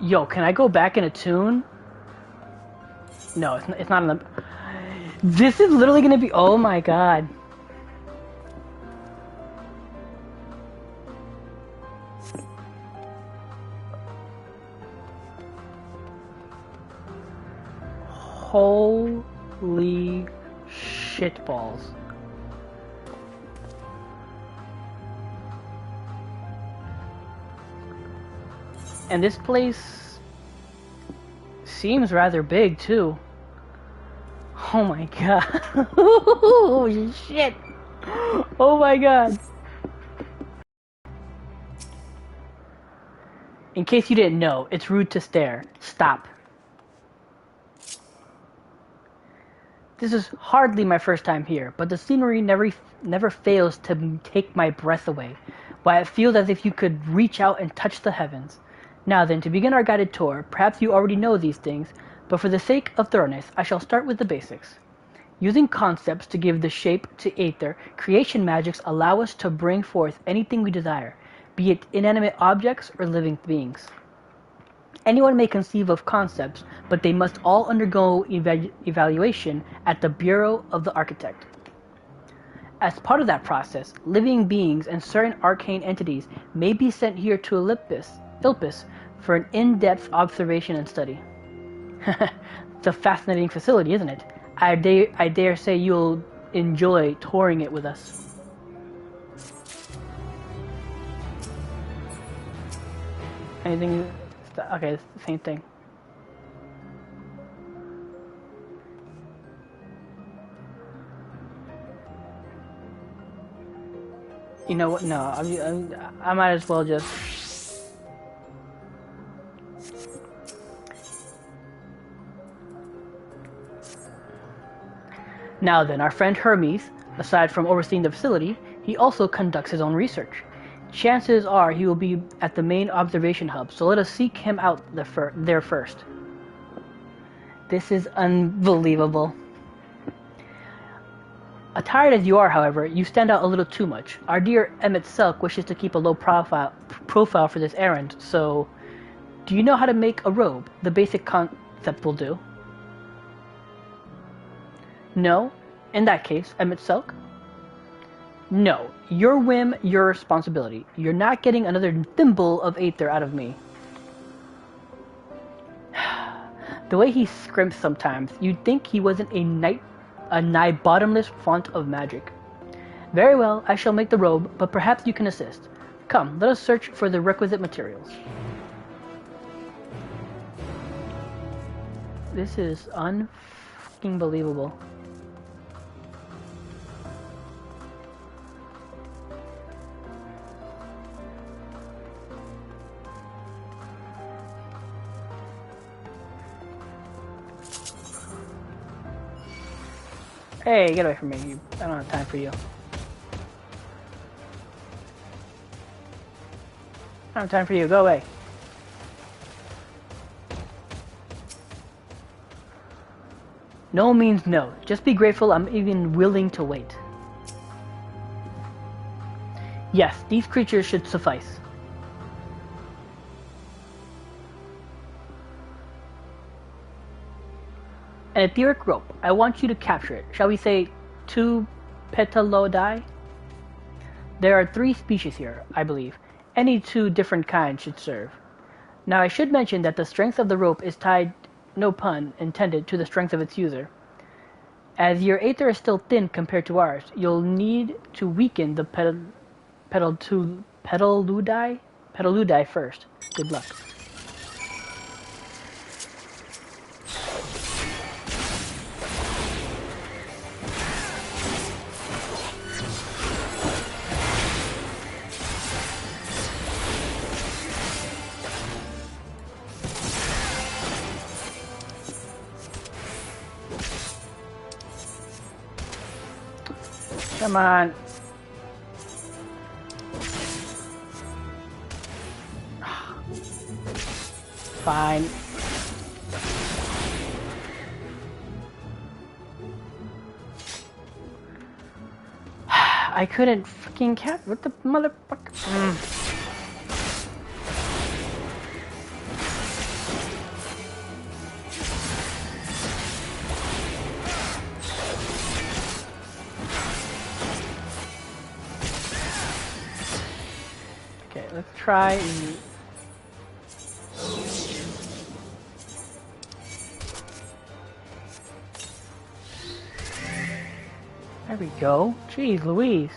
Yo, can I go back in a tune? No, it's not in the... This is literally gonna be... Oh my god. Holy shitballs. And this place seems rather big too. Oh my god. Holy shit. Oh my god. In case you didn't know, it's rude to stare. Stop. This is hardly my first time here, but the scenery never fails to take my breath away, while it feels as if you could reach out and touch the heavens. Now then, to begin our guided tour, perhaps you already know these things, but for the sake of thoroughness, I shall start with the basics. Using concepts to give the shape to Aether, creation magics allow us to bring forth anything we desire, be it inanimate objects or living beings. Anyone may conceive of concepts, but they must all undergo evaluation at the Bureau of the Architect. As part of that process, living beings and certain arcane entities may be sent here to Elpis for an in-depth observation and study. It's a fascinating facility, isn't it? I dare say you'll enjoy touring it with us. Anything? Okay, it's the same thing. You know what? No, I might as well just... Now then, our friend Hermes, aside from overseeing the facility, he also conducts his own research. Chances are he will be at the main observation hub, so let us seek him out there first. This is unbelievable. Attired as you are, however, you stand out a little too much. Our dear Emmett Selk wishes to keep a low profile for this errand, so... Do you know how to make a robe? The basic concept will do. No? In that case, Emmett Selk? No. Your whim, your responsibility. You're not getting another thimble of Aether out of me. The way he scrimps sometimes, you'd think he wasn't a nigh bottomless font of magic. Very well, I shall make the robe, but perhaps you can assist. Come, let us search for the requisite materials. This is unfucking believable. Hey, get away from me. I don't have time for you. I don't have time for you. Go away. No means no. Just be grateful I'm even willing to wait. Yes, these creatures should suffice. An etheric rope. I want you to capture it. Shall we say 2 petalodi? There are 3 species here, I believe. Any 2 different kinds should serve. Now I should mention that the strength of the rope is tied, no pun intended, to the strength of its user. As your aether is still thin compared to ours, you'll need to weaken the petaludi first. Good luck. Come on. Fine. I couldn't fucking cap. What the motherfucker? Okay, let's try and... There we go. Jeez Louise.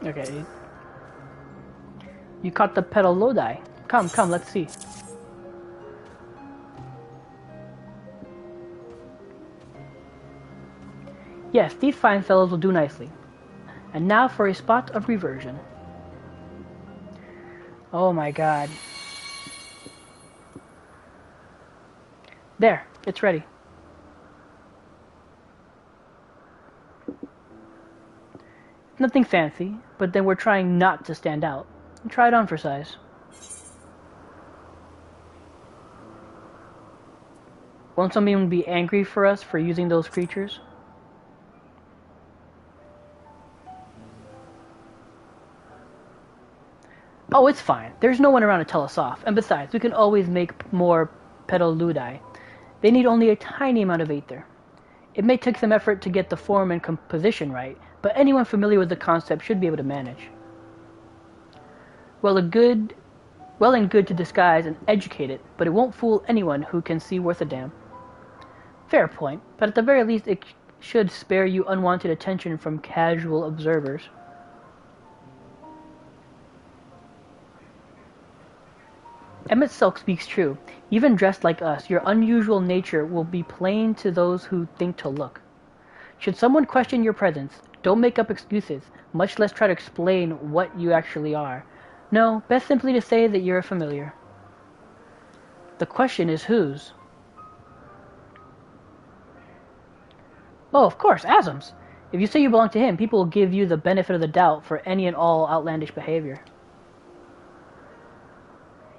Okay. You caught the petalodi. Come, let's see. Yes, these fine fellows will do nicely. And now for a spot of reversion. Oh my god. There, it's ready. Nothing fancy, but then we're trying not to stand out. Try it on for size. Won't someone be angry for us for using those creatures? Oh, it's fine. There's no one around to tell us off. And besides, we can always make more petaludi. They need only a tiny amount of aether. It may take some effort to get the form and composition right, but anyone familiar with the concept should be able to manage. Well and good to disguise and educate it, but it won't fool anyone who can see worth a damn. Fair point, but at the very least it should spare you unwanted attention from casual observers. Emmett Silk speaks true. Even dressed like us, your unusual nature will be plain to those who think to look. Should someone question your presence, don't make up excuses, much less try to explain what you actually are. No, best simply to say that you're a familiar. The question is whose? Oh, of course, Asm's. If you say you belong to him, people will give you the benefit of the doubt for any and all outlandish behavior.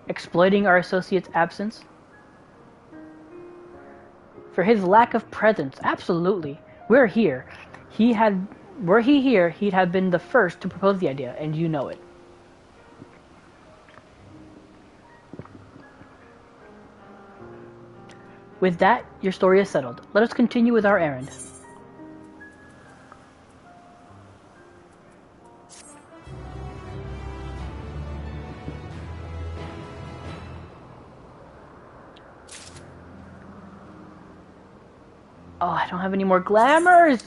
Exploiting our associate's absence? For his lack of presence, absolutely. We're here. Were he here, he'd have been the first to propose the idea, and you know it. With that, your story is settled. Let us continue with our errand. Oh, I don't have any more glamours!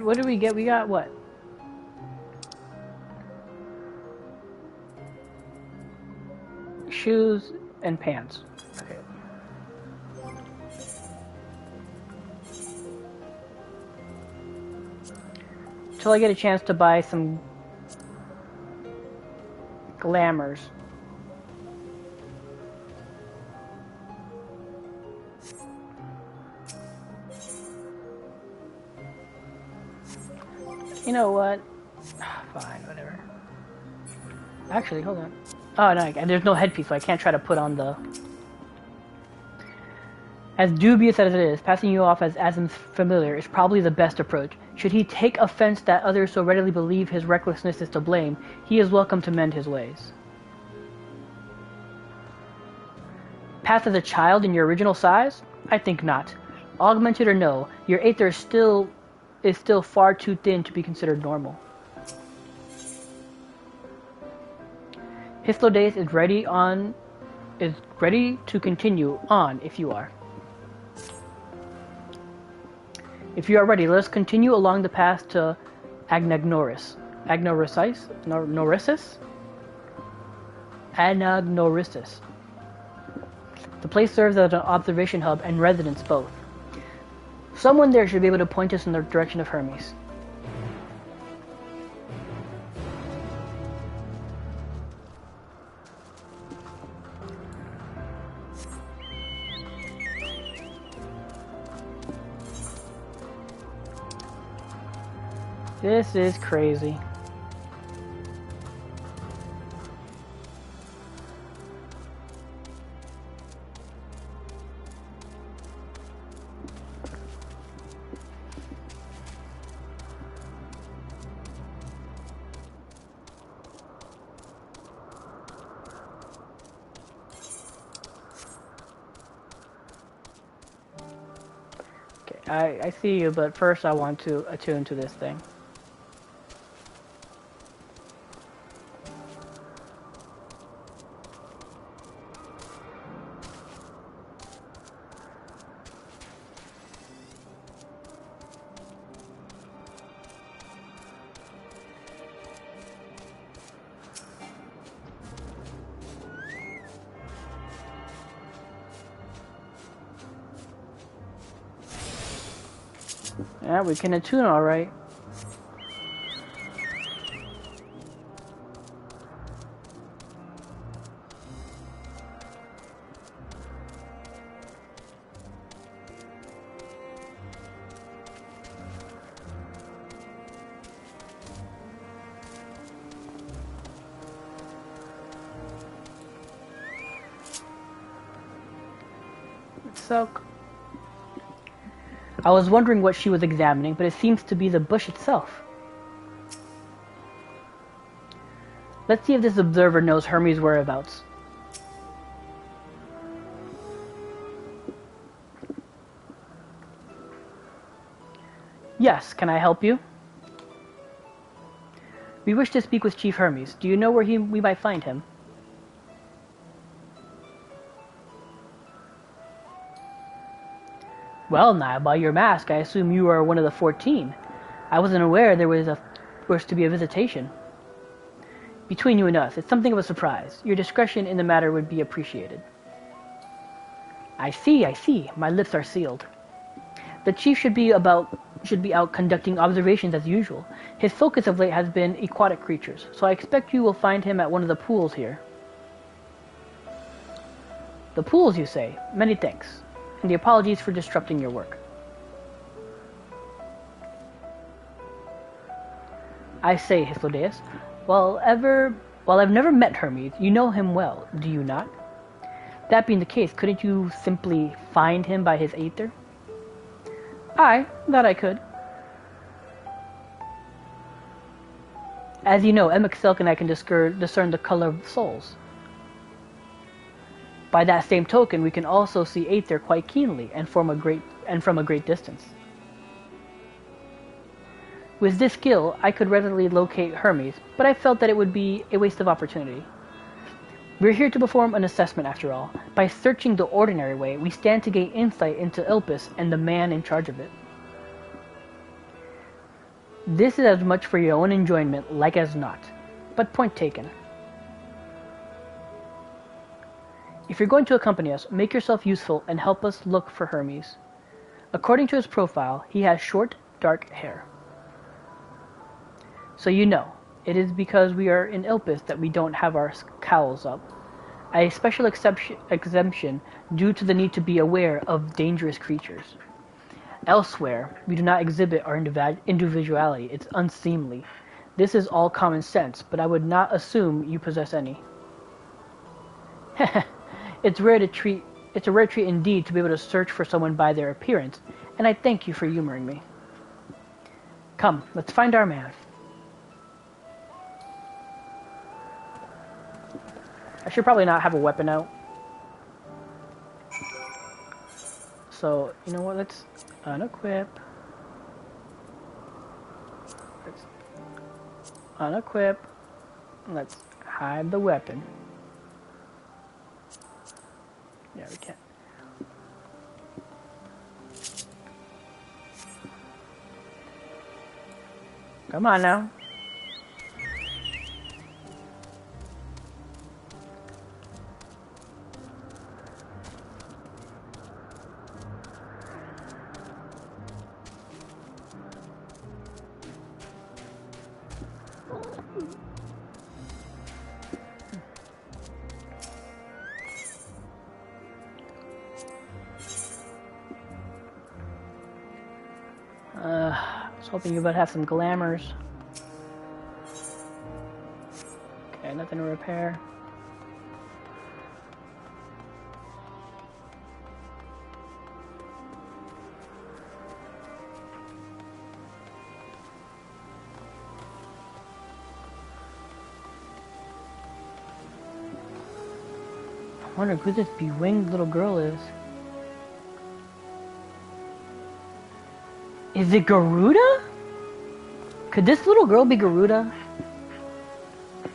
What did we get? We got what? Shoes and pants. Okay. Till I get a chance to buy some glamours. You know what? Fine, whatever. Actually, hold on. Oh, no, and there's no headpiece, so I can't try to put on the... As dubious as it is, passing you off as Azim's familiar is probably the best approach. Should he take offense that others so readily believe his recklessness is to blame, he is welcome to mend his ways. Pass as a child in your original size? I think not. Augmented or no, your aether is still far too thin to be considered normal. Hythlodaeus is ready to continue on if you are. If you are ready, let us continue along the path to Agnagnoris. Anagnorisis. The place serves as an observation hub and residence both. Someone there should be able to point us in the direction of Hermes. This is crazy. Okay, I see you, but first I want to attune to this thing. Yeah, we can attune all right. So, I was wondering what she was examining, but it seems to be the bush itself. Let's see if this observer knows Hermes' whereabouts. Yes, can I help you? We wish to speak with Chief Hermes. Do you know where we might find him? Well, now, by your mask, I assume you are one of the 14. I wasn't aware there was to be a visitation. Between you and us, it's something of a surprise. Your discretion in the matter would be appreciated. I see. My lips are sealed. The chief should be out conducting observations as usual. His focus of late has been aquatic creatures, so I expect you will find him at one of the pools here. The pools, you say? Many thanks. And the apologies for disrupting your work. I say, Hythlodaeus, while I've never met Hermes, you know him well, do you not? That being the case, couldn't you simply find him by his aether? Aye, that I could. As you know, MSQ and I can discern the color of souls. By that same token, we can also see Aether quite keenly and from a great distance. With this skill, I could readily locate Hermes, but I felt that it would be a waste of opportunity. We're here to perform an assessment after all. By searching the ordinary way, we stand to gain insight into Ilpis and the man in charge of it. This is as much for your own enjoyment like as not, but point taken. If you're going to accompany us, make yourself useful and help us look for Hermes. According to his profile, he has short, dark hair. So you know, it is because we are in Ilpis that we don't have our cowls up. A special exemption due to the need to be aware of dangerous creatures. Elsewhere, we do not exhibit our individuality. It's unseemly. This is all common sense, but I would not assume you possess any. It's a rare treat indeed to be able to search for someone by their appearance, and I thank you for humoring me. Come, let's find our man. I should probably not have a weapon out. So, you know what, let's unequip. Let's unequip. Let's hide the weapon. Yeah, we can. Come on now. I was hoping you would have some glamours. Okay, nothing to repair. I wonder who this bewinged little girl is. Is it Garuda? Could this little girl be Garuda?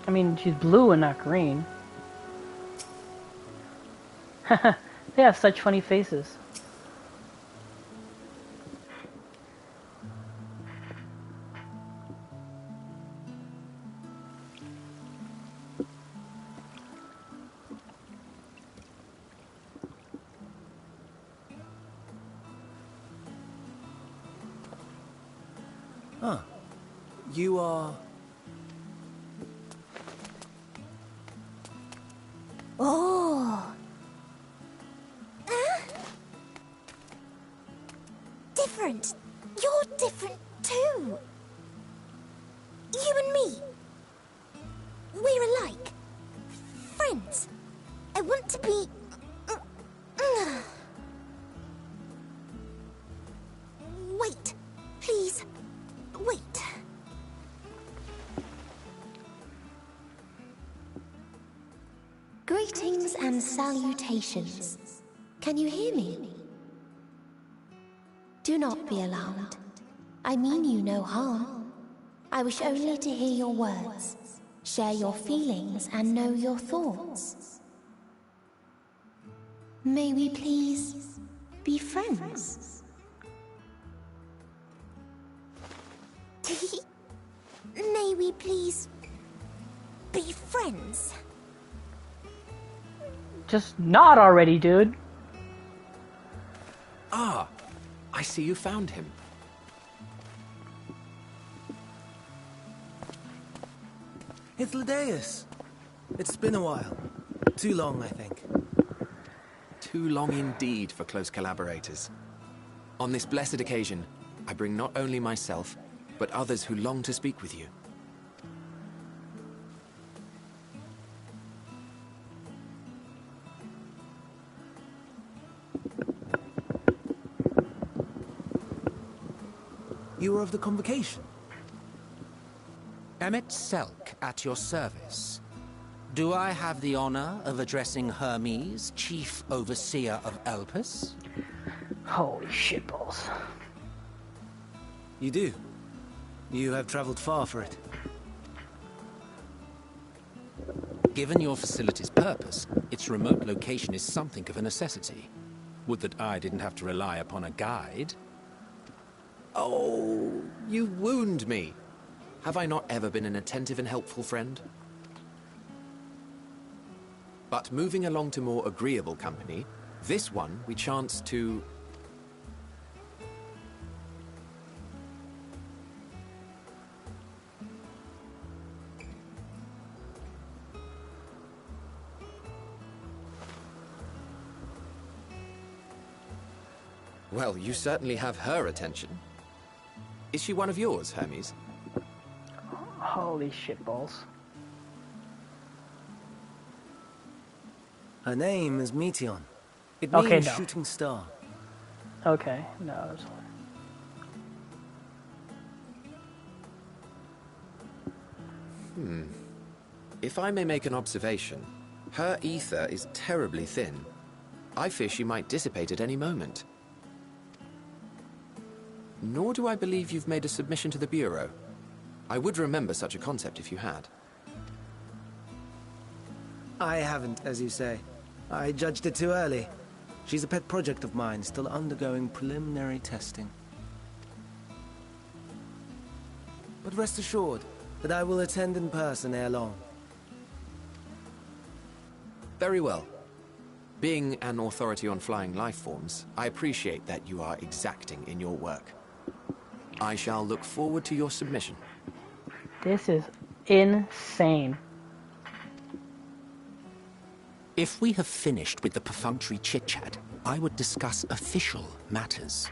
I mean, she's blue and not green. They have such funny faces. Huh. You are... Oh. Different. You're different too. You and me. We're alike. Friends. I want to be... Wait. Please. Wait. Greetings and salutations. Can you hear me? Do not be alarmed. I mean you no harm. I wish only to hear your words, share your feelings, and know your thoughts. May we please be friends? May we please be friends? Just not already, dude. Ah, I see you found him. It's Ladeus. It's been a while. Too long, I think. Too long indeed for close collaborators. On this blessed occasion, I bring not only myself, but others who long to speak with you. You were of the convocation? Emmett Selk at your service. Do I have the honor of addressing Hermes, Chief Overseer of Elpis? Holy shitballs. You do. You have traveled far for it. Given your facility's purpose, its remote location is something of a necessity. Would that I didn't have to rely upon a guide. Oh, you wound me. Have I not ever been an attentive and helpful friend? But moving along to more agreeable company, this one we chance to... Well, you certainly have her attention. Is she one of yours, Hermes? Holy shitballs. Her name is Meteon. It Okay, means no. shooting star. Okay, no, that's fine. If I may make an observation, her ether is terribly thin. I fear she might dissipate at any moment. Nor do I believe you've made a submission to the Bureau. I would remember such a concept if you had. I haven't, as you say. I judged it too early. She's a pet project of mine, still undergoing preliminary testing. But rest assured that I will attend in person ere long. Very well. Being an authority on flying life forms, I appreciate that you are exacting in your work. I shall look forward to your submission. This is insane. If we have finished with the perfunctory chit-chat, I would discuss official matters.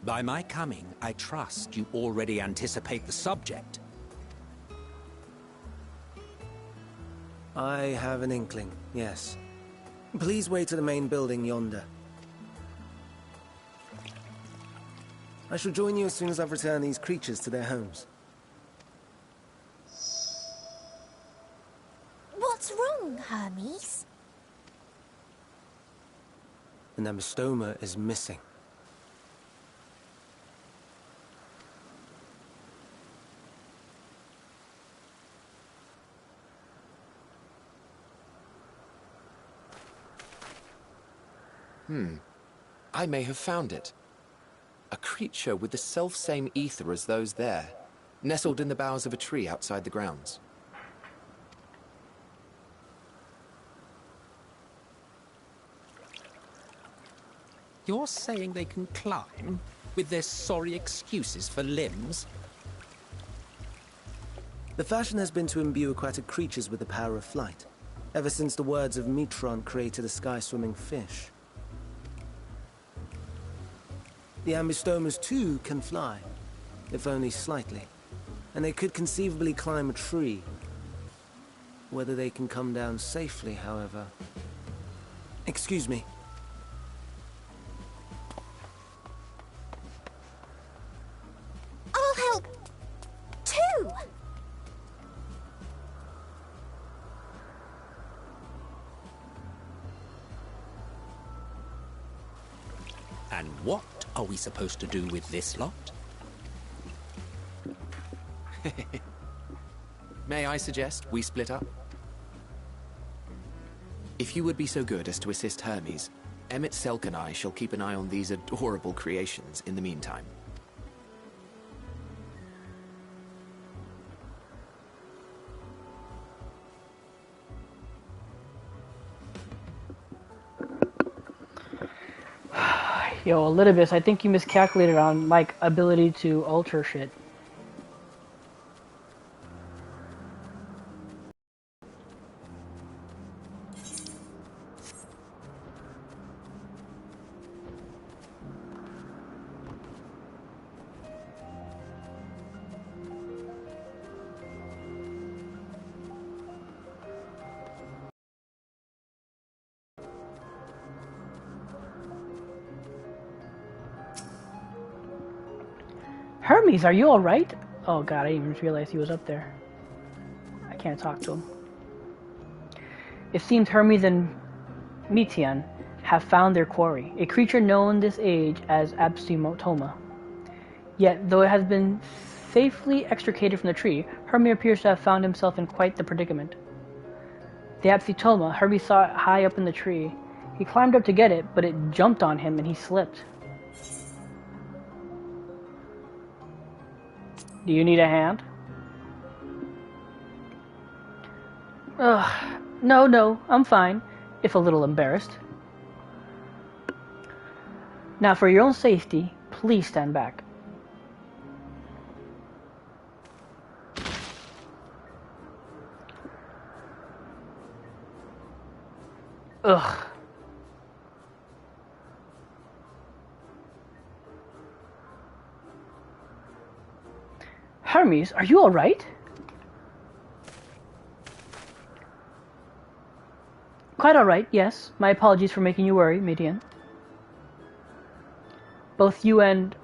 By my coming, I trust you already anticipate the subject. I have an inkling, yes. Please wait to the main building yonder. I shall join you as soon as I've returned these creatures to their homes. What's wrong, Hermes? The Nemestoma is missing. I may have found it. A creature with the self-same ether as those there, nestled in the boughs of a tree outside the grounds. You're saying they can climb, with their sorry excuses for limbs? The fashion has been to imbue aquatic creatures with the power of flight, ever since the words of Metron created a sky-swimming fish. The Ambistomas, too, can fly, if only slightly, and they could conceivably climb a tree. Whether they can come down safely, however... Excuse me. I'll help, too! And what are we supposed to do with this lot? May I suggest we split up? If you would be so good as to assist Hermes, Emmett Selk and I shall keep an eye on these adorable creations in the meantime. Yo, Elidibus, I think you miscalculated on, like, ability to alter shit. Hermes, are you alright? Oh god, I didn't even realize he was up there. I can't talk to him. It seems Hermes and Metian have found their quarry, a creature known this age as Absymotoma. Yet, though it has been safely extricated from the tree, Hermes appears to have found himself in quite the predicament. The Absymotoma, Hermes saw it high up in the tree. He climbed up to get it, but it jumped on him and he slipped. Do you need a hand? Ugh, no, I'm fine, if a little embarrassed. Now, for your own safety, please stand back. Ugh. Hermes, are you alright? Quite alright, yes. My apologies for making you worry, Median. Both you and,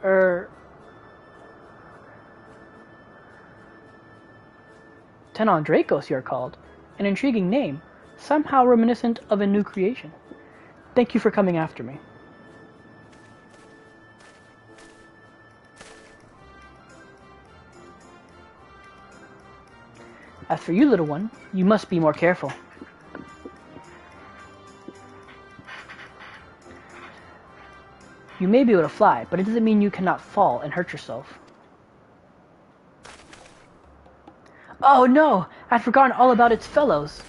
Tenon Dracos, you're called. An intriguing name, somehow reminiscent of a new creation. Thank you for coming after me. As for you, little one, you must be more careful. You may be able to fly, but it doesn't mean you cannot fall and hurt yourself. Oh no! I'd forgotten all about its fellows!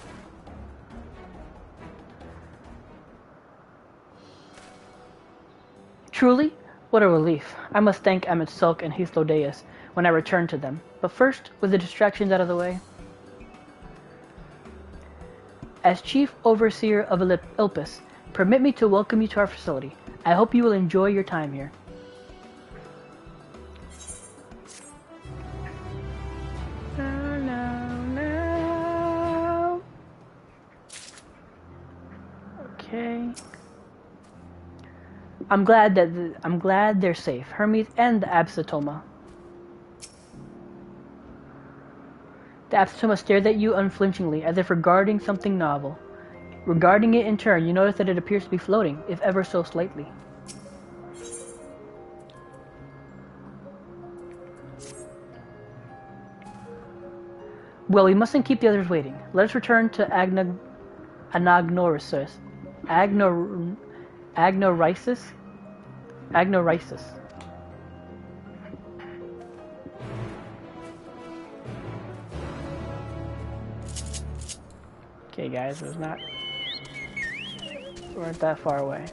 Truly? What a relief. I must thank Amitsulk and Hithlodeus when I return to them. But first, with the distractions out of the way. As Chief Overseer of Ilpis, permit me to welcome you to our facility. I hope you will enjoy your time here. No. Okay. I'm glad they're safe, Hermes and the Absymotoma. The Absymotoma stared at you unflinchingly, as if regarding something novel. Regarding it in turn, you notice that it appears to be floating, if ever so slightly. Well, we mustn't keep the others waiting. Let us return to Anagnorisis. Agnorisis. Okay, guys, we weren't that far away.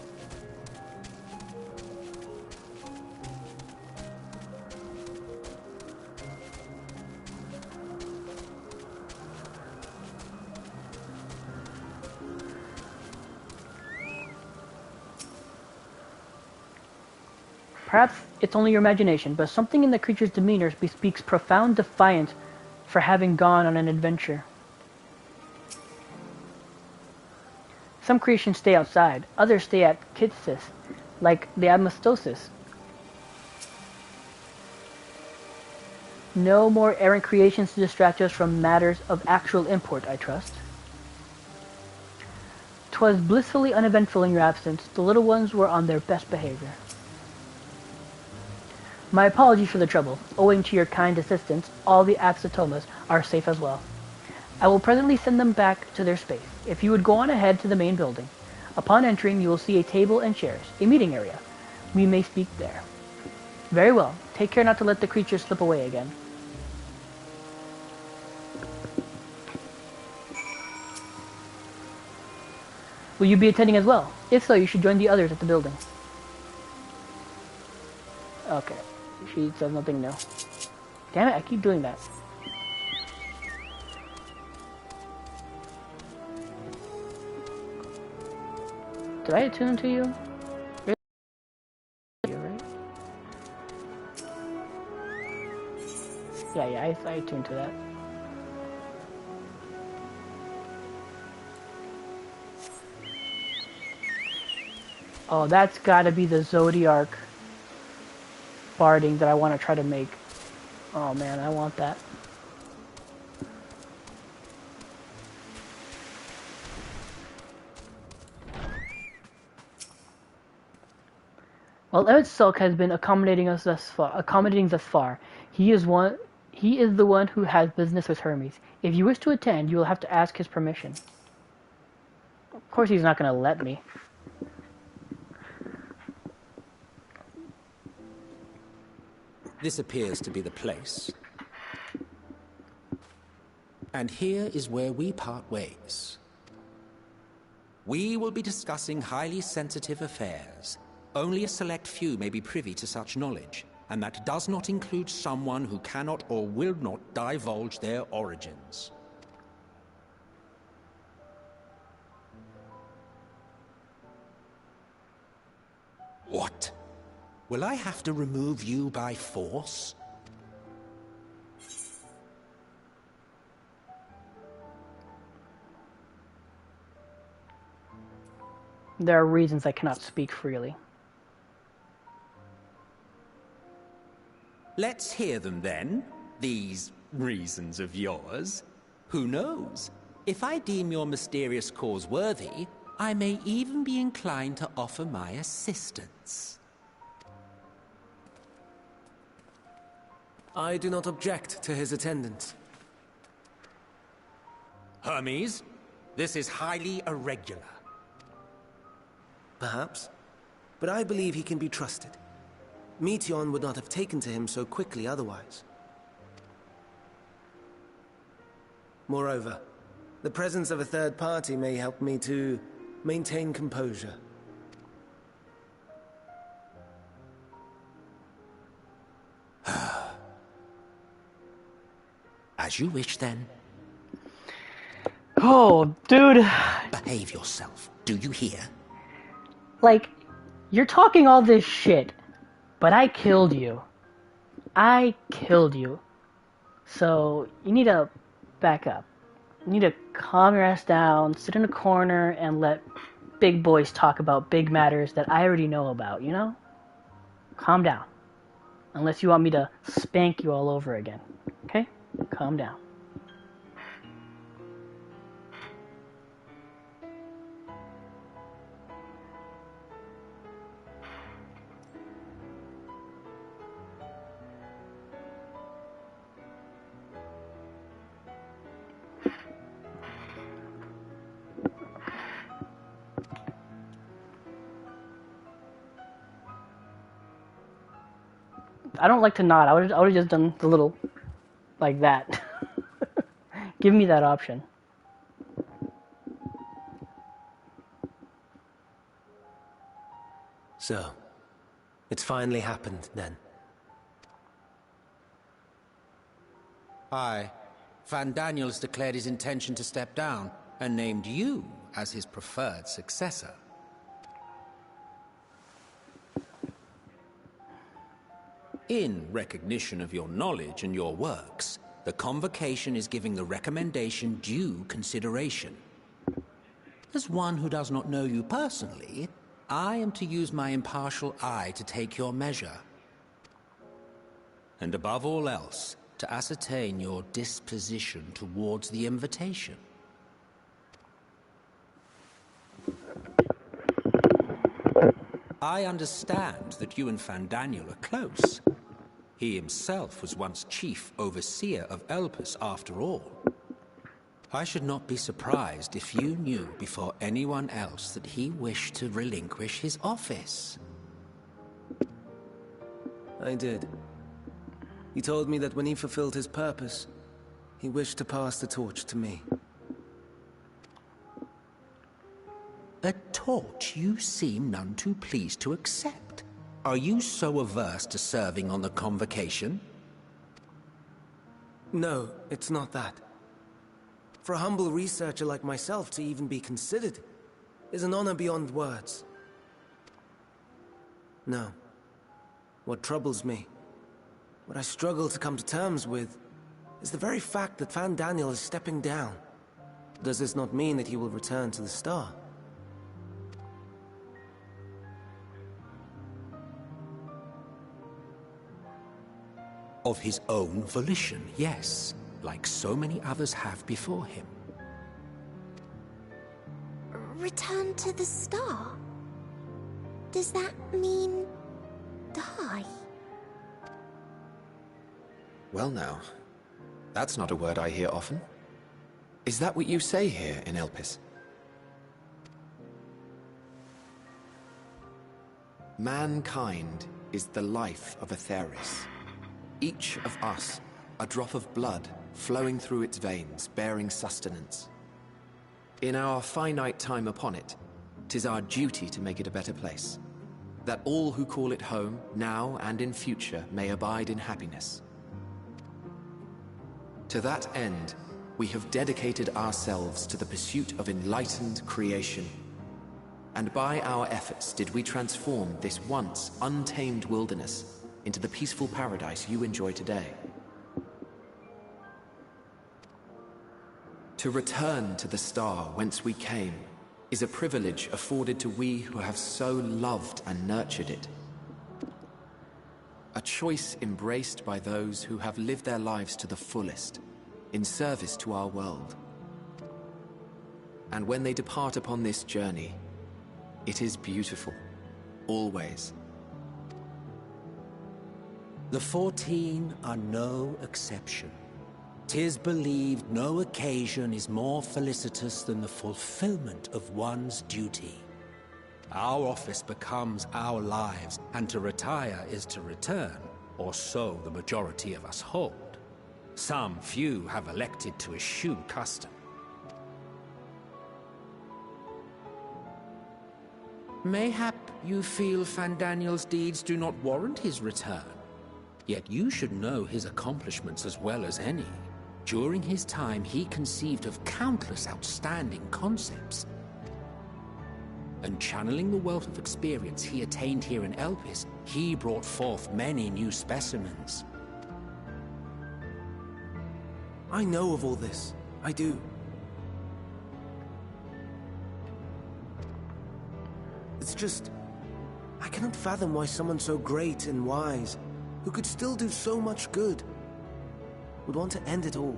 Perhaps it's only your imagination, but something in the creature's demeanor bespeaks profound defiance for having gone on an adventure. Some creations stay outside, others stay at Kitsis, like the Amastosis. No more errant creations to distract us from matters of actual import, I trust. 'Twas blissfully uneventful in your absence. The little ones were on their best behavior. My apologies for the trouble. Owing to your kind assistance, all the Absymatomas are safe as well. I will presently send them back to their space. If you would go on ahead to the main building. Upon entering, you will see a table and chairs, a meeting area. We may speak there. Very well. Take care not to let the creatures slip away again. Will you be attending as well? If so, you should join the others at the building. Okay. She says nothing new. Damn it, I keep doing that. Did I attune to you? Right? Yeah, I attuned to that. Oh, that's gotta be the Zodiark barding that I want to try to make. Oh man, I want that. While Edstalk has been accommodating thus far, he is the one who has business with Hermes. If you wish to attend, you will have to ask his permission. Of course he's not going to let me. This appears to be the place. And here is where we part ways. We will be discussing highly sensitive affairs. Only a select few may be privy to such knowledge, and that does not include someone who cannot or will not divulge their origins. What? Will I have to remove you by force? There are reasons I cannot speak freely. Let's hear them then, these reasons of yours. Who knows? If I deem your mysterious cause worthy, I may even be inclined to offer my assistance. I do not object to his attendance. Hermes, this is highly irregular. Perhaps, but I believe he can be trusted. Meteion would not have taken to him so quickly otherwise. Moreover, the presence of a third party may help me to maintain composure. As you wish, then. Oh, dude. Behave yourself. Do you hear? Like, you're talking all this shit, but I killed you. I killed you. So, you need to back up. You need to calm your ass down, sit in a corner, and let big boys talk about big matters that I already know about, you know? Calm down. Unless you want me to spank you all over again. Okay? Calm down. I don't like to nod. I would have just done the little, like that. Give me that option. So, it's finally happened, then. Aye. Van Daniels declared his intention to step down, and named you as his preferred successor. In recognition of your knowledge and your works, the Convocation is giving the recommendation due consideration. As one who does not know you personally, I am to use my impartial eye to take your measure. And above all else, to ascertain your disposition towards the invitation. I understand that you and Van Daniel are close. He himself was once chief overseer of Elpis after all. I should not be surprised if you knew before anyone else that he wished to relinquish his office. I did. He told me that when he fulfilled his purpose, he wished to pass the torch to me. A torch you seem none too pleased to accept. Are you so averse to serving on the Convocation? No, it's not that. For a humble researcher like myself to even be considered is an honor beyond words. No. What troubles me, what I struggle to come to terms with, is the very fact that Van Daniel is stepping down. Does this not mean that he will return to the Star? Of his own volition, yes, like so many others have before him. Return to the Star? Does that mean Die? Well now, that's not a word I hear often. Is that what you say here in Elpis? Mankind is the life of Atheris. Each of us, a drop of blood flowing through its veins, bearing sustenance. In our finite time upon it, 'tis our duty to make it a better place, that all who call it home, now and in future, may abide in happiness. To that end, we have dedicated ourselves to the pursuit of enlightened creation. And by our efforts did we transform this once untamed wilderness into the peaceful paradise you enjoy today. To return to the star whence we came is a privilege afforded to we who have so loved and nurtured it. A choice embraced by those who have lived their lives to the fullest, in service to our world. And when they depart upon this journey, it is beautiful, always. The 14 are no exception. 'Tis believed no occasion is more felicitous than the fulfillment of one's duty. Our office becomes our lives, and to retire is to return, or so the majority of us hold. Some few have elected to eschew custom. Mayhap you feel Fandaniel's deeds do not warrant his return. Yet you should know his accomplishments as well as any. During his time, he conceived of countless outstanding concepts. And channeling the wealth of experience he attained here in Elpis, he brought forth many new specimens. I know of all this. I do. It's just, I cannot fathom why someone so great and wise, who could still do so much good, would want to end it all.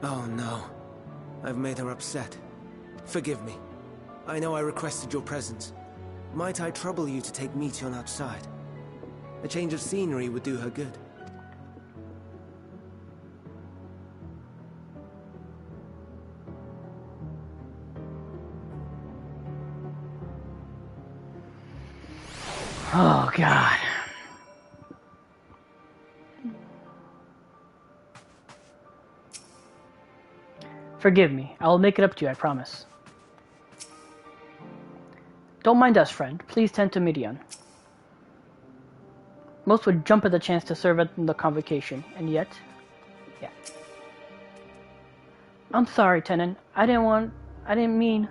Oh no. I've made her upset. Forgive me. I know I requested your presence. Might I trouble you to take Meteon outside? A change of scenery would do her good. Oh, God. Forgive me. I will make it up to you, I promise. Don't mind us, friend. Please tend to Midian. Most would jump at the chance to serve at the convocation, and yet... Yeah. I'm sorry, Tenant. I didn't mean...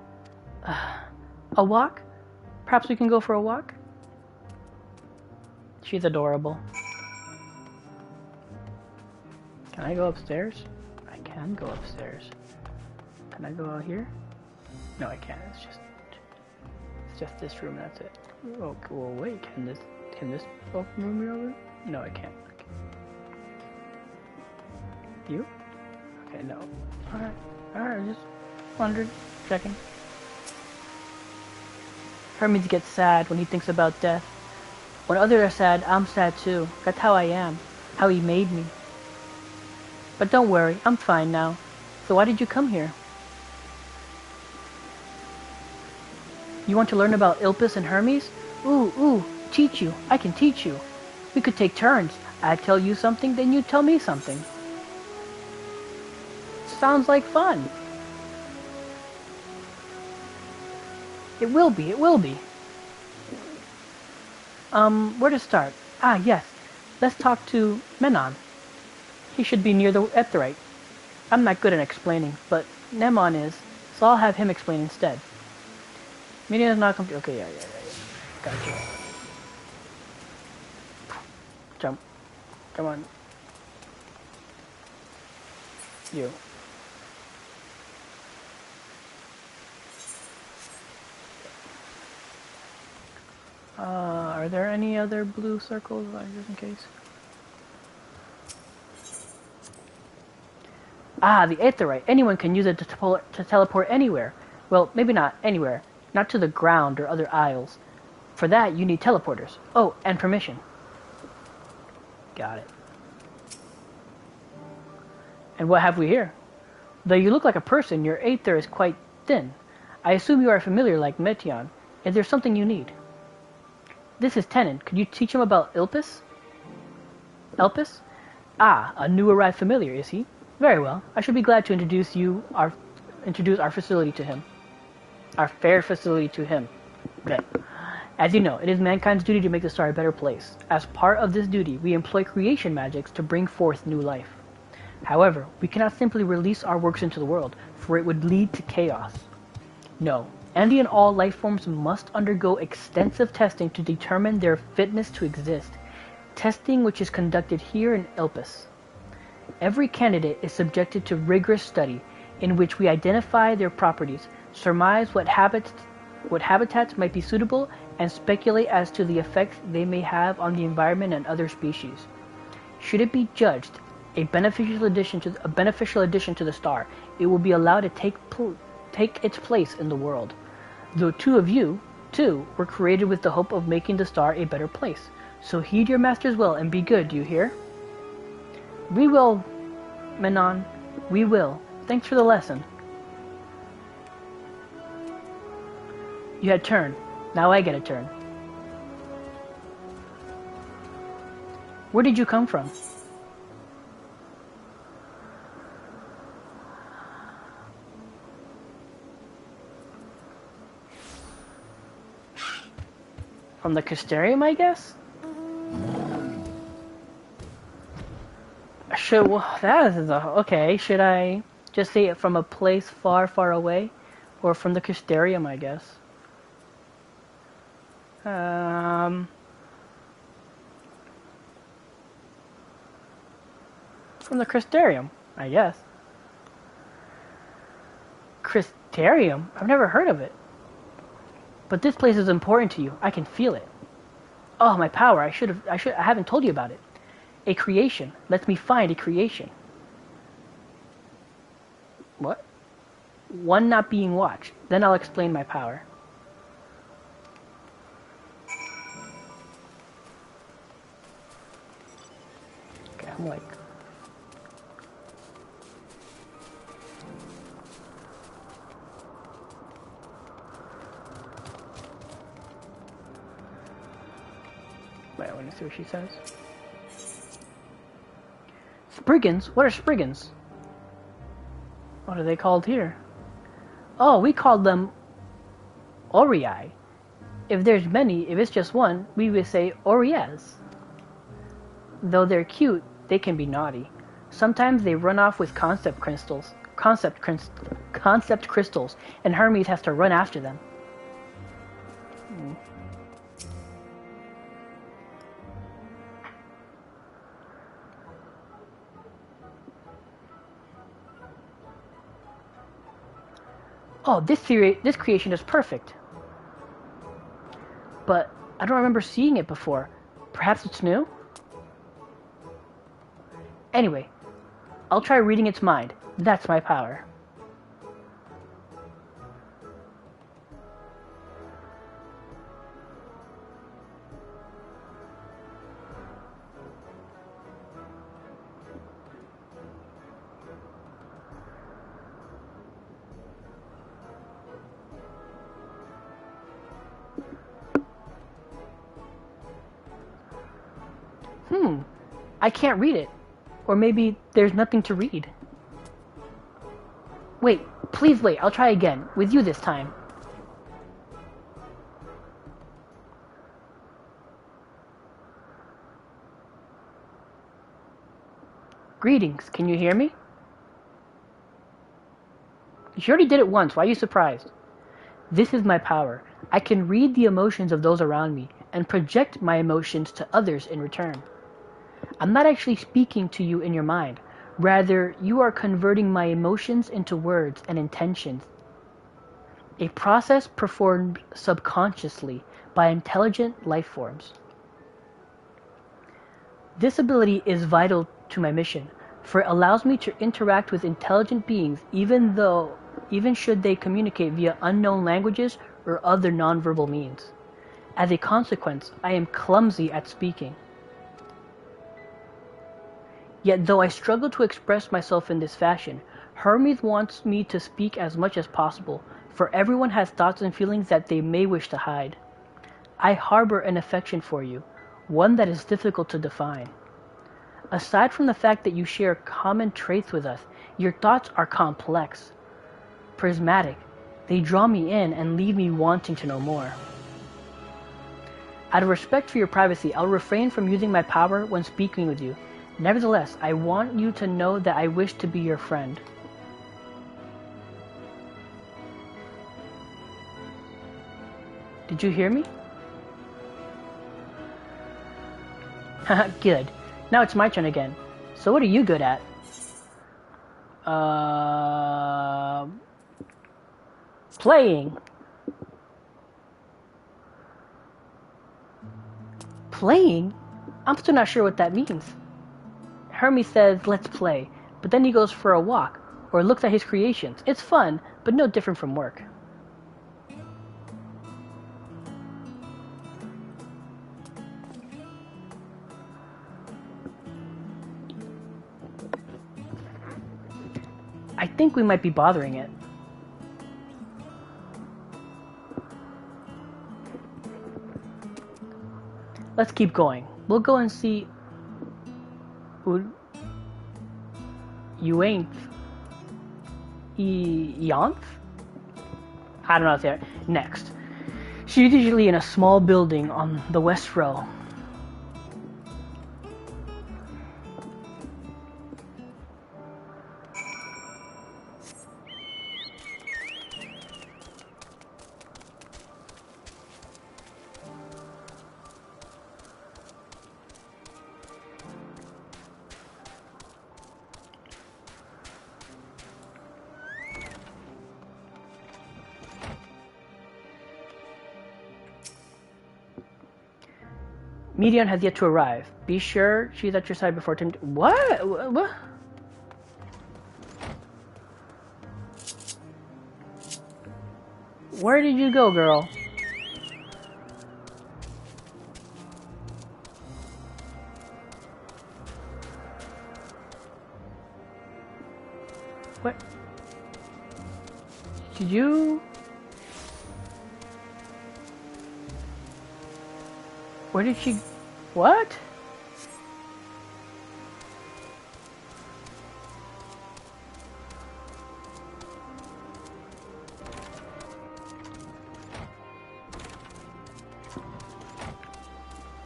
a walk? Perhaps we can go for a walk? She's adorable. Can I go upstairs? I can go upstairs. Can I go out here? No, I can't. It's just this room. That's it. Oh, well, wait. Can this room be over? No, I can't. Okay. You? Okay, no. All right. Just wondering, checking. Hermes gets sad when he thinks about death. When others are sad, I'm sad too. That's how I am. How he made me. But don't worry, I'm fine now. So why did you come here? You want to learn about Ilpis and Hermes? Ooh, teach you. I can teach you. We could take turns. I tell you something, then you tell me something. Sounds like fun. It will be. Where to start? Ah, yes. Let's talk to Menon. He should be near the Etherite. I'm not good at explaining, but Nemon is, so I'll have him explain instead. Menon is not complete. Okay, yeah. Gotcha. Jump. Come on. You. Are there any other blue circles, just in case? Ah, the aetheryte. Anyone can use it to teleport anywhere. Well, maybe not anywhere. Not to the ground or other isles. For that, you need teleporters. Oh, and permission. Got it. And what have we here? Though you look like a person, your aether is quite thin. I assume you are familiar like Metion. Is there something you need? This is Tennant. Could you teach him about Elpis? Elpis? Ah, a new arrived familiar, is he? Very well. I should be glad to introduce our facility to him. Our fair facility to him. Okay. As you know, it is mankind's duty to make the star a better place. As part of this duty, we employ creation magics to bring forth new life. However, we cannot simply release our works into the world, for it would lead to chaos. No, any and all life forms must undergo extensive testing to determine their fitness to exist, testing which is conducted here in Elpis. Every candidate is subjected to rigorous study, in which we identify their properties, surmise what habitats might be suitable, and speculate as to the effects they may have on the environment and other species. Should it be judged a beneficial addition to the star, it will be allowed to take its place in the world. Though two of you, too, were created with the hope of making the star a better place. So heed your master's will and be good, do you hear? We will, Menon. We will. Thanks for the lesson. You had turn. Now I get a turn. Where did you come from? From the Castarium, I guess? Okay, should I just say it from a place far, far away? Or from the Castarium, I guess? From the Crystarium, I guess. Crystarium? I've never heard of it. But this place is important to you. I can feel it. Oh, my power. I haven't told you about it. A creation. Let me find a creation. What? One not being watched. Then I'll explain my power. Okay, I'm like... Wait, I want to see what she says. Spriggans? What are Spriggans? What are they called here? Oh, we called them Orii. If there's many, if it's just one, we would say Orias. Though they're cute, they can be naughty. Sometimes they run off with concept crystals, and Hermes has to run after them. Oh, this creation is perfect. But I don't remember seeing it before. Perhaps it's new? Anyway, I'll try reading its mind. That's my power. I can't read it. Or maybe there's nothing to read. Wait, please wait. I'll try again. With you this time. Greetings. Can you hear me? You already did it once. Why are you surprised? This is my power. I can read the emotions of those around me and project my emotions to others in return. I'm not actually speaking to you in your mind. Rather, you are converting my emotions into words and intentions. a process performed subconsciously by intelligent life forms. This ability is vital to my mission, for it allows me to interact with intelligent beings even should they communicate via unknown languages or other nonverbal means. As a consequence, I am clumsy at speaking. Yet though I struggle to express myself in this fashion, Hermes wants me to speak as much as possible, for everyone has thoughts and feelings that they may wish to hide. I harbor an affection for you, one that is difficult to define. Aside from the fact that you share common traits with us, your thoughts are complex, prismatic. They draw me in and leave me wanting to know more. Out of respect for your privacy, I'll refrain from using my power when speaking with you. Nevertheless, I want you to know that I wish to be your friend. Did you hear me? Haha, good. Now it's my turn again. So what are you good at? Playing. Playing? I'm still not sure what that means. Hermes says, let's play, but then he goes for a walk, or looks at his creations. It's fun, but no different from work. I think we might be bothering it. Let's keep going. We'll go and see... Yuanth? Eonth? I don't know how to say it. Next. She's usually in a small building on the west row. Medion has yet to arrive. Be sure she's at your side before time. What? What? Where did you go, girl? What? Did you? Where did she... What?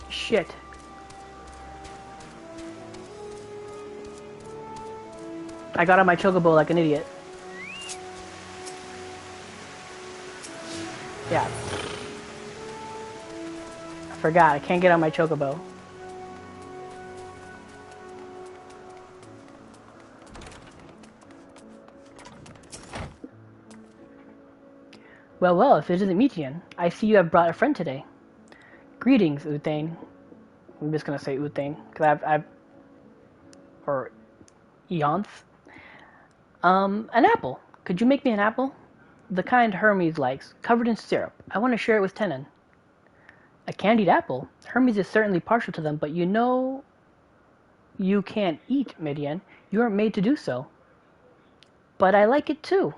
Shit. I got on my chocobo like an idiot. Yeah. I forgot, I can't get on my chocobo. Well, if it isn't Metian, I see you have brought a friend today. Greetings, Uthane. I'm just gonna say Uthane, because I've or Eonth. An apple. Could you make me an apple? The kind Hermes likes, covered in syrup. I want to share it with Tenon. A candied apple? Hermes is certainly partial to them, but you know you can't eat, Midian. You aren't made to do so. But I like it too.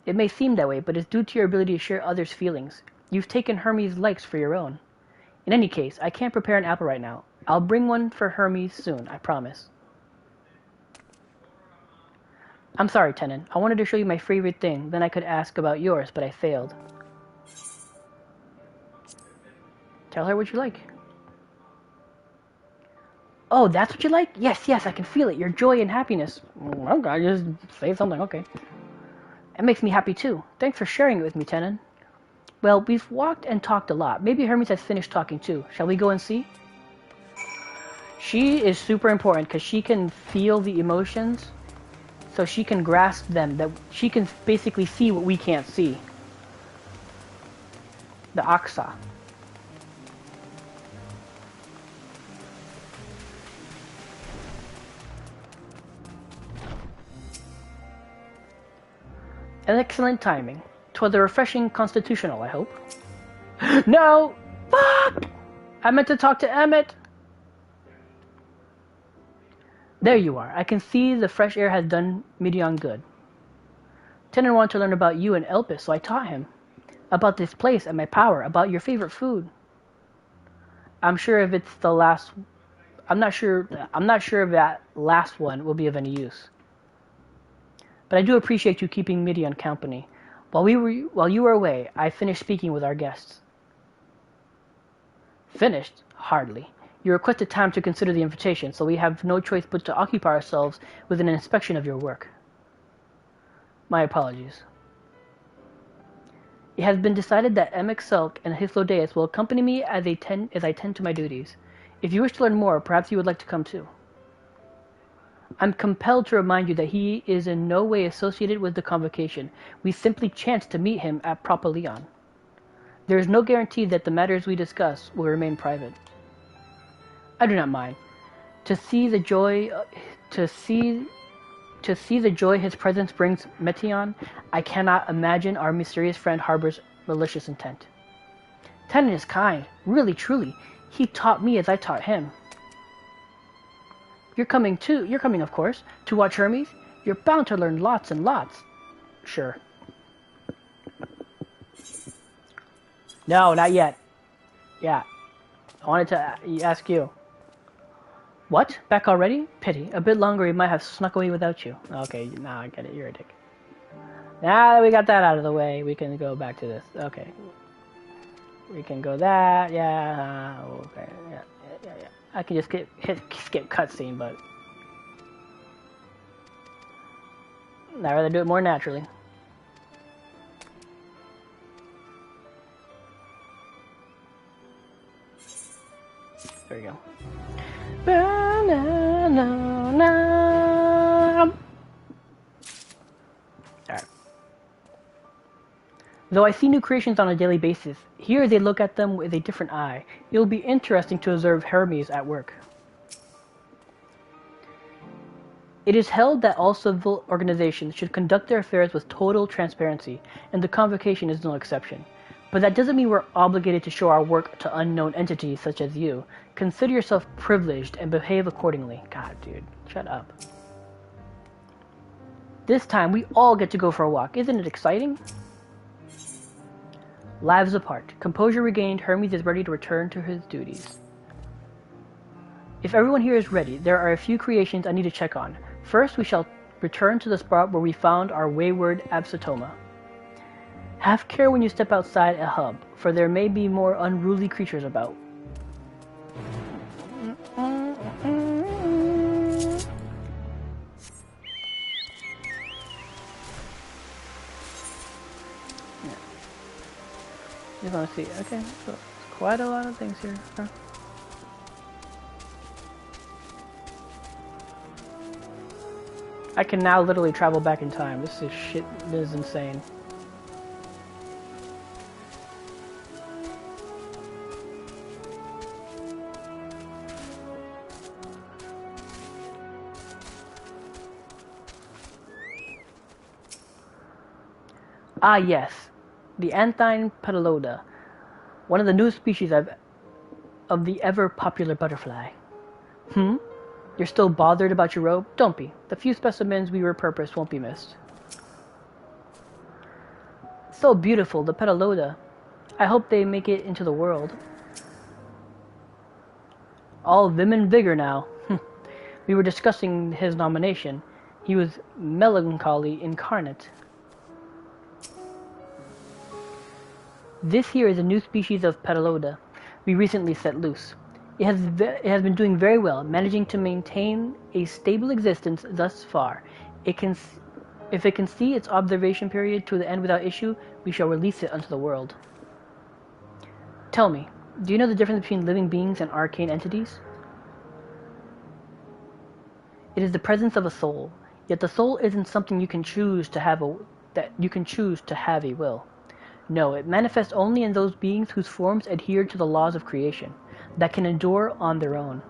It may seem that way, but it's due to your ability to share others' feelings. You've taken Hermes' likes for your own. In any case, I can't prepare an apple right now. I'll bring one for Hermes soon, I promise. I'm sorry, Tenon. I wanted to show you my favorite thing, then I could ask about yours, but I failed. Tell her what you like. Oh, that's what you like? Yes, I can feel it. Your joy and happiness. Okay, just say something, okay. It makes me happy too. Thanks for sharing it with me, Tenon. Well, we've walked and talked a lot. Maybe Hermes has finished talking too. Shall we go and see? She is super important because she can feel the emotions, so she can grasp them. That she can basically see what we can't see. The Aksa. An excellent timing. 'Twas a refreshing constitutional, I hope. No! Fuck! I meant to talk to Emmett! There you are. I can see the fresh air has done Midian good. Tenon wanted to learn about you and Elpis, so I taught him. About this place and my power, about your favorite food. I'm sure if it's the last... I'm not sure if that last one will be of any use. But I do appreciate you keeping Midian company. While you were away, I finished speaking with our guests. Finished? Hardly. You requested time to consider the invitation, so we have no choice but to occupy ourselves with an inspection of your work. My apologies. It has been decided that Selk and Hythlodaeus will accompany me as I tend to my duties. If you wish to learn more, perhaps you would like to come too. I'm compelled to remind you that he is in no way associated with the convocation. We simply chanced to meet him at Propylaeon. There is no guarantee that the matters we discuss will remain private. I do not mind. To see the joy his presence brings Metion, I cannot imagine our mysterious friend harbors malicious intent. Tenon is kind, really, truly. He taught me as I taught him. You're coming too. You're coming, of course, to watch Hermes. You're bound to learn lots and lots. Sure. No, not yet. Yeah. I wanted to ask you. What? Back already? Pity. A bit longer we might have snuck away without you. Okay, now I get it. You're a dick. Now that we got that out of the way, we can go back to this. Okay. We can go that. Yeah. Okay. Yeah. I can just skip cutscene, but I'd rather do it more naturally. There we go. Alright. Though I see new creations on a daily basis, here they look at them with a different eye. It will be interesting to observe Hermes at work. It is held that all civil organizations should conduct their affairs with total transparency, and the convocation is no exception. But that doesn't mean we're obligated to show our work to unknown entities such as you. Consider yourself privileged and behave accordingly. God, dude, shut up. This time, we all get to go for a walk. Isn't it exciting? Lives apart. Composure regained, Hermes is ready to return to his duties. If everyone here is ready, there are a few creations I need to check on. First, we shall return to the spot where we found our wayward Absitoma. Have care when you step outside a hub, for there may be more unruly creatures about. Just want to see. Okay, so quite a lot of things here. Huh? I can now literally travel back in time. This is shit. This is insane. Ah, yes. The Anthine Petaloda, one of the new species of the ever-popular butterfly. You're still bothered about your robe? Don't be. The few specimens we repurposed won't be missed. So beautiful, the Petaloda. I hope they make it into the world. All vim and vigor now. We were discussing his nomination. He was melancholy incarnate. This here is a new species of Petaloda we recently set loose. It has been doing very well, managing to maintain a stable existence thus far. If it can see its observation period to the end without issue, we shall release it unto the world. Tell me, do you know the difference between living beings and arcane entities? It is the presence of a soul, yet the soul isn't something you can choose to have a will. No, it manifests only in those beings whose forms adhere to the laws of creation, that can endure on their own.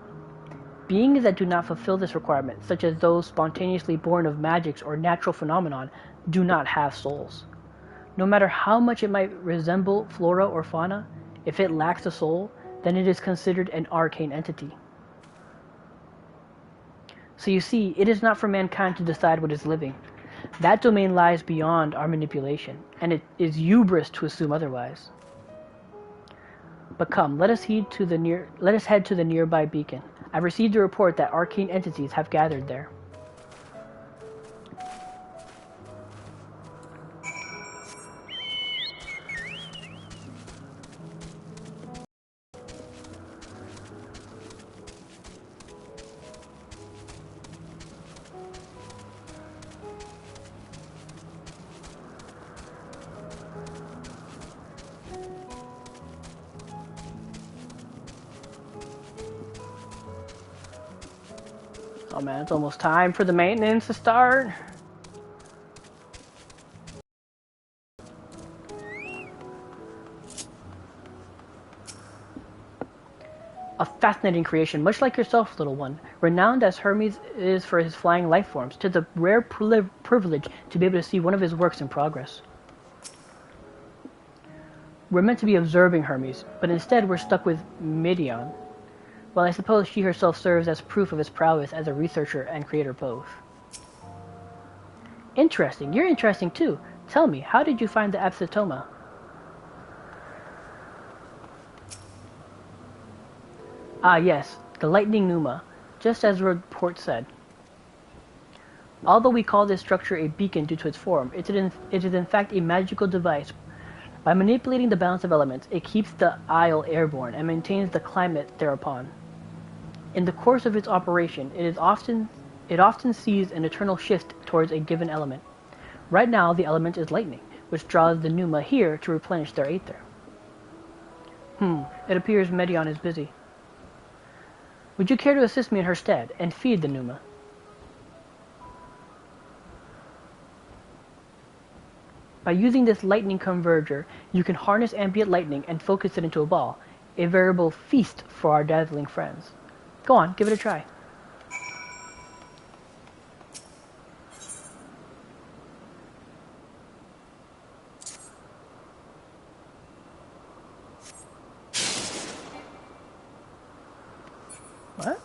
Beings that do not fulfill this requirement, such as those spontaneously born of magics or natural phenomenon, do not have souls. No matter how much it might resemble flora or fauna, if it lacks a soul, then it is considered an arcane entity. So you see, it is not for mankind to decide what is living. That domain lies beyond our manipulation, and it is hubris to assume otherwise. But come, let us head to the nearby beacon. I've received a report that arcane entities have gathered there. Oh man, it's almost time for the maintenance to start. A fascinating creation, much like yourself, little one. Renowned as Hermes is for his flying life forms, 'tis a rare privilege to be able to see one of his works in progress. We're meant to be observing Hermes, but instead we're stuck with Midian. Well, I suppose she herself serves as proof of his prowess as a researcher and creator both. Interesting. You're interesting too. Tell me, how did you find the Absitoma? Ah yes, the lightning pneuma, just as the report said. Although we call this structure a beacon due to its form, it is in fact a magical device. By manipulating the balance of elements, it keeps the isle airborne and maintains the climate thereupon. In the course of its operation, it often sees an eternal shift towards a given element. Right now, the element is lightning, which draws the pneuma here to replenish their aether. It appears Medion is busy. Would you care to assist me in her stead and feed the pneuma? By using this lightning converger, you can harness ambient lightning and focus it into a ball, a veritable feast for our dazzling friends. Go on, give it a try. What?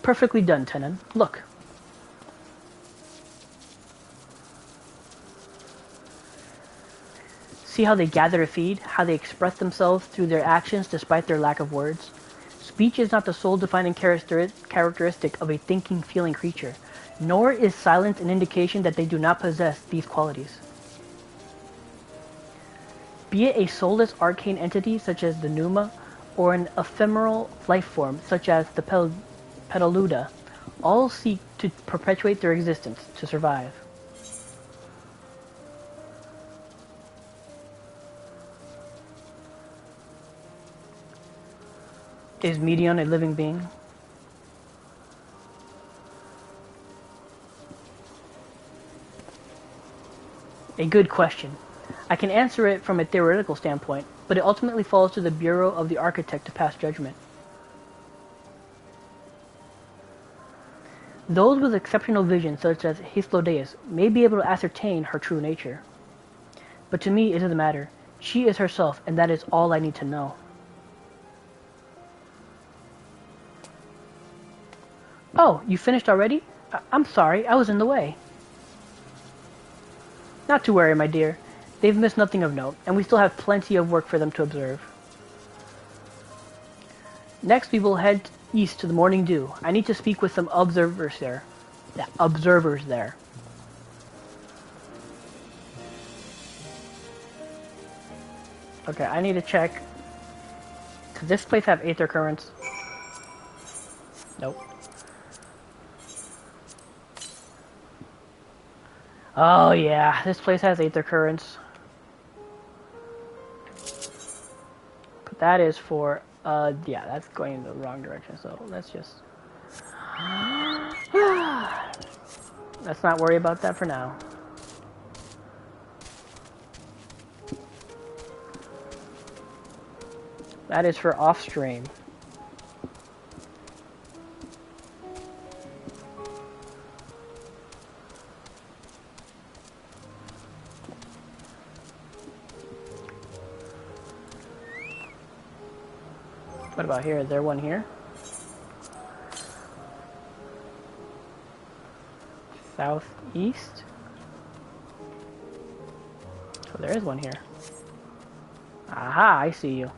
Perfectly done, Tenon. Look. See how they gather to feed, how they express themselves through their actions despite their lack of words? Speech is not the sole defining characteristic of a thinking, feeling creature, nor is silence an indication that they do not possess these qualities. Be it a soulless arcane entity such as the pneuma, or an ephemeral life form such as the Petaluda, all seek to perpetuate their existence, to survive. Is Medion a living being? A good question. I can answer it from a theoretical standpoint, but it ultimately falls to the Bureau of the Architect to pass judgment. Those with exceptional vision, such as Hythlodaeus, may be able to ascertain her true nature. But to me, it doesn't matter. She is herself, and that is all I need to know. Oh, you finished already? I'm sorry, I was in the way. Not to worry, my dear. They've missed nothing of note, and we still have plenty of work for them to observe. Next, we will head east to the Morning Dew. I need to speak with some observers there. Okay, I need to check. Does this place have aether currents? Nope. Oh yeah, this place has aether currents. But that is for, yeah, that's going in the wrong direction, so let's just... Let's not worry about that for now. That is for off-stream. What about here? Is there one here? Southeast? Oh, there is one here. Aha, I see you.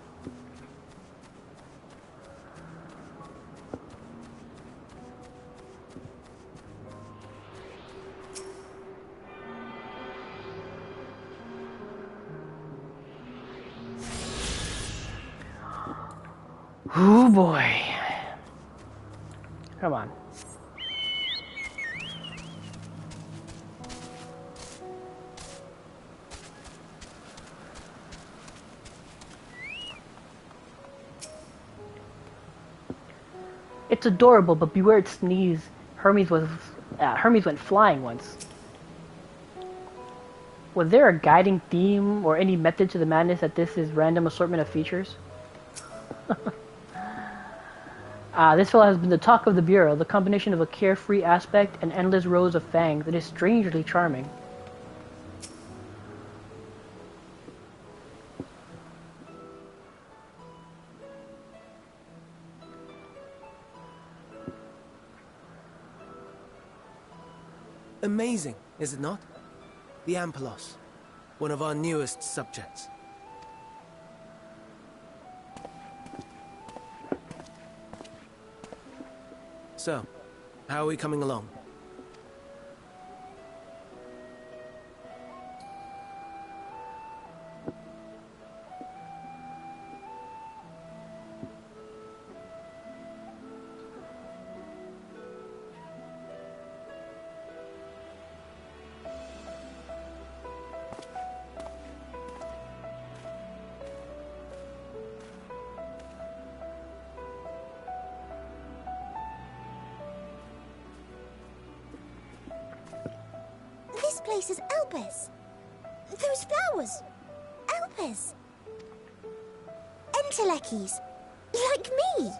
Oh boy. Come on. It's adorable, but beware its sneeze. Hermes went flying once. Was there a guiding theme or any method to the madness that this is random assortment of features? This fellow has been the talk of the Bureau, the combination of a carefree aspect and endless rows of fangs. It is strangely charming. Amazing, is it not? The Ampelos, one of our newest subjects. So, how are we coming along? This place is Elpis. Those flowers. Elpis. Entelekis. Like me.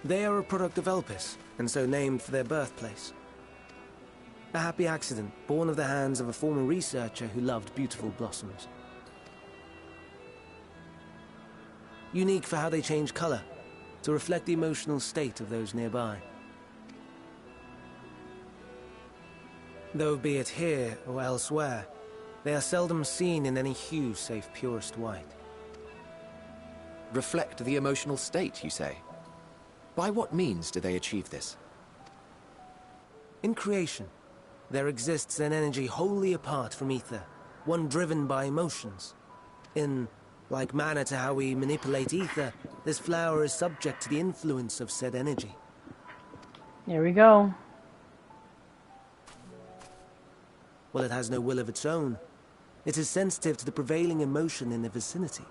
They are a product of Elpis, and so named for their birthplace. A happy accident, born of the hands of a former researcher who loved beautiful blossoms. Unique for how they change color, to reflect the emotional state of those nearby. Though be it here or elsewhere, they are seldom seen in any hue save purest white. Reflect the emotional state, you say? By what means do they achieve this? In creation, there exists an energy wholly apart from ether, one driven by emotions. In like manner to how we manipulate ether, this flower is subject to the influence of said energy. Here we go. Well, it has no will of its own. It is sensitive to the prevailing emotion in the vicinity,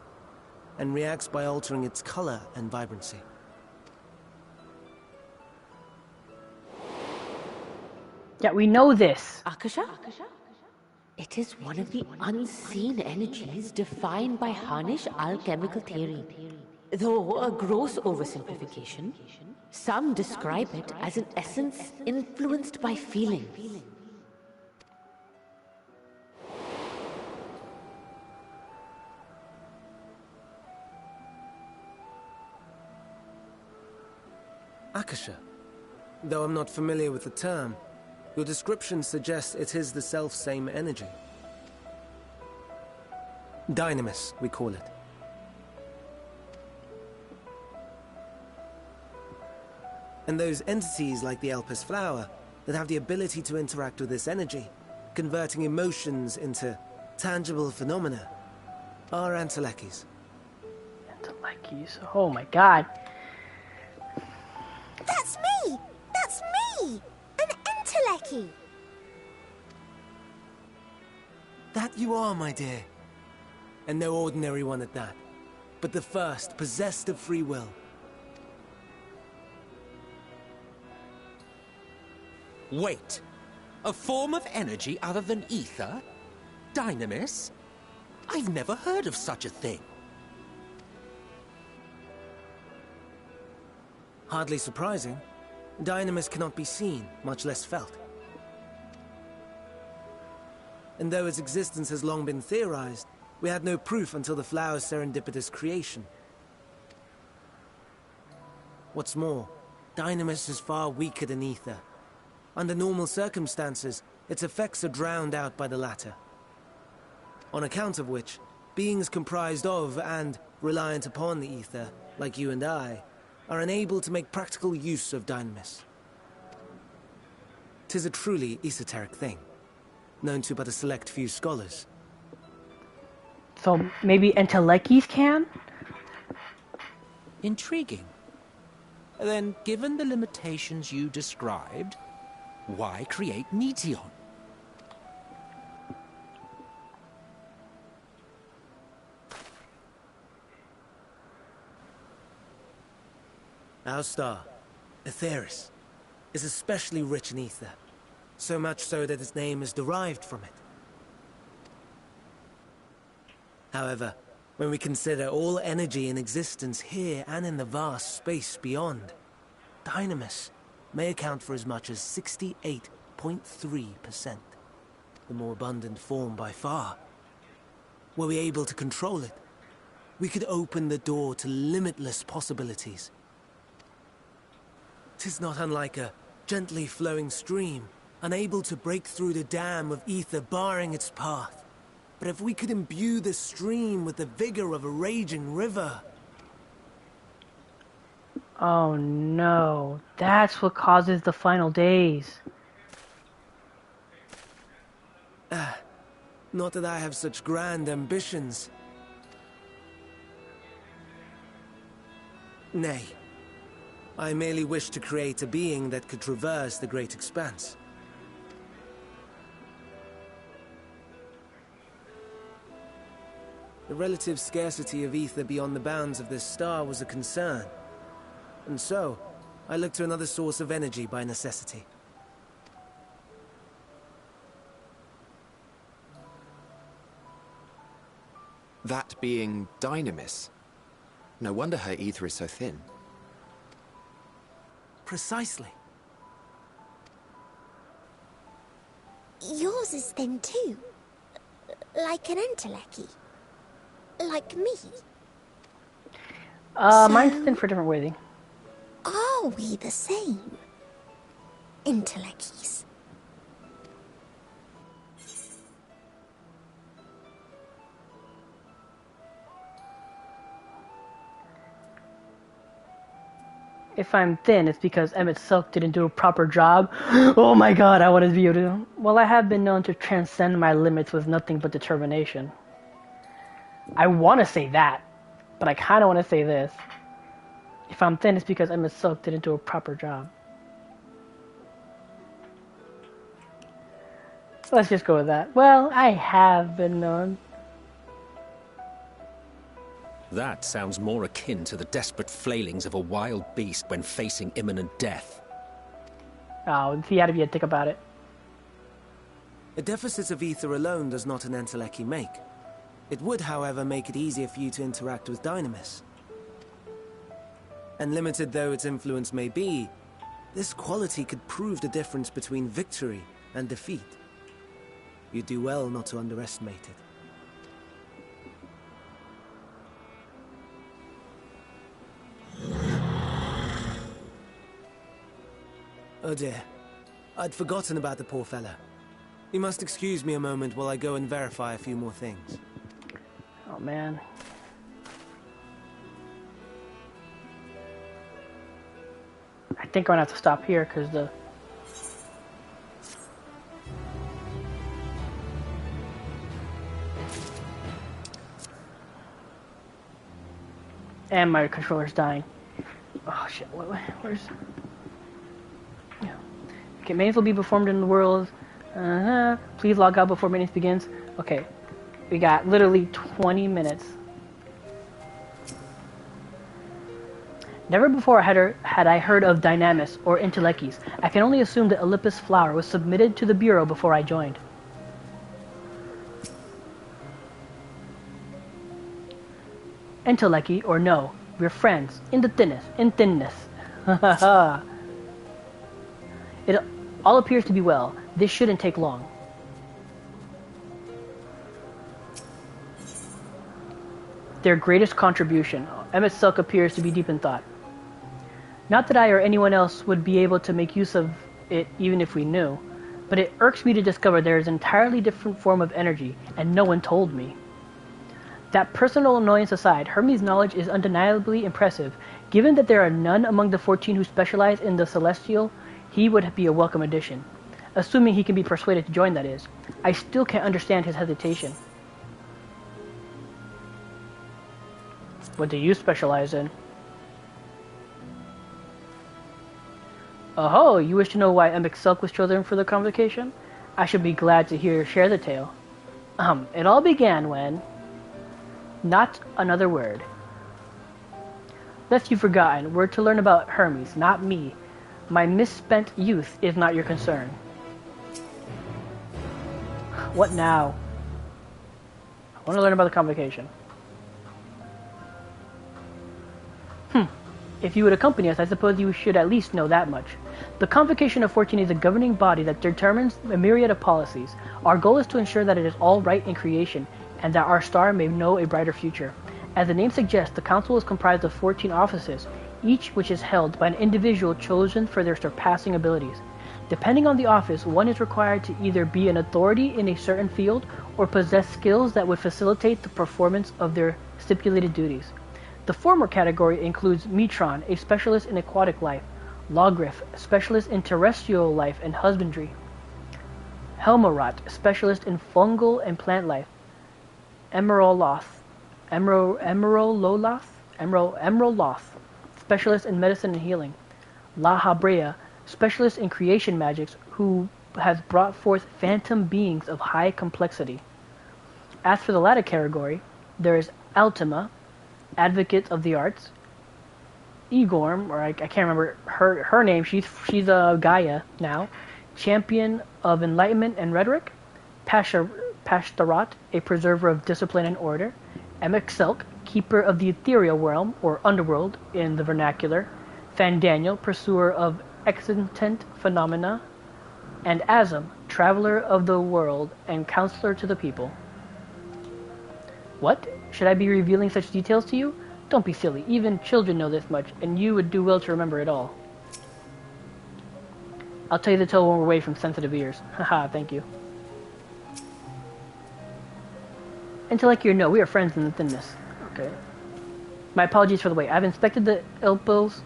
and reacts by altering its color and vibrancy. Yeah, we know this. Akasha? It is one of the unseen energies defined by Harnish alchemical theory. Though a gross oversimplification, some describe it as an essence influenced by feeling. Akasha. Though I'm not familiar with the term, your description suggests it is the self-same energy. Dynamis, we call it. And those entities like the Elpis flower that have the ability to interact with this energy, converting emotions into tangible phenomena, are Entelekis. Entelekis. Oh my god. That's me! That's me! An Enteleki! That you are, my dear. And no ordinary one at that, but the first possessed of free will. Wait. A form of energy other than ether? Dynamis? I've never heard of such a thing. Hardly surprising. Dynamis cannot be seen, much less felt. And though its existence has long been theorized, we had no proof until the flower's serendipitous creation. What's more, Dynamis is far weaker than ether. Under normal circumstances, its effects are drowned out by the latter. On account of which, beings comprised of and reliant upon the ether, like you and I, are unable to make practical use of Dynamis. 'Tis a truly esoteric thing, known to but a select few scholars. So maybe Entelekis can? Intriguing. Then, given the limitations you described, why create Meteon? Our star, Aetheris, is especially rich in ether, so much so that its name is derived from it. However, when we consider all energy in existence here and in the vast space beyond, Dynamis may account for as much as 68.3%, the more abundant form by far. Were we able to control it, we could open the door to limitless possibilities. 'Tis not unlike a gently flowing stream, unable to break through the dam of ether barring its path. But if we could imbue the stream with the vigor of a raging river... Oh no, that's what causes the final days. Not that I have such grand ambitions. Nay. I merely wish to create a being that could traverse the great expanse. The relative scarcity of ether beyond the bounds of this star was a concern. And so, I looked to another source of energy by necessity. That being Dynamis. No wonder her ether is so thin. Precisely. Yours is thin too. Like an Enteleki. Like me. Mine's thin for different weighting. Are we the same? Entelekis. If I'm thin, it's because Emmett Silk didn't do a proper job. Oh my god, I want to be able to... Well, I have been known to transcend my limits with nothing but determination. I want to say that, but I kind of want to say this. If I'm thin, it's because Emmett Silk didn't do a proper job. So let's just go with that. Well, I have been known. That sounds more akin to the desperate flailings of a wild beast when facing imminent death. Oh, he had to be a dick about it. A deficit of ether alone does not an Enteleki make. It would, however, make it easier for you to interact with Dynamis. And limited though its influence may be, this quality could prove the difference between victory and defeat. You do well not to underestimate it. Oh dear. I'd forgotten about the poor fella. You must excuse me a moment while I go and verify a few more things. Oh man. I think I'm gonna have to stop here because And my controller's dying. Oh shit, where's... Yeah. Okay, maintenance will be performed in the world. Please log out before maintenance begins. Okay, we got literally 20 minutes. Never before had I heard of Dynamis or Intellectus. I can only assume that Olympus Flower was submitted to the Bureau before I joined. Entelechy or no, we're friends, in thinness. It all appears to be well. This shouldn't take long. Their greatest contribution. Emmett Silk appears to be deep in thought. Not that I or anyone else would be able to make use of it even if we knew, but it irks me to discover there is an entirely different form of energy, and no one told me. That personal annoyance aside, Hermes' knowledge is undeniably impressive. Given that there are none among the 14 who specialize in the Celestial, he would be a welcome addition. Assuming he can be persuaded to join, that is. I still can't understand his hesitation. What do you specialize in? Oh, you wish to know why Emmick Silk was chosen for the convocation? I should be glad to share the tale. It all began when... Not another word. Lest you've forgotten, we're to learn about Hermes, not me. My misspent youth is not your concern. What now? I want to learn about the convocation. If you would accompany us, I suppose you should at least know that much. The Convocation of 14 is a governing body that determines a myriad of policies. Our goal is to ensure that it is all right in creation, and that our star may know a brighter future. As the name suggests, the Council is comprised of 14 offices, each which is held by an individual chosen for their surpassing abilities. Depending on the office, one is required to either be an authority in a certain field or possess skills that would facilitate the performance of their stipulated duties. The former category includes Metron, a specialist in aquatic life, Logriff, a specialist in terrestrial life and husbandry, Helmarot, specialist in fungal and plant life, Emeroloth, specialist in medicine and healing, La Habrea, specialist in creation magics who has brought forth phantom beings of high complexity. As for the latter category, there is Altima, advocate of the arts, Egorm, or I can't remember her name, she's a Gaia now, champion of enlightenment and rhetoric, Pashtarat, a preserver of discipline and order, Emmick Silk, keeper of the ethereal realm, or underworld in the vernacular, Fandaniel, pursuer of extant phenomena, and Azam, traveler of the world and counselor to the people. What? Should I be revealing such details to you? Don't be silly. Even children know this much, and you would do well to remember it all. I'll tell you the tale when we're away from sensitive ears. Haha, thank you. Intellect or no, we are friends in the thinness. Okay. My apologies for the wait. I've inspected the Ampelos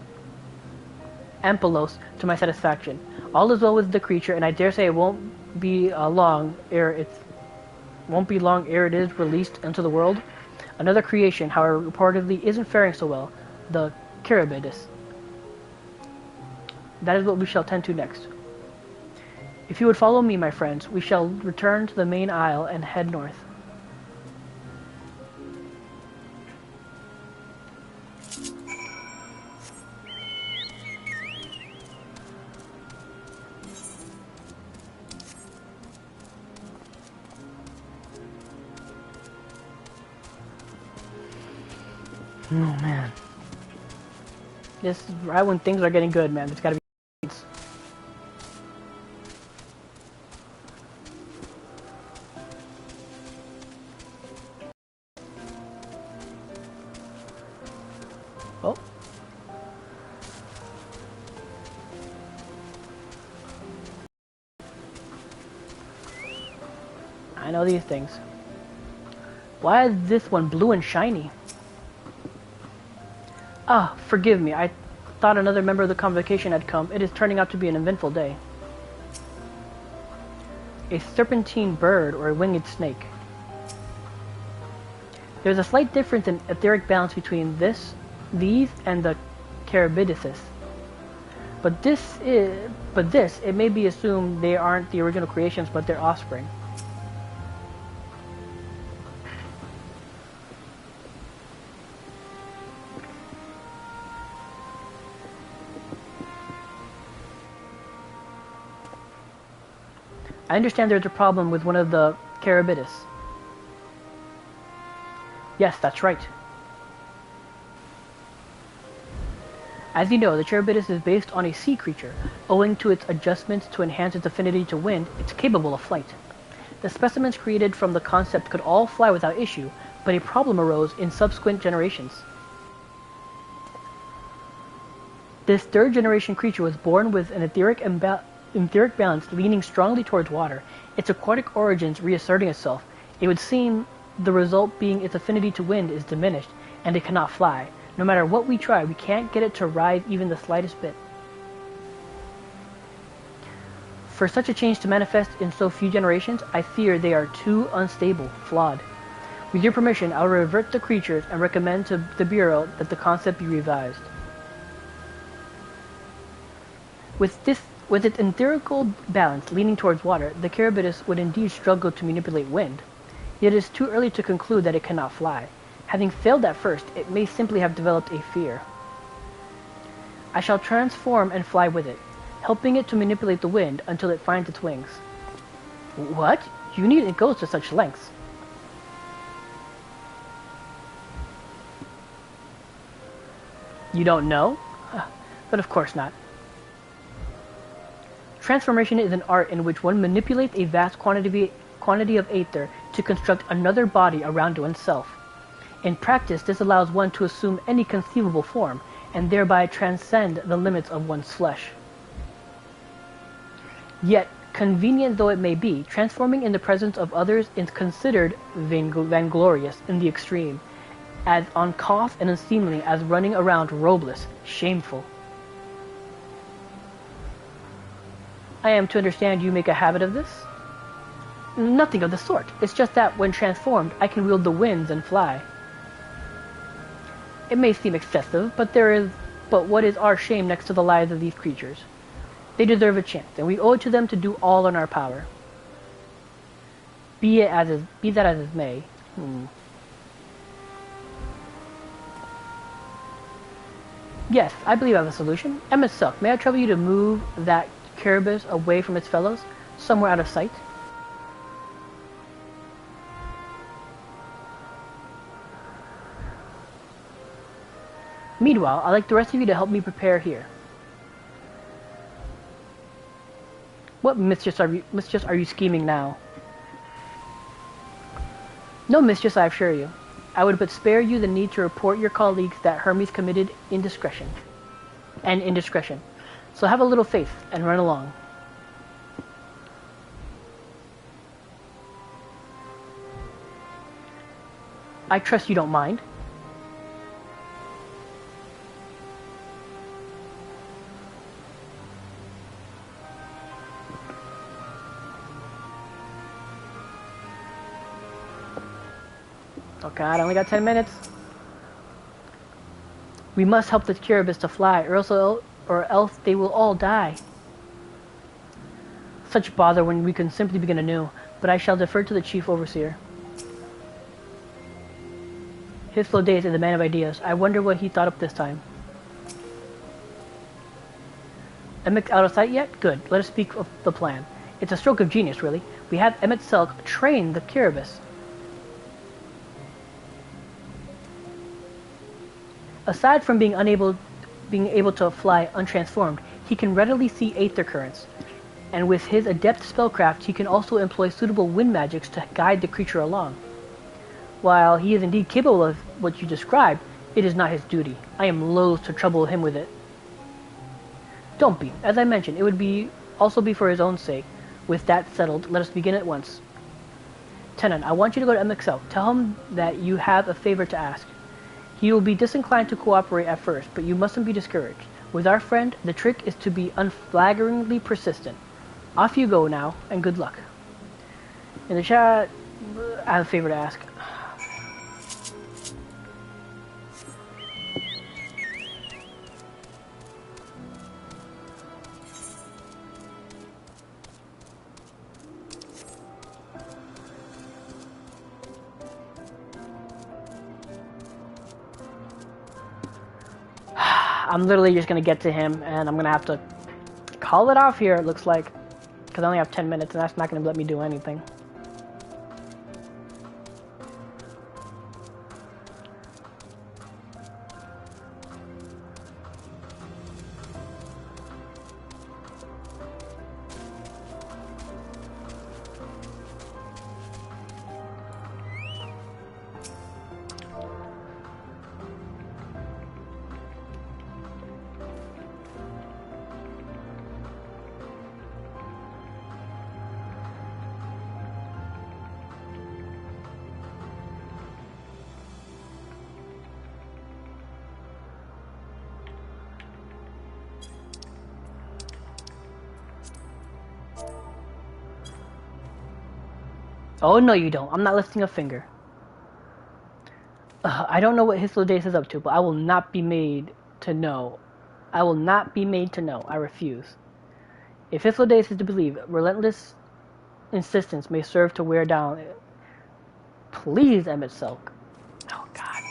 to my satisfaction. All is well with the creature, and I dare say it won't be long ere it is released into the world. Another creation, however, reportedly isn't faring so well, the Charybdis. That is what we shall tend to next. If you would follow me, my friends, we shall return to the main isle and head north. Oh man. This is right when things are getting good, man. There's gotta be oh. I know these things. Why is this one blue and shiny? Ah, forgive me. I thought another member of the convocation had come. It is turning out to be an eventful day. A serpentine bird or a winged snake. There's a slight difference in etheric balance between this These and the Carabidices. But it may be assumed they aren't the original creations, but their offspring. I understand there's a problem with one of the Carabidids. Yes, that's right. As you know, the Charybdis is based on a sea creature. Owing to its adjustments to enhance its affinity to wind, it's capable of flight. The specimens created from the concept could all fly without issue, but a problem arose in subsequent generations. This third generation creature was born with an etheric balance leaning strongly towards water, its aquatic origins reasserting itself. It would seem the result being its affinity to wind is diminished, and it cannot fly. No matter what we try, we can't get it to rise even the slightest bit. For such a change to manifest in so few generations, I fear they are too unstable, flawed. With your permission, I'll revert the creatures and recommend to the Bureau that the concept be revised. With its etherical balance leaning towards water, the Charybdis would indeed struggle to manipulate wind. Yet it is too early to conclude that it cannot fly. Having failed at first, it may simply have developed a fear. I shall transform and fly with it, helping it to manipulate the wind until it finds its wings. What? You needn't go to such lengths. You don't know? But of course not. Transformation is an art in which one manipulates a vast quantity of aether to construct another body around oneself. In practice, this allows one to assume any conceivable form, and thereby transcend the limits of one's flesh. Yet, convenient though it may be, transforming in the presence of others is considered vainglorious in the extreme, as uncouth and unseemly as running around robeless, shameful. I am to understand you make a habit of this? Nothing of the sort. It's just that, when transformed, I can wield the winds and fly. It may seem excessive, but what is our shame next to the lives of these creatures? They deserve a chance, and we owe it to them to do all in our power. Be that as it may. Yes, I believe I have a solution. MSQ, may I trouble you to move that Charybdis away from its fellows, somewhere out of sight? Meanwhile, I'd like the rest of you to help me prepare here. What mischief are you scheming now? No mischief, I assure you. I would but spare you the need to report your colleagues that Hermes committed indiscretion. So have a little faith and run along. I trust you don't mind. Oh god, I only got 10 minutes. We must help the Charybdis to fly, or else they will all die. Such bother when we can simply begin anew, but I shall defer to the Chief Overseer. His slow days is a man of ideas. I wonder what he thought up this time. Emmett's out of sight yet? Good. Let us speak of the plan. It's a stroke of genius, really. We have MSQ train the Charybdis. Aside from being able to fly untransformed, he can readily see aether currents, and with his adept spellcraft, he can also employ suitable wind magics to guide the creature along. While he is indeed capable of what you described, it is not his duty. I am loath to trouble him with it. Don't be. As I mentioned, it would also be for his own sake. With that settled, let us begin at once. Tenant, I want you to go to MSQ. Tell him that you have a favor to ask. He will be disinclined to cooperate at first, but you mustn't be discouraged. With our friend, the trick is to be unflaggeringly persistent. Off you go now, and good luck. In the chat, I have a favor to ask. I'm literally just gonna get to him, and I'm gonna have to call it off here, it looks like. Because I only have 10 minutes, and that's not gonna let me do anything. Oh, no you don't. I'm not lifting a finger. I don't know what Hyslodase is up to, but I will not be made to know. I will not be made to know. I refuse. If Hyslodase is to believe, relentless insistence may serve to wear down. Please, Emmett Selk. Oh, God.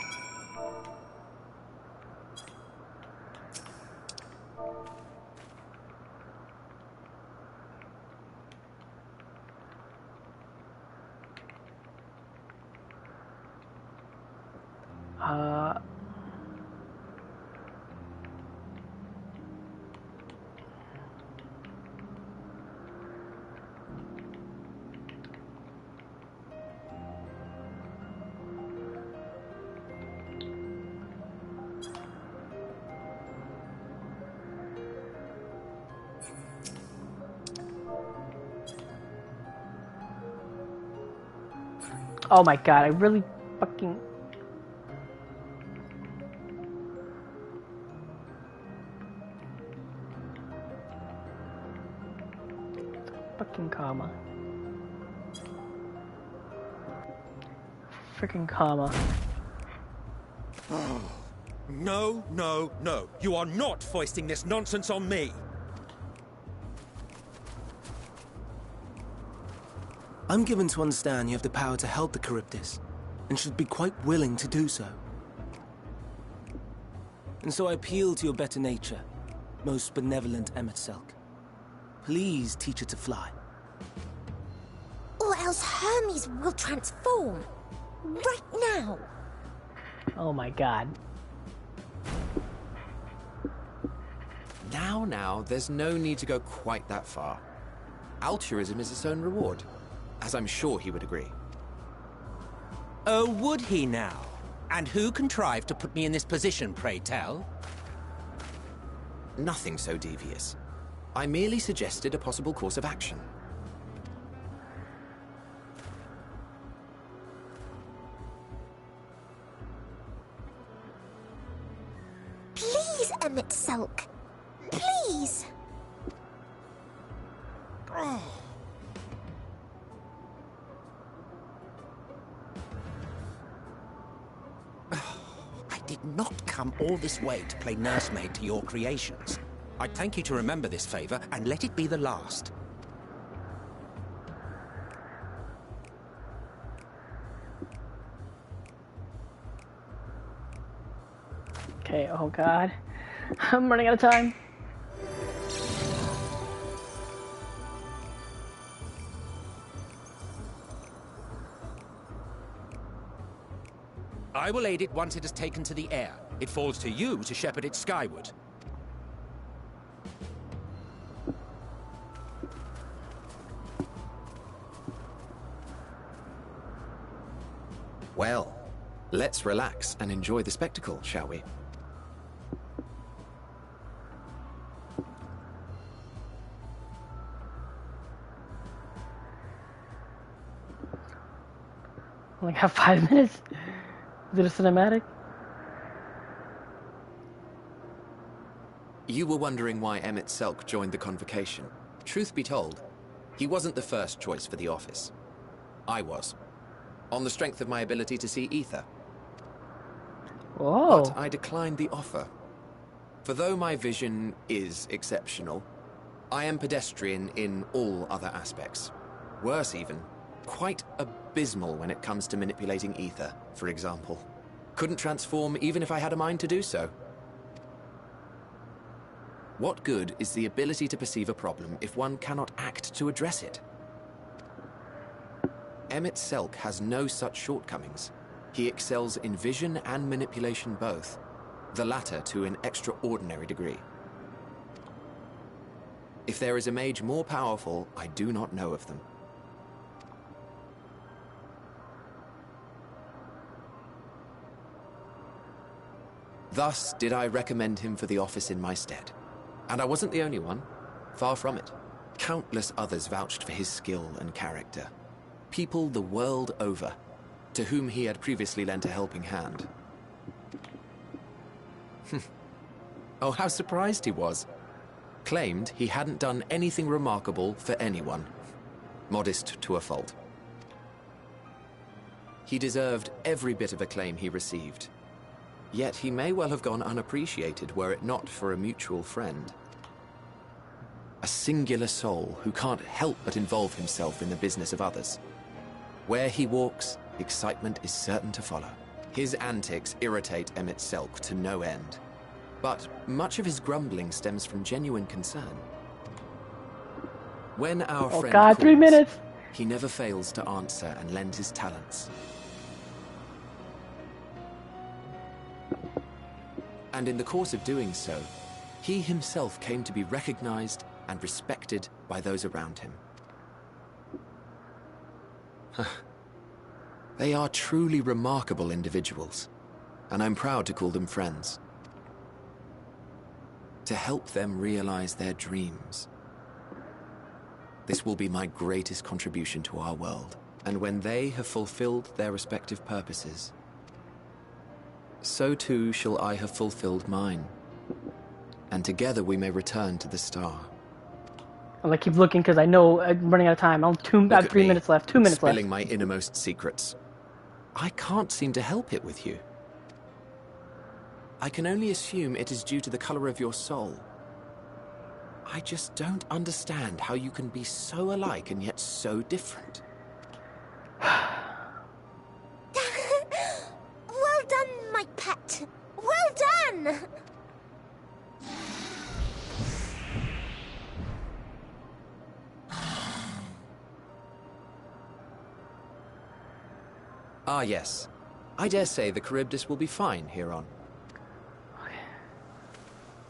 Oh my God, I really fucking... Fucking comma. Freaking comma. Oh, no, no, no. You are not foisting this nonsense on me. I'm given to understand you have the power to help the Charybdis, and should be quite willing to do so. And so I appeal to your better nature, most benevolent Emmett Selk. Please teach her to fly. Or else Hermes will transform. Right now. Oh my God. Now, there's no need to go quite that far. Altruism is its own reward, as I'm sure he would agree. Oh, would he now? And who contrived to put me in this position, pray tell? Nothing so devious. I merely suggested a possible course of action. Please, Emmett Selk. Please. Oh. I did not come all this way to play nursemaid to your creations. I'd thank you to remember this favor and let it be the last. Okay, oh God. I'm running out of time. I will aid it once it has taken to the air. It falls to you to shepherd it skyward. Well, let's relax and enjoy the spectacle, shall we? Only have 5 minutes. Is it a cinematic? You were wondering why Emmett Selk joined the convocation. Truth be told, he wasn't the first choice for the office. I was. On the strength of my ability to see ether. Whoa. But I declined the offer. For though my vision is exceptional, I am pedestrian in all other aspects. Worse even, quite abysmal when it comes to manipulating ether, for example. Couldn't transform even if I had a mind to do so. What good is the ability to perceive a problem if one cannot act to address it? Emmett Selk has no such shortcomings. He excels in vision and manipulation both, the latter to an extraordinary degree. If there is a mage more powerful, I do not know of them. Thus did I recommend him for the office in my stead. And I wasn't the only one. Far from it. Countless others vouched for his skill and character. People the world over, to whom he had previously lent a helping hand. Oh, how surprised he was. Claimed he hadn't done anything remarkable for anyone. Modest to a fault. He deserved every bit of acclaim he received. Yet he may well have gone unappreciated were it not for a mutual friend. A singular soul who can't help but involve himself in the business of others. Where he walks, excitement is certain to follow. His antics irritate Emmett Selk to no end. But much of his grumbling stems from genuine concern. When our friend calls, 3 minutes. He never fails to answer and lend his talents. And in the course of doing so, he himself came to be recognized and respected by those around him. They are truly remarkable individuals, and I'm proud to call them friends. To help them realize their dreams. This will be my greatest contribution to our world, and when they have fulfilled their respective purposes, so too shall I have fulfilled mine, and together we may return to the star. I'm gonna keep looking because I know I'm running out of time. I have 3 minutes left. 2 minutes left. Spilling my innermost secrets. I can't seem to help it with you. I can only assume it is due to the color of your soul. I just don't understand how you can be so alike and yet so different. Well done, my pet. Well done! Ah, yes. I dare say the Charybdis will be fine here on.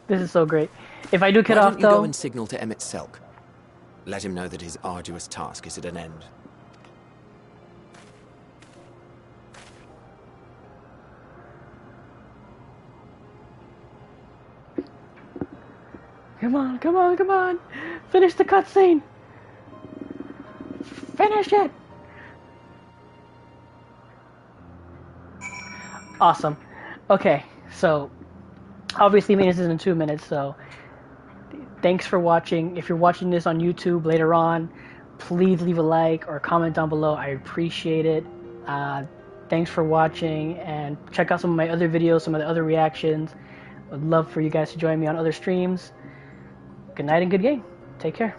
This is so great. If I do cut off, Why don't you though... go and signal to Emmett Selk? Let him know that his arduous task is at an end. Come on, come on, come on! Finish the cutscene! Finish it! Awesome. Okay, so obviously this is in 2 minutes, so thanks for watching. If you're watching this on YouTube later on, please leave a like or comment down below. I appreciate it. Thanks for watching, and check out some of my other videos, some of the other reactions. I'd love for you guys to join me on other streams. Good night and good game. Take care.